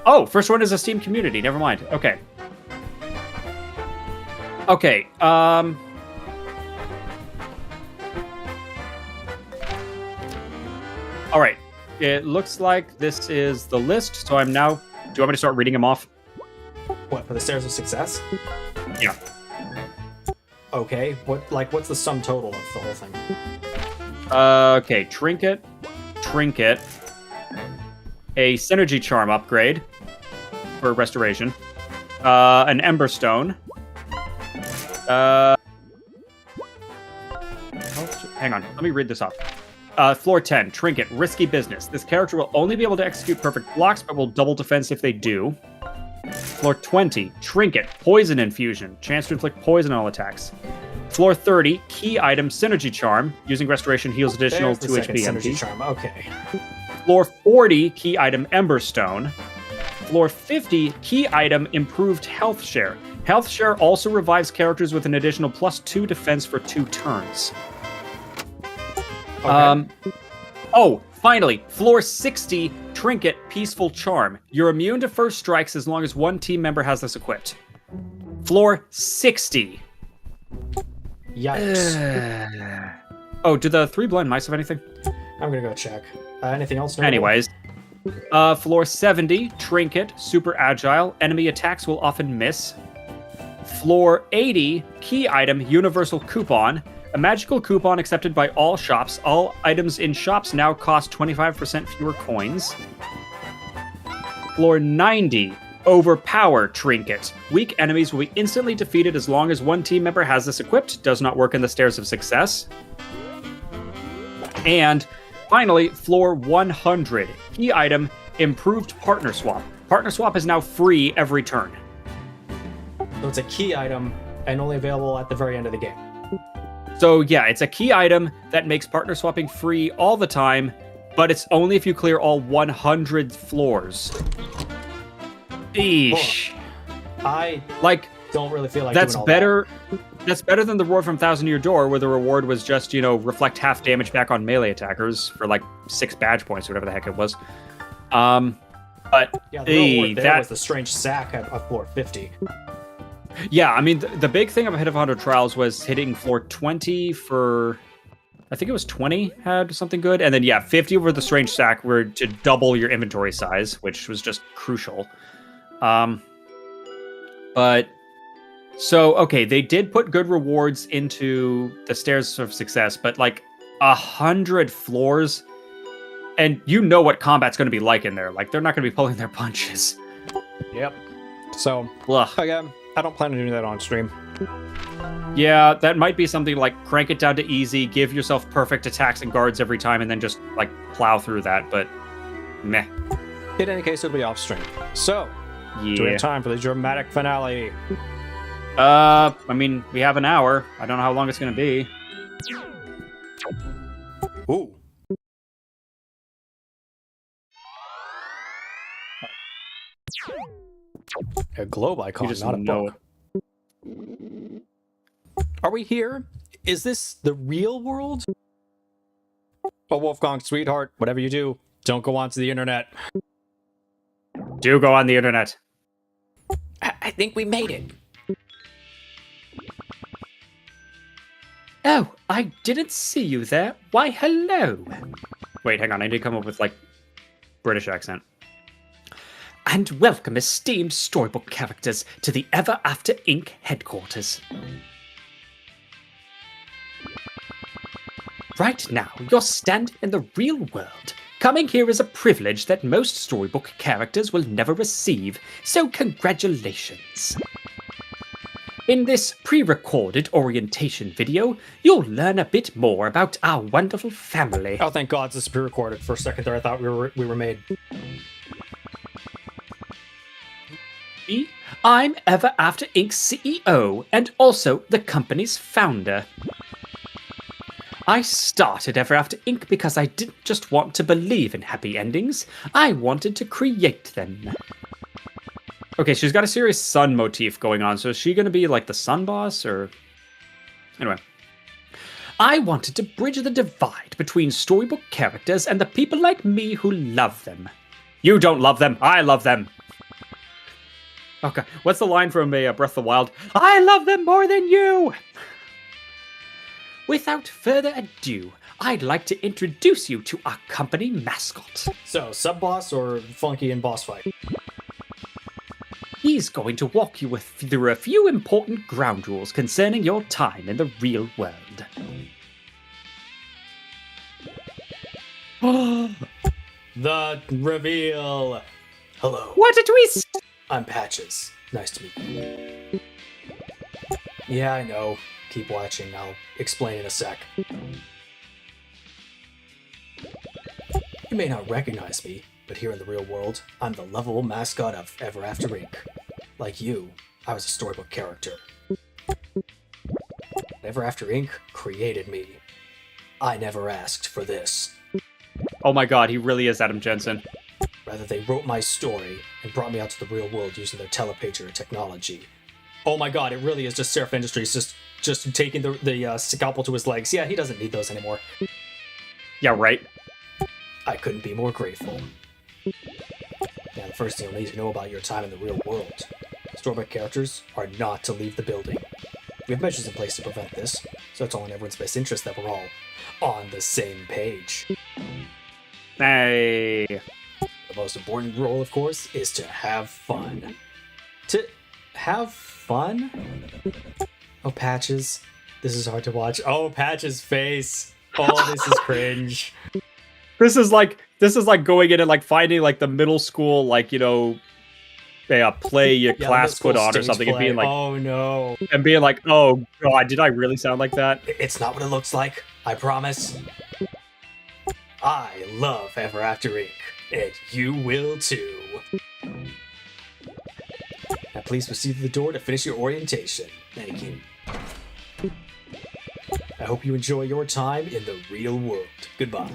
Oh, first one is a Steam community. Never mind. Okay. Okay. All right. It looks like this is the list. So I'm now. Do you want me to start reading them off? What, for the Stairs of Success? Yeah. Okay. What's the sum total of the whole thing? Okay. Trinket. A Synergy Charm upgrade for restoration. An Emberstone. Hang on, let me read this off. Floor 10, Trinket, Risky Business. This character will only be able to execute perfect blocks, but will double defense if they do. Floor 20, Trinket, Poison Infusion. Chance to inflict poison on all attacks. Floor 30, Key Item, Synergy Charm. Using Restoration heals additional There's 2 the second HP Synergy MP. Charm. Okay. Floor 40, Key Item, Emberstone. Floor 50, Key Item, Improved Health Share. Health Share also revives characters with an additional +2 defense for 2 turns. Okay. Oh, finally, floor 60, Trinket, Peaceful Charm. You're immune to first strikes as long as one team member has this equipped. Floor 60. Yikes. Oh, do the 3 blind mice have anything? I'm gonna go check. Anything else? notable? Anyways. Floor 70, Trinket, Super Agile. Enemy attacks will often miss. Floor 80, Key Item, Universal Coupon. A magical coupon accepted by all shops. All items in shops now cost 25% fewer coins. Floor 90, Overpower Trinket. Weak enemies will be instantly defeated as long as one team member has this equipped. Does not work in the Stairs of Success. And finally, floor 100, Key Item, Improved Partner Swap. Partner Swap is now free every turn. So it's a key item and only available at the very end of the game. So yeah, it's a key item that makes partner swapping free all the time, but it's only if you clear all 100 floors. Eesh. I Like, don't really feel like that's doing all better. That's better than the reward from Thousand Year Door, where the reward was just, reflect half damage back on melee attackers for like 6 badge points or whatever the heck it was. But that. Yeah, the real reward there was the strange sack at floor 50. Yeah, I mean, the big thing of Head of 100 Trials was hitting floor 20 for, I think it was 20 had something good. And then, yeah, 50 over the Strange Sack were to double your inventory size, which was just crucial. But, so, okay, they did put good rewards into the Stairs of Success, but like 100 floors, and you know what combat's going to be like in there. Like, they're not going to be pulling their punches. Yep. So, Ugh. again, I don't plan on doing that on stream. Yeah, that might be something like crank it down to easy, give yourself perfect attacks and guards every time, and then just like plow through that, but meh. In any case, it'll be off stream. So, Yeah. do we have time for the dramatic finale? I mean, we have an hour. I don't know how long it's gonna be. Ooh. A globe icon, You just not a know book. Are we here? Is this the real world? Oh, Wolfgang, sweetheart, whatever you do, don't go onto the internet. Do go on the internet. I think we made it. Oh, I didn't see you there. Why, hello. Wait, hang on. I need to come up with like British accent. And welcome, esteemed storybook characters, to the Ever After Inc. headquarters. Right now, you're standing in the real world. Coming here is a privilege that most storybook characters will never receive, so congratulations. In this pre-recorded orientation video, you'll learn a bit more about our wonderful family. Oh, thank God this is pre-recorded. For a second there, I thought we were made. I'm Ever After Inc.'s CEO and also the company's founder. I started Ever After Inc. because I didn't just want to believe in happy endings, I wanted to create them. Okay, she's got a serious sun motif going on, so is she going to be like the sun boss, or... Anyway. I wanted to bridge the divide between storybook characters and the people like me who love them. You don't love them. I love them. Okay, what's the line from Breath of the Wild? I love them more than you! Without further ado, I'd like to introduce you to our company mascot. So, sub-boss or funky in boss fight? He's going to walk you through a few important ground rules concerning your time in the real world. The reveal! Hello, What a twist! I'm Patches. Nice to meet you. Yeah, I know. Keep watching, I'll explain in a sec. You may not recognize me, but here in the real world, I'm the lovable mascot of Ever After Inc. Like you, I was a storybook character. Ever After Inc. created me. I never asked for this. Oh my god, he really is Adam Jensen. Rather, they wrote my story and brought me out to the real world using their telepager technology. Oh my god, it really is just Seraph Industries just taking the scalpel to his legs. Yeah, he doesn't need those anymore. Yeah, right. I couldn't be more grateful. Now, the first thing you'll need to know about your time in the real world. Storybook characters are not to leave the building. We have measures in place to prevent this, so it's all in everyone's best interest that we're all on the same page. Hey. The most important rule, of course, is to have fun. To have fun? Oh, Patches. This is hard to watch. Oh, Patches' face. Oh, this is cringe. This is like going in and like finding like the middle school play your class put on or something and being like, oh no, and being like, oh god, did I really sound like that? It's not what it looks like, I promise. I love Ever After Inc., and you will too. Now please proceed to the door to finish your orientation. Thank you. I hope you enjoy your time in the real world. Goodbye.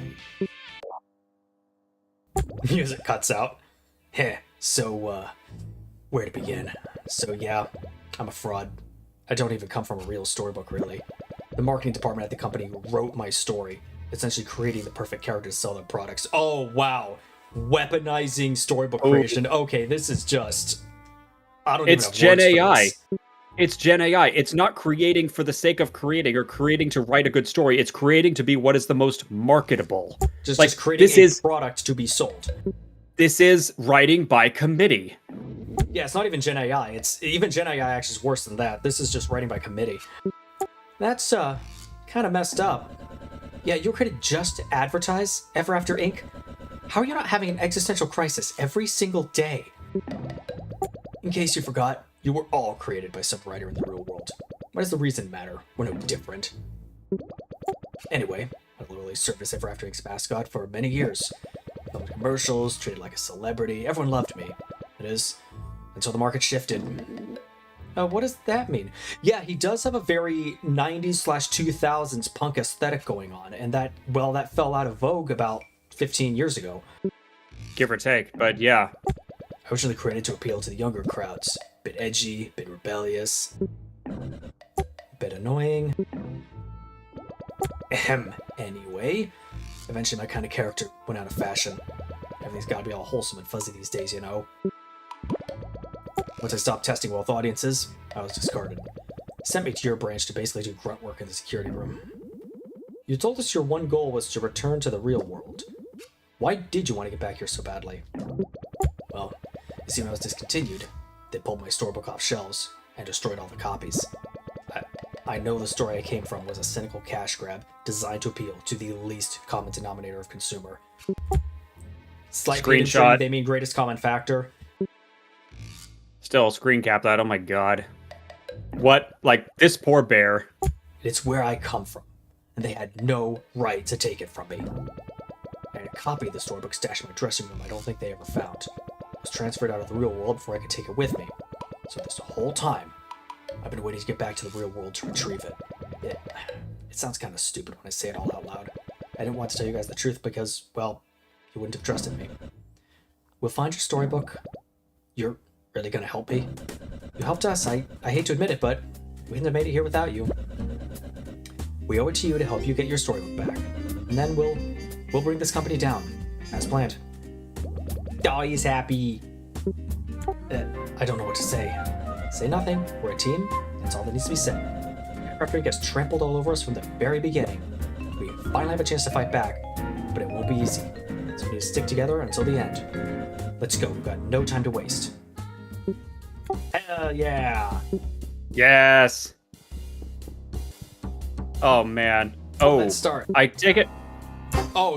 Music cuts out. Heh, so, where to begin? So yeah, I'm a fraud. I don't even come from a real storybook, really. The marketing department at the company wrote my story, essentially creating the perfect character to sell their products. Oh, wow. Weaponizing storybook creation. Okay, this is just... I don't even have Gen words for AI. this. It's Gen AI. It's not creating for the sake of creating or creating to write a good story. It's creating to be what is the most marketable. Just creating a product to be sold. This is writing by committee. Yeah, it's not even Gen AI. It's even Gen AI actually is worse than that. This is just writing by committee. That's kind of messed up. Yeah, you're created just to advertise Ever After Inc. How are you not having an existential crisis every single day? In case you forgot, you were all created by some writer in the real world. Why does the reason matter? We're no different. Anyway, I literally served as Ever After Inc.'s mascot for many years. Filmed commercials, treated like a celebrity, everyone loved me. That is, until the market shifted. What does that mean? Yeah, he does have a very 90s/2000s punk aesthetic going on, and that fell out of vogue about 15 years ago. Give or take, but yeah. I was really created to appeal to the younger crowds. Bit edgy, bit rebellious, bit annoying. Anyway, eventually my kind of character went out of fashion. Everything's gotta be all wholesome and fuzzy these days, you know? Once I stopped testing well with audiences, I was discarded. Sent me to your branch to basically do grunt work in the security room. You told us your one goal was to return to the real world. Why did you want to get back here so badly? Well, you see, when I was discontinued, they pulled my storybook off shelves and destroyed all the copies. I know the story I came from was a cynical cash grab designed to appeal to the least common denominator of consumer. Slightly Screenshot. They mean greatest common factor. Still, screen cap that. Oh my god. What? Like, this poor bear. It's where I come from, and they had no right to take it from me. I had a copy of the storybook stashed in my dressing room I don't think they ever found. It was transferred out of the real world before I could take it with me. So this whole time, I've been waiting to get back to the real world to retrieve it. It sounds kind of stupid when I say it all out loud. I didn't want to tell you guys the truth because, well, you wouldn't have trusted me. We'll find your storybook. You're really gonna help me? You helped us. I hate to admit it, but we wouldn't have made it here without you. We owe it to you to help you get your storybook back. And then we'll bring this company down, as planned. Oh, he's happy. I don't know what to say. Say nothing. We're a team. That's all that needs to be said. Referee gets trampled all over us from the very beginning. We finally have a chance to fight back, but it won't be easy. So we need to stick together until the end. Let's go. We've got no time to waste. Hell yeah. Yes. Oh man. Oh, Let's start. I take it. Oh,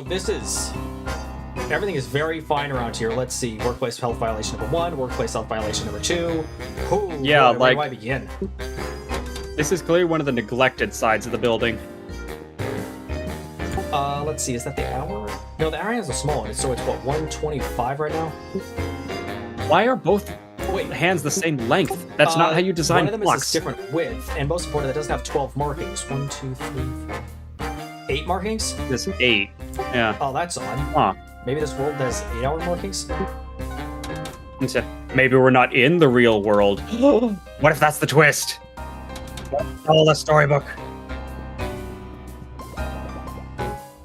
everything is very fine around here. Let's see. Workplace health violation number 1, workplace health violation number 2. Ooh, Yeah, boy, where like- do I begin? This is clearly one of the neglected sides of the building. Let's see. Is that the hour? No, the hour is a small one. So it's what, 125 right now? Why are both Wait. hands the same length? That's not how you design One of them blocks. is a different width, and most importantly, that doesn't have 12 markings. 1, 2, 3, 4, 8 markings? This 8. Yeah. Oh, that's odd. Huh. Maybe this world has 8-hour markings? Instead, maybe we're not in the real world. What if that's the twist? Oh, the storybook.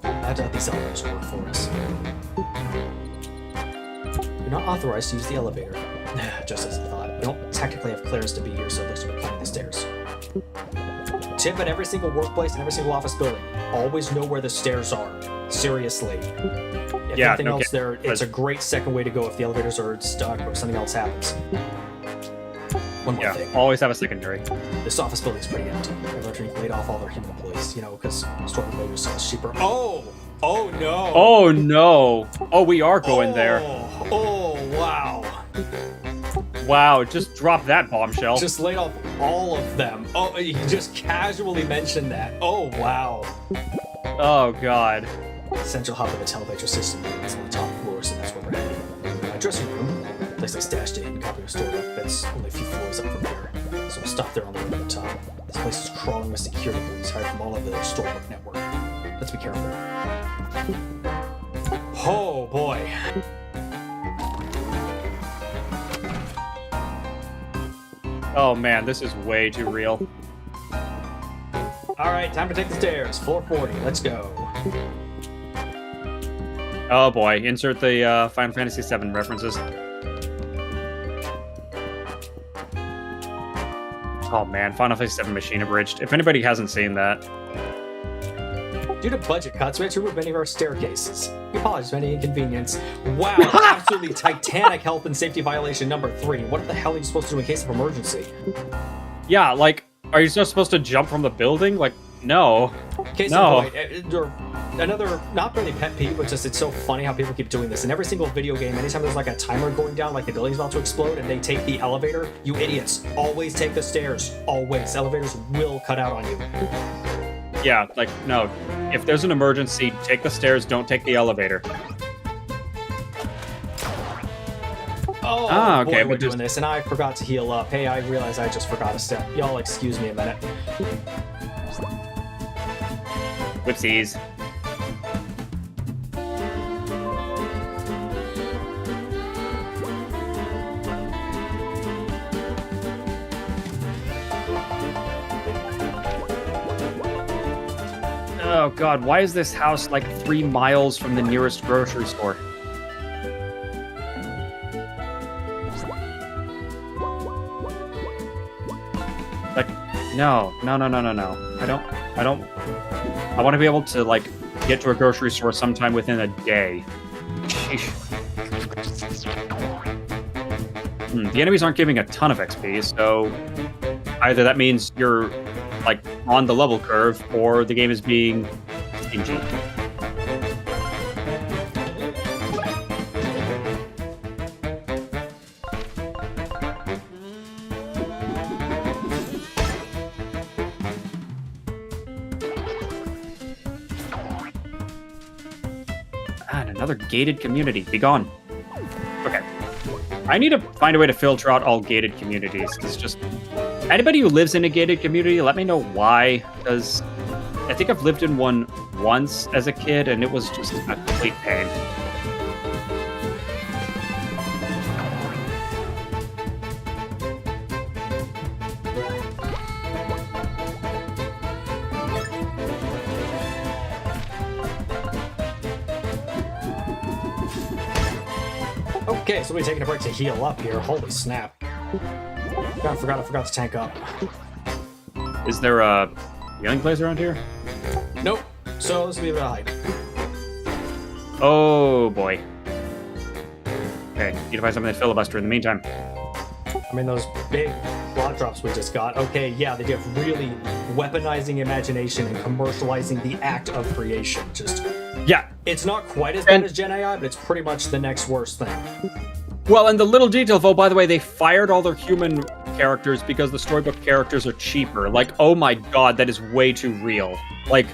I doubt these elevators will work for us. You're not authorized to use the elevator. Just as I thought. We don't technically have clearance to be here, so it looks like we're climbing the stairs. Tip at every single workplace and every single office building. Always know where the stairs are. Seriously. If Yeah, anything no else, kidding. it's a great second way to go if the elevators are stuck or something else happens. One more Yeah, thing. always have a secondary. This office building's pretty empty. Everyone laid off all their human employees, because store labor sells cheaper. Oh! Oh no! Oh no! Oh, we are going there. Oh, wow. Wow, just drop that bombshell. Just laid off all of them. Oh, you just casually mentioned that. Oh, wow. Oh god. Central hub of the telemetry system is on the top floor, so that's where we're headed. Dressing room, place I stashed it in, copy of store book. That's only a few floors up from here, so we'll stop there on the way to the top. This place is crawling with security police hired from all over the store book network. Let's be careful. Oh boy. Oh man, this is way too real. All right, time to take the stairs. Floor 40. Let's go. Oh boy, insert the Final Fantasy VII references. Oh man, Final Fantasy VII Machine Abridged. If anybody hasn't seen that, Due to budget cuts, we had to remove many of our staircases. We apologize for any inconvenience. Wow, absolutely titanic health and safety violation number 3. What the hell are you supposed to do in case of emergency? yeah, like, are you just supposed to jump from the building? Like, no. Case No. in point, or another, not really pet peeve, but just it's so funny how people keep doing this. In every single video game, anytime there's like a timer going down, like the building's about to explode, and they take the elevator, you idiots, always take the stairs. Always. Elevators will cut out on you. Yeah, like, no. If there's an emergency, take the stairs, don't take the elevator. Oh, Ah, okay, boy, we're but doing just- this, and I forgot to heal up. Hey, I realized I just forgot a step. Y'all excuse me a minute. Whoopsies. Oh god, why is this house like 3 miles from the nearest grocery store? Like, no. I want to be able to, like, get to a grocery store sometime within a day. Sheesh. The enemies aren't giving a ton of XP, so either that means you're, like, on the level curve, or the game is being stingy. And another gated community. Be gone. Okay. I need to find a way to filter out all gated communities. It's just anybody who lives in a gated community, let me know why. Because I think I've lived in one once as a kid, and it was just a complete pain. Okay, so we're taking a break to heal up here. Holy snap. God, I forgot to tank up. Is there a healing place around here? Nope. So this will be a bit of hype. Oh boy. Okay, need to find something to filibuster in the meantime. I mean, those big plot drops we just got. Okay, yeah, they have really weaponizing imagination and commercializing the act of creation. Just, Yeah. it's not quite as bad as Gen AI, but it's pretty much the next worst thing. Well, and the little detail, though, by the way, they fired all their human characters because the storybook characters are cheaper. Like, oh my god, that is way too real. Like,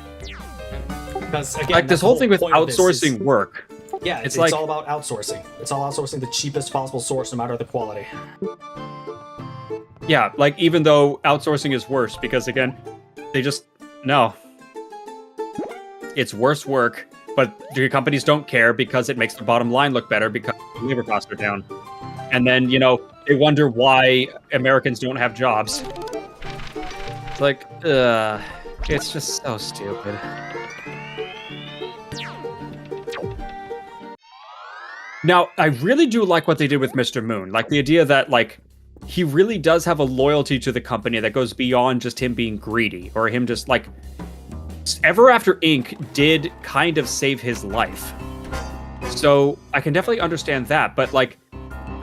Because again, like this that's the whole thing with point of this outsourcing is- work. Yeah, it's like- all about outsourcing. It's all outsourcing the cheapest possible source, no matter the quality. Yeah, like even though outsourcing is worse because again, they just no. It's worse work, but the companies don't care because it makes the bottom line look better because labor costs are down. And then, they wonder why Americans don't have jobs. It's like, it's just so stupid. Now, I really do like what they did with Mr. Moon. Like the idea that, like, he really does have a loyalty to the company that goes beyond just him being greedy or him just, like, Ever After Inc. did kind of save his life. So I can definitely understand that. But, like,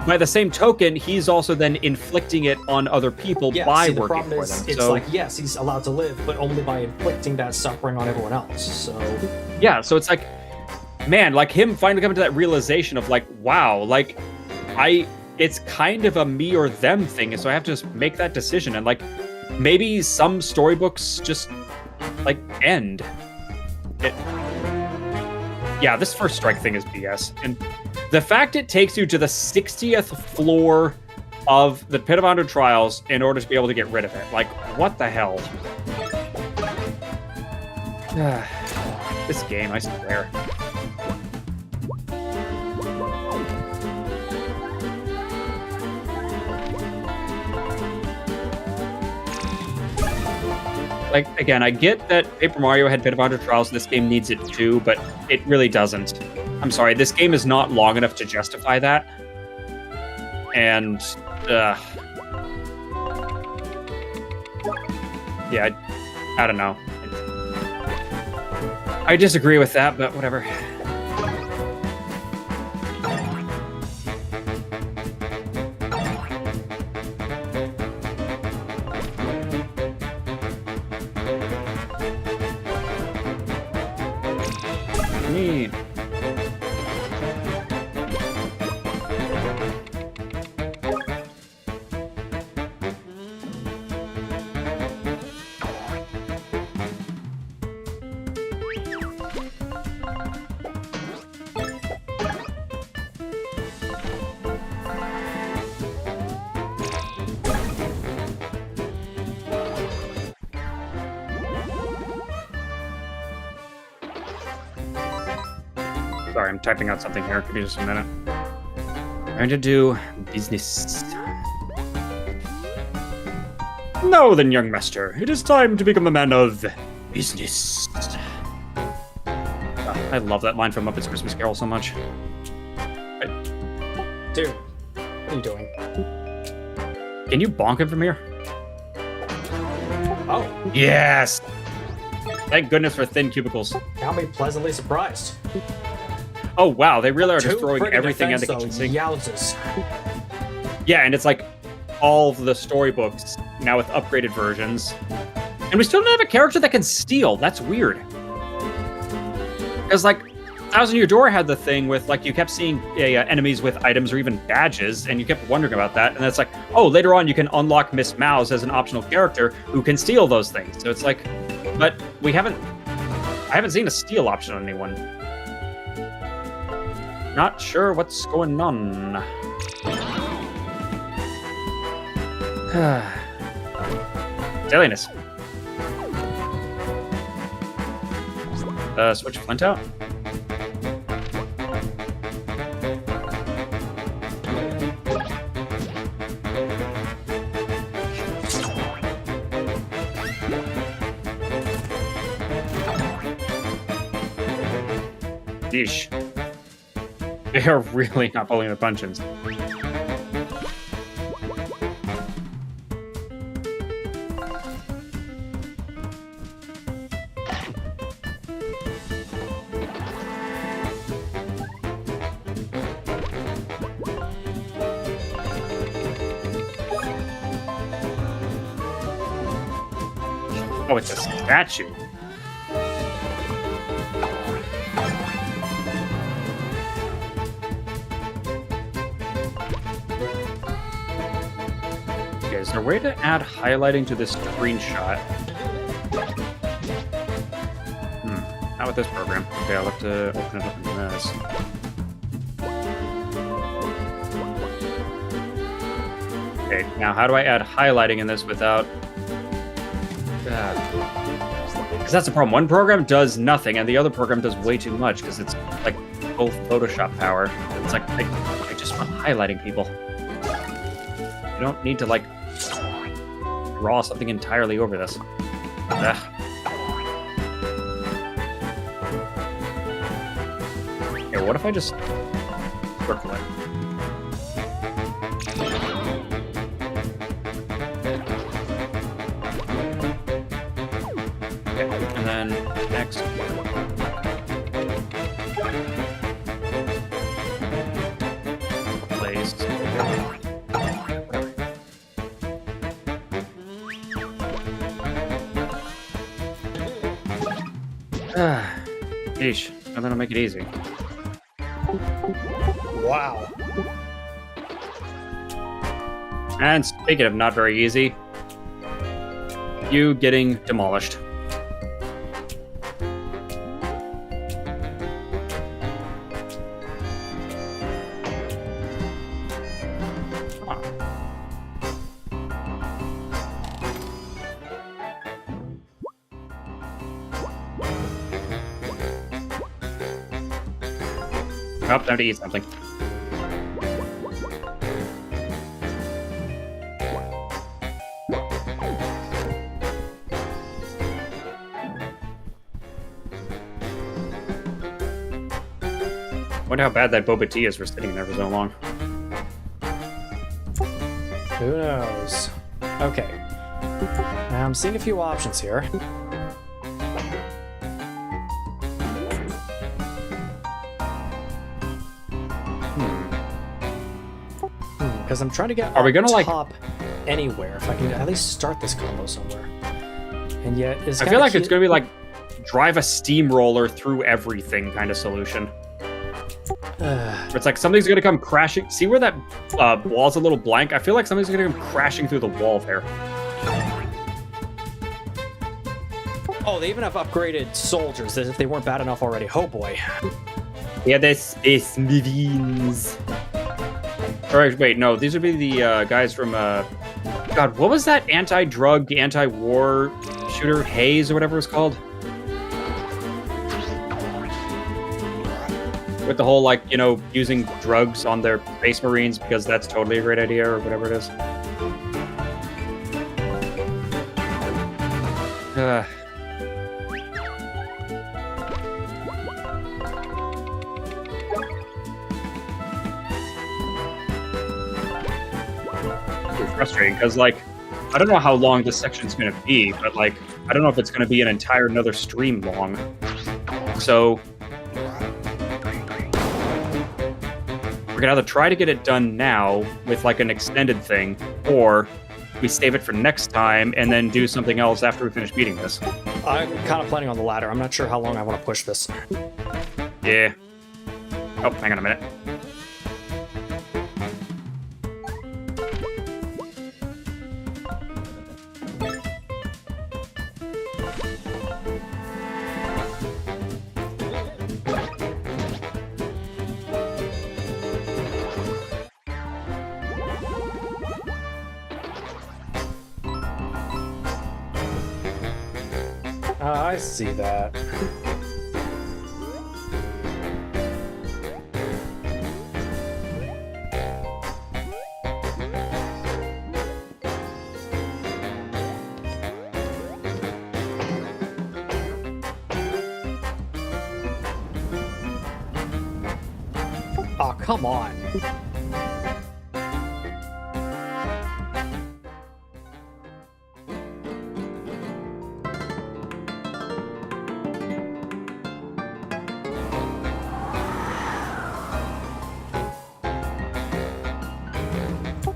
by the same token, he's also then inflicting it on other people Yeah, by see, the working problem for is, them. it's So, like, yes, he's allowed to live, but only by inflicting that suffering on everyone else. So, yeah, so it's like, man, like him finally coming to that realization of like, wow, like it's kind of a me or them thing, so I have to just make that decision. And like, maybe some storybooks just like end. Yeah, this first strike thing is BS. And the fact it takes you to the 60th floor of the Pit of Honor Trials in order to be able to get rid of it. Like, what the hell? This game, I swear. Like, again, I get that Paper Mario had Pit of Honor Trials, this game needs it too, but it really doesn't. I'm sorry, this game is not long enough to justify that. And, yeah, I don't know. I disagree with that, but whatever. Neat. Sorry, I'm typing out something here. Give me just a minute. Trying to do business. Now then, young master, it is time to become a man of business. I love that line from Muppets Christmas Carol so much. dude, what are you doing? Can you bonk him from here? Oh, Yes! Thank goodness for thin cubicles. got me pleasantly surprised. Oh wow, they really are just Two throwing friggin' everything at the defense, kitchen though. sink. Yowzers. Yeah, and it's like all of the storybooks now with upgraded versions. And we still don't have a character that can steal. That's weird. Because, like, Thousand Year Door had the thing with, like, you kept seeing enemies with items or even badges, and you kept wondering about that. And it's like, oh, later on you can unlock Miss Mouse as an optional character who can steal those things. So it's like, but I haven't seen a steal option on anyone. Not sure what's going on. Silliness. Switch Flint out. Yeesh. They are really not pulling the punches. Oh, it's a statue. Okay, is there a way to add highlighting to this screenshot? Not with this program. Okay, I'll have to open it up in this. Okay, now how do I add highlighting in this without... Because that's the problem. One program does nothing, and the other program does way too much, because it's like both Photoshop power. It's like, I just want highlighting people. You don't need to, like, draw something entirely over this. Ugh. Okay, what if I just circle it? And then next. Place. Yeesh. And then I'll make it easy. Wow. And speaking of not very easy, you getting demolished. Oh, time to eat something. Wonder how bad that boba tea is for sitting there for so long. Who knows? Okay. Now I'm seeing a few options here. Because I'm trying to get Are we gonna, top anywhere, if I can at least start this combo somewhere. And yet, it's I feel like it's gonna be like drive a steamroller through everything kind of solution. It's like something's gonna come crashing. See where that wall's a little blank? I feel like something's gonna come crashing through the wall there. Oh, they even have upgraded soldiers as if they weren't bad enough already. Oh boy. Yeah, there's Space Marines. Alright, wait, no, these would be the guys from, God, what was that anti-drug, anti-war shooter? Haze or whatever it's called? With the whole, like, you know, using drugs on their Space Marines because that's totally a great idea or whatever it is. Frustrating because, like, I don't know how long this section's going to be, but, like, I don't know if it's going to be an entire another stream long. So we're going to either try to get it done now with, like, an extended thing, or we save it for next time and then do something else after we finish beating this. I'm kind of planning on the latter. I'm not sure how long I want to push this. Yeah. Oh, hang on a minute. I see that. Oh, come on.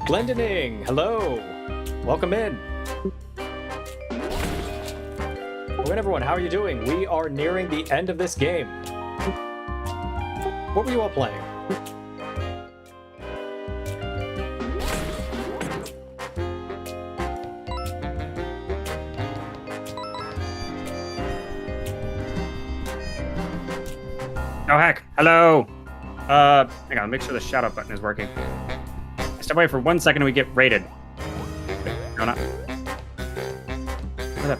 Glendening, hello. Welcome in. Hello everyone, how are you doing? We are nearing the end of this game. What were you all playing? Oh heck, hello. Hang on, make sure the shout out button is working. Step away for 1 second and we get raided. No, not. What's up?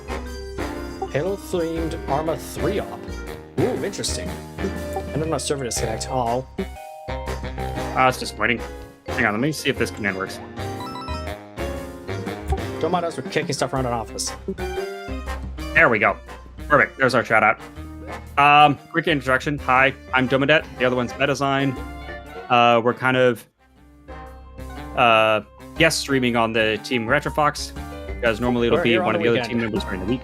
Halo-themed Arma 3 op. Ooh, interesting. And I'm not server disconnect. Oh. It's disappointing. Hang on, let me see if this command works. Don't mind us, we're kicking stuff around in office. There we go. Perfect. There's our shout out. Quick introduction. Hi, I'm Domadet. The other one's Medesign. We're kind of guest streaming on the team Retrofox, because normally it'll be one of the other team members during the week.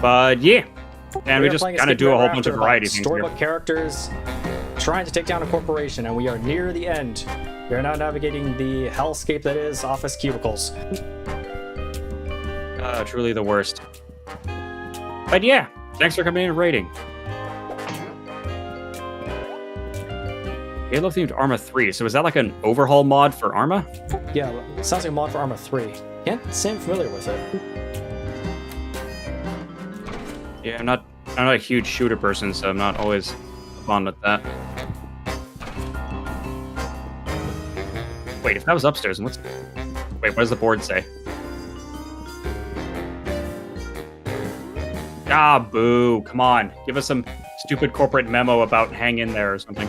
But yeah, and we just kind of do a whole bunch of variety things. Storybook characters trying to take down a corporation, and we are near the end. We are now navigating the hellscape that is office cubicles. Truly the worst. But yeah, thanks for coming in and raiding. Halo-themed Arma 3. So is that like an overhaul mod for Arma? Yeah, it sounds like a mod for Arma 3. Can't say I'm familiar with it. Yeah, I'm not a huge shooter person, so I'm not always fond with that. Wait, if that was upstairs, wait, what does the board say? Ah, boo! Come on, give us some stupid corporate memo about hang in there or something.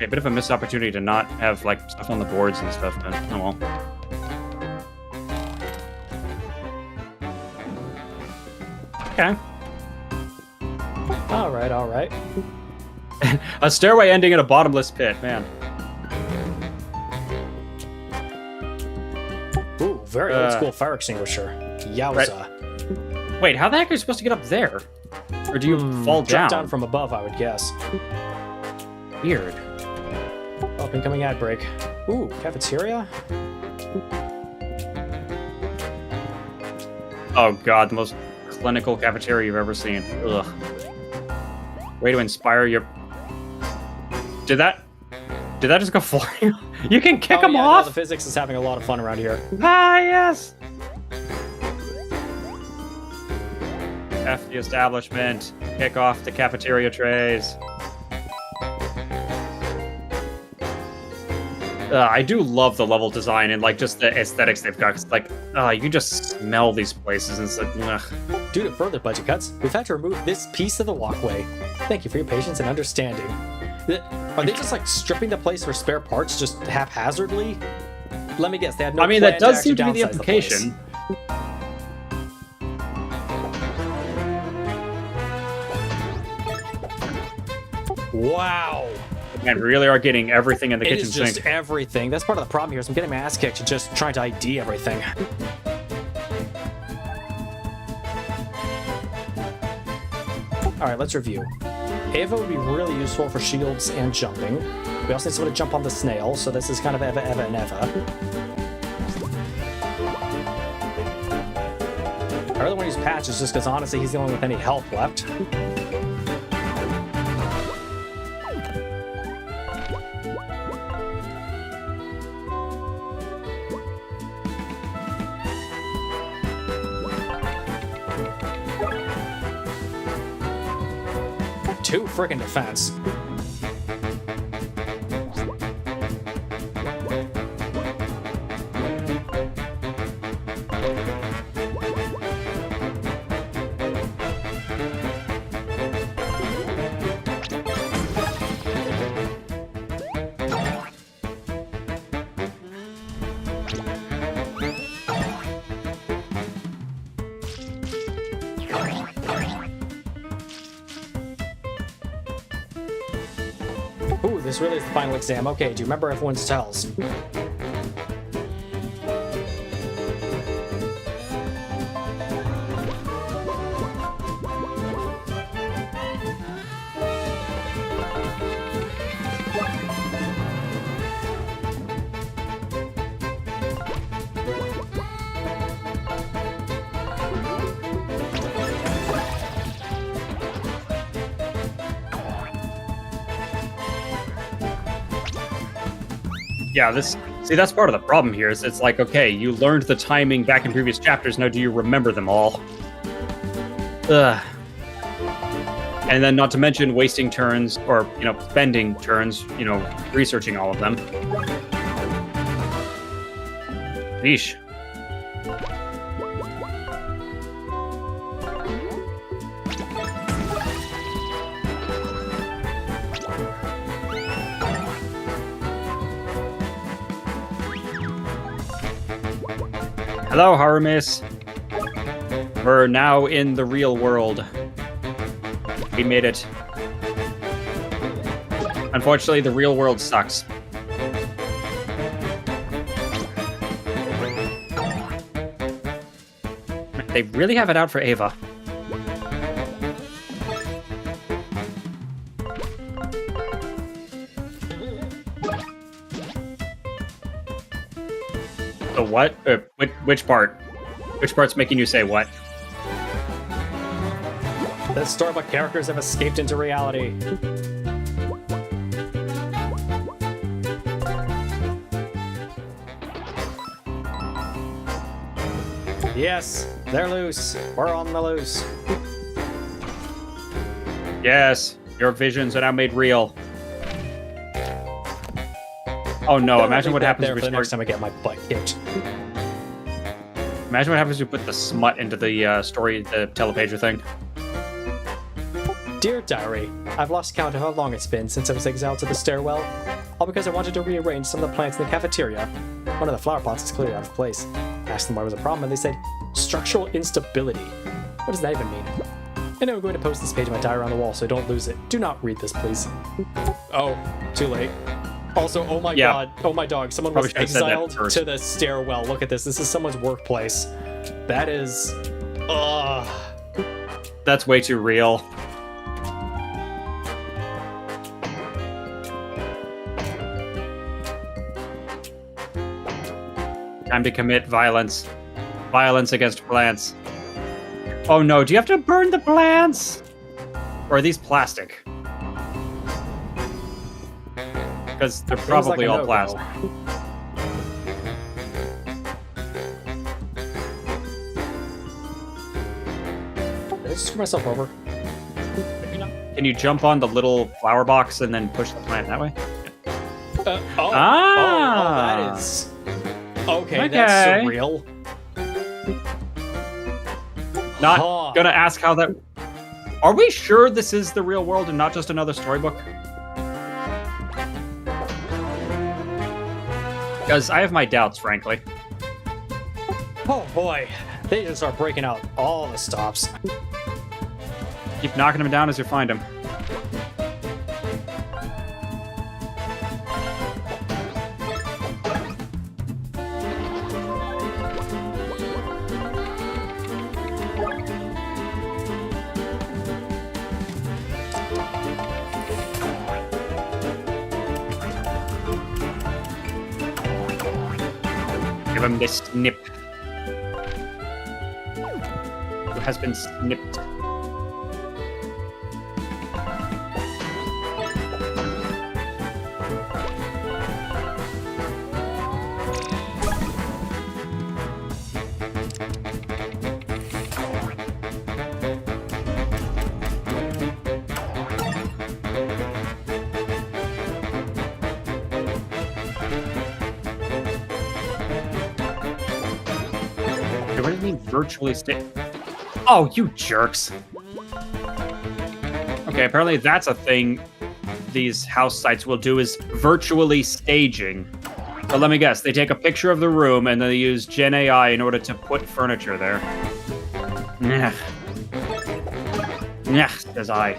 A bit of a missed opportunity to not have like stuff on the boards and stuff. Then oh well. Okay. All right. A stairway ending in a bottomless pit, man. Ooh, very old school fire extinguisher. Yowza. Right. Wait, how the heck are you supposed to get up there? Or do you fall Drop down? down from above, I would guess. Weird. Up and coming ad break. Ooh, cafeteria? Oh god, the most clinical cafeteria you've ever seen. Ugh. Way to inspire your... Did that just go flying? You can kick them off? No, the physics is having a lot of fun around here. Ah, yes! F the establishment. Kick off the cafeteria trays. I do love the level design and like just the aesthetics they've got. It's like, you can just smell these places and it's like, ugh. Due to further budget cuts, we've had to remove this piece of the walkway. Thank you for your patience and understanding. Are they just like stripping the place for spare parts just haphazardly? Let me guess, they had no plan that does actually seem to be the downsize implication. Wow. Man, we really are getting everything in the kitchen It is just sink. everything. That's part of the problem here is I'm getting my ass kicked just trying to ID everything. Alright, let's review. Ava would be really useful for shields and jumping. We also need someone to jump on the snail, so this is kind of Eva, and Eva. I really want to use Patches just because honestly he's the only one with any health left. Two frickin' defense. this really is the final exam. Okay, do you remember everyone's tells? Yeah, that's part of the problem here. Is it's like, okay, you learned the timing back in previous chapters. Now, do you remember them all? Ugh. And then, not to mention wasting turns, or spending turns, researching all of them. Yeesh. Hello, Haramis. We're now in the real world. We made it. Unfortunately, the real world sucks. They really have it out for Ava. The what? Which part? Which part's making you say what? The Storybook characters have escaped into reality. Yes, they're loose. We're on the loose. Yes, your visions are now made real. Oh no, imagine what happens there if for we the next start... time I get my butt kicked. Imagine what happens if we put the smut into the the telepager thing. Dear Diary, I've lost count of how long it's been since I was exiled to the stairwell, all because I wanted to rearrange some of the plants in the cafeteria. One of the flower pots is clearly out of place. I asked them why it was a problem, and they said, structural instability. What does that even mean? I know I'm going to post this page of my diary on the wall, so don't lose it. Do not read this, please. Oh, too late. Also, oh my god, oh my dog, someone Probably was should have said that exiled first. to the stairwell. Look at this. This is someone's workplace. That is... That's way too real. Time to commit violence. Violence against plants. Oh no, do you have to burn the plants? Or are these plastic? Because they're probably all plastic. Did I just screw myself over? Can you jump on the little flower box and then push the plant that way? Oh, that is... Okay, that's surreal. Not gonna ask how that... Are we sure this is the real world and not just another storybook? Because I have my doubts, frankly. Oh boy, they just start breaking out all the stops. Keep knocking them down as you find them. Give him the snip. Who has been snipped? What do you mean virtually stay? Oh, you jerks. Okay, apparently that's a thing these house sites will do, is virtually staging. So let me guess, they take a picture of the room and then they use Gen AI in order to put furniture there. Yeah. Yeah, says I.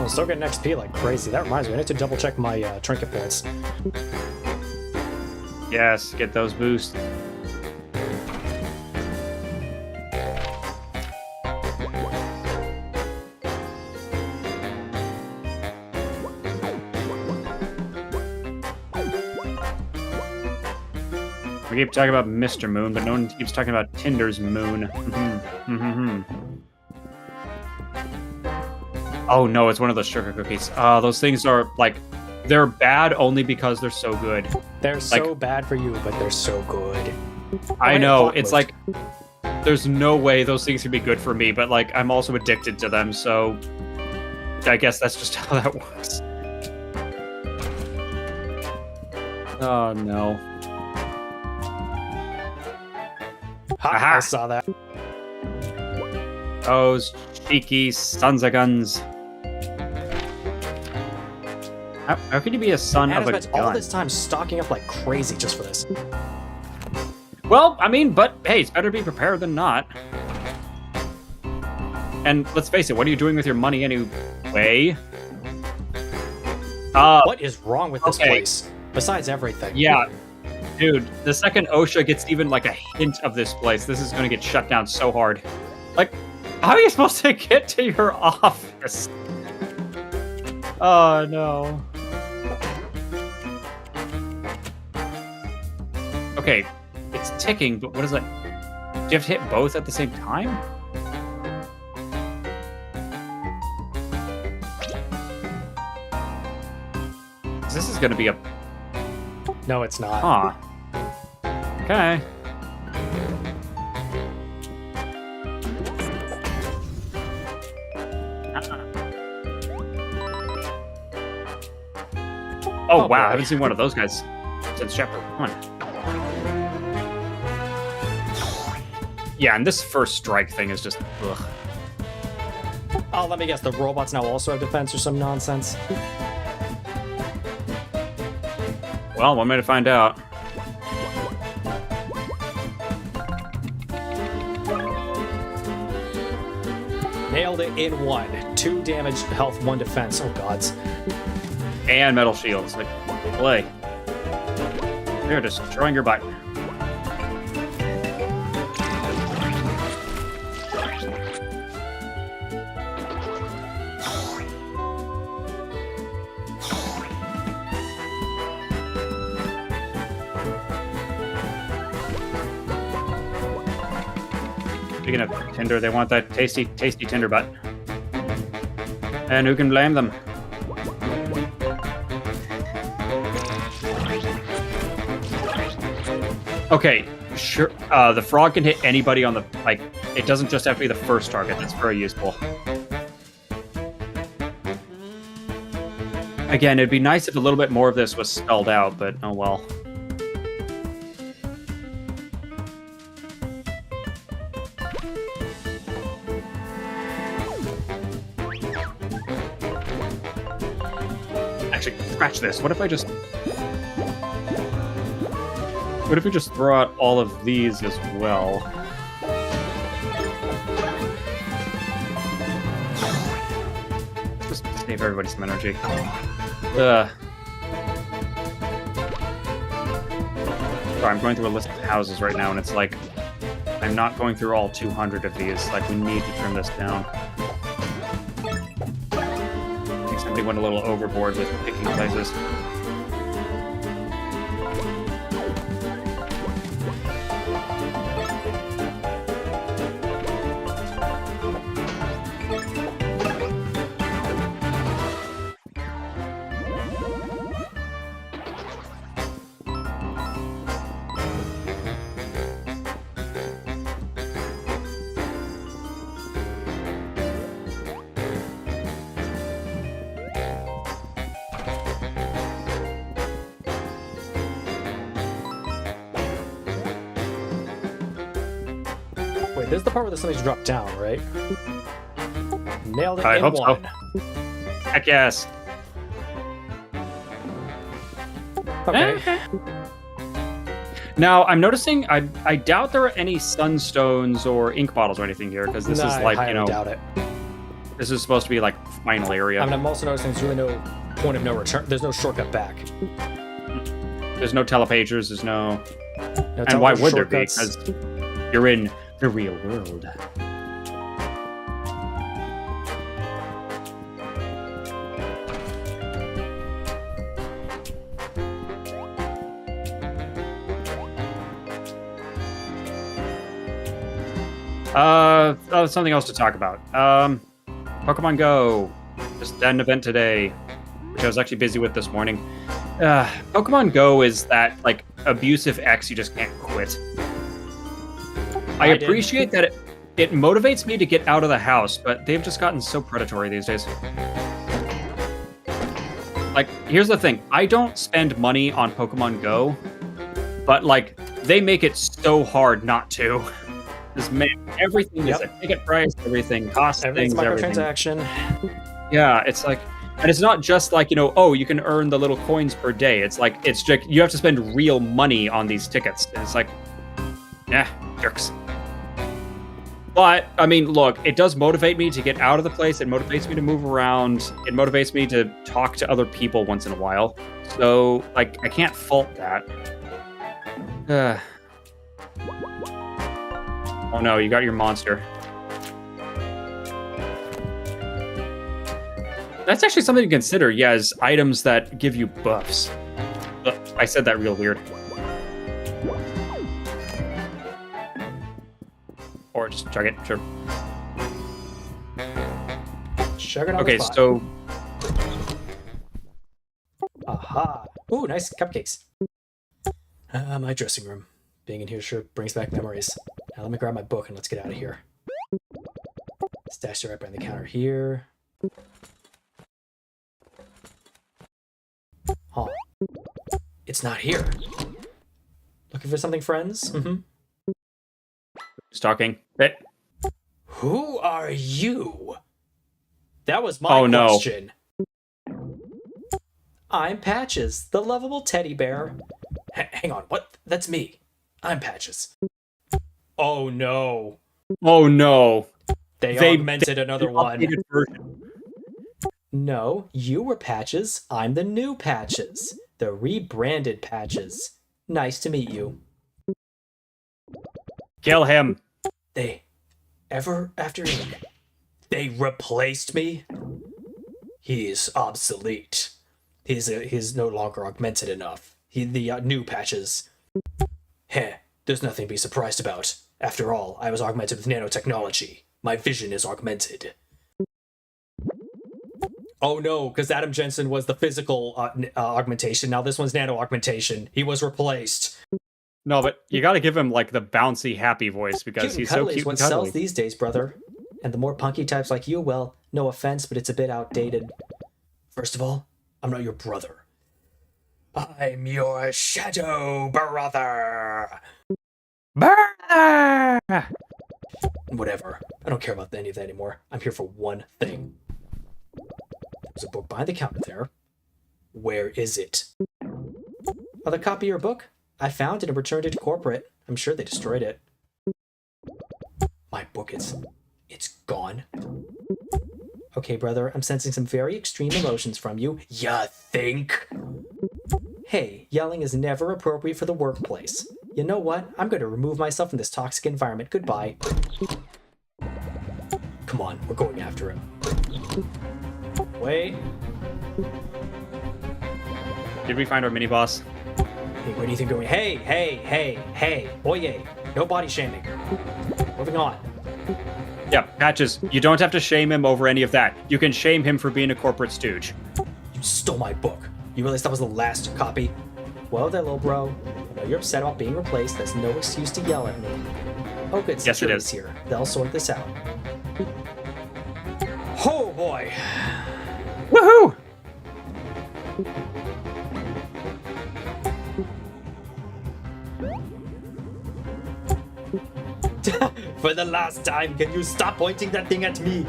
I'm still getting XP like crazy. That reminds me, I need to double check my trinket points. Yes, get those boosts. We keep talking about Mr. Moon, but no one keeps talking about Tinder's Moon. Oh no, it's one of those sugar cookies. Those things are like, they're bad only because they're so good. They're so bad for you, but they're so good. I know, it's like, there's no way those things can be good for me, but like, I'm also addicted to them, so I guess that's just how that works. Oh no. Ha, I saw that. Those cheeky sons of guns. How can you be a son And of I a spent gun? all this time stocking up like crazy just for this. Well, I mean, but hey, it's better to be prepared than not. And let's face it, what are you doing with your money anyway? What is wrong with this okay. place? Besides everything. Yeah, dude, the second OSHA gets even like a hint of this place, this is going to get shut down so hard. Like, how are you supposed to get to your office? Oh, no. Okay, it's ticking, but what is that? Do you have to hit both at the same time? This is going to be a... No, it's not. Huh. Okay. Oh, wow, boy. I haven't seen one of those guys since chapter 1. Yeah, and this first strike thing is just... ugh. Oh, let me guess. The robots now also have defense or some nonsense? Well, one way to find out. Nailed it in one. 2 damage, health, 1 defense. Oh, gods. And metal shields. Like, play. They're destroying your butt. Speaking of Tinder, they want that tasty, tasty Tinder butt. And who can blame them? Okay, sure. The frog can hit anybody on the, like, it doesn't just have to be the first target. That's very useful. Again, it'd be nice if a little bit more of this was spelled out, but oh well. Actually, scratch this. What if I just... What if we just throw out all of these as well? Just save everybody some energy. Sorry, I'm going through a list of houses right now, and it's like, I'm not going through all 200 of these. Like, we need to trim this down. I think somebody went a little overboard with picking places. Wait, this is the part where the something's dropped down, right? Nailed it I in hope so. one. Heck yes. Okay. Now, I'm noticing, I doubt there are any sunstones or ink bottles or anything here, because this Nah, is I like, highly you know, doubt it. this is supposed to be like final area. I mean, I'm also noticing there's really no point of no return. There's no shortcut back. There's no telepagers. There's no. No And why would there be? shortcuts. Because you're in the real world. Something else to talk about. Pokemon Go. Just had an event today, which I was actually busy with this morning. Pokemon Go is that, like, abusive ex you just can't quit. I appreciate that it motivates me to get out of the house, but they've just gotten so predatory these days. Like, here's the thing. I don't spend money on Pokemon Go, but, like, they make it so hard not to. This man, everything is a ticket price, everything costs Everything's things, everything. microtransaction. Yeah, it's like, and it's not just like, you know, oh, you can earn the little coins per day. It's like, it's just, you have to spend real money on these tickets. And it's like, jerks. But, I mean, look, it does motivate me to get out of the place. It motivates me to move around. It motivates me to talk to other people once in a while. So, like, I can't fault that. Oh no, you got your monster. That's actually something to consider, yeah, is items that give you buffs. I said that real weird. Or just chug it, sure. Chug it on Okay, the spot. so... Aha. Ooh, nice cupcakes. My dressing room. Being in here sure brings back memories. Now let me grab my book and let's get out of here. Stash it right behind the counter here. Oh. It's not here. Looking for something, friends? Mm-hmm. Who's talking? Hey. Who are you? That was my Oh, no. question. I'm Patches, the lovable teddy bear. Hang on, what? That's me. I'm Patches. Oh no. Oh no. They augmented another one. Updated version. No, you were Patches. I'm the new Patches. The rebranded Patches. Nice to meet you. Kill him. They replaced me? He's obsolete. He's no longer augmented enough. The new Patches. Heh, there's nothing to be surprised about. After all, I was augmented with nanotechnology. My vision is augmented. Oh no, because Adam Jensen was the physical augmentation. Now this one's nano augmentation. He was replaced. No, but you gotta give him, like, the bouncy, happy voice because he's so cuddly cute is what and cuddly. sells these days, brother. And the more punky types like you, well, no offense, but it's a bit outdated. First of all, I'm not your brother. I'm your shadow brother. Brother! Whatever. I don't care about any of that anymore. I'm here for one thing. There's a book behind the counter there. Where is it? Other copy of your book? I found it and returned it to corporate. I'm sure they destroyed it. My book it's gone. Okay, brother, I'm sensing some very extreme emotions from you. Ya think? Hey, yelling is never appropriate for the workplace. You know what? I'm going to remove myself from this toxic environment. Goodbye. Come on, we're going after him. Wait. Did we find our mini boss? Hey, where do you think we're going? Hey. Oye. No body shaming. Moving on. Yeah, Patches, you don't have to shame him over any of that. You can shame him for being a corporate stooge. You stole my book. You realize that was the last copy? Well there, little bro. I know you're upset about being replaced. That's no excuse to yell at me. Oh, good. Yes, it Security's is. here. They'll sort this out. Oh, boy. Woohoo! For the last time, can you stop pointing that thing at me?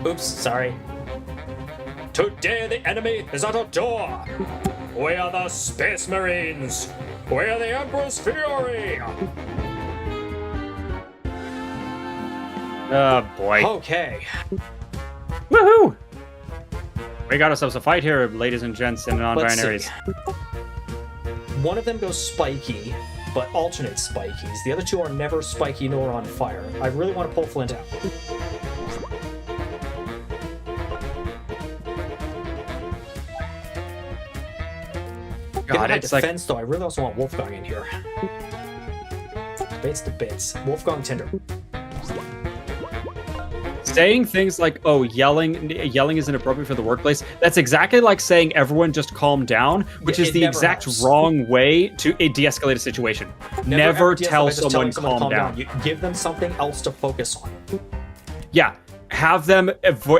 Oops, sorry. Today the enemy is at our door. We are the Space Marines. We are the Emperor's Fury. Oh boy. Okay. Woohoo! We got ourselves a fight here, ladies and gents and Let's non-binaries. see. One of them goes spiky, but alternate spikies. The other two are never spiky nor on fire. I really want to pull Flint out. God, Given my it's like defense, though, I really also want Wolfgang in here. Debates to bits. Wolfgang Tinder. saying things like, "Oh, yelling is inappropriate for the workplace." That's exactly like saying everyone just calm down, which is It the never exact helps. wrong way to de-escalate a situation. Never ever tell de-escalate, just someone telling calm down. You give them something else to focus on. Yeah, have them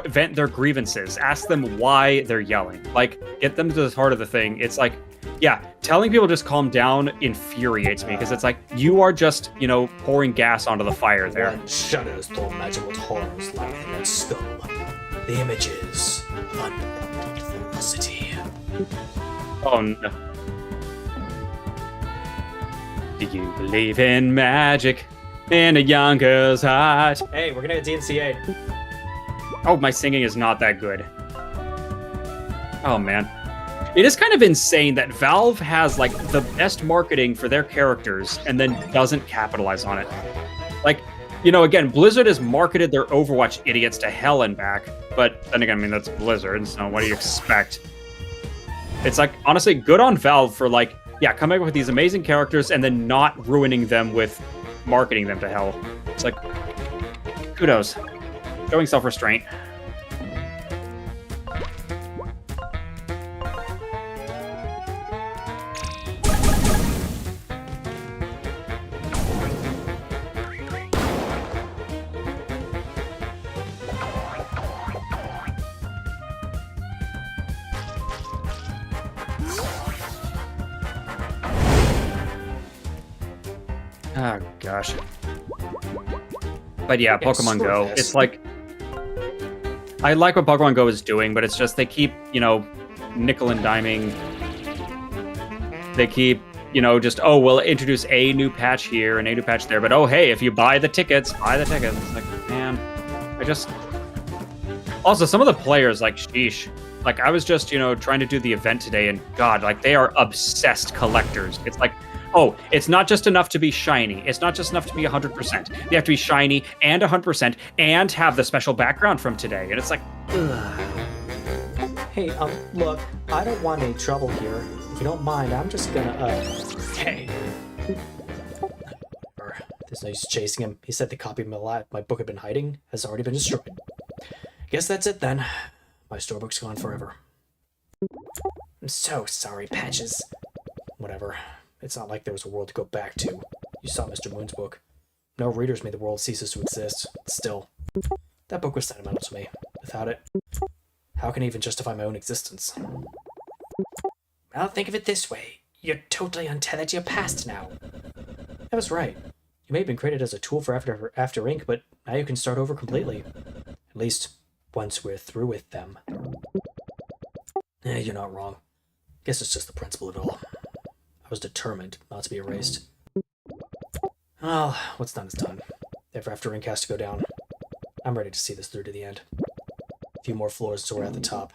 vent their grievances. Ask them why they're yelling. Like, get them to the heart of the thing. It's like, yeah, telling people just calm down infuriates me because it's like you are just, pouring gas onto the fire there. One shudders to imagine what horrors lie in that skull. The images of unbounded ferocity. Oh no. Do you believe in magic in a young girl's heart? Hey, we're gonna get DNCA'd. Oh, my singing is not that good. Oh man. It is kind of insane that Valve has like the best marketing for their characters and then doesn't capitalize on it. Like, again, Blizzard has marketed their Overwatch idiots to hell and back, but then again, I mean, that's Blizzard, so what do you expect? It's like, honestly, good on Valve for like, yeah, coming up with these amazing characters and then not ruining them with marketing them to hell. It's like, kudos. Showing self-restraint. Oh gosh. But yeah, Pokemon screw Go. this. It's like, I like what Pokemon Go is doing, but it's just they keep, nickel and diming. They keep, just, oh, we'll introduce a new patch here and a new patch there, but oh, hey, if you buy the tickets, buy the tickets. It's like, man, Also, some of the players, like, sheesh. Like, I was just, trying to do the event today, and God, like, they are obsessed collectors. It's like, oh, it's not just enough to be shiny. It's not just enough to be 100%. You have to be shiny and 100% and have the special background from today. And it's like, ugh. Hey, look, I don't want any trouble here. If you don't mind, I'm just gonna, hey. There's no use chasing him. He said the copy of my book had been hiding has already been destroyed. Guess that's it then. My storybook's gone forever. I'm so sorry, Patches. Whatever. It's not like there was a world to go back to. You saw Mr. Moon's book. No readers made the world ceases to exist. Still, that book was sentimental to me. Without it, how can I even justify my own existence? Well, think of it this way. You're totally untethered to your past now. That was right. You may have been created as a tool for After Inc., but now you can start over completely. At least, once we're through with them. You're not wrong. Guess it's just the principle of it all. I was determined not to be erased. Well, what's done is done. If After Inc. has to go down, I'm ready to see this through to the end. A few more floors so we're at the top.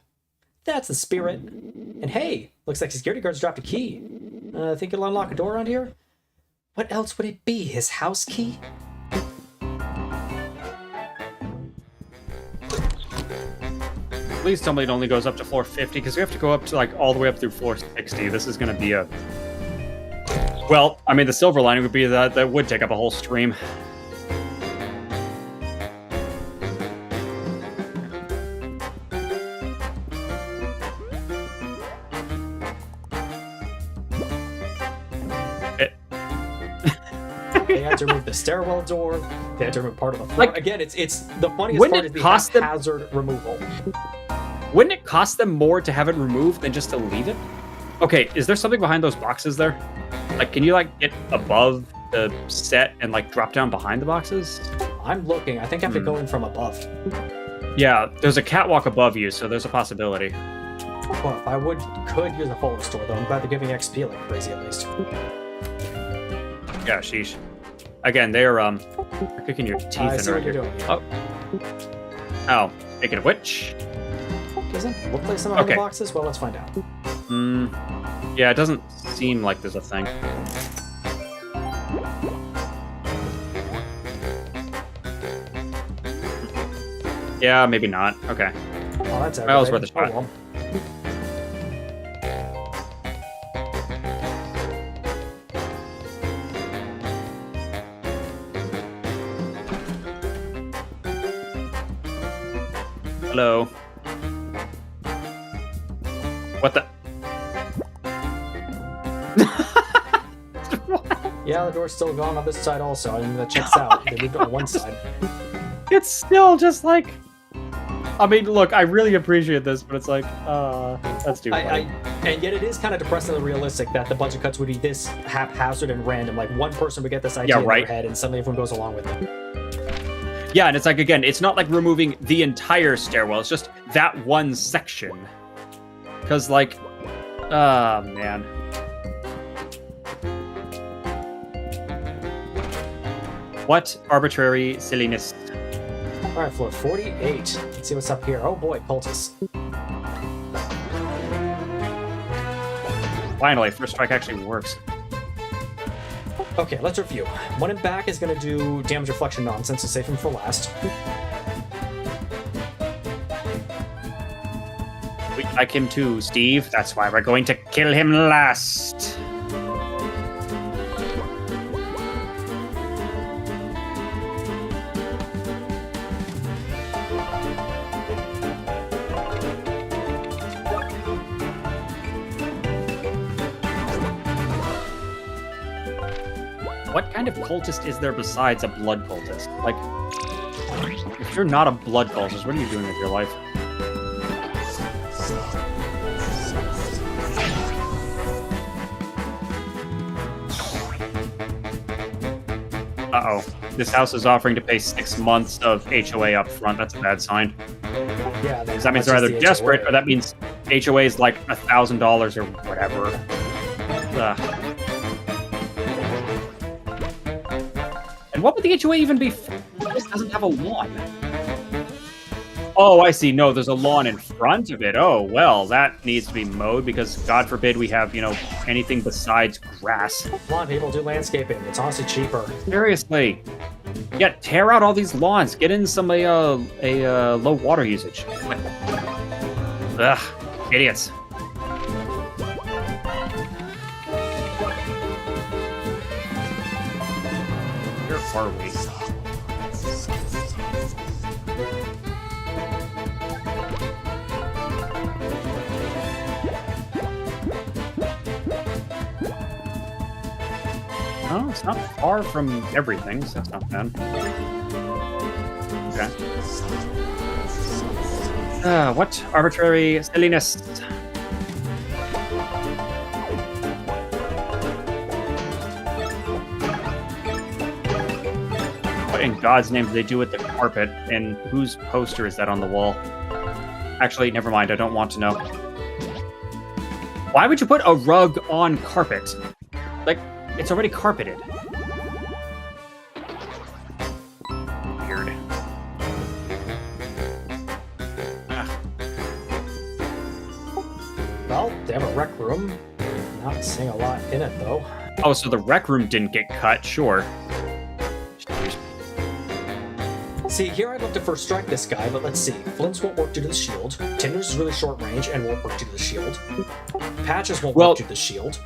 That's the spirit! And hey, looks like the security guards dropped a key. Think it'll unlock a door around here? What else would it be? His house key? Please tell me it only goes up to floor 50, because we have to go up to, like, all the way up through floor 60. This is going to be a... Well, I mean, the silver lining would be that would take up a whole stream. They had to remove the stairwell door. They had to remove part of the floor. Like, again, it's the funniest wouldn't part it is cost the them- hazard removal. Wouldn't it cost them more to have it removed than just to leave it? Okay, is there something behind those boxes there? Like, can you, like, get above the set and, like, drop down behind the boxes? I'm looking. I think I have to go in from above. Yeah, there's a catwalk above you, so there's a possibility. Well, I could use a full restore, though. I'm glad they're giving XP like crazy, at least. Yeah, sheesh. Again, they're kicking your teeth I in see right what you're here. doing. Oh. Oh, speaking of which, Doesn't look like some of the Okay. boxes. Well, let's find out. Yeah, it doesn't seem like there's a thing. Yeah, maybe not. Okay. Oh, that's Well, it's aggravating. worth a shot. Oh, well. Hello. What the? Yeah, the door's still gone on this side also. I mean, that checks out. They moved it on one side. It's still just like. I mean, look, I really appreciate this, but it's like, that's too funny. And yet it is kind of depressingly realistic that the budget cuts would be this haphazard and random. Like, one person would get this idea Yeah, in right. their head, and suddenly everyone goes along with it. Yeah, and it's like, again, it's not like removing the entire stairwell, it's just that one section. Because, like, man. What arbitrary silliness. All right, floor 48. Let's see what's up here. Oh boy, poultice. Finally, first strike actually works. Okay, let's review. One and back is going to do damage reflection nonsense to save him for last. We like him too, Steve. That's why we're going to kill him last. What kind of cultist is there besides a blood cultist? Like, if you're not a blood cultist, what are you doing with your life? Uh-oh. This house is offering to pay 6 months of HOA up front. That's a bad sign. Yeah, Because that means they're either desperate, or that means HOA is like $1,000 or whatever. Ugh. And what would the HOA even be for? This doesn't have a lawn. Oh, I see. No, there's a lawn in front of it. Oh, well, that needs to be mowed because, God forbid, we have, anything besides grass. Come on, people, do landscaping. It's honestly cheaper. Seriously. Yeah, tear out all these lawns. Get in some low water usage. Ugh, idiots. Where are we? Oh, it's not far from everything, so that's not bad. Okay. What arbitrary silliness? What in God's name do they do with the carpet, and whose poster is that on the wall? Actually, never mind, I don't want to know. Why would you put a rug on carpet? Like, it's already carpeted. Weird. Well, they have a rec room. Not seeing a lot in it, though. Oh, so the rec room didn't get cut, sure. See, here I'd love to first strike this guy, but let's see. Flints won't work due to the shield. Tinder's is really short range and won't work due to the shield. Patches won't work due to the shield.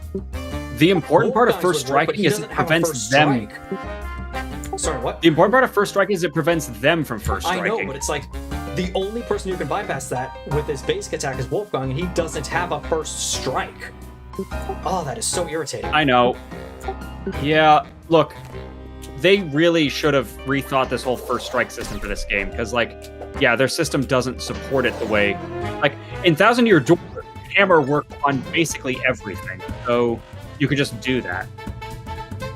The important part of Wolfgang's first would work, but striking he is doesn't it have a prevents first them. strike. Sorry, what? The important part of first strike is it prevents them from first striking. I know, but it's like the only person who can bypass that with his basic attack is Wolfgang, and he doesn't have a first strike. Oh, that is so irritating. I know. Yeah, look, they really should have rethought this whole first strike system for this game, because, like, yeah, their system doesn't support it the way... Like, in Thousand Year Door, Hammer worked on basically everything, so you could just do that.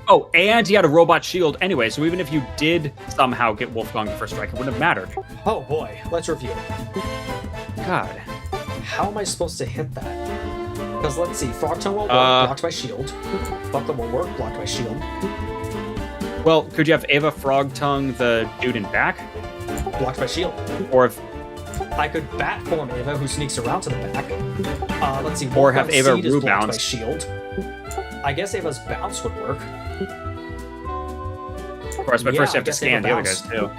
Oh, and he had a robot shield anyway, so even if you did somehow get Wolfgang the first strike, it wouldn't have mattered. Oh boy, let's review. God. How am I supposed to hit that? Because let's see, Frog Tongue won't work, blocked by shield. Buckler won't work, blocked by shield. Well, could you have Ava Frog Tongue the dude in back? Blocked by shield. Or if... I could bat form Ava, who sneaks around to the back. Let's see. Or have Wolfguard's Ava seed is blocked by rebound. shield. I guess Ava's bounce would work. Of course, but Yeah, first you I have to guess scan the Ava other guys bounced. too.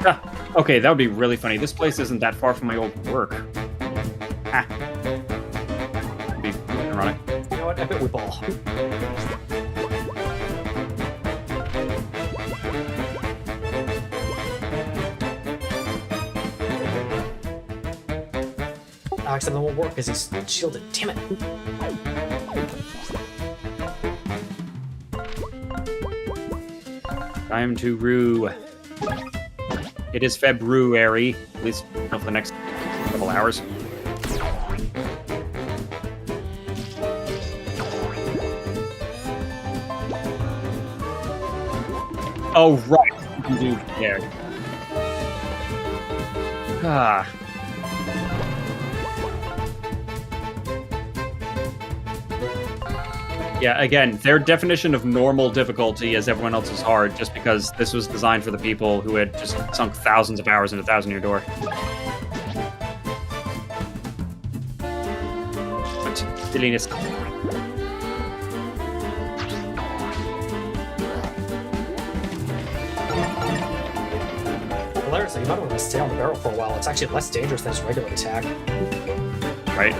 Ah, okay, that would be really funny. This place isn't that far from my old work. Ah. That'd be ironic. You know what? I bet we ball. Except that won't work because he's shielded. Damn it. Time to rue. It is February, at least for the next couple hours. Oh, right. You can do there. Ah. Yeah, again, their definition of normal difficulty is everyone else's hard, just because this was designed for the people who had just sunk thousands of hours into Thousand Year Door. But silliness. Hilariously, you might want to stay on the barrel for a while. It's actually less dangerous than its regular attack. Right?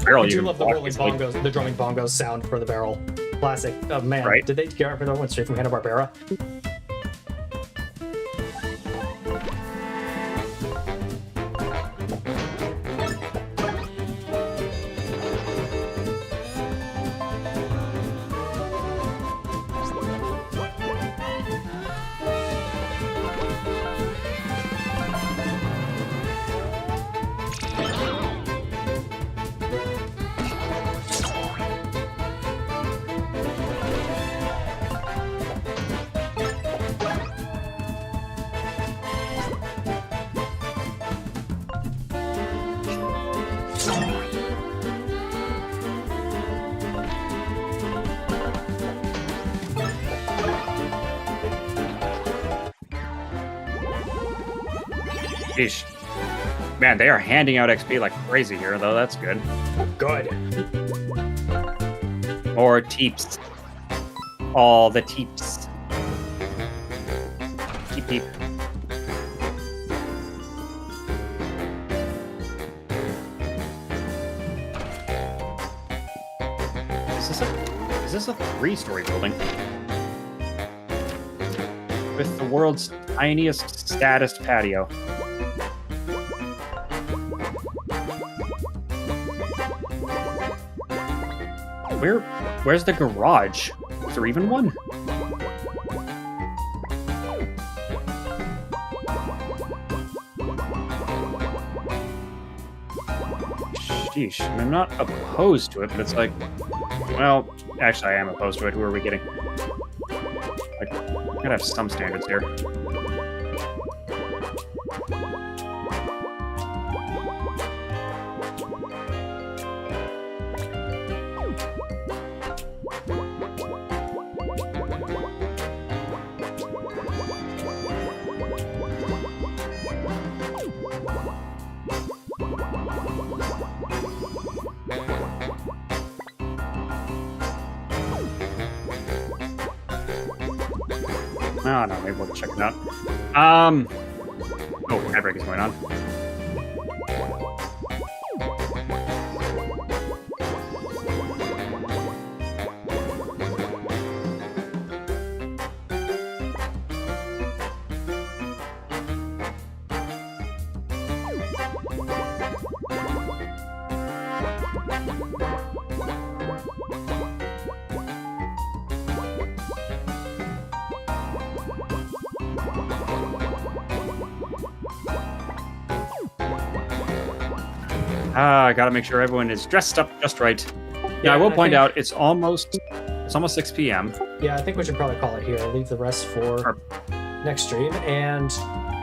Barrel, I you do can love the block rolling easily. bongos, the drumming bongos sound for the barrel. Classic. Oh man, Right. did they get that one straight from Hanna-Barbera? Sheesh. Man, they are handing out XP like crazy here, though. That's good. Good. More teeps. All the teeps. Teep teep. Is this a 3-story building? With the world's tiniest, saddest patio. Where's the garage? Is there even one? Sheesh, and I'm not opposed to it, but it's like, well, actually I am opposed to it. Who are we getting? Like, we gotta have some standards here. Oh, no, maybe we'll check it out. Oh, Hybrid is going on. I gotta make sure everyone is dressed up just right. Yeah, I will point out it's almost 6 p.m. Yeah, I think we should probably call it here. I'll leave the rest for next stream. And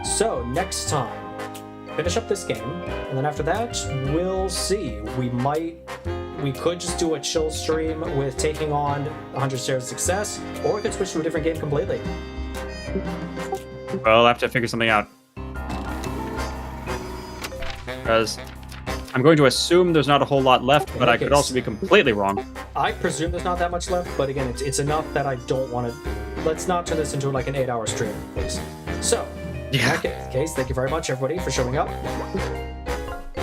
so next time, finish up this game, and then after that, we'll see. We could just do a chill stream with taking on 100 Stairs of Success, or we could switch to a different game completely. Well, I'll have to figure something out. Because I'm going to assume there's not a whole lot left, but I could also be completely wrong. I presume there's not that much left, but again, it's enough that I don't want to... Let's not turn this into like an 8-hour stream, please. So, in that case, thank you very much, everybody, for showing up.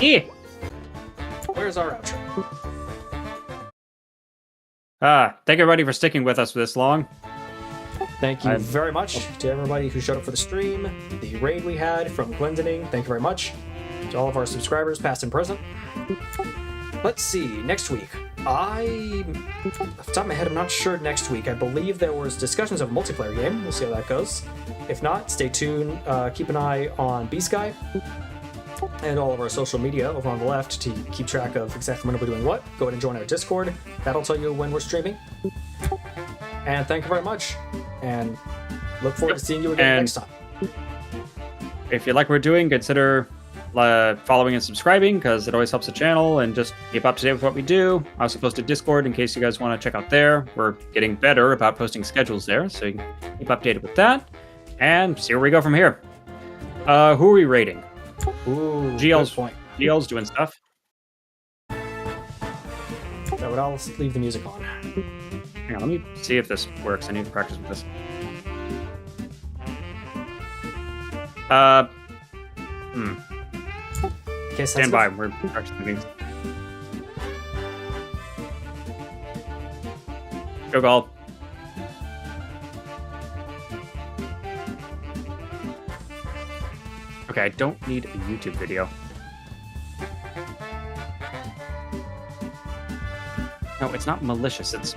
Yeah. Where's our outro? Thank everybody for sticking with us for this long. Thank you very much to everybody who showed up for the stream, the raid we had from Glendening. Thank you very much to all of our subscribers, past and present. Let's see, next week. Off the top of my head, I'm not sure next week. I believe there was discussions of a multiplayer game. We'll see how that goes. If not, stay tuned. Keep an eye on B-Sky and all of our social media over on the left to keep track of exactly when we're doing what. Go ahead and join our Discord. That'll tell you when we're streaming. And thank you very much. And look forward to seeing you again next time. If you like what we're doing, consider following and subscribing, because it always helps the channel, and just keep up to date with what we do. I also post to Discord in case you guys want to check out there. We're getting better about posting schedules there, so you can keep updated with that. And see where we go from here. Who are we rating? Ooh, GL's point. GL's doing stuff. Yeah, but I'll leave the music on. Hang on, let me see if this works. I need to practice with this. Okay, Stand by. We're practicing things. Go Gall. Okay, I don't need a YouTube video. No, it's not malicious. It's...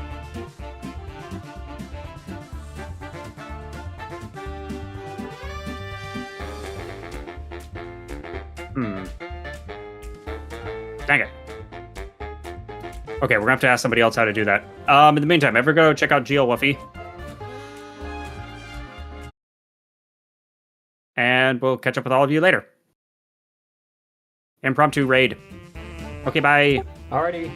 Dang it. Okay, we're gonna have to ask somebody else how to do that. In the meantime, ever go check out GL Wuffy. And we'll catch up with all of you later. Impromptu raid. Okay, bye. Alrighty.